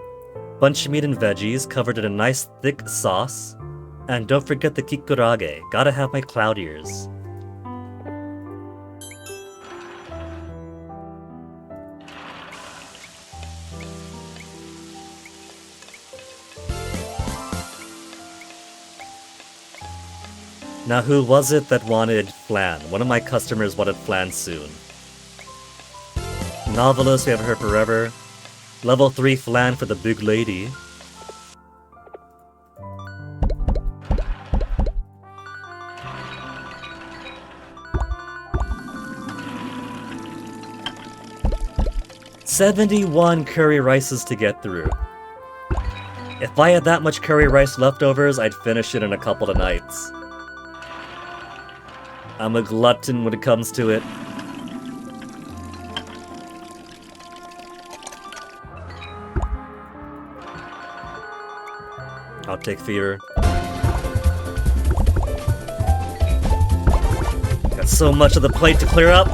Bunch meat and veggies covered in a nice thick sauce. And don't forget the kikurage. Gotta have my cloud ears. Now who was it that wanted flan? One of my customers wanted flan soon. Novelist, we haven't heard forever. Level 3 flan for the big lady. $71 curry rices to get through. If I had that much curry rice leftovers, I'd finish it in a couple of nights. I'm a glutton when it comes to it. I'll take fear. Got so much of the plate to clear up.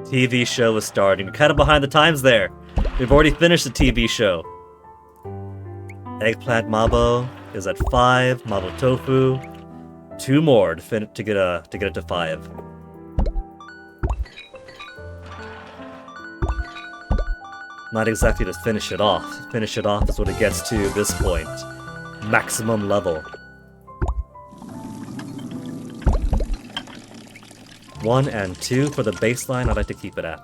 TV show is starting. Kind of behind the times there. We've already finished the TV show. Eggplant Mabo is at 5. Mabo Tofu. 2 more to get it to 5. Not exactly to finish it off. Finish it off is what it gets to this point. Maximum level. 1 and 2 for the baseline, I'd like to keep it at.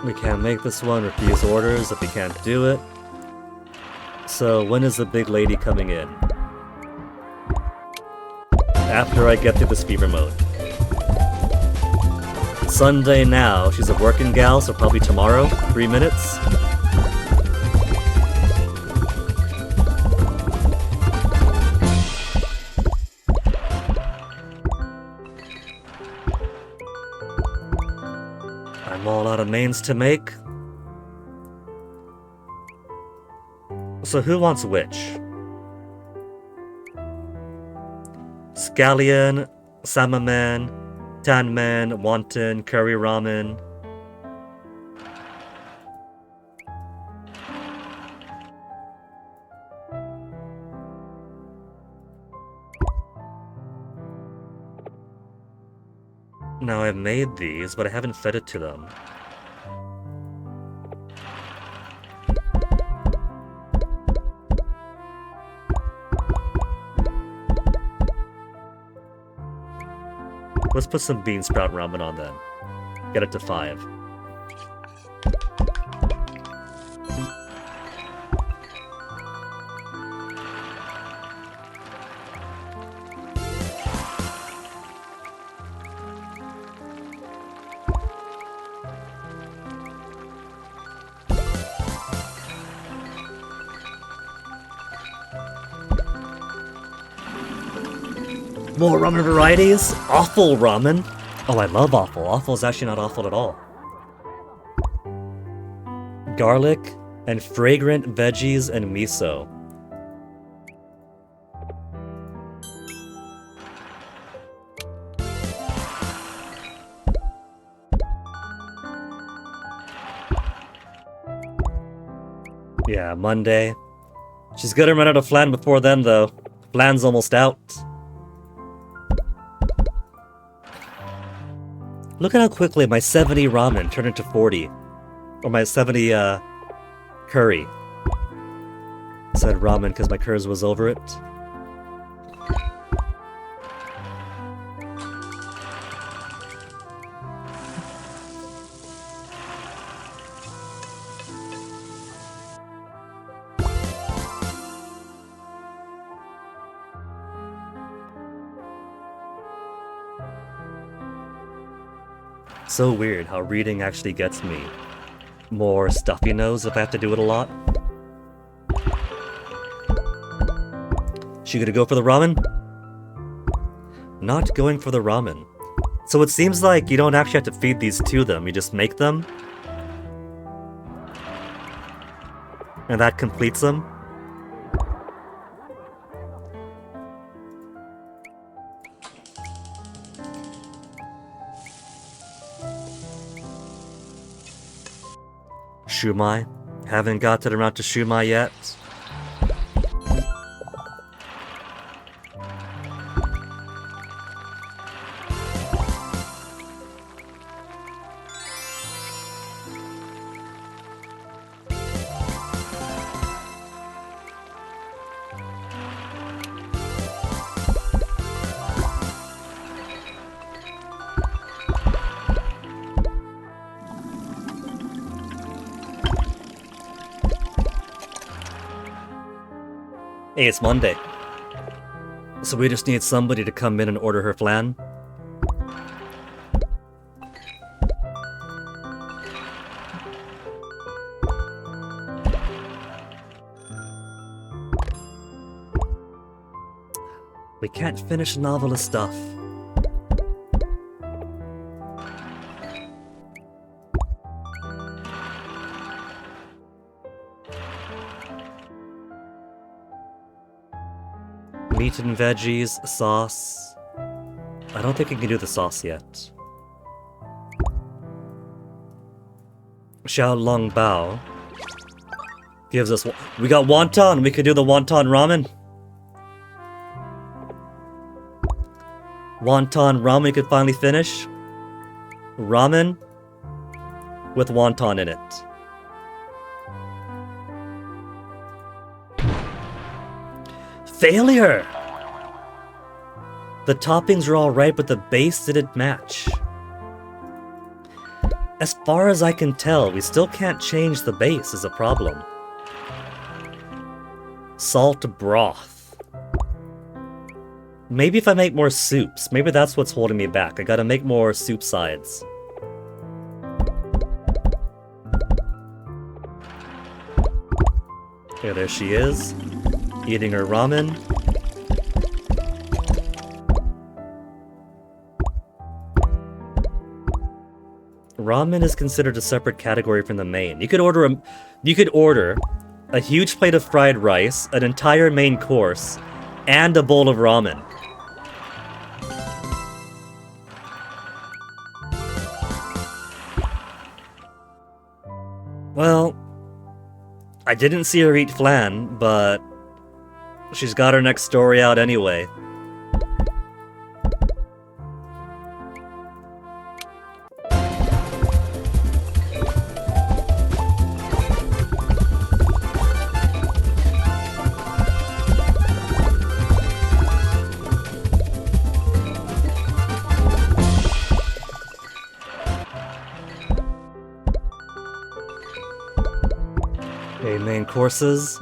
We can't make this one, refuse orders if we can't do it. So when is the big lady coming in? After I get through this fever mode. Sunday now, she's a working gal, so probably tomorrow, 3 minutes. I'm all out of mains to make. So who wants which? Scallion, Samaman, Tanman, Wonton, Curry Ramen. Now I've made these, but I haven't fed it to them. Let's put some bean sprout ramen on then. Get it to 5. More ramen varieties? Awful ramen? Oh, I love awful. Awful is actually not awful at all. Garlic and fragrant veggies and miso. Yeah, Monday. She's gonna run out of flan before then, though. Flan's almost out. Look at how quickly my 70 ramen turned into 40. Or my 70 curry. I said ramen because my curse was over it. So weird how reading actually gets me more stuffy nose if I have to do it a lot. She gonna go for the ramen? Not going for the ramen. So it seems like you don't actually have to feed these to them, you just make them. And that completes them. Shumai. Haven't gotten around to shumai yet. Hey, it's Monday. So we just need somebody to come in and order her flan. We can't finish novelist stuff. Meat and veggies, sauce. I don't think we can do the sauce yet. Xiao Long Bao gives us... We got wonton! We could do the wonton ramen. Wonton ramen we could finally finish. Ramen with wonton in it. Failure! The toppings are alright, but the base didn't match. As far as I can tell, we still can't change the base is a problem. Salt broth. Maybe if I make more soups, maybe that's what's holding me back. I gotta make more soup sides. Okay, there she is. Eating her ramen. Ramen is considered a separate category from the main. You could order a huge plate of fried rice, an entire main course, and a bowl of ramen. Well, I didn't see her eat flan, but she's got her next story out anyway. Okay, main courses.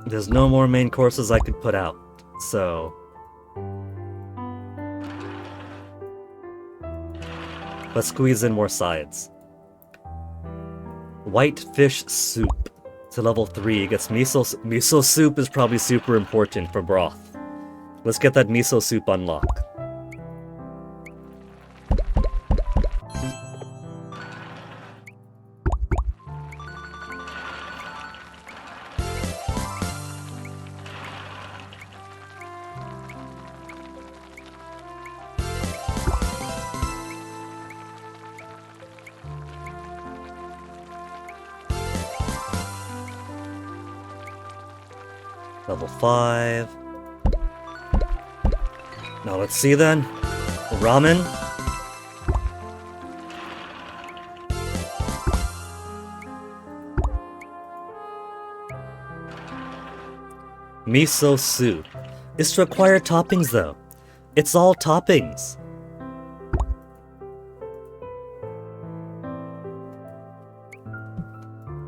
There's no more main courses I could put out, so... let's squeeze in more sides. White fish soup. To level 3, it gets miso soup is probably super important for broth. Let's get that miso soup unlocked. Level 5. Now let's see then. Ramen. Miso soup. It's to acquire toppings though. It's all toppings.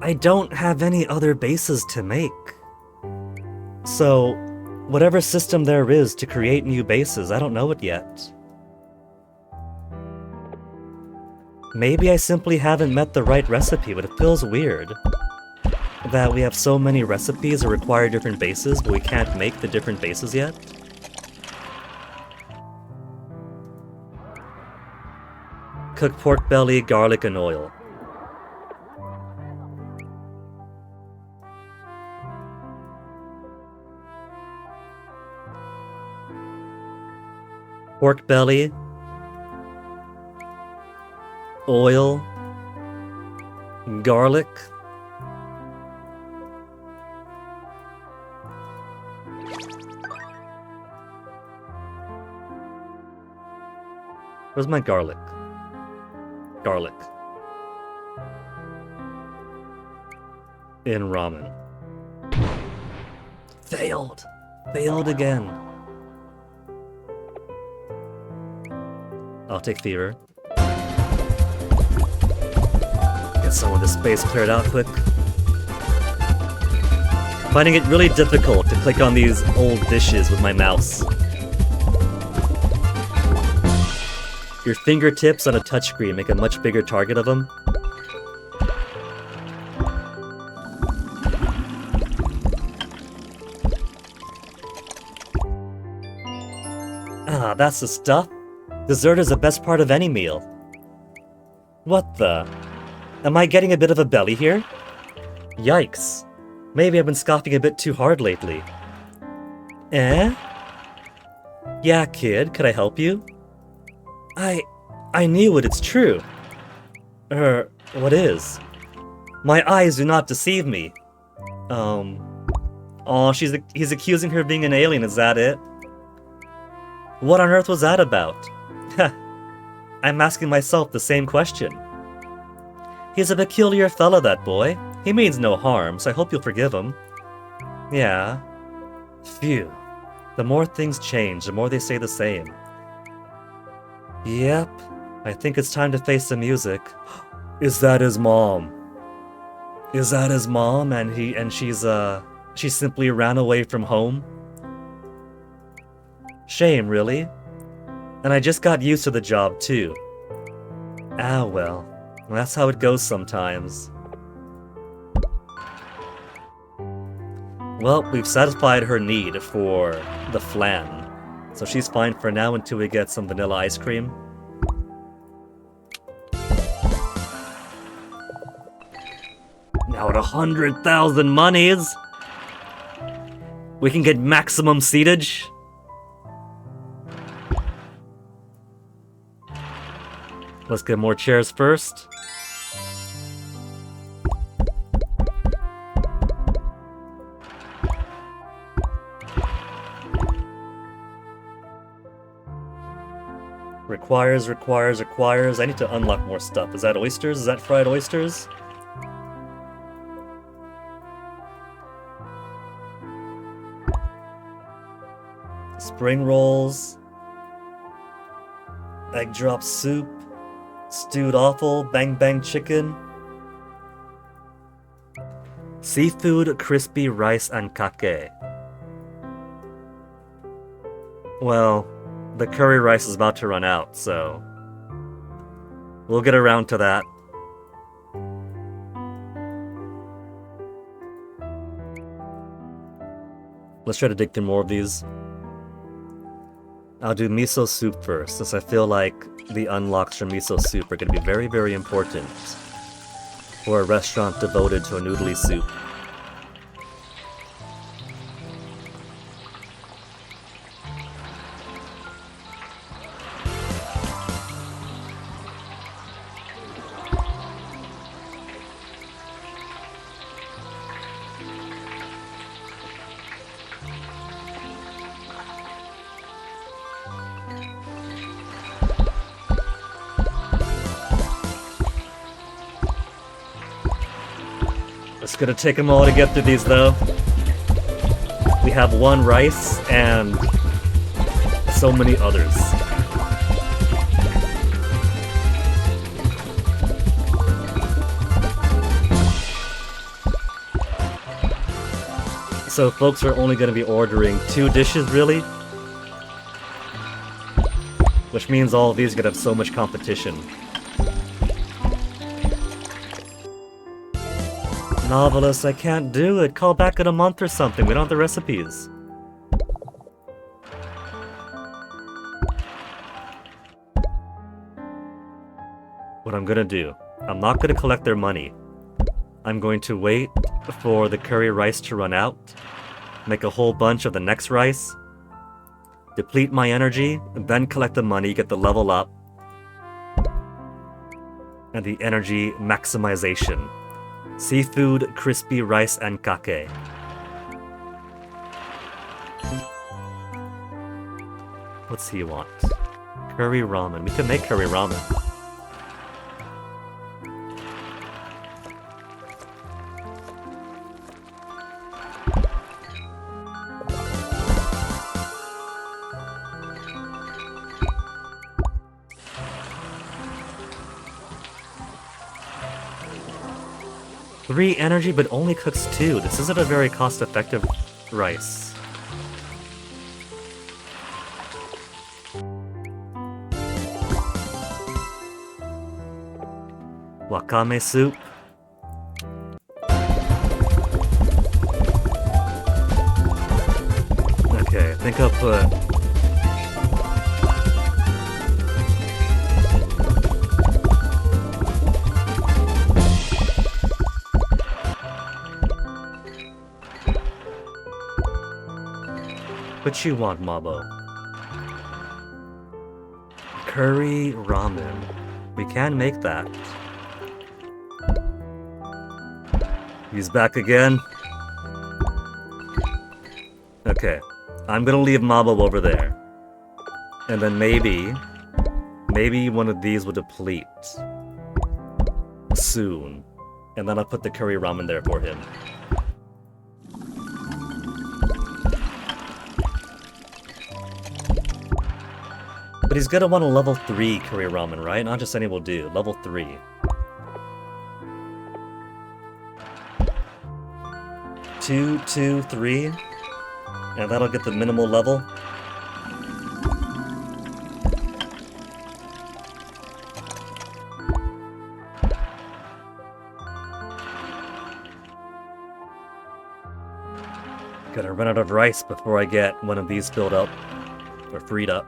I don't have any other bases to make. So, whatever system there is to create new bases, I don't know it yet. Maybe I simply haven't met the right recipe, but it feels weird that we have so many recipes that require different bases, but we can't make the different bases yet. Cook pork belly, garlic, and oil. Pork belly, oil, garlic, where's my garlic? Garlic. In ramen. Failed. Failed again. I'll take fever. Get some of this space cleared out quick. Finding it really difficult to click on these old dishes with my mouse. Your fingertips on a touchscreen make a much bigger target of them. Ah, that's the stuff. Dessert is the best part of any meal. What the? Am I getting a bit of a belly here? Yikes. Maybe I've been scoffing a bit too hard lately. Eh? Yeah, kid, could I help you? I knew it, it's true. What is? My eyes do not deceive me. Oh, he's accusing her of being an alien, is that it? What on earth was that about? I'm asking myself the same question. He's a peculiar fellow, that boy. He means no harm, so I hope you'll forgive him. Yeah. Phew. The more things change, the more they stay the same. Yep. I think it's time to face the music. Is that his mom? Is that his mom and she simply ran away from home? Shame, really. And I just got used to the job, too. Ah, well. That's how it goes sometimes. Well, we've satisfied her need for the flan, so she's fine for now until we get some vanilla ice cream. Now at 100,000 monies, we can get maximum seatage. Let's get more chairs first. Requires. I need to unlock more stuff. Is that oysters? Is that fried oysters? Spring rolls. Egg drop soup. Stewed offal. Bang bang chicken. Seafood, crispy rice, and kake. Well, the curry rice is about to run out, so we'll get around to that. Let's try to dig through more of these. I'll do miso soup first, since I feel like the unlocks for miso soup are going to be very, very important for a restaurant devoted to a noodly soup. It's gonna take them all to get through these, though. We have one rice and so many others. So folks are only gonna be ordering 2 dishes, really? Which means all of these are gonna have so much competition. Novelist, I can't do it. Call back in a month or something. We don't have the recipes. What I'm gonna do, I'm not gonna collect their money. I'm going to wait for the curry rice to run out, make a whole bunch of the next rice, deplete my energy, and then collect the money, get the level up, and the energy maximization. Seafood, crispy rice, and kake. What's he want? Curry ramen. We can make curry ramen. 3 energy, but only cooks 2. This isn't a very cost-effective rice. Wakame soup. Okay, I think I'll put... What you want, Mabo? Curry ramen. We can make that. He's back again. Okay. I'm gonna leave Mabo over there. And then maybe one of these will deplete. Soon. And then I'll put the curry ramen there for him. But he's gonna want a level 3 curry ramen, right? Not just any will do. Level 3. Two, 2, 3. And that'll get the minimal level. Gotta run out of rice before I get one of these filled up. Or freed up.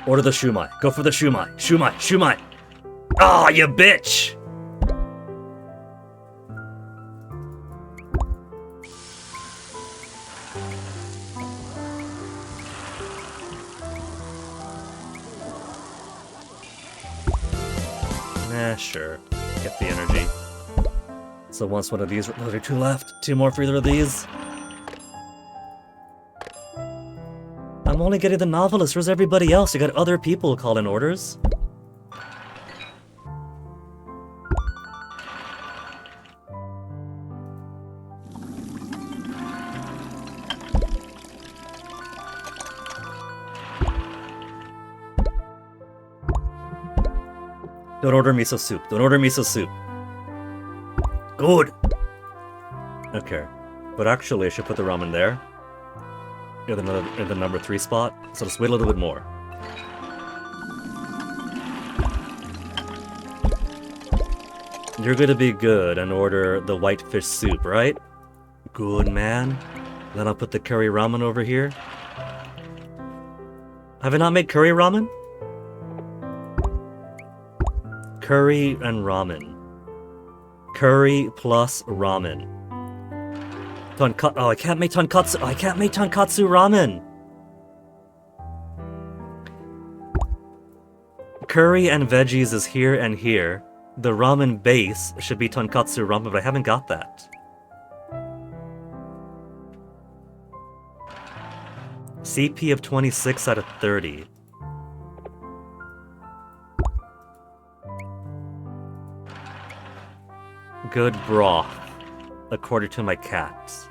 Order the shumai. Go for the shumai. Shumai. Shumai. Ah, you bitch! Nah, sure. Get the energy. So once one of these... Oh, there are 2 left. 2 more for either of these. I'm only getting the novelist. Where's everybody else? You got other people calling orders. Don't order miso soup. Don't order miso soup. Good. Okay. But actually, I should put the ramen there. In the number 3 spot. So just wait a little bit more. You're gonna be good and order the white fish soup, right? Good man. Then I'll put the curry ramen over here. Have I not made curry ramen? Curry and ramen. Curry plus ramen. Oh, I can't make tonkatsu. Oh, I can't make tonkatsu ramen. Curry and veggies is here and here. The ramen base should be tonkatsu ramen, but I haven't got that. CP of 26 out of 30. Good broth, according to my cats.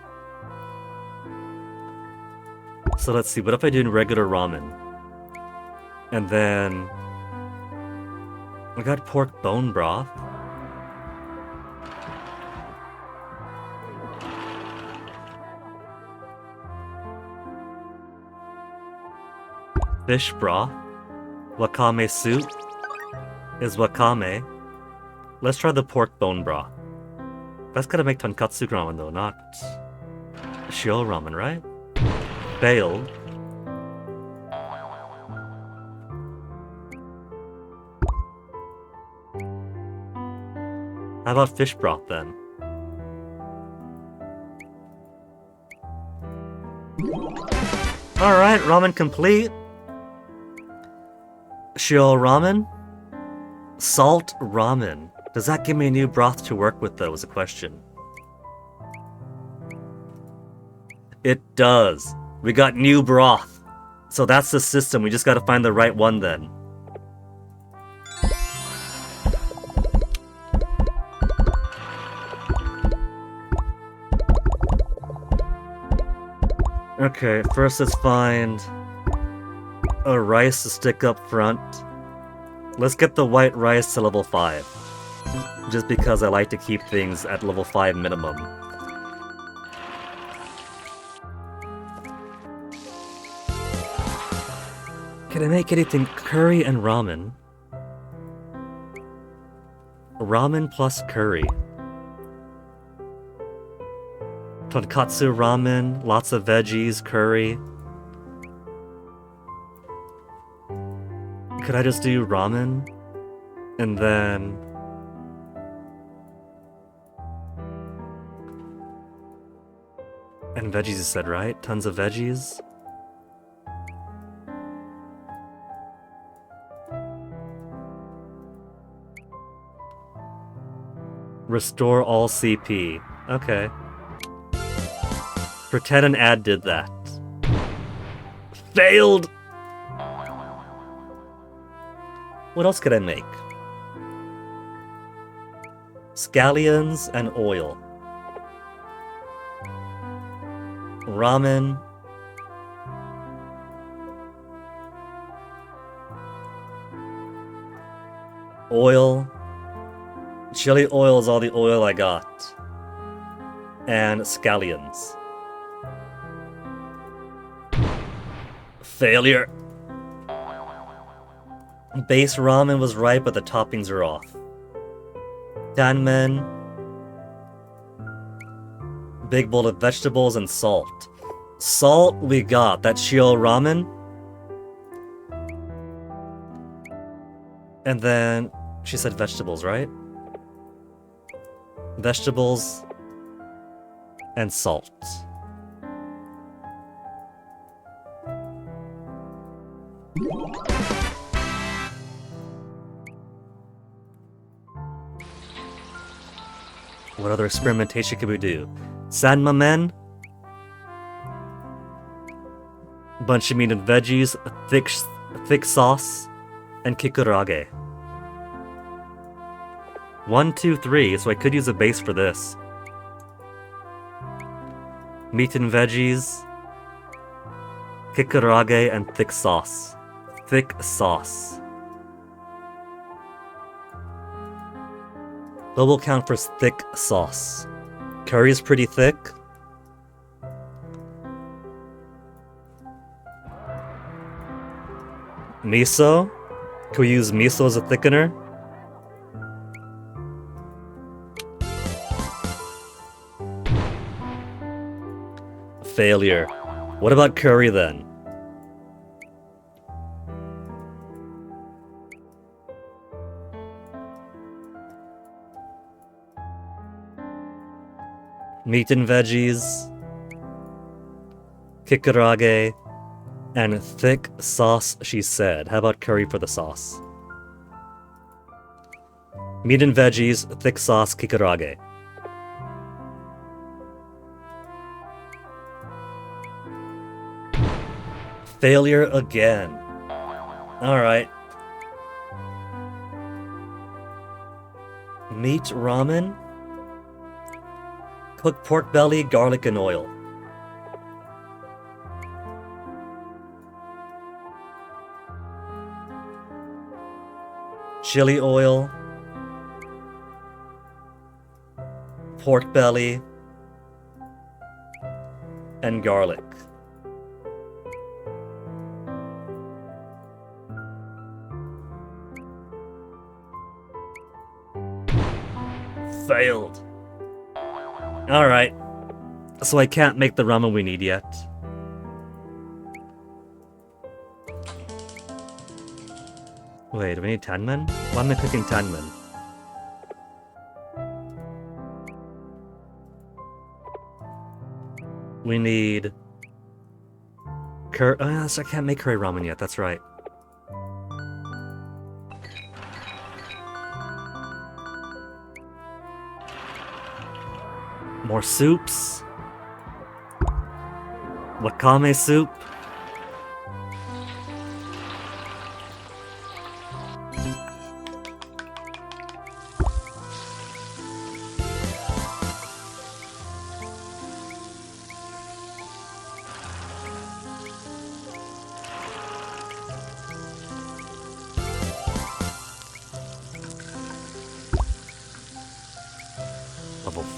So let's see, what if I do regular ramen? And then... I got pork bone broth. Fish broth. Wakame soup is wakame. Let's try the pork bone broth. That's gotta make tonkatsu ramen though, not shio ramen, right? Bailed. How about fish broth then? Alright, ramen complete. Shio ramen. Salt ramen. Does that give me a new broth to work with though, is a question. It does. We got new broth. So that's the system, we just gotta find the right one then. Okay, first let's find a rice to stick up front. Let's get the white rice to level 5. Just because I like to keep things at level 5 minimum. Can I make anything curry and ramen? Ramen plus curry. Tonkatsu ramen, lots of veggies, curry. Could I just do ramen? And then... And veggies you said, right? Tons of veggies? Restore all CP. Okay. Pretend an ad did that. Failed! What else could I make? Scallions and oil. Ramen. Oil. Chili oil is all the oil I got. And scallions. Failure. Base ramen was right, but the toppings are off. Tanmen. Big bowl of vegetables and salt. Salt we got. That shio ramen. And then she said vegetables, right? Vegetables and salt. What other experimentation could we do? Sanma men? Bunch of meat and veggies, thick sauce, and kikurage. 1, 2, 3, so I could use a base for this. Meat and veggies, kikurage, and thick sauce. Thick sauce. Double count for thick sauce. Curry is pretty thick. Miso? Can we use miso as a thickener? Failure. What about curry then? Meat and veggies, kikurage, and thick sauce, she said. How about curry for the sauce? Meat and veggies, thick sauce, kikurage. Failure again. Alright. Meat ramen? Cooked pork belly, garlic, and oil. Chili oil. Pork belly. And garlic. Failed. Alright. So I can't make the ramen we need yet. Wait, do we need tanmen? Why am I cooking tanmen? We need... Oh, yes, I can't make curry ramen yet, that's right. More soups. Wakame soup.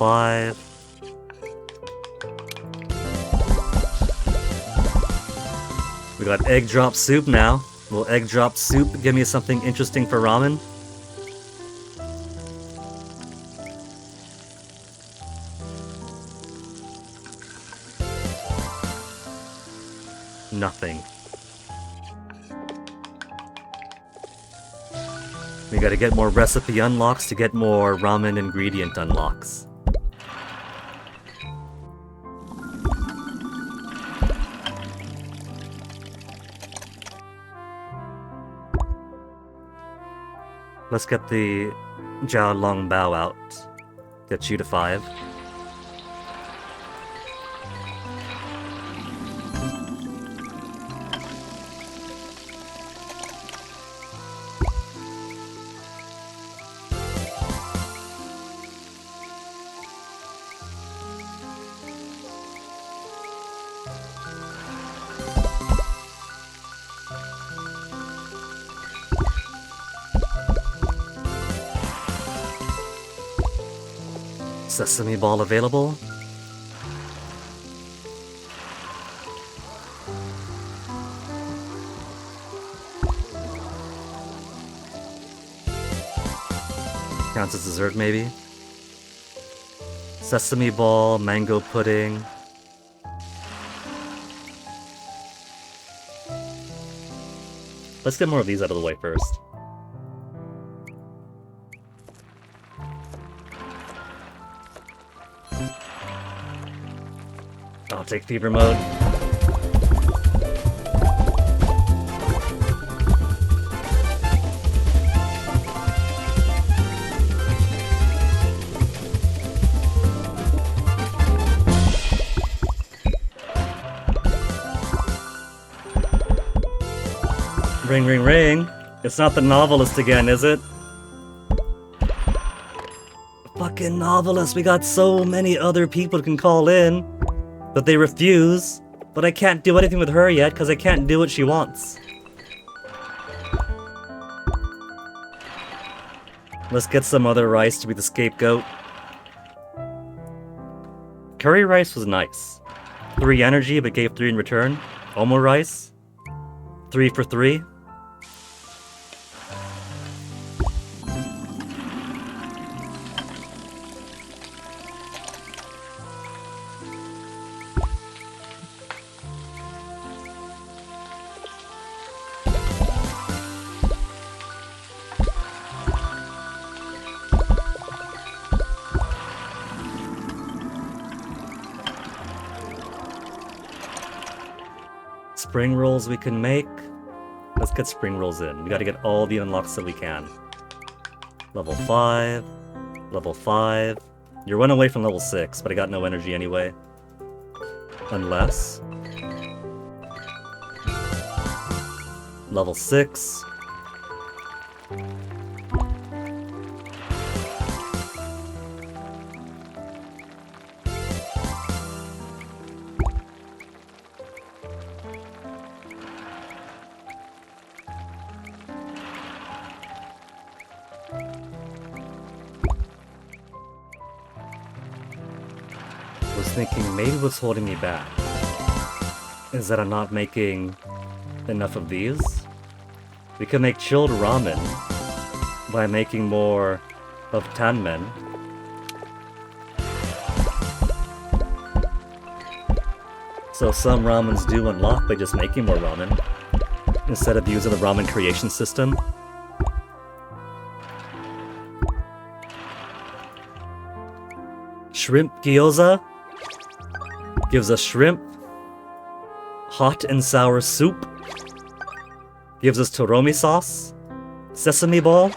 5. We got egg drop soup now. Will egg drop soup give me something interesting for ramen? Nothing. We gotta get more recipe unlocks to get more ramen ingredient unlocks. Let's get the Jiao Long Bao out. Get you to 5. Sesame ball available. Counts as dessert, maybe. Sesame ball, mango pudding. Let's get more of these out of the way first. I'll take fever mode. Ring, ring, ring. It's not the novelist again, is it? Fucking novelist, we got so many other people who can call in. But they refuse. But I can't do anything with her yet, because I can't do what she wants. Let's get some other rice to be the scapegoat. Curry rice was nice. 3 energy, but gave 3 in return. Omo rice. 3 for 3. Spring rolls we can make. Let's get spring rolls in. We gotta get all the unlocks that we can. Level 5. Level 5. You're one away from level 6, but I got no energy anyway. Unless... Level 6. Thinking maybe what's holding me back is that I'm not making enough of these. We can make chilled ramen by making more of tanmen. So some ramens do unlock by just making more ramen instead of using the ramen creation system. Shrimp gyoza gives us shrimp, hot and sour soup, gives us toromi sauce, sesame ball,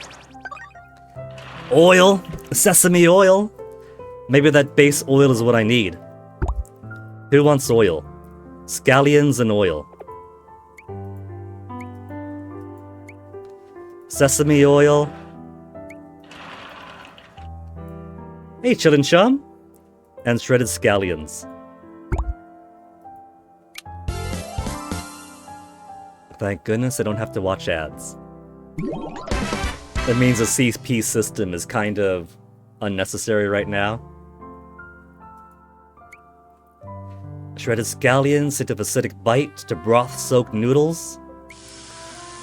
oil, sesame oil. Maybe that base oil is what I need. Who wants oil? Scallions and oil. Sesame oil. Hey, chillin' chum. And shredded scallions. Thank goodness I don't have to watch ads. That means the CP system is kind of unnecessary right now. Shredded scallions into acidic bite to broth-soaked noodles.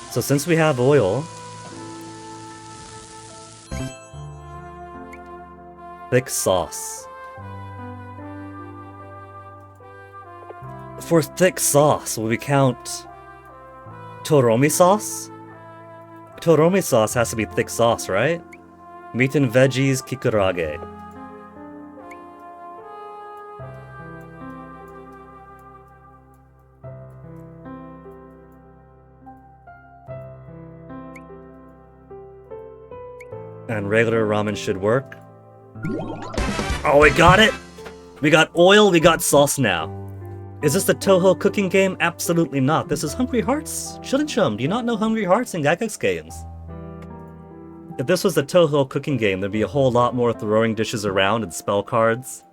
So since we have oil, thick sauce. For thick sauce, will we count Toromi sauce? Toromi sauce has to be thick sauce, right? Meat and veggies, kikurage. And regular ramen should work. Oh, we got it! We got oil, we got sauce now. Is this the Toho cooking game? Absolutely not. This is Hungry Hearts. Chum, do you not know Hungry Hearts and Gygax games? If this was the Toho cooking game, there'd be a whole lot more throwing dishes around and spell cards.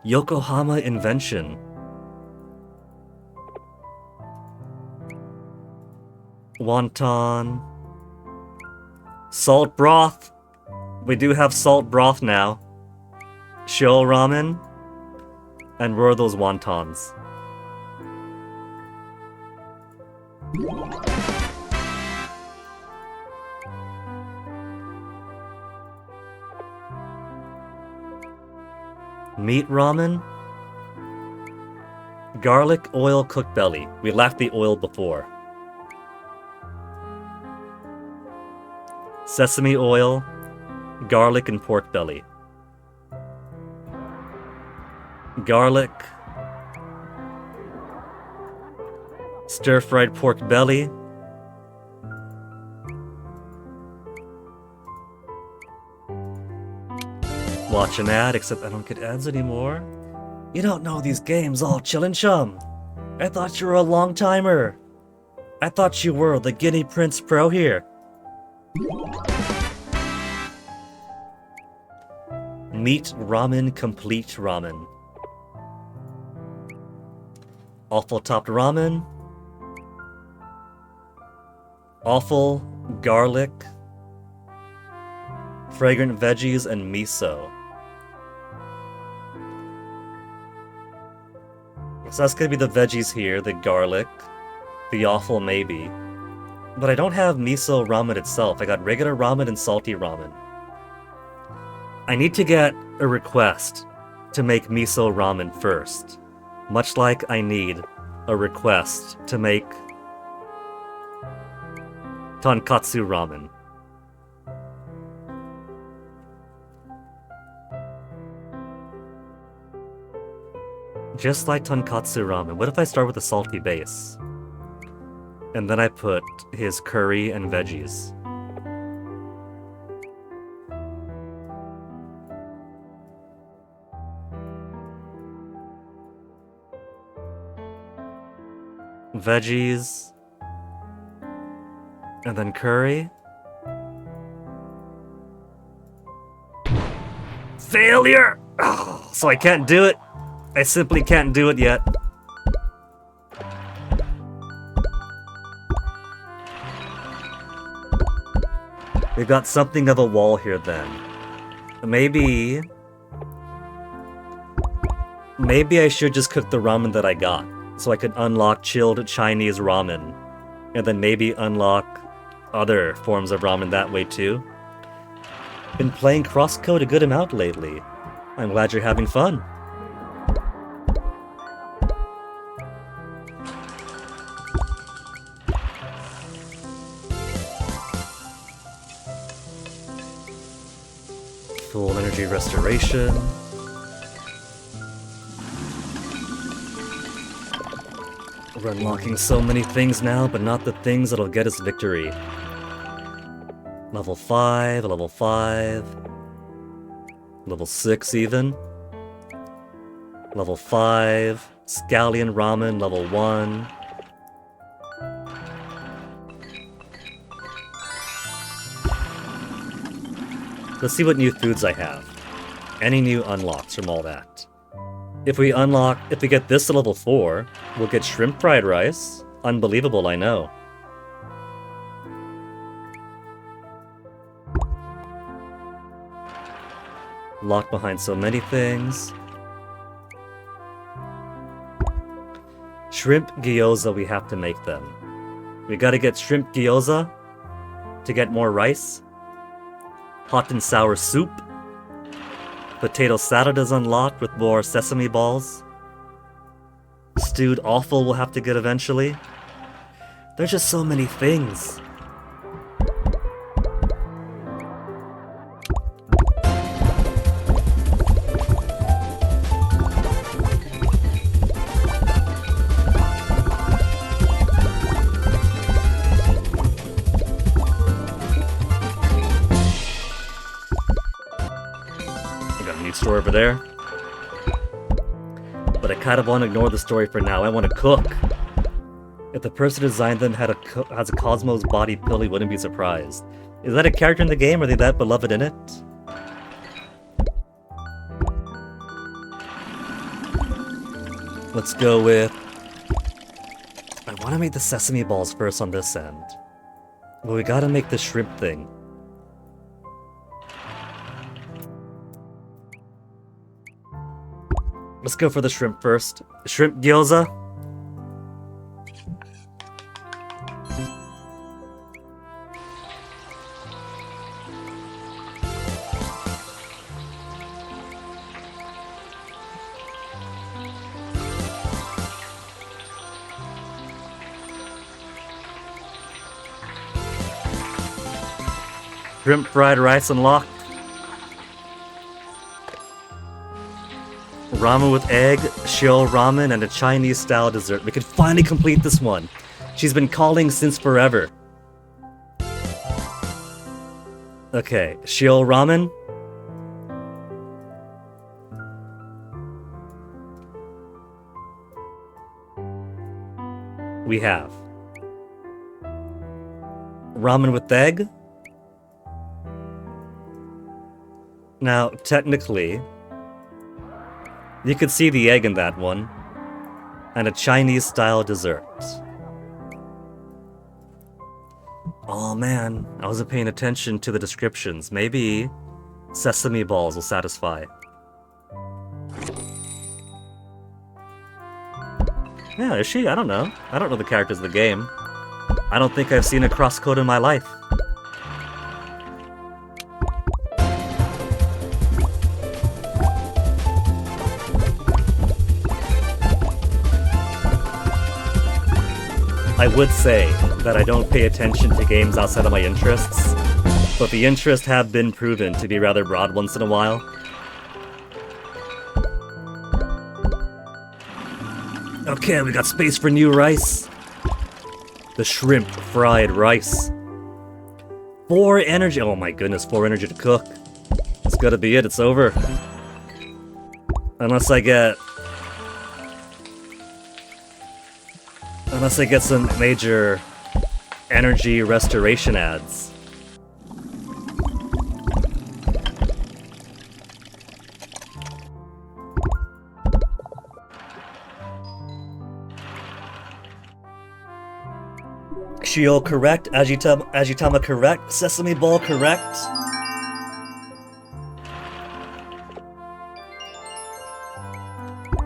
Yokohama invention. Wonton. Salt broth. We do have salt broth now. Sho ramen. And where are those wontons? Meat ramen? Garlic, oil, cooked belly. We lacked the oil before. Sesame oil, garlic, and pork belly. Garlic, stir-fried pork belly, watch an ad, except I don't get ads anymore. You don't know these games, all chillin' chum. I thought you were a long-timer. I thought you were the Guinea Prince Pro here. Meat ramen, complete ramen. Awful topped ramen. Awful, garlic, fragrant veggies, and miso. So that's gonna be the veggies here, the garlic, the awful maybe. But I don't have miso ramen itself. I got regular ramen and salty ramen. I need to get a request to make miso ramen first. Much like I need a request to make tonkatsu ramen. Just like tonkatsu ramen, what if I start with a salty base? And then I put his curry and veggies. Veggies. And then curry. Failure! Oh, so I can't do it. I simply can't do it yet. We've got something of a wall here then. Maybe I should just cook the ramen that I got, so I could unlock chilled Chinese ramen, and then maybe unlock other forms of ramen that way too. Been playing CrossCode a good amount lately. I'm glad you're having fun. Full energy restoration. We're unlocking so many things now, but not the things that'll get us victory. Level 5, level 5. Level 6 even. Level 5. Scallion Ramen, level 1. Let's see what new foods I have. Any new unlocks from all that. If we get this to level 4, we'll get shrimp fried rice. Unbelievable, I know. Locked behind so many things. Shrimp gyoza, we have to make them. We gotta get shrimp gyoza to get more rice. Hot and sour soup. Potato salad is unlocked with more sesame balls. Stewed offal we'll have to get eventually. There's just so many things. Store over there. But I kind of want to ignore the story for now. I want to cook. If the person who designed them has a Cosmos body pill, he wouldn't be surprised. Is that a character in the game? Are they that beloved in it? Let's go with... I want to make the sesame balls first on this end. But we gotta make the shrimp thing. Let's go for the shrimp first. Shrimp gyoza. Shrimp fried rice unlocked. Ramen with egg, shio ramen, and a Chinese-style dessert. We can finally complete this one. She's been calling since forever. Okay, shio ramen. We have ramen with egg. Now, technically, you could see the egg in that one. And a Chinese-style dessert. Oh man, I wasn't paying attention to the descriptions. Maybe sesame balls will satisfy. Yeah, is she? I don't know. I don't know the characters of the game. I don't think I've seen a crosscode in my life. I would say that I don't pay attention to games outside of my interests, but the interests have been proven to be rather broad once in a while. Okay, we got space for new rice. The shrimp fried rice. 4 energy. Oh my goodness, 4 energy to cook. That's gotta be it, it's over. Unless I get some major energy restoration ads. Shio correct, Agitama correct, Sesame Ball correct.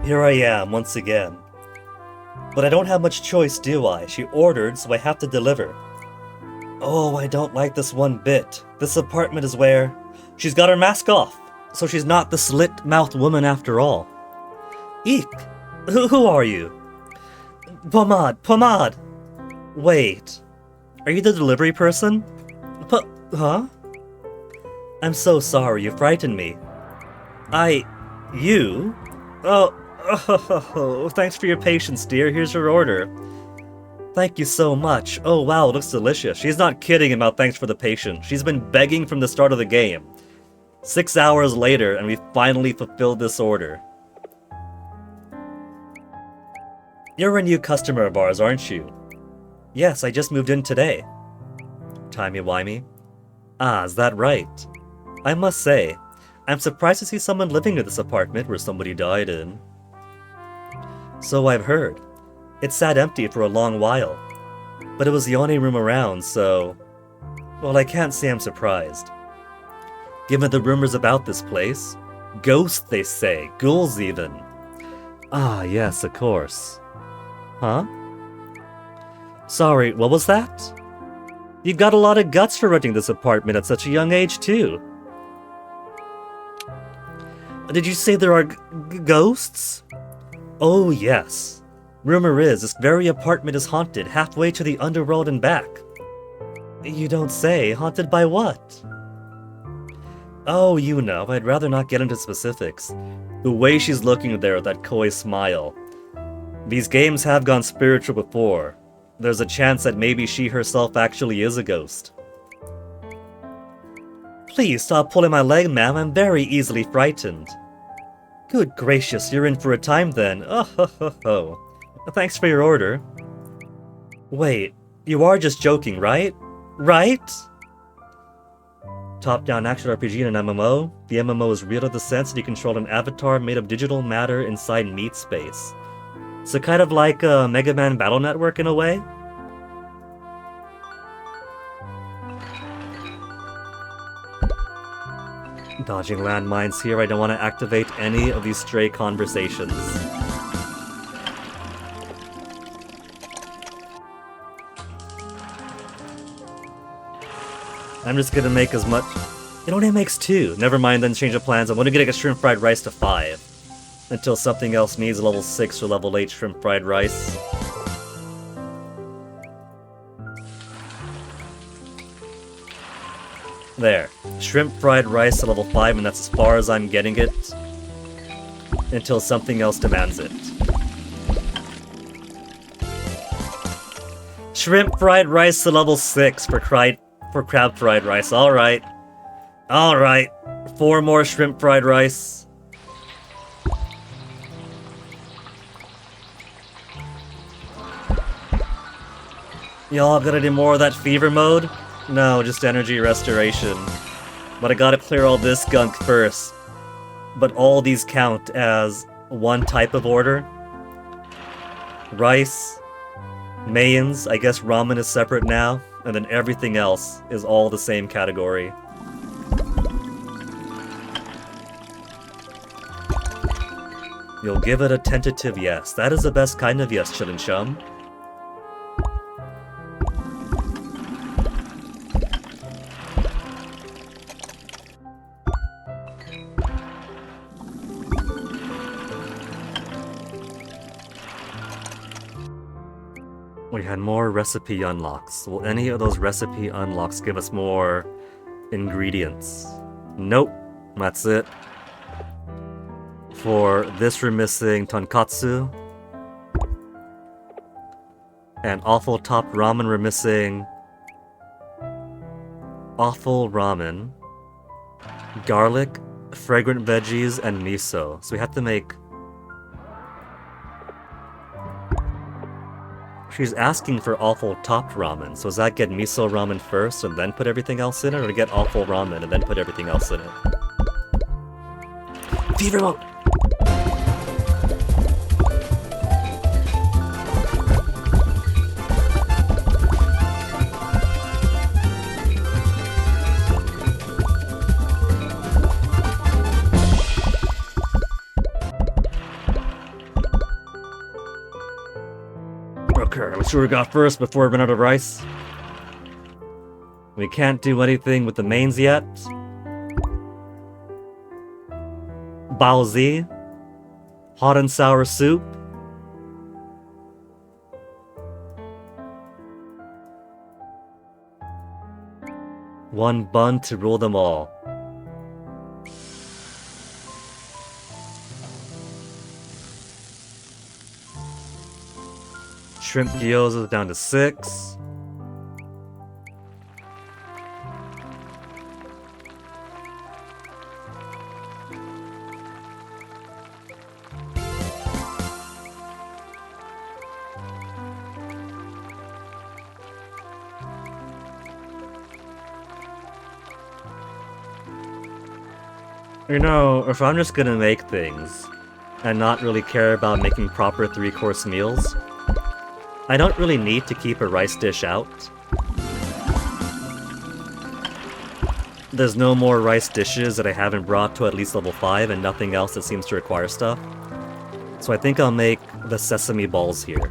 Here I am once again. But I don't have much choice, do I? She ordered, so I have to deliver. Oh, I don't like this one bit. This apartment is where... She's got her mask off, so she's not the slit-mouthed woman after all. Eek! Who are you? Pomade! Wait. Are you the delivery person? Huh? I'm so sorry, you frightened me. You? Oh, thanks for your patience, dear. Here's your order. Thank you so much. Oh wow, it looks delicious. She's not kidding about thanks for the patience. She's been begging from the start of the game. 6 hours later, and we finally fulfilled this order. You're a new customer of ours, aren't you? Yes, I just moved in today. Timey-wimey. Ah, is that right? I must say, I'm surprised to see someone living in this apartment where somebody died in. So I've heard. It sat empty for a long while. But it was the only room around, so... Well, I can't say I'm surprised. Given the rumors about this place. Ghosts, they say. Ghouls, even. Ah, yes, of course. Huh? Sorry, what was that? You got a lot of guts for renting this apartment at such a young age, too. Did you say there are ghosts? Oh, yes. Rumor is this very apartment is haunted halfway to the underworld and back. You don't say. Haunted by what? Oh, you know, I'd rather not get into specifics. The way she's looking there with that coy smile. These games have gone spiritual before. There's a chance that maybe she herself actually is a ghost. Please stop pulling my leg, ma'am. I'm very easily frightened. Good gracious, you're in for a time then. Oh, ho, ho, ho. Thanks for your order. Wait, you are just joking, right? Right? Top-down action RPG in an MMO. The MMO is real in the sense that you control an avatar made of digital matter inside meat space. So kind of like a Mega Man Battle Network in a way? Dodging landmines here, I don't want to activate any of these stray conversations. I'm just gonna make as much... It only makes 2. Never mind, then change of plans. I'm only gonna get shrimp fried rice to 5. Until something else needs level 6 or level 8 shrimp fried rice. There. Shrimp fried rice at level 5, and that's as far as I'm getting it. Until something else demands it. Shrimp fried rice to level 6 for crab fried rice. Alright. Alright. 4 more shrimp fried rice. Y'all gonna do more of that fever mode? No, just energy restoration. But I gotta clear all this gunk first. But all these count as one type of order. Rice, mains, I guess ramen is separate now, and then everything else is all the same category. You'll give it a tentative yes. That is the best kind of yes, Chillin' Chum. We had more recipe unlocks. Will any of those recipe unlocks give us more ingredients? Nope. That's it. For this, we're missing tonkatsu. And awful top ramen, we're missing awful ramen, garlic, fragrant veggies, and miso. So we have to make... She's asking for awful topped ramen, so does that get miso ramen first and then put everything else in it, or to get awful ramen and then put everything else in it? Fever mode! Okay, let's see what we got first before we run out of rice. We can't do anything with the mains yet. Baozi. Hot and sour soup. One bun to rule them all. Shrimp gyoza down to 6. You know, if I'm just gonna make things and not really care about making proper 3-course meals, I don't really need to keep a rice dish out. There's no more rice dishes that I haven't brought to at least level 5 and nothing else that seems to require stuff. So I think I'll make the sesame balls here.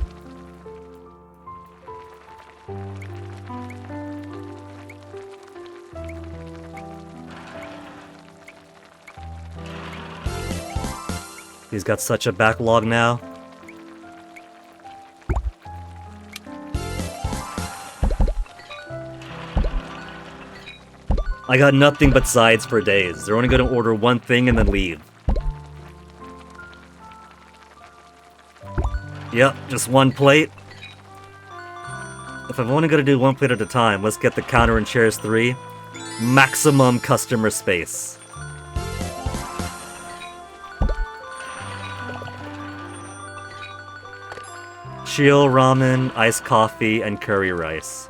He's got such a backlog now. I got nothing but sides for days. They're only gonna order one thing and then leave. Yep, just one plate. If I'm only gonna do one plate at a time, let's get the counter and chairs 3. Maximum customer space. Shio ramen, iced coffee, and curry rice.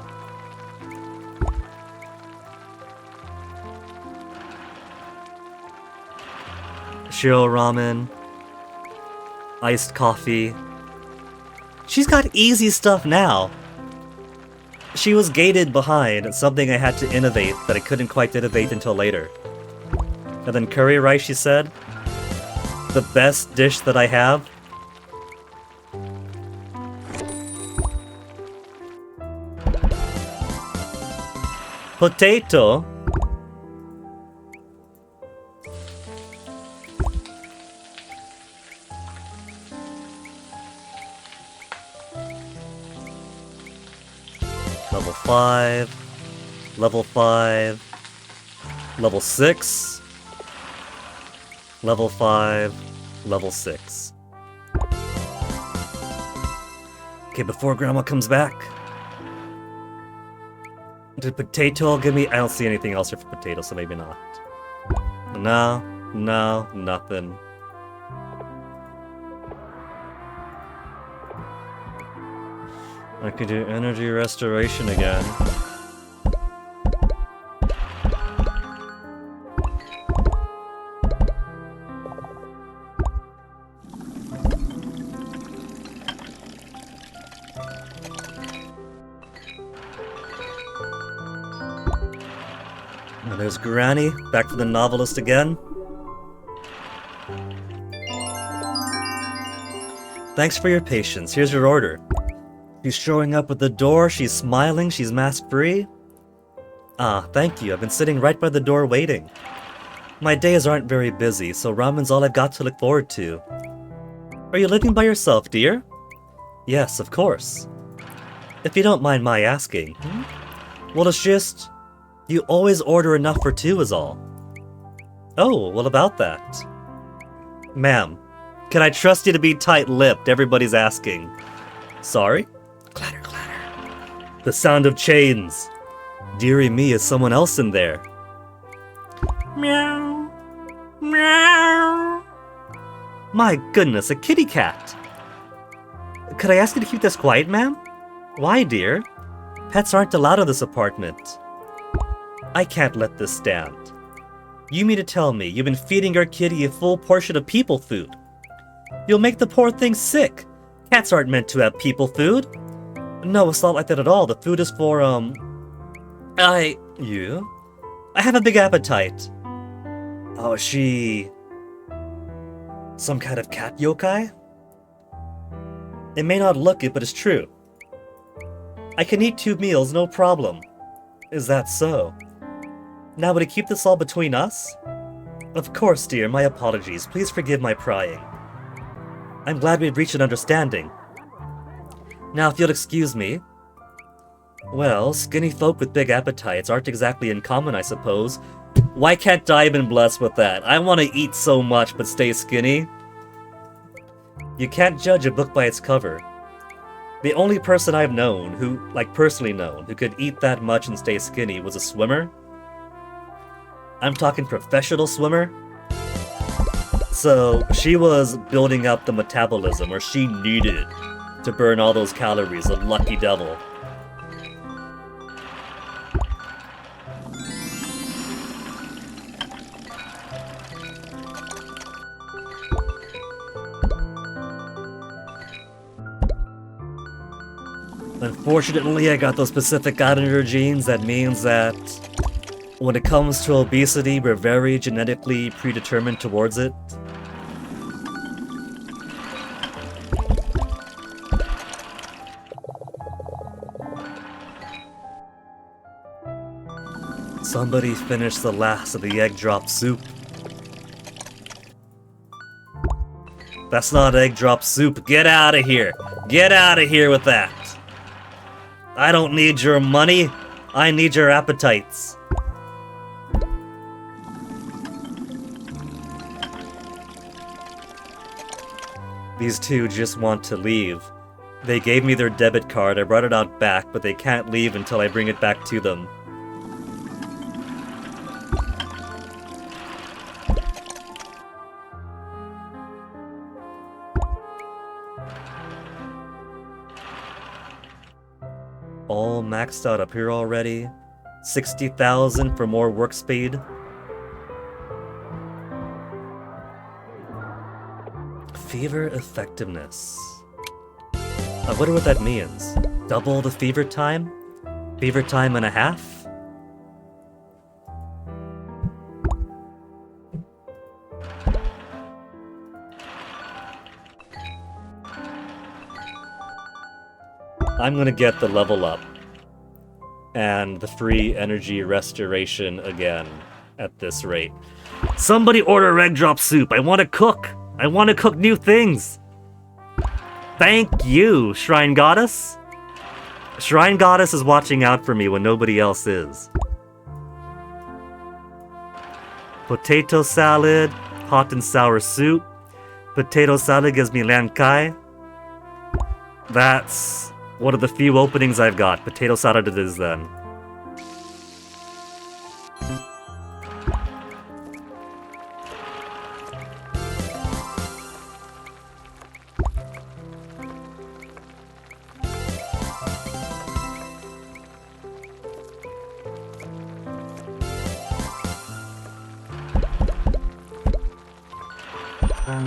Shio ramen, iced coffee. She's got easy stuff now. She was gated behind something I had to innovate that I couldn't quite innovate until later. And then curry rice, she said. The best dish that I have. Potato. Level 5. Level 5. Level 6. Level 5. Level 6. Okay, before Grandma comes back. Did potato give me? I don't see anything else here for potato, so maybe not. No, nothing. I could do energy restoration again. Now there's Granny, back for the novelist again. Thanks for your patience, here's your order. She's showing up at the door, she's smiling, she's mask-free. Ah, thank you, I've been sitting right by the door waiting. My days aren't very busy, so ramen's all I've got to look forward to. Are you living by yourself, dear? Yes, of course. If you don't mind my asking. Well, it's just... you always order enough for 2 is all. Oh, what about that? Ma'am, can I trust you to be tight-lipped? Everybody's asking. Sorry? Clatter, clatter. The sound of chains. Dearie me, is someone else in there? Meow. Meow. My goodness, a kitty cat. Could I ask you to keep this quiet, ma'am? Why, dear? Pets aren't allowed in this apartment. I can't let this stand. You mean to tell me you've been feeding your kitty a full portion of people food? You'll make the poor thing sick. Cats aren't meant to have people food. No, it's not like that at all. The food is for, You? I have a big appetite. Oh, is she... some kind of cat yokai? It may not look it, but it's true. I can eat 2 meals, no problem. Is that so? Now, would it keep this all between us? Of course, dear, my apologies. Please forgive my prying. I'm glad we've reached an understanding. Now, if you'll excuse me. Well, skinny folk with big appetites aren't exactly uncommon, I suppose. Why can't I have been blessed with that? I want to eat so much but stay skinny. You can't judge a book by its cover. The only person I've known who, personally known, who could eat that much and stay skinny was a swimmer. I'm talking professional swimmer. So, she was building up the metabolism, or she needed to burn all those calories, a lucky devil. Unfortunately, I got those specific islander genes. That means that when it comes to obesity, we're very genetically predetermined towards it. Somebody finished the last of the egg drop soup. That's not egg drop soup. Get out of here. Get out of here with that. I don't need your money. I need your appetites. These two just want to leave. They gave me their debit card. I brought it out back, but they can't leave until I bring it back to them. All maxed out up here already. 60,000 for more work speed. Fever effectiveness. I wonder what that means. Double the fever time? Fever time and a half? I'm gonna get the level up and the free energy restoration again at this rate. Somebody order egg drop soup. I want to cook. I want to cook new things. Thank you, Shrine Goddess. Shrine Goddess is watching out for me when nobody else is. Potato salad, hot and sour soup. Potato salad gives me lan kai. That's one of the few openings I've got. Potato salad it is then.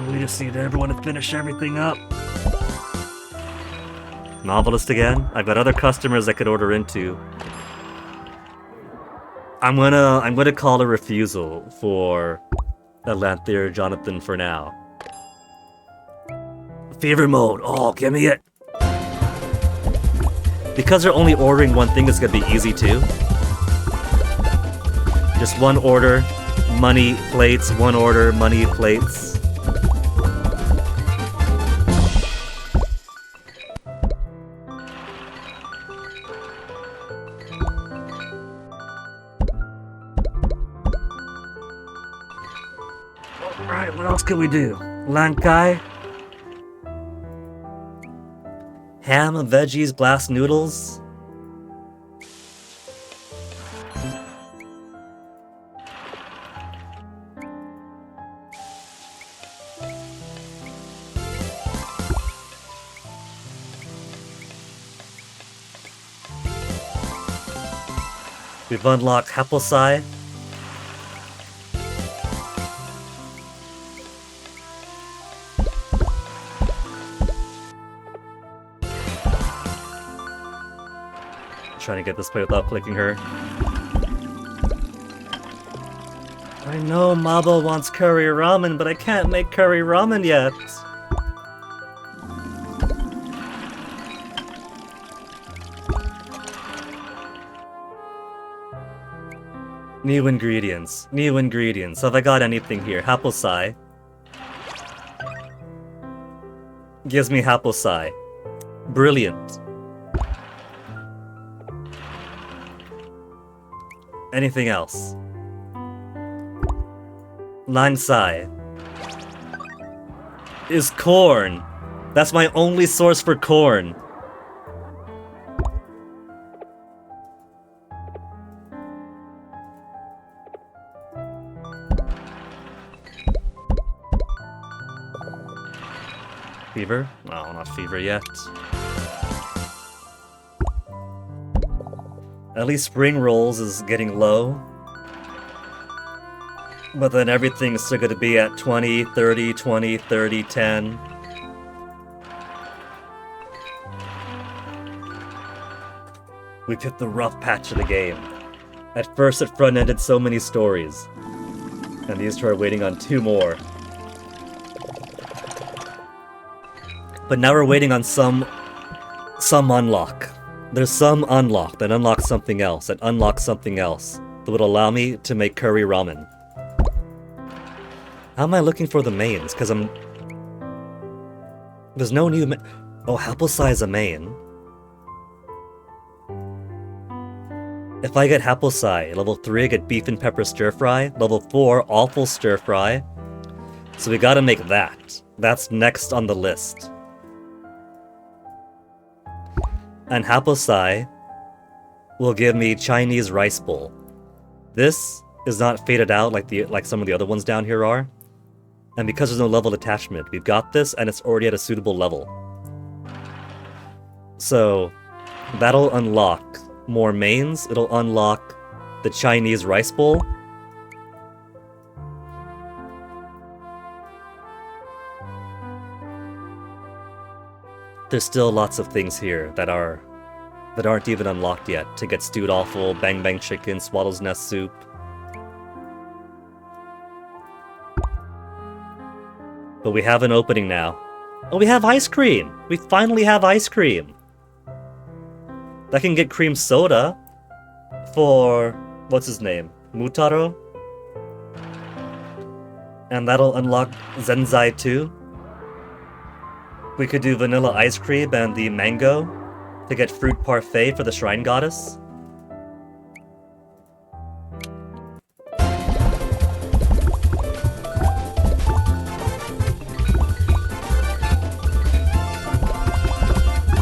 We just need everyone to finish everything up. Novelist again? I've got other customers I could order into. I'm gonna call a refusal for Atlanthir Jonathan for now. Fever mode. Oh, give me it. Because they're only ordering one thing, it's gonna be easy too. Just one order, money, plates, one order, money, plates. Alright, what else can we do? Lankai? Ham, veggies, glass noodles? We've unlocked Haplesai. Trying to get this play without clicking her. I know Mabo wants curry ramen, but I can't make curry ramen yet. New ingredients. New ingredients. Have I got anything here? Haplesai. Gives me Haplesai. Brilliant. Anything else? Lansai. Is corn. That's my only source for corn. Fever? No, not fever yet. At least spring rolls is getting low. But then everything's still going to be at 20, 30, 20, 30, 10. We've hit the rough patch of the game. At first it front-ended so many stories. And these two are waiting on 2 more. But now we're waiting on some unlock. There's some unlock that unlocks something else, that unlocks something else, that would allow me to make curry ramen. How am I looking for the mains? Because There's no new oh, Haplesai is a main. If I get Haplesai, level 3 I get beef and pepper stir fry, level 4 awful stir fry. So we gotta make that. That's next on the list. And Haplesai will give me Chinese rice bowl. This is not faded out like some of the other ones down here are. And because there's no level attachment, we've got this and it's already at a suitable level. So that'll unlock more mains, it'll unlock the Chinese rice bowl. There's still lots of things here that aren't even unlocked yet to get stewed offal, bang bang chicken, swaddle's nest soup. But we have an opening now. Oh, we have ice cream! We finally have ice cream! That can get cream soda for... what's his name? Mutaro? And that'll unlock Zenzai too. We could do vanilla ice cream and the mango to get fruit parfait for the shrine goddess.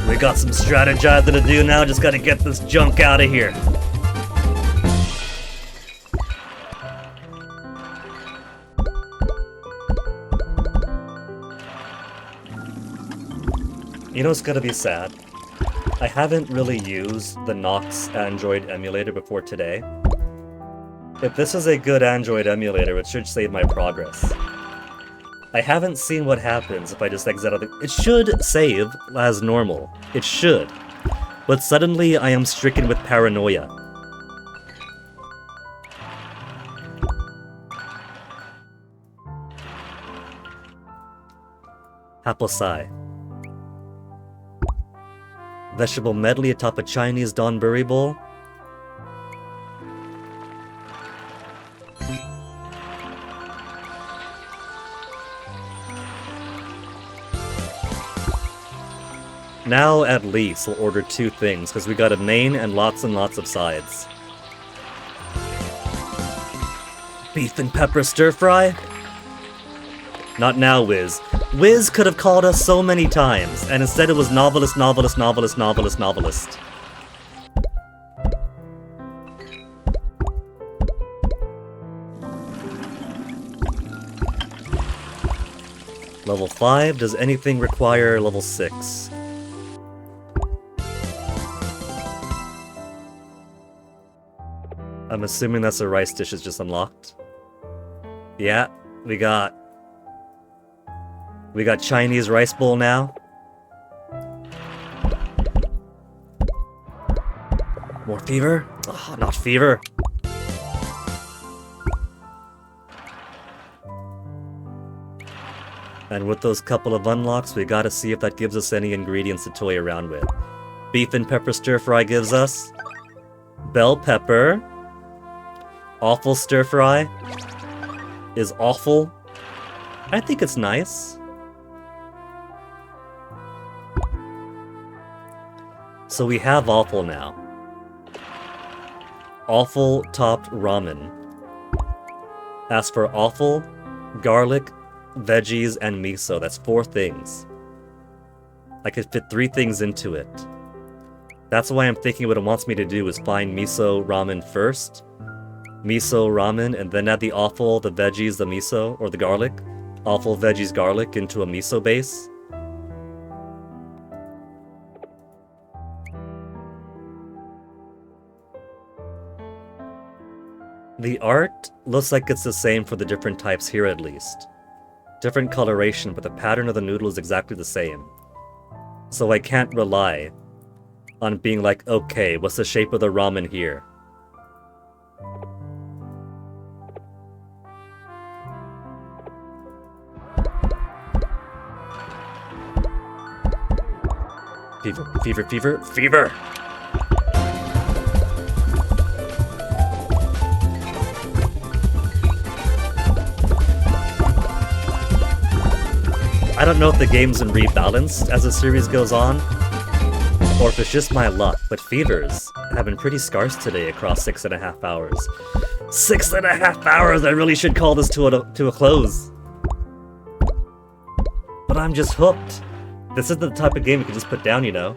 We got some strategizing to do now, just gotta get this junk out of here. You know what's gonna be sad? I haven't really used the Nox Android emulator before today. If this is a good Android emulator, it should save my progress. I haven't seen what happens if I just exit out of the... It should save as normal. It should. But suddenly I am stricken with paranoia. Haplesai. Vegetable medley atop a Chinese donburi bowl. Now at least we'll order 2 things, because we got a main and lots of sides. Beef and pepper stir fry? Not now, Wiz. Wiz could have called us so many times, and instead it was novelist. Level 5, does anything require level 6? I'm assuming that's a rice dish is just unlocked. Yeah, we got Chinese rice bowl now. More fever? Oh, not fever. And with those couple of unlocks, we gotta see if that gives us any ingredients to toy around with. Beef and pepper stir fry gives us bell pepper. Awful stir fry is awful. I think it's nice. So we have awful now. Awful topped ramen. As for awful, garlic, veggies, and miso. That's 4 things. I could fit 3 things into it. That's why I'm thinking what it wants me to do is find miso ramen first. Miso ramen, and then add the awful, the veggies, the miso, or the garlic. Awful, veggies, garlic into a miso base. The art looks like it's the same for the different types here at least. Different coloration, but the pattern of the noodle is exactly the same. So I can't rely on being like, okay, what's the shape of the ramen here? Fever, fever, fever, fever! I don't know if the game's been rebalanced as the series goes on, or if it's just my luck, but fevers have been pretty scarce today across 6.5 hours. 6.5 hours! I really should call this to a close. But I'm just hooked. This isn't the type of game you can just put down, you know?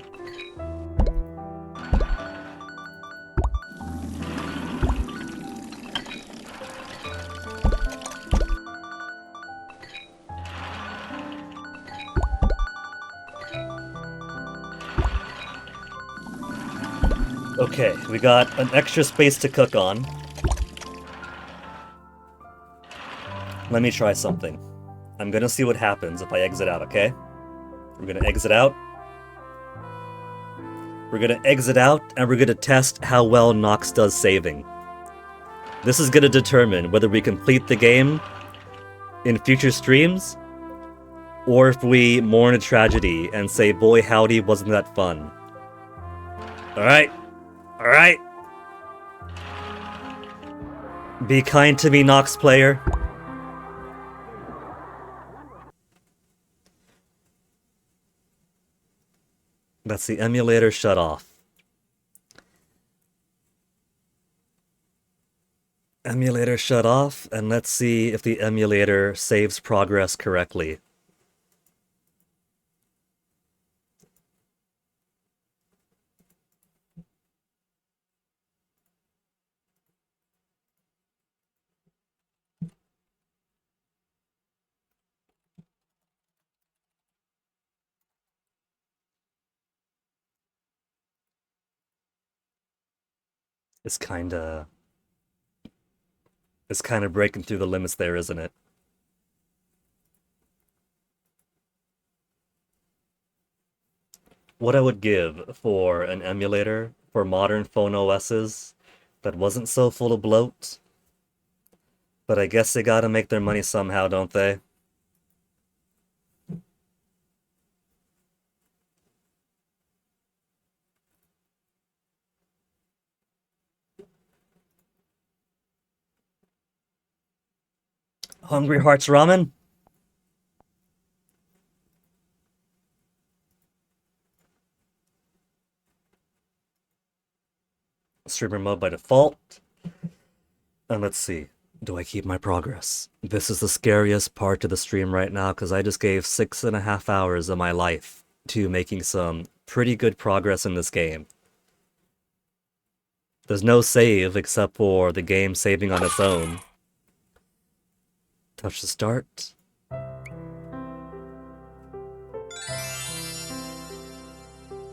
Okay, we got an extra space to cook on. Let me try something. I'm gonna see what happens if I exit out, okay? We're gonna exit out. We're gonna exit out, and we're gonna test how well Nox does saving. This is gonna determine whether we complete the game in future streams, or if we mourn a tragedy and say, boy howdy, wasn't that fun. Alright. Alright. Be kind to me, Nox player. That's the emulator shut off. Emulator shut off, and let's see if the emulator saves progress correctly. It's kinda breaking through the limits there, isn't it? What I would give for an emulator for modern phone OSs that wasn't so full of bloat. But I guess they gotta make their money somehow, don't they? Hungry Hearts Ramen? Streamer mode by default. And let's see. Do I keep my progress? This is the scariest part of the stream right now because I just gave 6.5 hours of my life to making some pretty good progress in this game. There's no save except for the game saving on its own. Touch the start.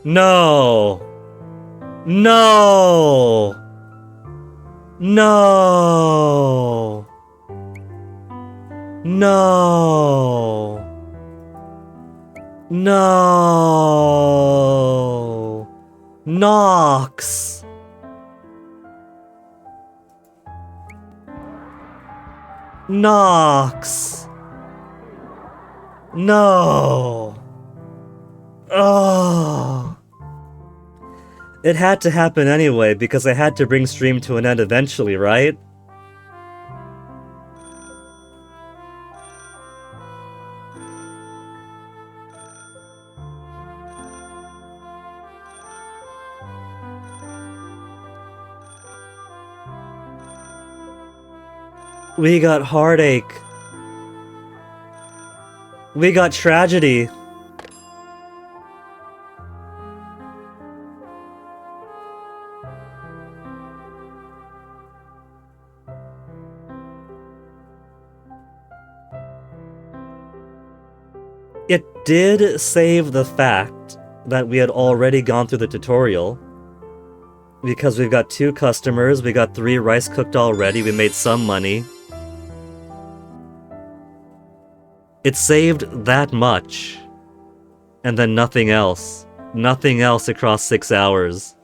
No! No! No! No! No! Nox! Nox! No! Oh! It had to happen anyway, because I had to bring stream to an end eventually, right? We got heartache. We got tragedy. It did save the fact that we had already gone through the tutorial. Because we've got 2 customers, we got 3 rice cooked already, we made some money. It saved that much. And then nothing else. Nothing else across 6 hours.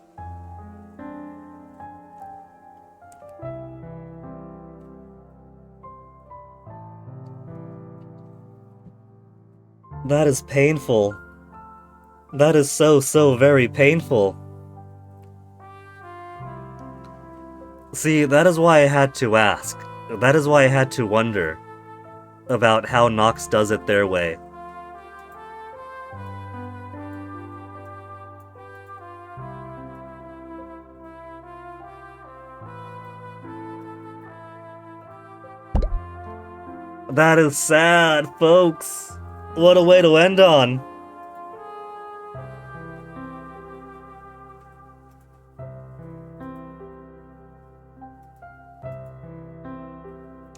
That is painful. That is so very painful. See, that is why I had to ask. That is why I had to wonder about how Nox does it their way. That is sad, folks. What a way to end on.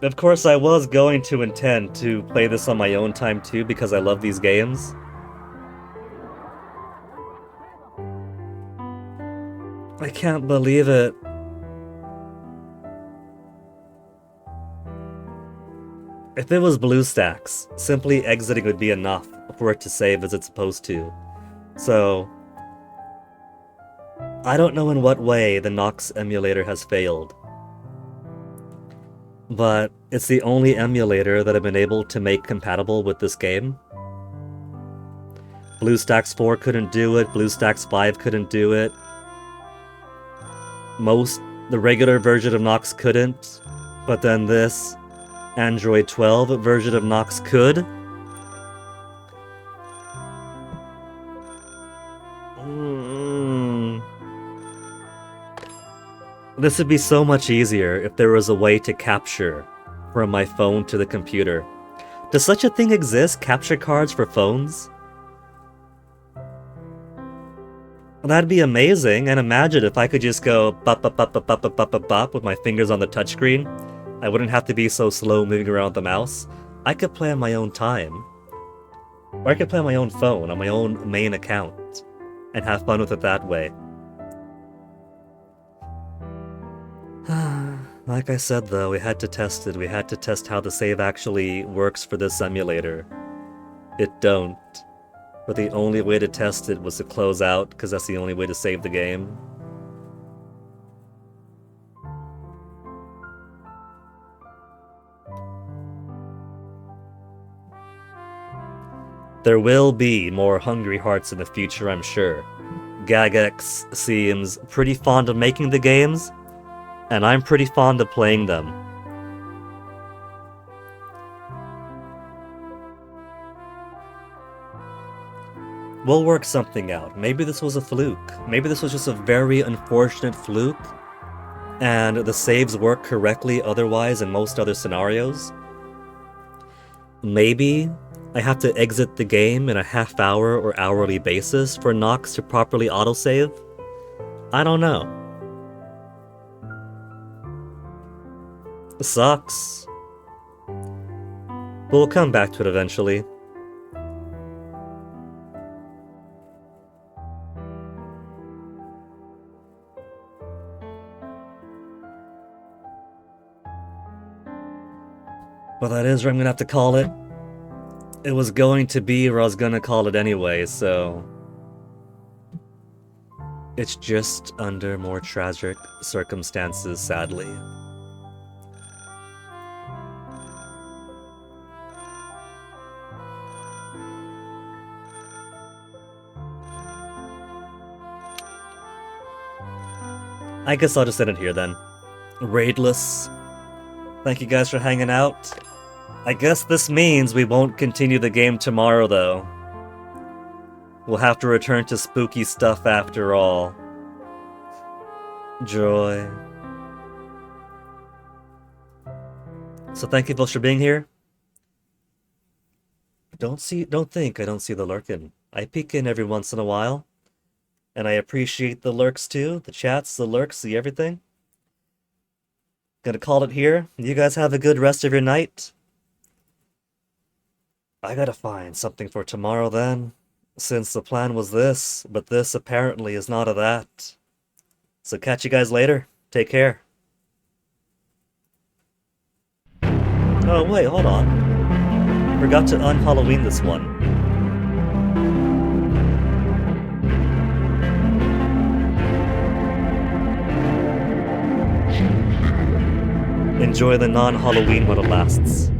Of course, I was going to intend to play this on my own time too, because I love these games. I can't believe it. If it was BlueStacks, simply exiting would be enough for it to save as it's supposed to. So, I don't know in what way the Nox emulator has failed. But it's the only emulator that I've been able to make compatible with this game. BlueStacks 4 couldn't do it, BlueStacks 5 couldn't do it. The regular version of Nox couldn't, but then this Android 12 version of Nox could. This would be so much easier if there was a way to capture from my phone to the computer. Does such a thing exist? Capture cards for phones? That'd be amazing, and imagine if I could just go bop bop bop bop bop bop bop bop bop with my fingers on the touchscreen. I wouldn't have to be so slow moving around the mouse. I could play on my own time. Or I could play on my own phone, on my own main account, and have fun with it that way. Like I said though, we had to test it. We had to test how the save actually works for this emulator. It don't. But the only way to test it was to close out, because that's the only way to save the game. There will be more Hungry Hearts in the future, I'm sure. Gagex seems pretty fond of making the games, and I'm pretty fond of playing them. We'll work something out. Maybe this was a fluke. Maybe this was just a very unfortunate fluke, and the saves work correctly otherwise in most other scenarios. Maybe I have to exit the game in a half-hour or hourly basis for Nox to properly autosave? I don't know. It sucks. But we'll come back to it eventually. Well, that is where I'm gonna have to call it. It was going to be where I was gonna call it anyway, so... It's just under more tragic circumstances, sadly. I guess I'll just end it here then. Raidless. Thank you guys for hanging out. I guess this means we won't continue the game tomorrow, though. We'll have to return to spooky stuff after all. Joy. So thank you folks for being here. Don't think I don't see the lurkin'. I peek in every once in a while. And I appreciate the lurks too. The chats, the lurks, the everything. Gonna call it here. You guys have a good rest of your night. I gotta find something for tomorrow then, since the plan was this, but this apparently is not a that. So catch you guys later. Take care. Oh wait, hold on. Forgot to un-Halloween this one. Enjoy the non-Halloween when it lasts.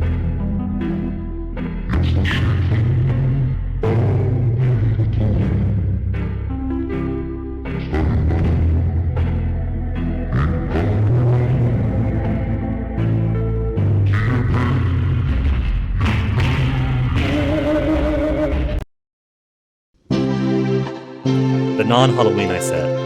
The non-Halloween, I said.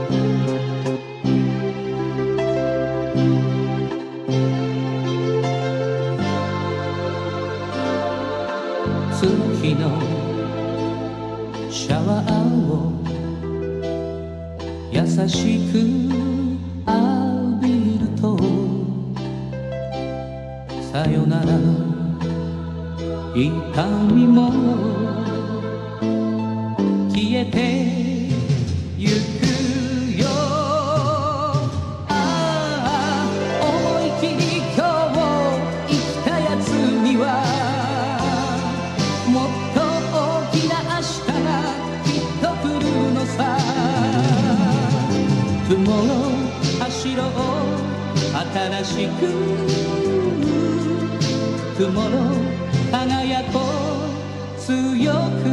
シャワーを優しく浴びるとさよならの痛みも消えてゆくよ。ああ思い切り今日生きたやつにはもっと大きな明日がきっと来るのさ。Tomorrow 走ろう新しく Tomorrow 輝こう強く